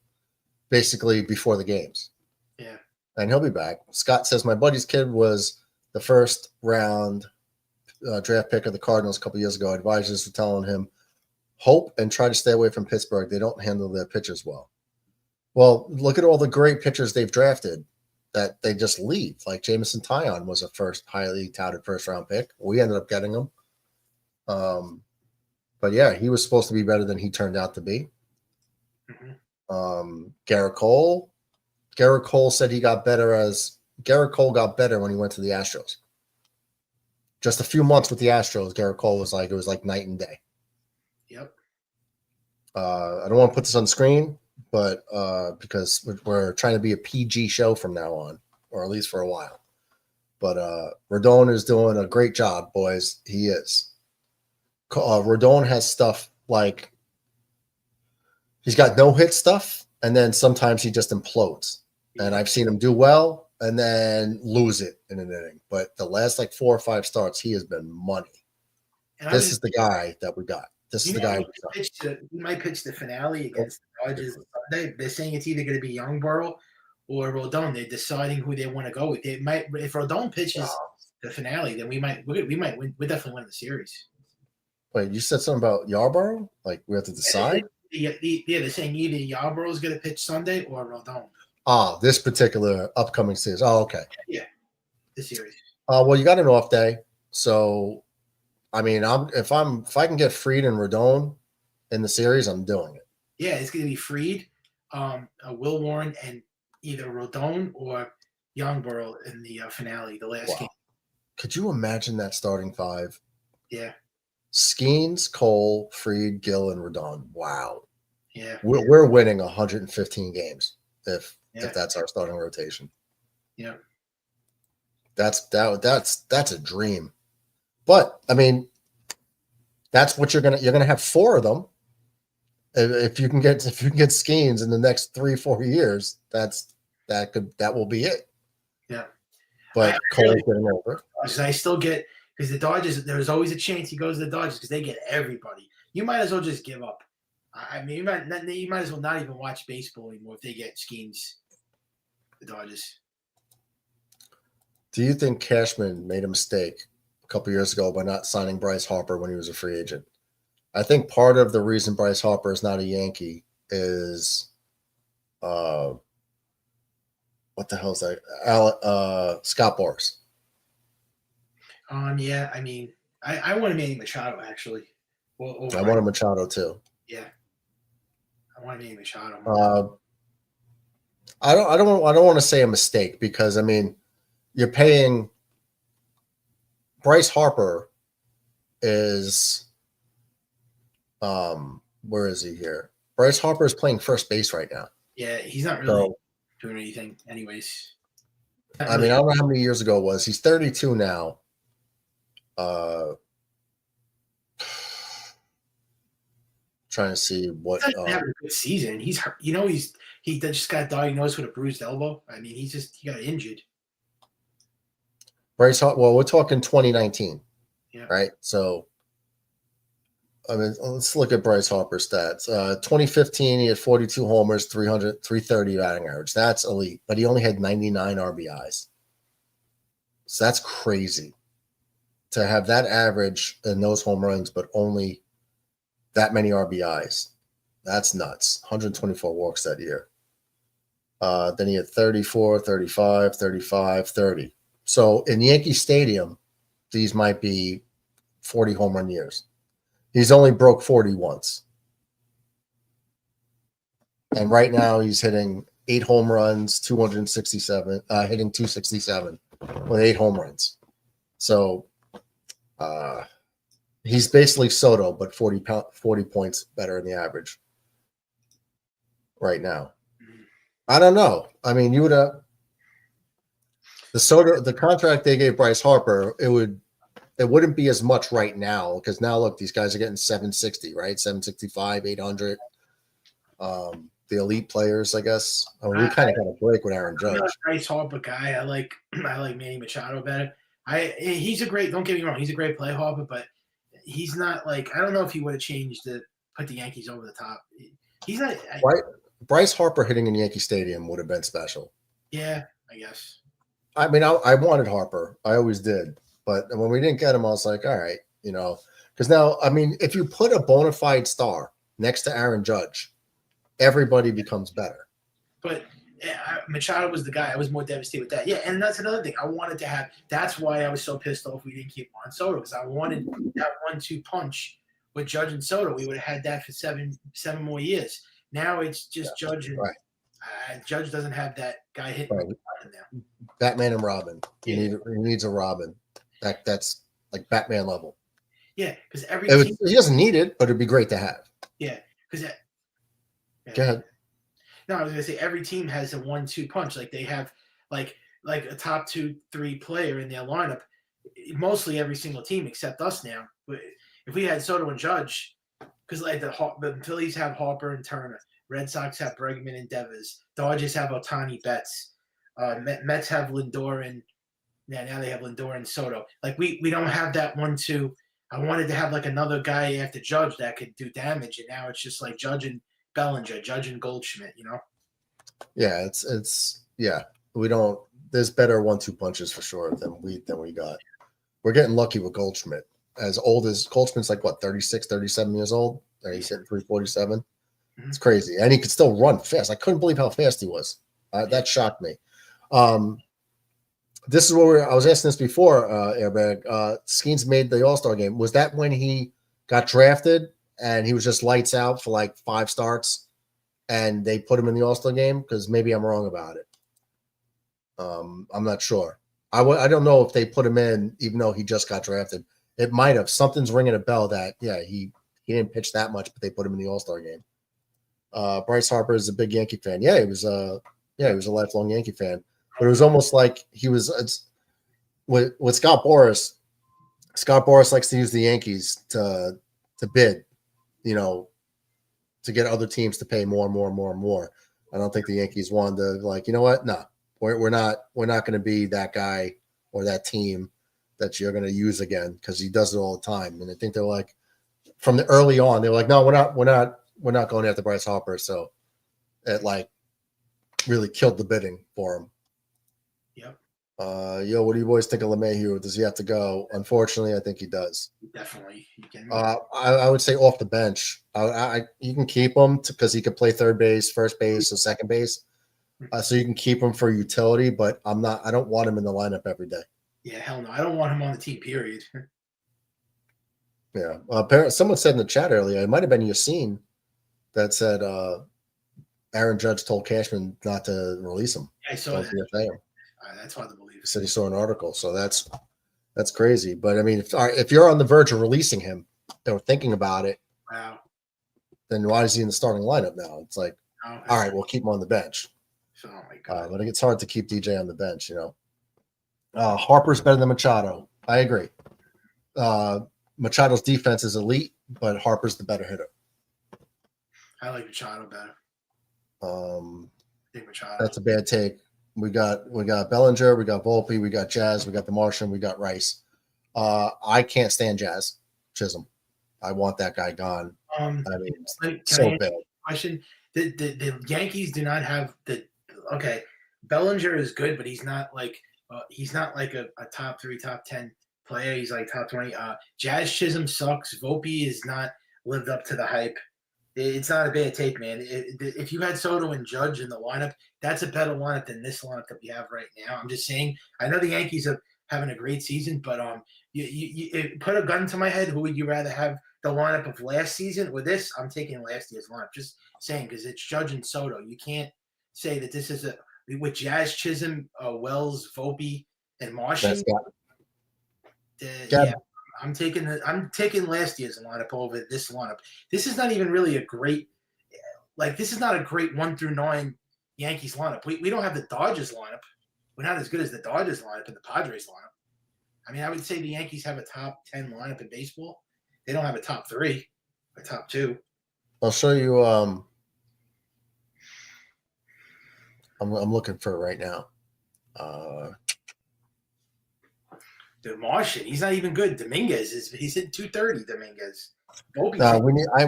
basically before the games. Yeah. And he'll be back. Scott says, my buddy's kid was the first round draft pick of the Cardinals a couple years ago. Advisors were telling him, hope and try to stay away from Pittsburgh. They don't handle their pitchers well. Well, look at all the great pitchers they've drafted that they just leave. Like Jameson Taillon was a highly touted first-round pick. We ended up getting him. But, yeah, he was supposed to be better than he turned out to be. Mm-hmm. Garrett Cole. Garrett Cole said Garrett Cole got better when he went to the Astros. Just a few months with the Astros, Garrett Cole was like, it was like night and day. Yep. I don't want to put this on the screen, but because we're trying to be a PG show from now on, or at least for a while. But Rodon is doing a great job, boys. He is. Rodon has stuff like he's got no-hit stuff, and then sometimes he just implodes. And I've seen him do well and then lose it in an inning. But the last like 4 or 5 starts, he has been money. This is the guy that we got. This is the guy. He might pitch the finale against the Dodgers Sunday. They're saying it's either going to be Youngberg or Rodon. They're deciding who they want to go with. They might, if Rodon pitches the finale, then we might win. We definitely win the series. Wait, you said something about Yarborough? Like we have to decide? Yeah, they're saying either Yarborough is going to pitch Sunday or Rodon. This particular upcoming series. Oh, okay. Yeah, the series. Well, you got an off day, so I mean, if I can get Fried and Rodon in the series, I'm doing it. Yeah, it's going to be Fried, Will Warren, and either Rodon or Youngberg in the finale, the last game. Could you imagine that starting 5? Yeah. Skeens, Cole, Fried, Gill, and Rodon. Wow. Yeah. We're winning 115 games if that's our starting rotation. Yeah. That's a dream. But I mean, that's what you're gonna have 4 of them. If you can get Skeens in the next 3-4 years, that will be it. Yeah. But Cole's getting over. I still get because the Dodgers. There's always a chance he goes to the Dodgers because they get everybody. You might as well just give up. I mean, you might as well not even watch baseball anymore if they get Skeens. The Dodgers. Do you think Cashman made a mistake a couple years ago by not signing Bryce Harper when he was a free agent? I think part of the reason Bryce Harper is not a Yankee is what the hell is that? Scott Boras. Yeah, I mean, I want Manny Machado actually. I want a Machado too. Yeah. I want Manny Machado. I don't want to say a mistake because I mean you're paying Bryce Harper is where is he here? Bryce Harper is playing first base right now. Yeah, he's not really doing anything, anyways. I mean, I don't know how many years ago it was. He's 32 now. Trying to see what. He's not having a good season. He's hurt. You know, he just got diagnosed with a bruised elbow. I mean, he got injured. Bryce Harper. Well, we're talking 2019, right? So, I mean, let's look at Bryce Harper's stats. 2015, he had 42 homers, 330 batting average. That's elite, but he only had 99 RBIs. So that's crazy to have that average and those home runs, but only that many RBIs. That's nuts. 124 walks that year. Then he had 34, 35, 35, 30. So in Yankee Stadium, these might be 40 home run years. He's only broke 40 once. And right now he's hitting 8 home runs, 267, hitting 267 with 8 home runs. So he's basically Soto, but 40 points better than the average right now. I don't know. I mean, you would have the contract they gave Bryce Harper, it wouldn't be as much right now because now look, these guys are getting 760, right? 765, 800. The elite players, I guess. I mean, we kind of got a break with Aaron Judge. I'm not a Bryce Harper guy. I like Manny Machado better. He's a great. Don't get me wrong. He's a great play, Harper, but he's not like I don't know if he would have changed to put the Yankees over the top. He's not. Bryce Harper hitting in Yankee Stadium would have been special. Yeah, I guess. I mean, I wanted Harper. I always did. But when we didn't get him, I was like, all right, you know. Because now, I mean, if you put a bona fide star next to Aaron Judge, everybody becomes better. But Machado was the guy. I was more devastated with that. Yeah, and that's another thing. I wanted to have – that's why I was so pissed off we didn't keep Juan Soto because I wanted that 1-2 punch with Judge and Soto. We would have had that for seven more years. Now it's just Judge and Judge doesn't have that guy hitting now. Batman and Robin. He needs a Robin. That's like Batman level. Yeah, because he doesn't need it, but it'd be great to have. Yeah, because go ahead. No, I was gonna say every team has a 1-2 punch. Like they have like a top 2-3 player in their lineup. Mostly every single team except us now. But if we had Soto and Judge, because like the Phillies have Harper and Turner, Red Sox have Bregman and Devers, Dodgers have Ohtani Betts, Mets have Lindor and now they have Lindor and Soto. Like we don't have that 1-2. I wanted to have like another guy after Judge that could do damage, and now it's just like Judge and Bellinger, Judge and Goldschmidt, you know? Yeah, it's we don't. There's better 1-2 punches for sure than we got. We're getting lucky with Goldschmidt. As old as Goldschmidt's like what 36, 37 years old. He's hitting 347. Mm-hmm. It's crazy, and he could still run fast. I couldn't believe how fast he was. That shocked me. This is where I was asking this before, Airbag. Skeens made the All-Star game. Was that when he got drafted and he was just lights out for like 5 starts and they put him in the All-Star game? Because maybe I'm wrong about it. I'm not sure. I don't know if they put him in even though he just got drafted. It might have. Something's ringing a bell that, he didn't pitch that much, but they put him in the All-Star game. Bryce Harper is a big Yankee fan. Yeah, he was a lifelong Yankee fan. But it was almost like he was with Scott Boras. Scott Boras likes to use the Yankees to bid, to get other teams to pay more and more and more and more. I don't think the Yankees wanted to like, you know what? No, we're not going to be that guy or that team that you're going to use again because he does it all the time. And I think they're like from the early on, they were like, no, we're not going after Bryce Harper. So it like really killed the bidding for him. Yep. What do you boys think of LeMahieu? Does he have to go? Unfortunately, I think he does. Definitely. I would say off the bench. You can keep him because he could play third base, first base, or second base. So you can keep him for utility, but I don't want him in the lineup every day. Yeah, hell no. I don't want him on the team, period. Yeah. Someone said in the chat earlier, it might have been Yassine that said Aaron Judge told Cashman not to release him. Yeah, I saw Don't that. DFA him. That's hard to believe. He said he saw an article, so that's crazy. But I mean, if you're on the verge of releasing him or thinking about it, Wow. then why is he in the starting lineup now? It's like, Oh, all right, we'll keep him on the bench. oh my God. But it's hard to keep DJ on the bench, you know. Harper's better than Machado. I agree. Machado's defense is elite, but Harper's the better hitter. I like Machado better. I think Machado. That's a bad take. We got Bellinger, we got Volpe, we got Jazz, we got the Martian, we got Rice. I can't stand Jazz Chisholm. I want that guy gone. I mean, so bad. Question: the Yankees do not have the. Okay, Bellinger is good, but he's not like a top 3, top 10 player. He's like top 20. Jazz Chisholm sucks. Volpe is not lived up to the hype. It's not a bad take, man. If you had Soto and Judge in the lineup, that's a better lineup than this lineup that we have right now. I'm just saying. I know the Yankees are having a great season, but you put a gun to my head. Who would you rather have the lineup of last season or this? I'm taking last year's lineup. Just saying, because it's Judge and Soto. You can't say that this is with Jazz Chisholm, Wells, Volpe, and Martian. Yeah. I'm taking last year's lineup over this lineup. This is not even really a great this is not a great 1 through 9 Yankees lineup. We don't have the Dodgers lineup. We're not as good as the Dodgers lineup and the Padres lineup. I mean, I would say the Yankees have a top 10 lineup in baseball. They don't have a top 3, a top 2. I'll show you. I'm looking for it right now. The Martian, he's not even good. Dominguez he's hit 230. Dominguez.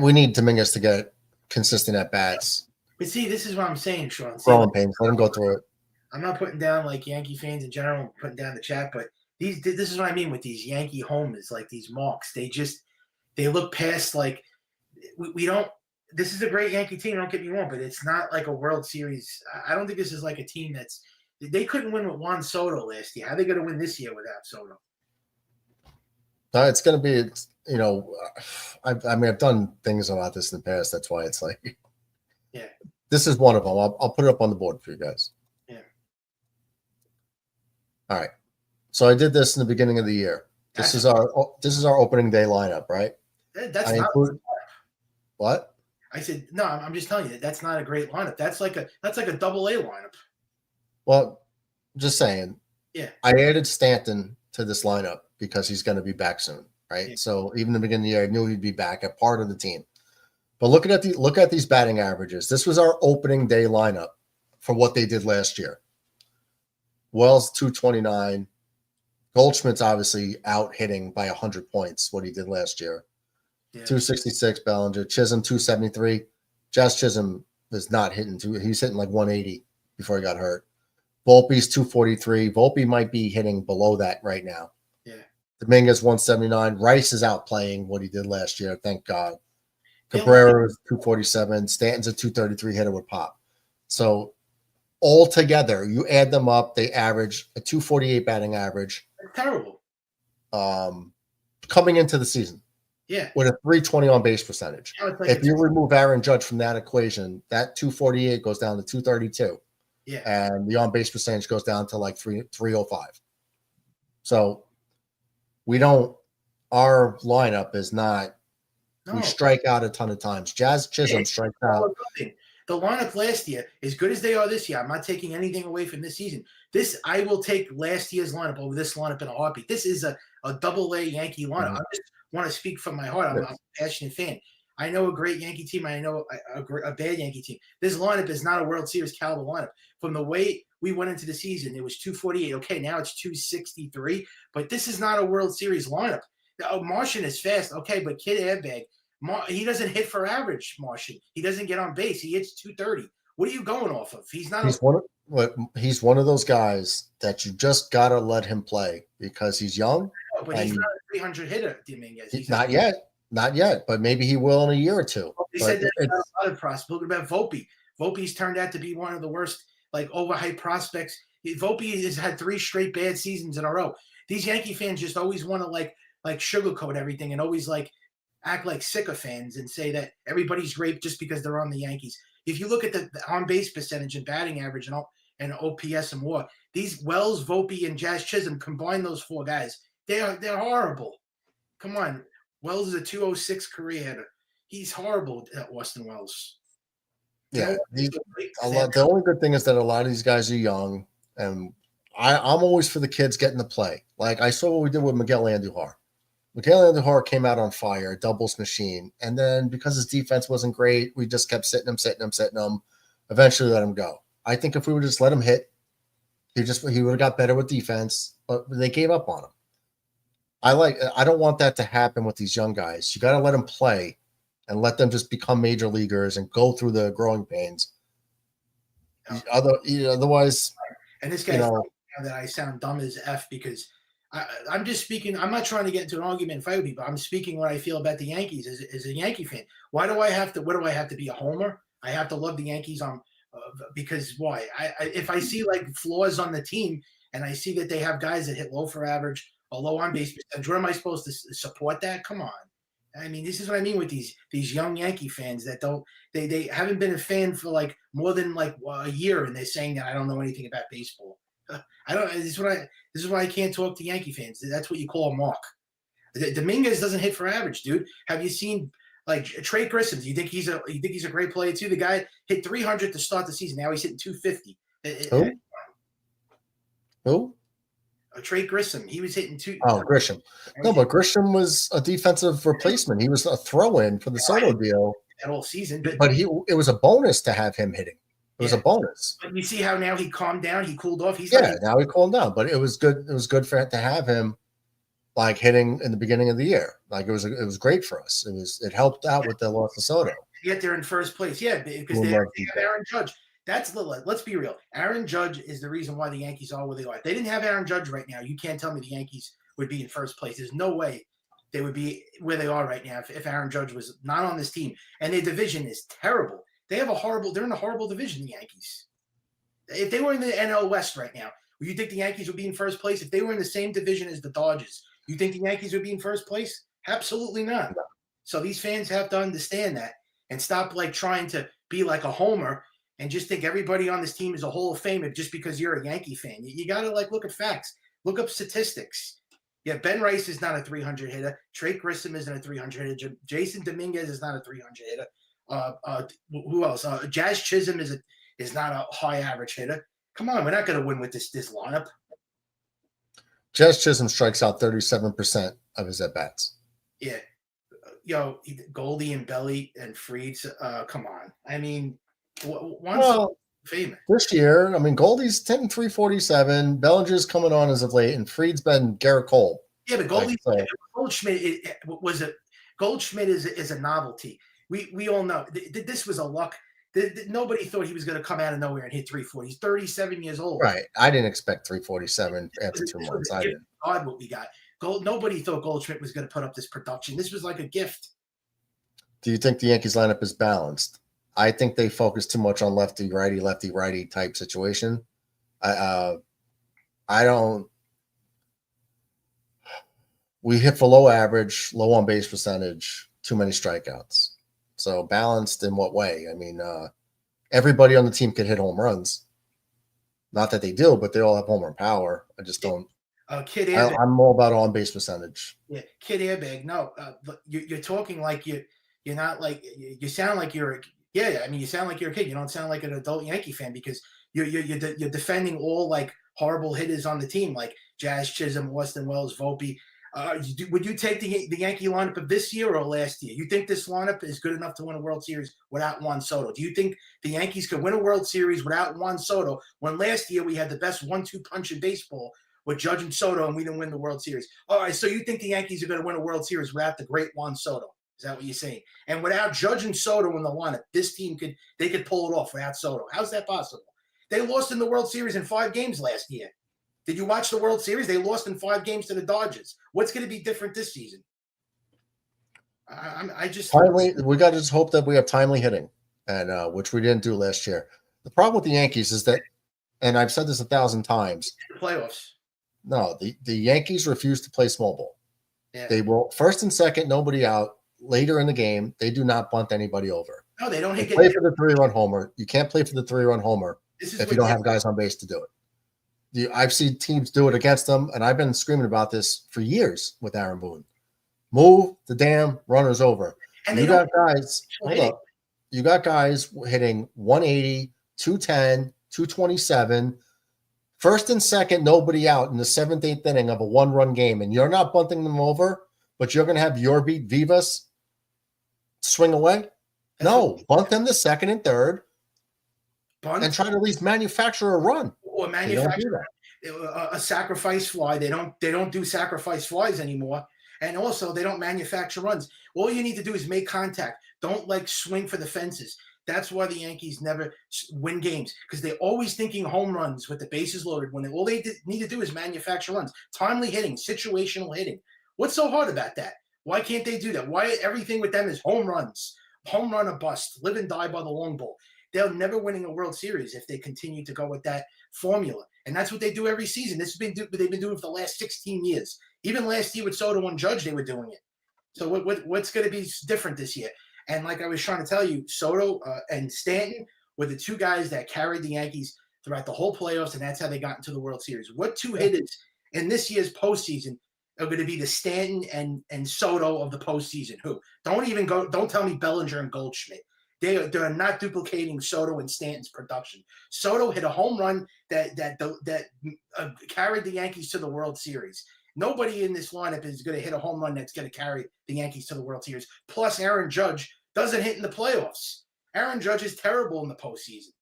We need Dominguez to get consistent at bats. But see, this is what I'm saying, Sean. Growing pains. Let him go through it. I'm not putting down like Yankee fans in general. I'm putting down the chat, but this is what I mean with these Yankee homers, like these marks. They look past like we don't. This is a great Yankee team. Don't get me wrong, but it's not like a World Series. I don't think this is like a team they couldn't win with Juan Soto last year. How are they going to win this year without Soto? It's going to be, you know, I've done things about this in the past. That's why it's like, yeah, this is one of them. I'll put it up on the board for you guys. Yeah. All right. So I did this in the beginning of the year. This is our opening day lineup, right? That's not what? I said. No, I'm just telling you that's not a great lineup. That's like a double A lineup. Well, just saying. Yeah. I added Stanton to this lineup because he's going to be back soon, right? Yeah. So even in the beginning of the year, I knew he'd be back, a part of the team. But look at these batting averages. This was our opening day lineup for what they did last year. Wells 229. Goldschmidt's obviously out hitting by 100 points what he did last year. Yeah. 266 Bellinger, Chisholm 273. Jazz Chisholm is not hitting he's hitting like 180 before he got hurt. Volpe's 243. Volpe might be hitting below that right now. Yeah. Dominguez 179. Rice is out playing what he did last year. Thank God. Cabrera is 247. Stanton's a 233 hitter with pop. So all together, you add them up, they average a 248 batting average. That's terrible. Coming into the season. Yeah. With a 320 on base percentage. If you remove Aaron Judge from that equation, that 248 goes down to 232. Yeah. And the on base percentage goes down to like 305. So our lineup is not, we strike out a ton of times. Jazz Chisholm strikes out. The lineup last year, as good as they are this year, I'm not taking anything away from this season. I will take last year's lineup over this lineup in a heartbeat. This is a double A Yankee lineup. I just want to speak from my heart. I'm a passionate fan. I know a great Yankee team. I know a bad Yankee team. This lineup is not a World Series caliber lineup. From the way we went into the season, it was 248. Okay, now it's 263. But this is not a World Series lineup. Martian is fast. Okay, but kid airbag. He doesn't hit for average, Martian. He doesn't get on base. He hits 230. What are you going off of? He's one of those guys that you just gotta let him play because he's young. No, but he's not a 300 hitter, Dominguez. Not yet. But maybe he will in a year or two. They said that's not a lot of prospects. Look about Volpe. Volpe's turned out to be one of the worst, like overhyped prospects. Volpe has had 3 straight bad seasons in a row. These Yankee fans just always want to like sugarcoat everything and always like act like sycophants and say that everybody's great just because they're on the Yankees. If you look at the on-base percentage and batting average and OPS and WAR, these Wells, Volpe, and Jazz Chisholm, combine those four guys, they're horrible. Come on. Wells is a 206 career hitter. He's horrible at Austin Wells. Yeah, the only good thing is that a lot of these guys are young, and I'm always for the kids getting to play. Like I saw what we did with Miguel Andujar. Miguel Andujar came out on fire, doubles machine, and then because his defense wasn't great, we just kept sitting him. Eventually, let him go. I think if we would just let him hit, he would have got better with defense, but they gave up on him. I don't want that to happen with these young guys. You got to let them play and let them just become major leaguers and go through the growing pains. Otherwise, and this guy that I sound dumb as F because I'm just speaking. I'm not trying to get into an argument and fight with people. I'm speaking what I feel about the Yankees as a Yankee fan. Why do I have to? What do I have to be a homer? I have to love the Yankees because why? If I see like flaws on the team and I see that they have guys that hit low for average or low on base percentage, what am I supposed to support that? Come on. I mean, this is what I mean with these young Yankee fans that they haven't been a fan for like more than like a year, and they're saying that I don't know anything about baseball. I don't. This is why I can't talk to Yankee fans. That's what you call a mark. Dominguez doesn't hit for average, dude. Have you seen like Trey Grissom? Do you think he's a great player too? The guy hit 300 to start the season. Now he's hitting 250. Who? Trey Grissom. He was hitting two. Oh, Grisham. No, but Grisham was a defensive replacement. He was a throw-in for the Soto deal that whole season. But it was a bonus to have him hitting. It was a bonus. But you see how now he calmed down. He cooled off. Now he cooled down. But it was good. It was good for to have him like hitting in the beginning of the year. Like it was great for us. It helped out with the loss of Soto. Get there in first place, because they have Aaron Judge. Let's be real. Aaron Judge is the reason why the Yankees are where they are. If they didn't have Aaron Judge right now, you can't tell me the Yankees would be in first place. There's no way they would be where they are right now if Aaron Judge was not on this team. And their division is terrible. They're in a horrible division, the Yankees. If they were in the NL West right now, would you think the Yankees would be in first place? If they were in the same division as the Dodgers, you think the Yankees would be in first place? Absolutely not. So these fans have to understand that and stop like trying to be like a homer and just think everybody on this team is a Hall of Famer just because you're a Yankee fan. You got to like look at facts, look up statistics. Yeah, Ben Rice is not a 300 hitter. Trey Grissom isn't a 300 hitter. Jason Dominguez is not a 300 hitter. Who else? Jazz Chisholm is not a high average hitter. Come on, we're not going to win with this lineup. Jazz Chisholm strikes out 37% of his at bats. Yeah, Goldie and Belly and Freeds. Come on, I mean. This year, I mean, Goldie's 10-347. Bellinger's coming on as of late, and Freed's been Garrett Cole. Yeah, but Goldschmidt Goldschmidt is a novelty. We all know this was a luck. Nobody thought he was going to come out of nowhere and hit 340. He's 37 years old. Right. I didn't expect 347 after 2 months. I didn't. God, what we got. Nobody thought Goldschmidt was going to put up this production. This was like a gift. Do you think the Yankees lineup is balanced? I think they focus too much on lefty-righty type situation. I don't. We hit for low average, low on base percentage, too many strikeouts. So balanced in what way? I mean, everybody on the team could hit home runs. Not that they do, but they all have home run power. I just don't. Kid Airbag. I'm more about on base percentage. Yeah, Kid Airbag. No, you're talking like you're not like you sound like you're. Yeah, I mean, you sound like you're a kid. You don't sound like an adult Yankee fan because you're defending all like horrible hitters on the team, like Jazz Chisholm, Austin Wells, Volpe. Would you take the Yankee lineup of this year or last year? You think this lineup is good enough to win a World Series without Juan Soto? Do you think the Yankees could win a World Series without Juan Soto when last year we had the best 1-2 punch in baseball with Judge and Soto and we didn't win the World Series? All right, so you think the Yankees are going to win a World Series without the great Juan Soto? Is that what you're saying? And without Judge and Soto in the lineup, this team could pull it off without Soto. How's that possible? They lost in the World Series in 5 games last year. Did you watch the World Series? They lost in 5 games to the Dodgers. What's going to be different this season? We got to just hope that we have timely hitting, and which we didn't do last year. The problem with the Yankees is that, and I've said this 1,000 times, the playoffs. No, the Yankees refuse to play small ball. Yeah. They will first and second, nobody out, later in the game, they do not bunt anybody over. No, they don't They hit play for the 3-run homer. You can't play for the 3-run homer if you don't have guys on base to do it. I've seen teams do it against them, and I've been screaming about this for years with Aaron Boone. Move the damn runners over. And you got guys, hold up. You got guys hitting 180, 210, 227. First and second, nobody out in the 7th, 8th inning of a 1-run game, and you're not bunting them over, but you're going to have your beat Vivas swing away? No, bunt them the 2nd and 3rd and try to at least manufacture a run. Or manufacture a sacrifice fly. They don't do sacrifice flies anymore. And also, they don't manufacture runs. All you need to do is make contact. Don't swing for the fences. That's why the Yankees never win games, because they're always thinking home runs with the bases loaded when all they need to do is manufacture runs. Timely hitting, situational hitting. What's so hard about that? Why can't they do that? Why everything with them is home runs, home run or bust, live and die by the long ball? They're never winning a World Series if they continue to go with that formula. And that's what they do every season. They've been doing it for the last 16 years. Even last year with Soto and Judge, they were doing it. So what's going to be different this year? And like I was trying to tell you, Soto and Stanton were the two guys that carried the Yankees throughout the whole playoffs, and that's how they got into the World Series. What two hitters in this year's postseason are going to be the Stanton and Soto of the postseason? Who? Don't tell me Bellinger and Goldschmidt. They're not duplicating Soto and Stanton's production. Soto hit a home run that carried the Yankees to the World Series. Nobody in this lineup is going to hit a home run that's going to carry the Yankees to the World Series. Plus, Aaron Judge doesn't hit in the playoffs. Aaron Judge is terrible in the postseason.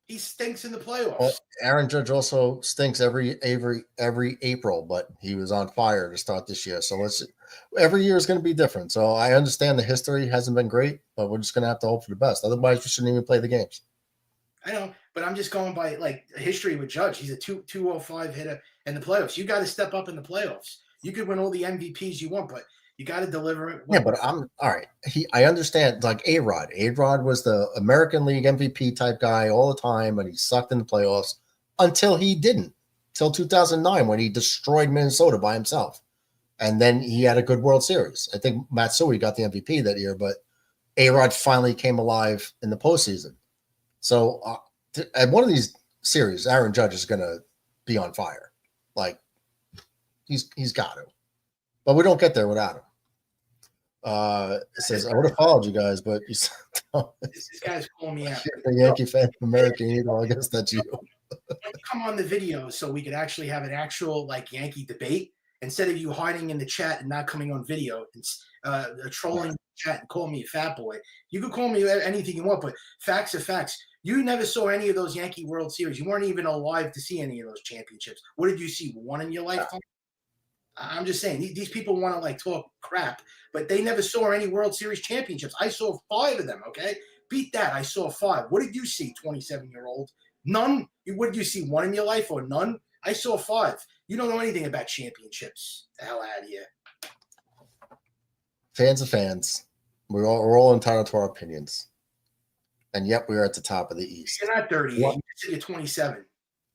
He stinks in the playoffs. Well, Aaron Judge also stinks every April, but he was on fire to start this year. So every year is going to be different. So I understand the history hasn't been great, but we're just going to have to hope for the best. Otherwise, we shouldn't even play the games. I know, but I'm just going by history with Judge. He's a 205 hitter in the playoffs. You got to step up in the playoffs. You could win all the MVPs you want, but you got to deliver it. Yeah, but I'm all right. I understand, like A-Rod. A-Rod was the American League MVP type guy all the time, and he sucked in the playoffs until he didn't. Till 2009 when he destroyed Minnesota by himself. And then he had a good World Series. I think Matsui got the MVP that year, but A-Rod finally came alive in the postseason. So at one of these series, Aaron Judge is going to be on fire. He's got to. But we don't get there without him. It says, I would have followed you guys, but this guy's calling me out. A Yankee fan, American Eagle. I guess that's you. Come on the video so we could actually have an actual Yankee debate instead of you hiding in the chat and not coming on video and trolling the chat and calling me a fat boy. You could call me anything you want, but facts are facts. You never saw any of those Yankee World Series. You weren't even alive to see any of those championships. What did you see? One in your lifetime? I'm just saying, these people want to talk crap, but they never saw any World Series championships. I saw 5 of them, okay? Beat that. I saw 5. What did you see, 27-year-old? None? What did you see, 1 in your life or none? I saw 5. You don't know anything about championships. The hell out of here. Fans are fans. We're all entitled to our opinions. And yet we are at the top of the East. You're not 38. You're 27.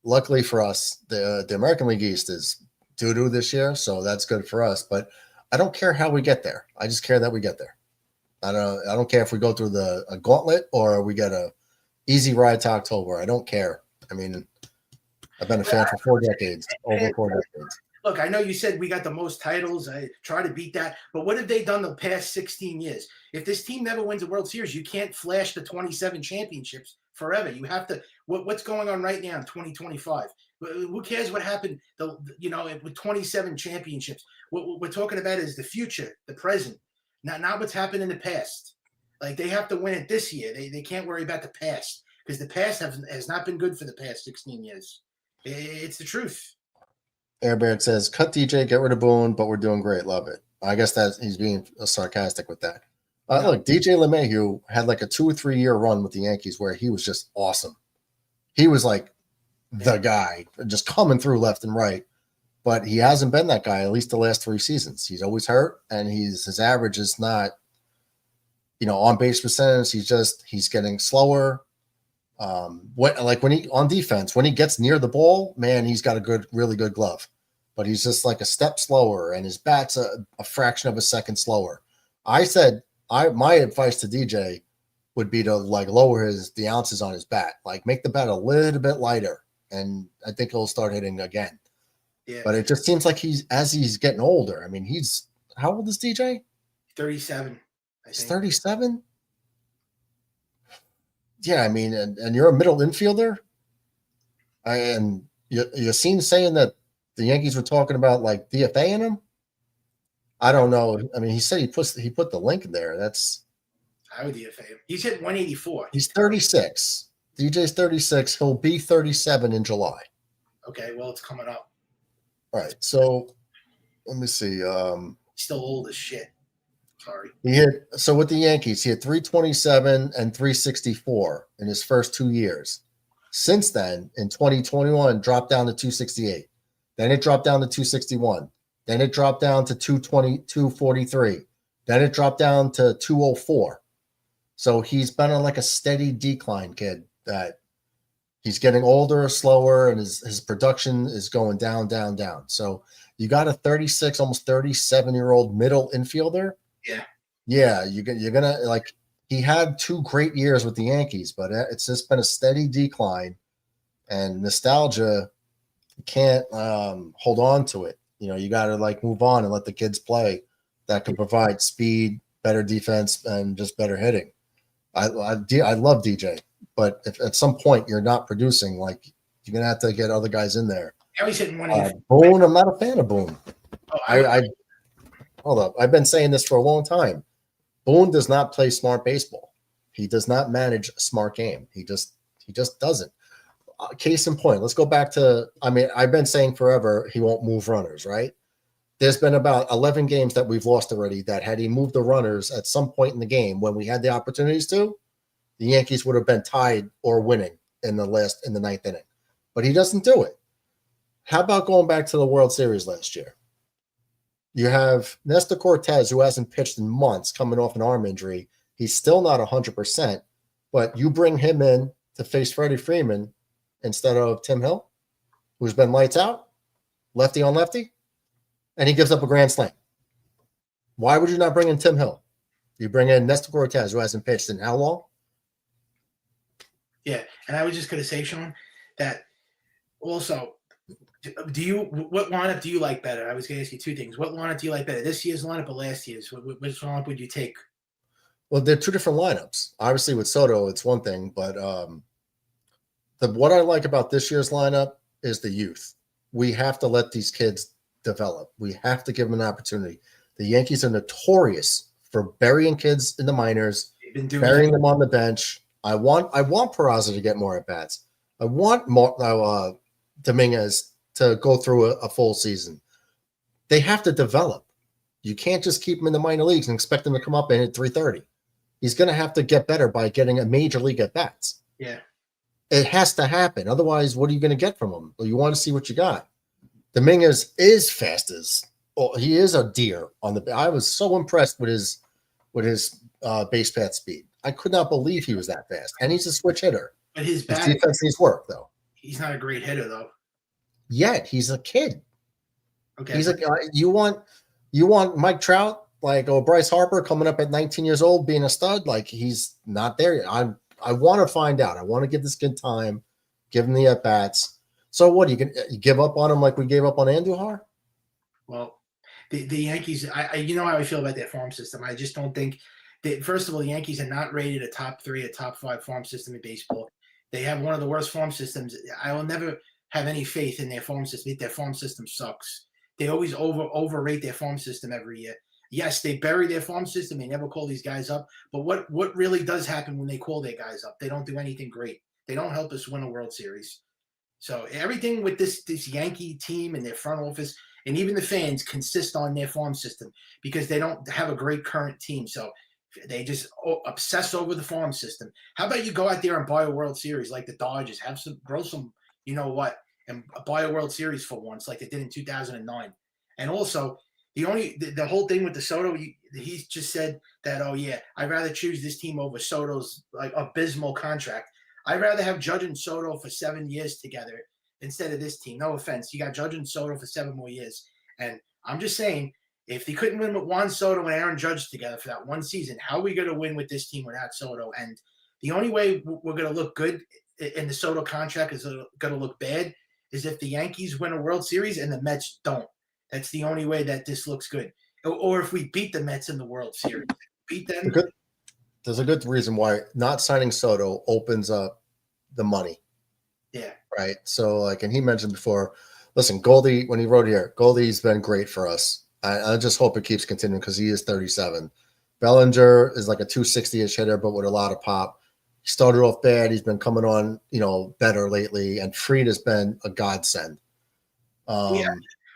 Luckily for us, the American League East is doo-doo this year, so that's good for us. But I don't care how we get there. I just care that we get there. I don't care if we go through a gauntlet or we get a easy ride to October. I don't care. I mean, I've been a fan for 4 decades, over 4 decades. Look, I know you said we got the most titles. I try to beat that. But what have they done the past 16 years? If this team never wins a World Series, you can't flash the 27 championships forever. You have to – what's going on right now in 2025? Who cares what happened, with 27 championships? What we're talking about is the future, the present, not what's happened in the past. They have to win it this year. They can't worry about the past because the past has not been good for the past 16 years. It's the truth. Airbear says, cut DJ, get rid of Boone, but we're doing great. Love it. I guess that he's being sarcastic with that. Look, DJ LeMahieu had a 2 or 3 year run with the Yankees where he was just awesome. He was the guy just coming through left and right, but he hasn't been that guy at least the last 3 seasons. He's always hurt, and his average is not, on base percentage. He's getting slower. When he on defense, when he gets near the ball, man, he's got a really good glove, but he's just a step slower, and his bat's a fraction of a second slower. I said my advice to DJ would be to like lower the ounces on his bat, like make the bat a little bit lighter, and I think he'll start hitting again. Yeah. But it just seems like as he's getting older. I mean, how old is DJ? 37. He's 37. Yeah, I mean, and you're a middle infielder, and you seen saying that the Yankees were talking about like DFAing him. I don't know. I mean, he said he put the link in there. I would DFA him. He's hit 184. He's 36. DJ's 36. He'll be 37 in July. Okay, well, it's coming up. All right. So let me see. He's still old as shit. Sorry. So with the Yankees, he had 327 and 364 in his first 2 years. Since then, in 2021, dropped down to 268. Then it dropped down to 261. Then it dropped down to 243. Then it dropped down to 204. So he's been on like a steady decline, kid, that he's getting older, slower, and his production is going down, down, down. So you got a 36, almost 37-year-old middle infielder. Yeah. Yeah, you're gonna like he had 2 great years with the Yankees, but it's just been a steady decline, and nostalgia can't hold on to it. You know, you got to like move on and let the kids play that can provide speed, better defense, and just better hitting. I love DJ, but if at some point you're not producing, like you're gonna have to get other guys in there. Now he's hitting 184. Boone, I'm not a fan of Boone. Oh, I hold up. I've been saying this for a long time. Boone does not play smart baseball. He does not manage a smart game. He just doesn't. Case in point, let's go back to, I mean, I've been saying forever he won't move runners, right? There's been about 11 games that we've lost already that had he moved the runners at some point in the game when we had the opportunities to, the Yankees would have been tied or winning in the 9th inning. But he doesn't do it. How about going back to the World Series last year? You have Nestor Cortez, who hasn't pitched in months, coming off an arm injury. He's still not 100%, but you bring him in to face Freddie Freeman instead of Tim Hill, who's been lights out, lefty on lefty, and he gives up a grand slam. Why would you not bring in Tim Hill? You bring in Nestor Cortez, who hasn't pitched in how long? Yeah, and I was just going to say, Sean, that also, what lineup do you like better? I was going to ask you 2 things. What lineup do you like better, this year's lineup or last year's? Which lineup would you take? Well, they're 2 different lineups. Obviously, with Soto, it's one thing, but what I like about this year's lineup is the youth. We have to let these kids develop. We have to give them an opportunity. The Yankees are notorious for burying kids in the minors, burying them on the bench. I want Peraza to get more at bats. I want Dominguez to go through a full season. They have to develop. You can't just keep him in the minor leagues and expect him to come up and hit 330. He's going to have to get better by getting a major league at bats. Yeah. It has to happen. Otherwise, what are you going to get from him? Well, you want to see what you got. Dominguez is fast as he is a deer on the. I was so impressed with his base path speed. I could not believe he was that fast, and he's a switch hitter. But his defense needs work, though. He's not a great hitter, though. Yet he's a kid. Okay. He's you want Mike Trout Bryce Harper coming up at 19 years old being a stud. Like he's not there yet. I want to find out. I want to give this kid time, give him the at bats. So what, you give up on him like we gave up on Andujar? Well, the Yankees, you know how I feel about their farm system. I just don't think that, first of all, the Yankees are not rated a top 3, a top 5 farm system in baseball. They have one of the worst farm systems. I will never have any faith in their farm system. Their farm system sucks. They always overrate their farm system every year. Yes, they bury their farm system. They never call these guys up. But what really does happen when they call their guys up? They don't do anything great. They don't help us win a World Series. So everything with this Yankee team and their front office and even the fans consist on their farm system because they don't have a great current team. So they just obsess over the farm system. How about you go out there and buy a World Series like the Dodgers, grow some, you know what, and buy a World Series for once like they did in 2009. And also, the whole thing with the Soto, he just said that, oh yeah, I'd rather choose this team over Soto's like abysmal contract. I'd rather have Judge and Soto for 7 years together instead of this team. No offense. You got Judge and Soto for 7 more years. And I'm just saying, If they couldn't win with Juan Soto and Aaron Judge together for that one season, how are we going to win with this team without Soto? And the only way we're going to look good in the Soto contract is going to look bad is if the Yankees win a World Series and the Mets don't. That's the only way that this looks good. Or if we beat the Mets in the World Series. Beat them. There's a good reason why not signing Soto opens up the money. Yeah. Right. So, like, and he mentioned before, listen, Goldie, when he wrote here, Goldie's been great for us. I just hope it keeps continuing because he is 37. Bellinger is like a 260-ish hitter, but with a lot of pop. He started off bad. He's been coming on, better lately. And Fried has been a godsend. Yeah,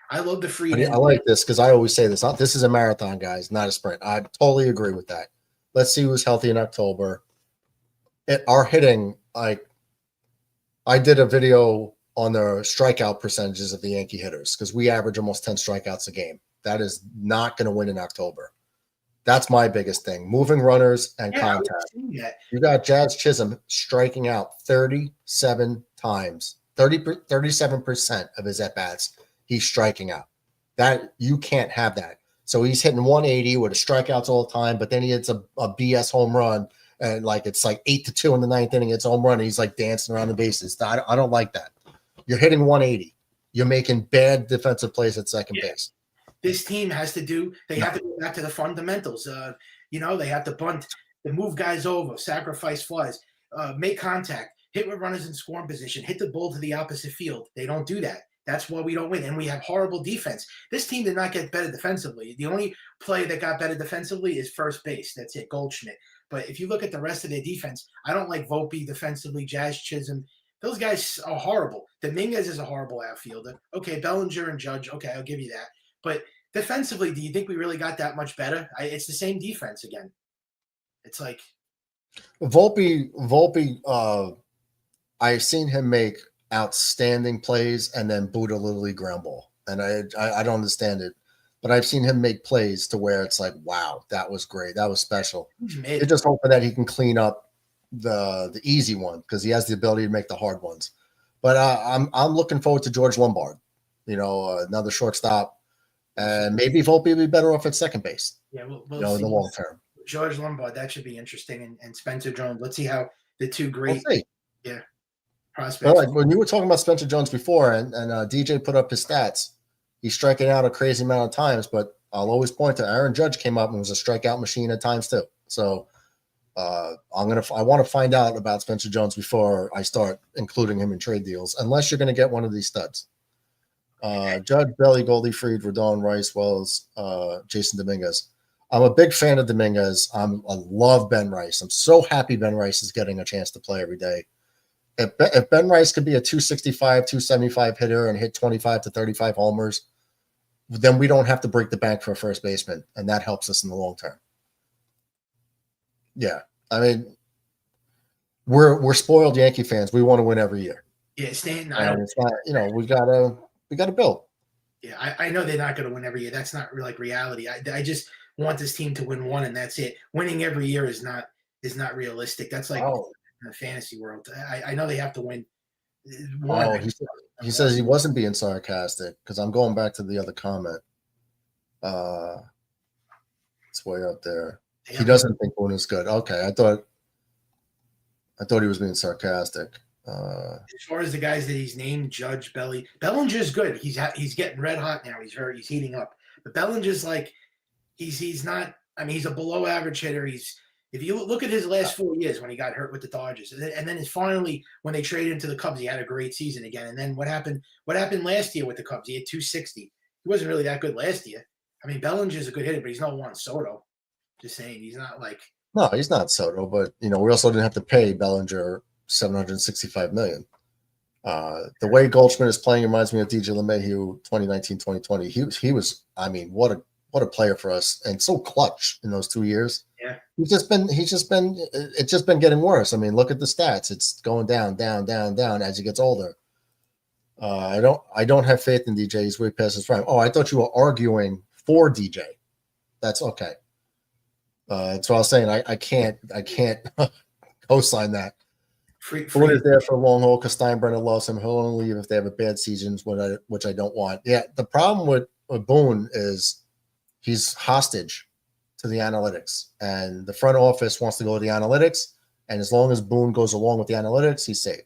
I love the Fried. I like this because I always say this. This is a marathon, guys, not a sprint. I totally agree with that. Let's see who's healthy in October. Our hitting, like, I did a video on the strikeout percentages of the Yankee hitters because we average almost 10 strikeouts a game. That is not going to win in October. That's my biggest thing. Moving runners and contact. You got Jazz Chisholm striking out 37 times, 37% of his at-bats. He's striking out. That you can't have that. So he's hitting 180 with his strikeouts all the time, but then he hits a BS home run, and like it's like 8-2 in the ninth inning. It's home run. And he's like dancing around the bases. I don't like that. You're hitting 180. You're making bad defensive plays at second base. This team has to do. They have to go back to the fundamentals. They have to bunt, to move guys over, sacrifice flies, make contact, hit with runners in scoring position, hit the ball to the opposite field. They don't do that. That's why we don't win. And we have horrible defense. This team did not get better defensively. The only player that got better defensively is first base. That's it, Goldschmidt. But if you look at the rest of their defense, I don't like Volpe defensively, Jazz Chisholm. Those guys are horrible. Dominguez is a horrible outfielder. Okay, Bellinger and Judge. Okay, I'll give you that. But defensively, do you think we really got that much better? It's the same defense again. It's like Volpe. I've seen him make outstanding plays and then boot a little league ground ball, and I don't understand it, but I've seen him make plays to where it's like, wow, that was great, that was special. You're just hoping that he can clean up the easy one because he has the ability to make the hard ones. But I'm looking forward to George Lombard, another shortstop. And maybe Volpe will be better off at second base. Yeah, we'll in the long term. George Lombard, that should be interesting. And Spencer Jones. Let's see how the two great prospects. Well, like when you were talking about Spencer Jones before, and DJ put up his stats, he's striking out a crazy amount of times. But I'll always point to Aaron Judge came up and was a strikeout machine at times too. So I want to find out about Spencer Jones before I start including him in trade deals, unless you're going to get one of these studs. Judge, Belly, Goldie, Fried, Rodon, Rice, Wells, Jason Dominguez. I'm a big fan of Dominguez. I love Ben Rice. I'm so happy Ben Rice is getting a chance to play every day. If Ben Rice could be a 265, 275 hitter and hit 25 to 35 homers, then we don't have to break the bank for a first baseman, and that helps us in the long term. Yeah, I mean, we're spoiled Yankee fans. We want to win every year. Yeah, Stanton. It's not, we gotta build. Yeah, I know they're not going to win every year. That's not like reality. I just want this team to win one, and that's it. Winning every year is not realistic. That's like in the fantasy world. I know they have to win one. He says he wasn't being sarcastic because I'm going back to the other comment. It's way up there. He doesn't think Boone is good. Okay, I thought he was being sarcastic. As far as the guys that he's named, Judge, Bellinger's good. He's getting red hot now. He's heating up. But Bellinger's like he's not. I mean, he's a below average hitter. If you look at his last 4 years when he got hurt with the Dodgers, and then finally when they traded him to the Cubs, he had a great season again. And then what happened? What happened last year with the Cubs? He had 260. He wasn't really that good last year. I mean, Bellinger's a good hitter, but he's not Juan Soto. Just saying, he's not like. No, he's not Soto, but we also didn't have to pay Bellinger $765 million. The way Goldschmidt is playing reminds me of DJ LeMahieu 2019, 2020. He was. I mean, what a player for us, and so clutch in those 2 years. Yeah, it's just been getting worse. I mean, look at the stats. It's going down as he gets older. I don't have faith in DJ. He's way past his prime. Oh, I thought you were arguing for DJ. That's okay. That's what I was saying. I can't co-sign that. Boone is there for a long haul because Steinbrenner loves him. He'll only leave if they have a bad season, which I don't want. Yeah, the problem with Boone is he's hostage to the analytics, and the front office wants to go with the analytics. And as long as Boone goes along with the analytics, he's safe.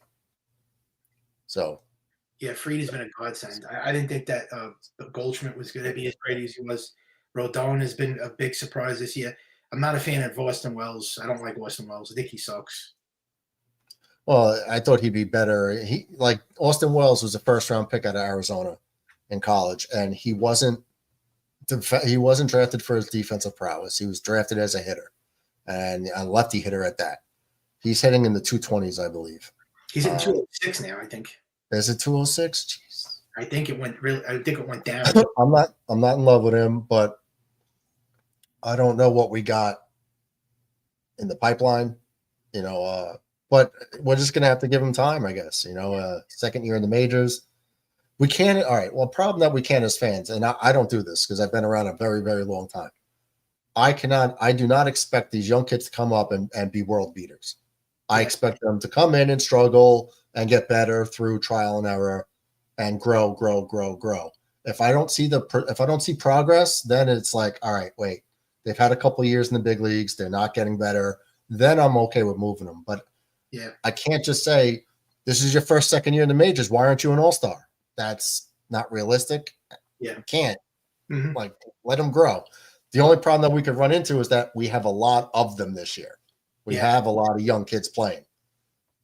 So, yeah, Fried has been a godsend. I didn't think that Goldschmidt was going to be as great as he was. Rodon has been a big surprise this year. I'm not a fan of Austin Wells. I don't like Austin Wells. I think he sucks. well, I thought he'd be better. Austin Wells was a first-round pick out of Arizona in college, and he wasn't drafted for his defensive prowess. He was drafted as a hitter, and a lefty hitter at that. He's hitting in the 220s, I believe. He's in 206 now, I think. Is it 206? Jeez. I think it went down. I'm not in love with him, but I don't know what we got in the pipeline, but we're just gonna have to give him time, I guess. Second year in the majors. We can't. All right. Well, problem that we can as fans, and I don't do this because I've been around a very, very long time. I do not expect these young kids to come up and be world beaters. I expect them to come in and struggle and get better through trial and error and grow. If I don't see progress, then it's like, all right, wait, they've had a couple of years in the big leagues. They're not getting better. Then I'm okay with moving them. But yeah, I can't just say, this is your second year in the majors. Why aren't you an all-star? That's not realistic. Yeah. You can't. Mm-hmm. Let them grow. The only problem that we could run into is that we have a lot of them this year. We have a lot of young kids playing.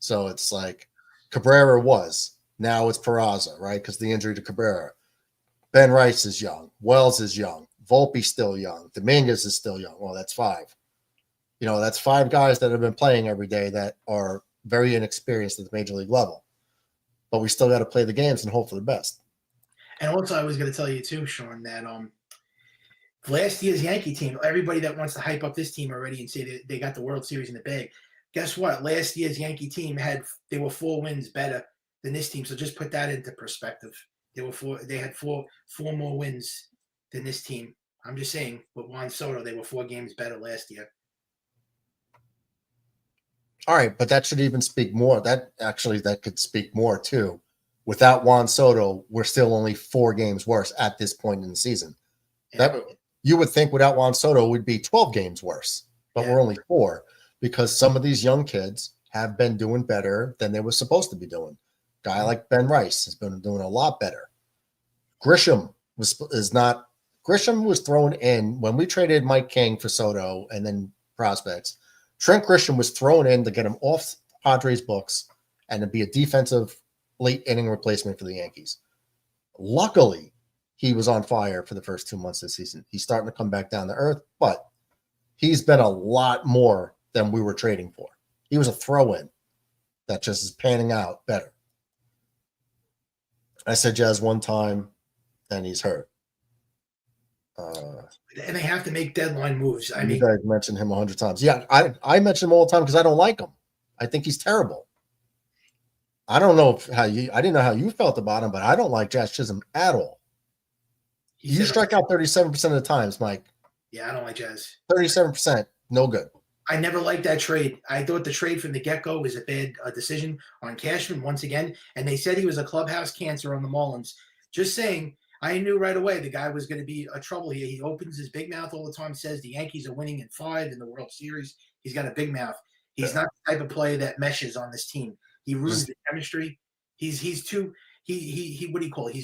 So it's like Cabrera was. Now it's Peraza, right? Because the injury to Cabrera. Ben Rice is young. Wells is young. Volpe's still young. Dominguez is still young. Well, that's 5. That's 5 guys that have been playing every day that are very inexperienced at the major league level. But we still got to play the games and hope for the best. And also, I was going to tell you too, Sean, that last year's Yankee team, everybody that wants to hype up this team already and say that they got the World Series in the bag, guess what? Last year's Yankee team they were 4 wins better than this team. So just put that into perspective. They had four more wins than this team. I'm just saying, with Juan Soto, they were 4 games better last year. All right, but that should even speak more. That could speak more too. Without Juan Soto, we're still only 4 games worse at this point in the season. Yeah. You would think without Juan Soto would be 12 games worse, but we're only 4 because some of these young kids have been doing better than they were supposed to be doing. Guy like Ben Rice has been doing a lot better. Grisham was thrown in when we traded Mike King for Soto and then prospects. Trent Grisham was thrown in to get him off Padres' books and to be a defensive late inning replacement for the Yankees. Luckily, he was on fire for the first 2 months of the season. He's starting to come back down to earth, but he's been a lot more than we were trading for. He was a throw-in that just is panning out better. I said Jazz one time, and he's hurt. And they have to make deadline moves. You guys mentioned him 100 times. Yeah, I mention him all the time because I don't like him. I think he's terrible. I don't know I didn't know how you felt about him, but I don't like Jazz Chisholm at all. You strike out 37% of the times, Mike. Yeah, I don't like Jazz. 37%, no good. I never liked that trade. I thought the trade from the get-go was a bad decision on Cashman once again, and they said he was a clubhouse cancer on the Marlins. Just saying, I knew right away the guy was going to be a trouble here. He opens his big mouth all the time, says the Yankees are winning in 5 in the World Series. He's got a big mouth. He's not the type of player that meshes on this team. He ruins the chemistry. He's too what do you call it?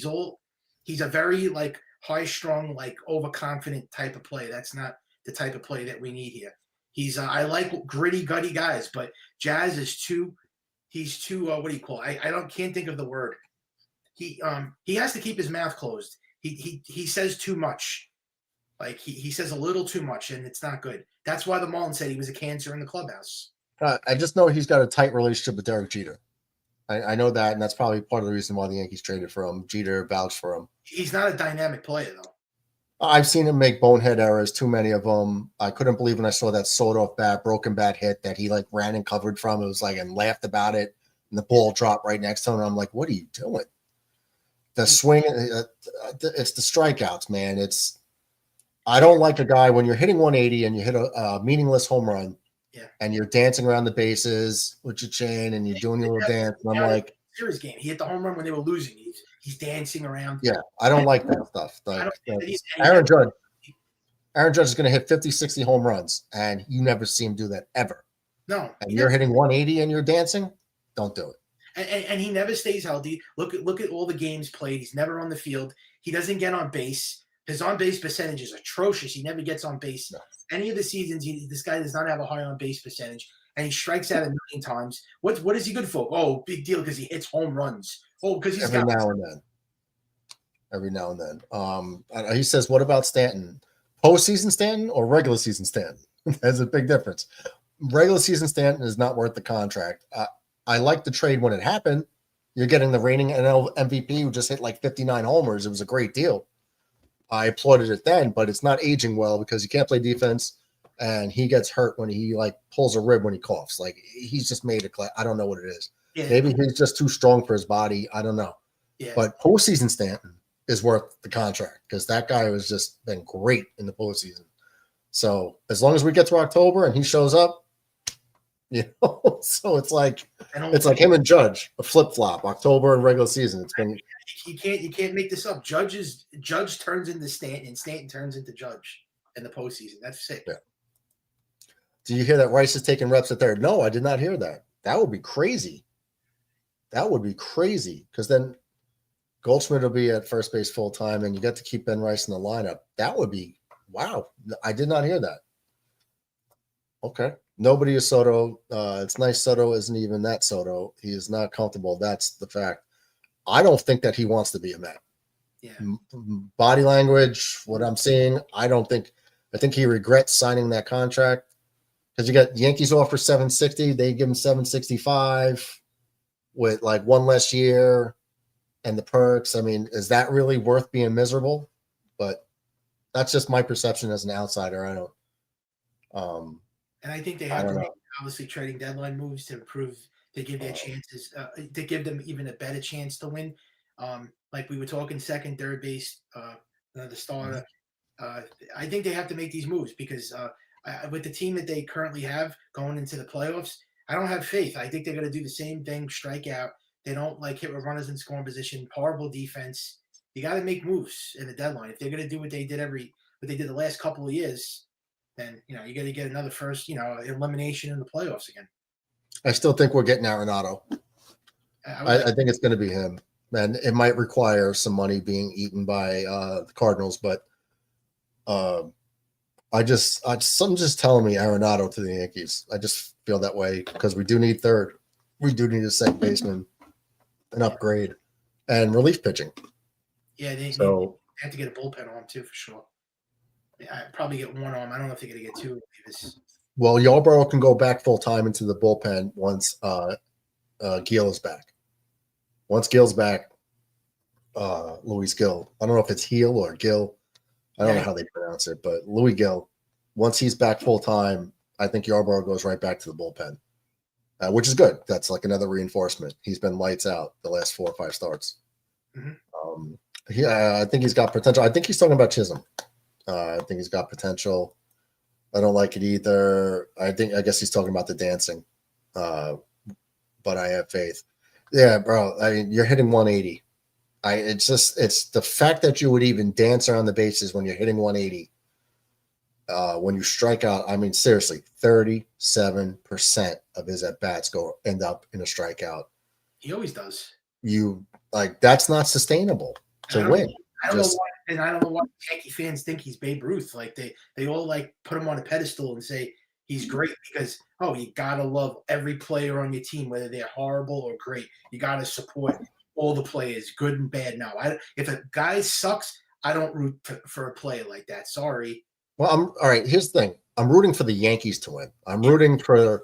He's a very high-strung, overconfident type of play. That's not the type of play that we need here. I like gritty, gutty guys, but Jazz is he's too what do you call it? Can't think of the word. He has to keep his mouth closed. He says too much. He says a little too much, and it's not good. That's why the Marlins said he was a cancer in the clubhouse. I just know he's got a tight relationship with Derek Jeter. I know that, and that's probably part of the reason why the Yankees traded for him. Jeter vouched for him. He's not a dynamic player, though. I've seen him make bonehead errors, too many of them. I couldn't believe when I saw that sawed-off bat, broken bat hit that he ran and covered from. It was and laughed about it, and the ball dropped right next to him. And I'm like, what are you doing? The swing, it's the strikeouts, man. I don't like a guy when you're hitting 180 and you hit a meaningless home run, and you're dancing around the bases with your chain and you're doing your little dance. And I'm like, series game. He hit the home run when they were losing. He's dancing around. Yeah, I don't like that stuff. Aaron Judge. Aaron Judge is going to hit 50, 60 home runs, and you never see him do that ever. No. And you're hitting 180 and you're dancing? Don't do it. And he never stays healthy. Look at all the games played. He's never on the field. He doesn't get on base. His on-base percentage is atrocious. He never gets on base. No. Any of the seasons, this guy does not have a high on-base percentage, and he strikes out 1,000,000 times. What is he good for? Oh, big deal because he hits home runs. Oh, because he's every now and then. Every now and then. He says, what about Stanton? Postseason Stanton or regular season Stanton? There's a big difference. Regular season Stanton is not worth the contract. I like the trade when it happened. You're getting the reigning NL MVP who just hit like 59 homers. It was a great deal. I applauded it then, but it's not aging well because he can't play defense, and he gets hurt when he like pulls a rib when he coughs. Like he's just made a I don't know what it is. Yeah. Maybe he's just too strong for his body. I don't know. Yeah. But postseason Stanton is worth the contract because that guy has just been great in the postseason. So as long as we get to October and he shows up, so it's like him and Judge, a flip flop, October and regular season. It's been you can't make this up. Judge turns into Stanton, and Stanton turns into Judge in the postseason. That's sick. Yeah. Do you hear that Rice is taking reps at third? No, I did not hear that. That would be crazy. That would be crazy because then Goldschmidt will be at first base full time, and you get to keep Ben Rice in the lineup. That would be wow. I did not hear that. Okay. Nobody is Soto. It's nice Soto isn't even that Soto. He is not comfortable. That's the fact. I don't think that he wants to be a Met. Yeah. Body language, what I'm seeing, I think he regrets signing that contract because you got Yankees offer 760. They give him 765 with like one less year and the perks. I mean, is that really worth being miserable? But that's just my perception as an outsider. I don't. And I think they have to make obviously trading deadline moves to improve, to give their chances, to give them even a better chance to win. Like we were talking second, third base, the starter. I think they have to make these moves because with the team that they currently have going into the playoffs, I don't have faith. I think they're going to do the same thing, strike out. They don't like hit with runners in scoring position, horrible defense. You got to make moves in the deadline. If they're going to do what they did the last couple of years, then you got to get another first, elimination in the playoffs again. I still think we're getting Arenado. I think it's going to be him, and it might require some money being eaten by the Cardinals, but something's just telling me Arenado to the Yankees. I just feel that way because we do need third, we do need a second baseman, an upgrade, and relief pitching. Yeah, they have to get a bullpen on too for sure. I'd probably get one arm. I don't know if they're going to get two. Well, Yarborough can go back full time into the bullpen once Gil is back. Once Gil's back, Louis Gil. I don't know if it's Heel or Gil. I don't know how they pronounce it, but Louis Gil. Once he's back full time, I think Yarborough goes right back to the bullpen, which is good. That's like another reinforcement. He's been lights out the last 4 or 5 starts. Mm-hmm. I think he's got potential. I think he's talking about Chisholm. I think he's got potential. I don't like it either. I guess he's talking about the dancing, but I have faith. Yeah, bro. I mean, you're hitting 180. It's the fact that you would even dance around the bases when you're hitting 180. When you strike out, I mean, seriously, 37% of his at bats end up in a strikeout. He always does. That's not sustainable to win. I don't know why Yankee fans think he's Babe Ruth. Like they all like put him on a pedestal and say he's great because you gotta love every player on your team, whether they're horrible or great. You gotta support all the players, good and bad. Now, if a guy sucks, I don't root for a player like that. Sorry. Well, all right. Here's the thing: I'm rooting for the Yankees to win. I'm rooting for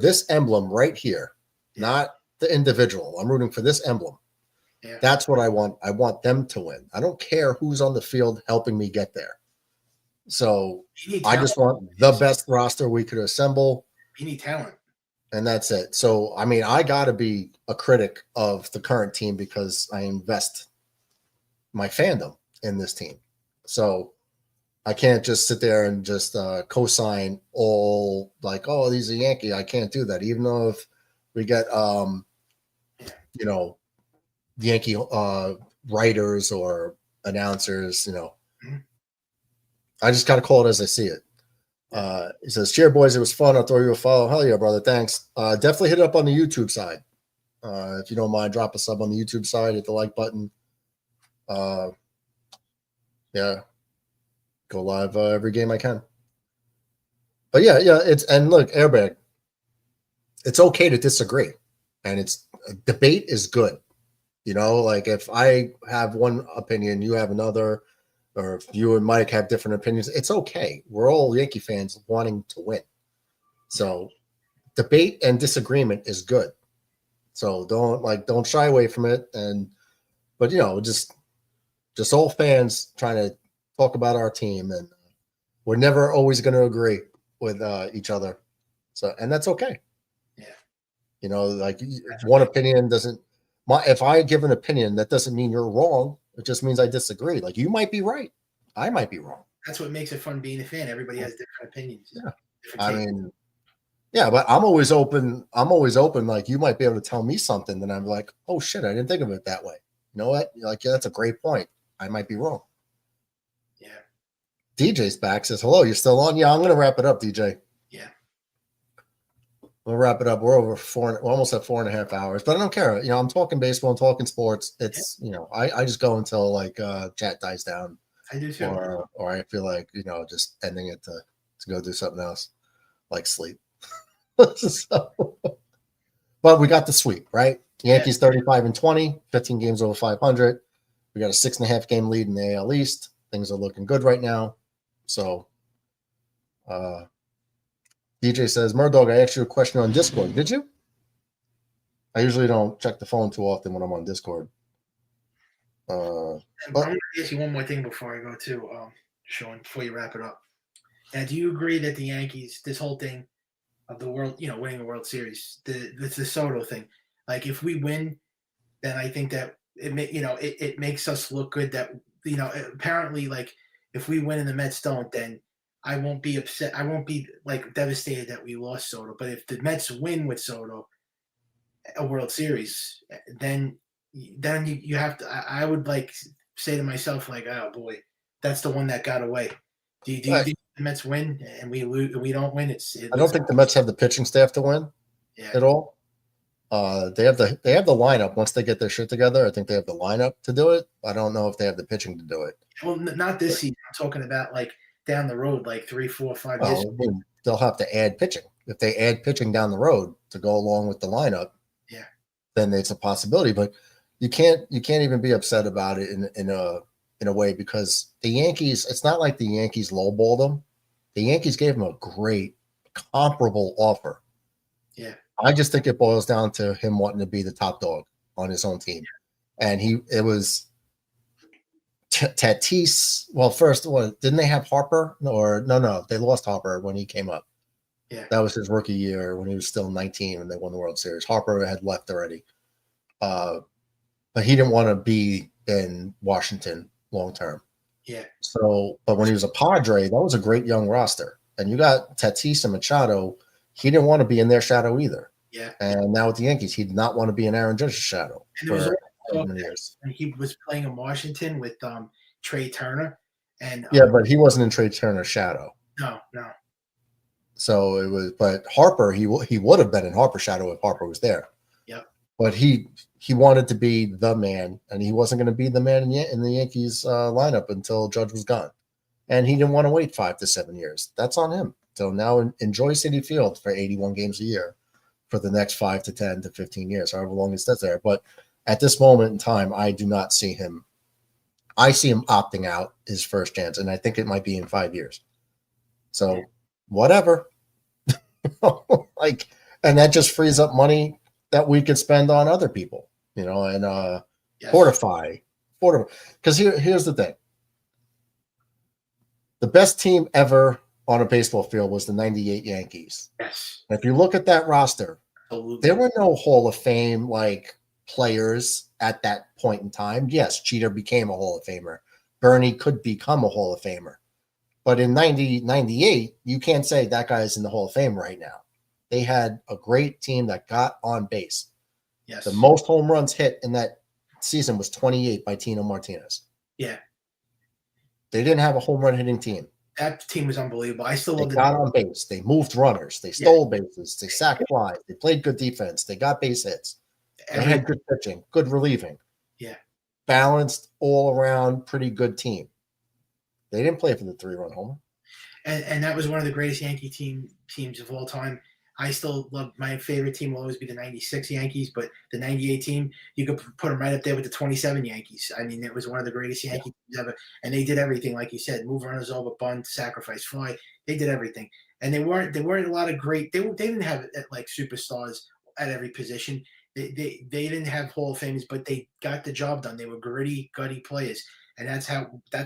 this emblem right here, not the individual. I'm rooting for this emblem. Yeah. That's what I want. I want them to win. I don't care who's on the field helping me get there. So I just want the best roster we could assemble. You need talent. And that's it. So, I mean, I got to be a critic of the current team because I invest my fandom in this team. So I can't just sit there and just co-sign all like, oh, he's a Yankee. I can't do that. Even though if we get, Yankee writers or announcers, I just got to call it as I see it. He says, cheer, boys. It was fun. I'll throw you a follow. Hell yeah, brother. Thanks. Definitely hit it up on the YouTube side. If you don't mind, drop a sub on the YouTube side, hit the like button. Yeah. Go live every game I can. But yeah, and look, Airbag, it's okay to disagree. And debate is good. Like if I have one opinion, you have another, or if you and Mike have different opinions, it's okay. We're all Yankee fans wanting to win. So debate and disagreement is good. So don't shy away from it. But just all fans trying to talk about our team, and we're never always going to agree with each other. So, and that's okay. Yeah. Like one opinion doesn't. If I give an opinion, that doesn't mean you're wrong. It just means I disagree. Like you might be right, I might be wrong. That's what makes it fun being a fan. Everybody has different opinions. Yeah. Different yeah, but I'm always open. Like you might be able to tell me something, then I'm like, oh shit, I didn't think of it that way. You know what? You're like, yeah, that's a great point. I might be wrong. Yeah. DJ's back, says hello. You're still on? Yeah, I'm gonna wrap it up, DJ. Yeah. We'll wrap it up. We're over we're almost at 4.5 hours, but I don't care. I'm talking baseball, I'm talking sports. It's I just go until like chat dies down. I do too. Or I feel like, just ending it to go do something else, like sleep. So, but we got the sweep, right? Yankees 35-20, 15 games over 500. We got a 6.5 game lead in the AL East. Things are looking good right now. So, DJ says, Murdog, I asked you a question on Discord. Did you? I usually don't check the phone too often when I'm on Discord. I'm going to ask you one more thing before I go to Sean, before you wrap it up. Now, do you agree that the Yankees, this whole thing of the world, winning the World Series, the Soto thing, like if we win, then I think that it makes us look good. That apparently, like if we win and the Mets don't, then I won't be upset. I won't be like devastated that we lost Soto. But if the Mets win with Soto a World Series, then you have to. I would like say to myself, like, oh boy, that's the one that got away. Do you think the Mets win and we don't win? I don't think the Mets have the pitching staff to win at all. They have the lineup. Once they get their shit together, I think they have the lineup to do it. I don't know if they have the pitching to do it. Well, not this season. I'm talking about like down the road, like 3, 4, 5 years. They'll have to add pitching. If they add pitching down the road to go along with the lineup, then it's a possibility. But you can't even be upset about it in a way, because the Yankees, it's not like the Yankees lowballed them. The Yankees gave them a great comparable offer. Yeah. I just think it boils down to him wanting to be the top dog on his own team. And it was Tatis. Well, first, didn't they have Harper? No, they lost Harper when he came up. Yeah. That was his rookie year when he was still 19 when they won the World Series. Harper had left already. But he didn't want to be in Washington long term. Yeah. So, but when he was a Padre, that was a great young roster. And you got Tatis and Machado. He didn't want to be in their shadow either. Yeah. And now with the Yankees, he did not want to be in Aaron Judge's shadow for many years. And he was playing in Washington with Trey Turner. And but he wasn't in Trey Turner's shadow. No. So it was, but Harper, he would have been in Harper's shadow if Harper was there. Yep. But he wanted to be the man, and he wasn't going to be the man in the Yankees lineup until Judge was gone. And he didn't want to wait 5 to 7 years. That's on him. So now enjoy Citi Field for 81 games a year for the next 5 to 10 to 15 years, however long he stays there. But at this moment in time, I do not see him. I see him opting out his first chance, and I think it might be in 5 years. So whatever. And that just frees up money that we could spend on other people, and fortify. Because here's the thing. The best team ever on a baseball field was the 98 Yankees. Yes. If you look at that roster, Absolutely. There were no Hall of Fame players at that point in time. Yes, Jeter became a Hall of Famer. Bernie could become a Hall of Famer. But in 98, you can't say that guy is in the Hall of Fame right now. They had a great team that got on base. Yes. The most home runs hit in that season was 28 by Tino Martinez. Yeah. They didn't have a home run hitting team. That team was unbelievable. I still They love the got on base. They moved runners. They stole bases. They sacked flies. They played good defense. They got base hits. They had good pitching, good relieving. Yeah. Balanced all around, pretty good team. They didn't play for the 3-run homer. And that was one of the greatest Yankee teams of all time. I still love, my favorite team will always be the 96 Yankees, but the 98 team, you could put them right up there with the 27 Yankees. I mean, it was one of the greatest Yankee teams ever. And they did everything, like you said, move runners over, bunt, sacrifice fly. They did everything. And they weren't a lot of great, they didn't have like superstars at every position. They didn't have Hall of Famers, but they got the job done. They were gritty, gutty players. And that's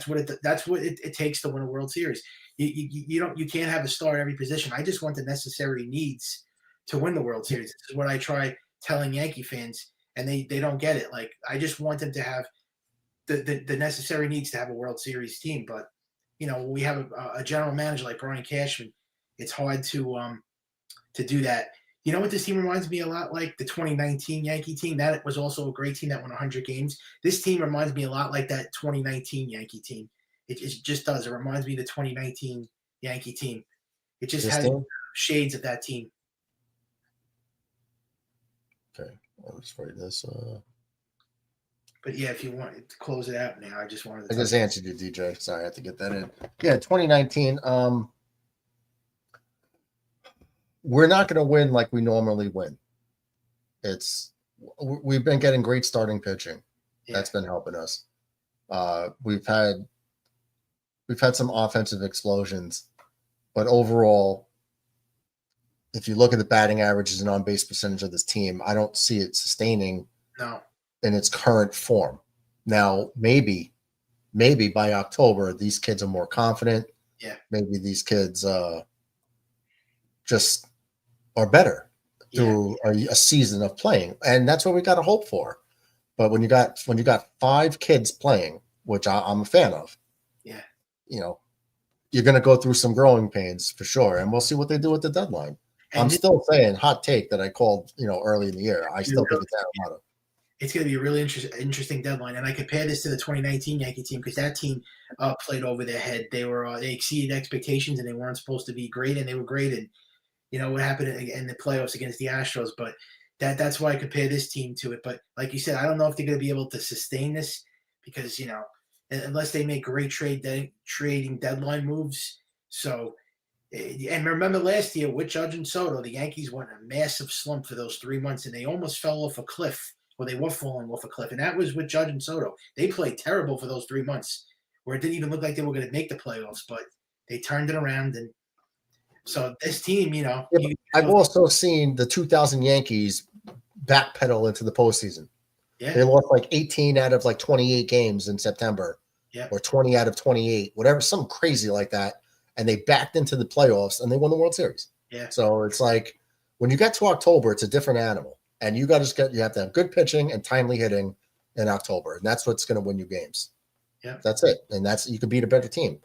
what it takes to win a World Series. You can't have a star at every position. I just want the necessary needs to win the World Series. This is what I try telling Yankee fans, and they don't get it. Like, I just want them to have the necessary needs to have a World Series team. But we have a general manager like Brian Cashman. It's hard to do that. You know what this team reminds me a lot like? The 2019 Yankee team. That was also a great team that won 100 games. This team reminds me a lot like that 2019 Yankee team. It just does. It reminds me of the 2019 Yankee team. It just has shades of that team. Okay, I'll just write this. But yeah, if you want to close it out now, I just wanted to. I just answered you, DJ. Sorry, I had to get that in. Yeah, 2019. We're not going to win like we normally win. We've been getting great starting pitching. Yeah. That's been helping us. We've had some offensive explosions, but overall, if you look at the batting averages and on-base percentage of this team, I don't see it sustaining in its current form. Now, maybe by October, these kids are more confident. Yeah. Maybe these kids just are better through a season of playing, and that's what we got to hope for. But when you got 5 kids playing, which I'm a fan of, you're going to go through some growing pains for sure, and we'll see what they do at the deadline. And I'm still saying hot take that I called early in the year. I still think it's Arenado. It's going to be a really interesting deadline, and I compare this to the 2019 Yankee team because that team played over their head. They exceeded expectations, and they weren't supposed to be great, and they were great. And what happened in the playoffs against the Astros, but that's why I compare this team to it. But like you said, I don't know if they're going to be able to sustain this because unless they make great trading deadline moves. So, and remember last year with Judge and Soto, the Yankees went a massive slump for those 3 months, and they almost fell off a cliff. Well, they were falling off a cliff, and that was with Judge and Soto. They played terrible for those 3 months, where it didn't even look like they were going to make the playoffs, but they turned it around. And so this team, I've also seen the 2000 Yankees backpedal into the postseason. Yeah. They lost like 18 out of like 28 games in September, or 20 out of 28, whatever, something crazy like that. And they backed into the playoffs and they won the World Series. Yeah. So it's like when you get to October, it's a different animal. And you have to have good pitching and timely hitting in October. And that's what's going to win you games. Yeah. That's it. And you can beat a better team.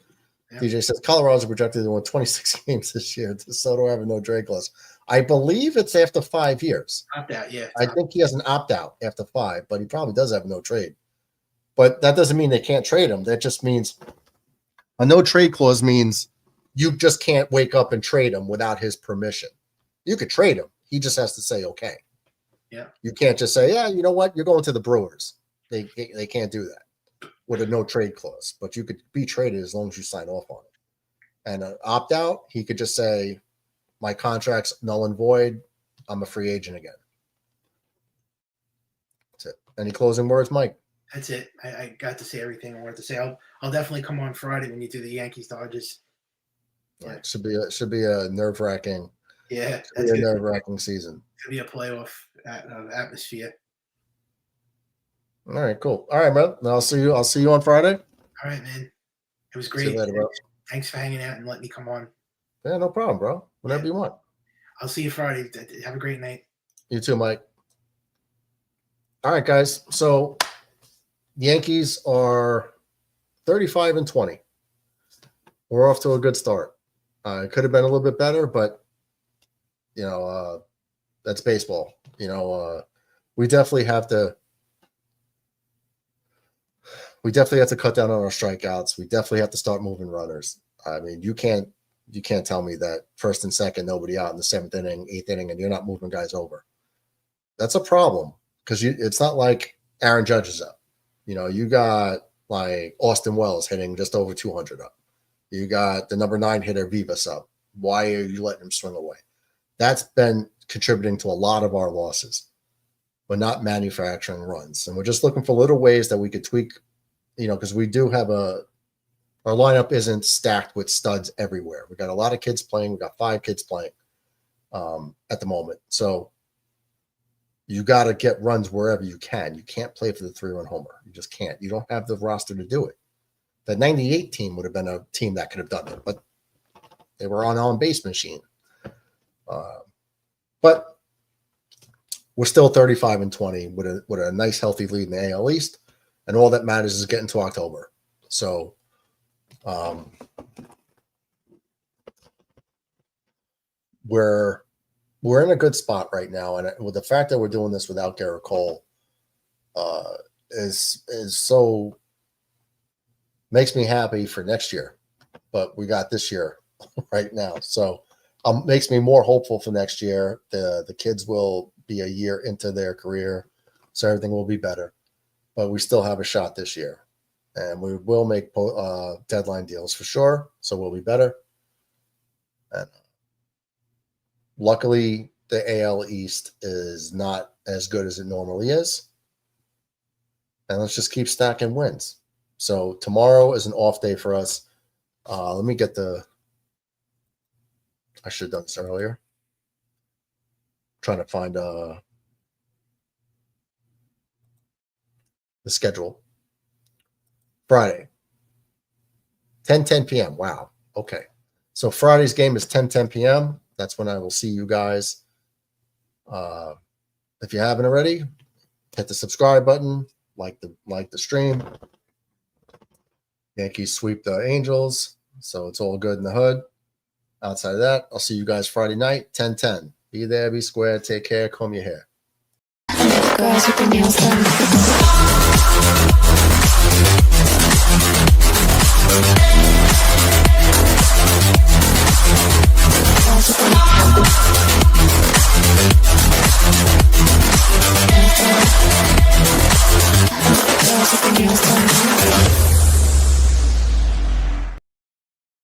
Yeah. DJ says Colorado's projected to win 26 games this year. Soto having no trade clause. I believe it's after 5 years. Opt out, yeah. I think he has an opt out after 5, but he probably does have no trade. But that doesn't mean they can't trade him. That just means a no trade clause means you just can't wake up and trade him without his permission. You could trade him. He just has to say okay. Yeah. You can't just say, yeah, you know what? You're going to the Brewers. They can't do that with a no trade clause. But you could be traded as long as you sign off on it. And an opt out, he could just say, my contract's null and void. I'm a free agent again. That's it. Any closing words, Mike? That's it. I got to say everything I wanted to say. I'll definitely come on Friday when you do the Yankees Dodgers. Yeah. Right. Should be a nerve-wracking. Yeah, that's a nerve-wracking season. It's gonna be a playoff atmosphere. All right, cool. All right, man. I'll see you on Friday. All right, man. It was great. See you later, bro. Thanks for hanging out and letting me come on. Yeah, no problem, bro. Whenever you want. I'll see you Friday. Have a great night. You too, Mike. All right, guys. So the Yankees are 35-20. We're off to a good start. It could have been a little bit better, but that's baseball. We definitely have to cut down on our strikeouts. We definitely have to start moving runners. I mean, you can't tell me that first and second, nobody out in the 7th inning, 8th inning, and you're not moving guys over. That's a problem because it's not like Aaron Judge is up. You know, you got like Austin Wells hitting just over 200 up. You got the number 9 hitter Vivas up. Why are you letting him swing away? That's been contributing to a lot of our losses. We're not manufacturing runs, and we're just looking for little ways that we could tweak. You know, because we do have our lineup isn't stacked with studs everywhere. We got a lot of kids playing. We got 5 kids playing at the moment. So you got to get runs wherever you can. You can't play for the 3-run homer. You just can't. You don't have the roster to do it. The 98 team would have been a team that could have done it, but they were on base machine. But we're still 35-20 with a nice healthy lead in the AL East, and all that matters is getting to October. So we're in a good spot right now, and with the fact that we're doing this without Garrett Cole is so makes me happy for next year. But we got this year right now, so makes me more hopeful for next year. The kids will be a year into their career, so everything will be better. But we still have a shot this year, and we will make deadline deals for sure, so we'll be better. And luckily, the AL East is not as good as it normally is. And let's just keep stacking wins. So tomorrow is an off day for us. Let me get I should have done this earlier. Trying to find the schedule. Friday, 10:10 p.m. Wow. Okay. So Friday's game is 10:10 p.m. That's when I will see you guys. If you haven't already, hit the subscribe button, like the stream. Yankees sweep the Angels, so it's all good in the hood. Outside of that, I'll see you guys Friday night, 10:10. Be there, be square, take care, comb your hair. Girls with their nails done.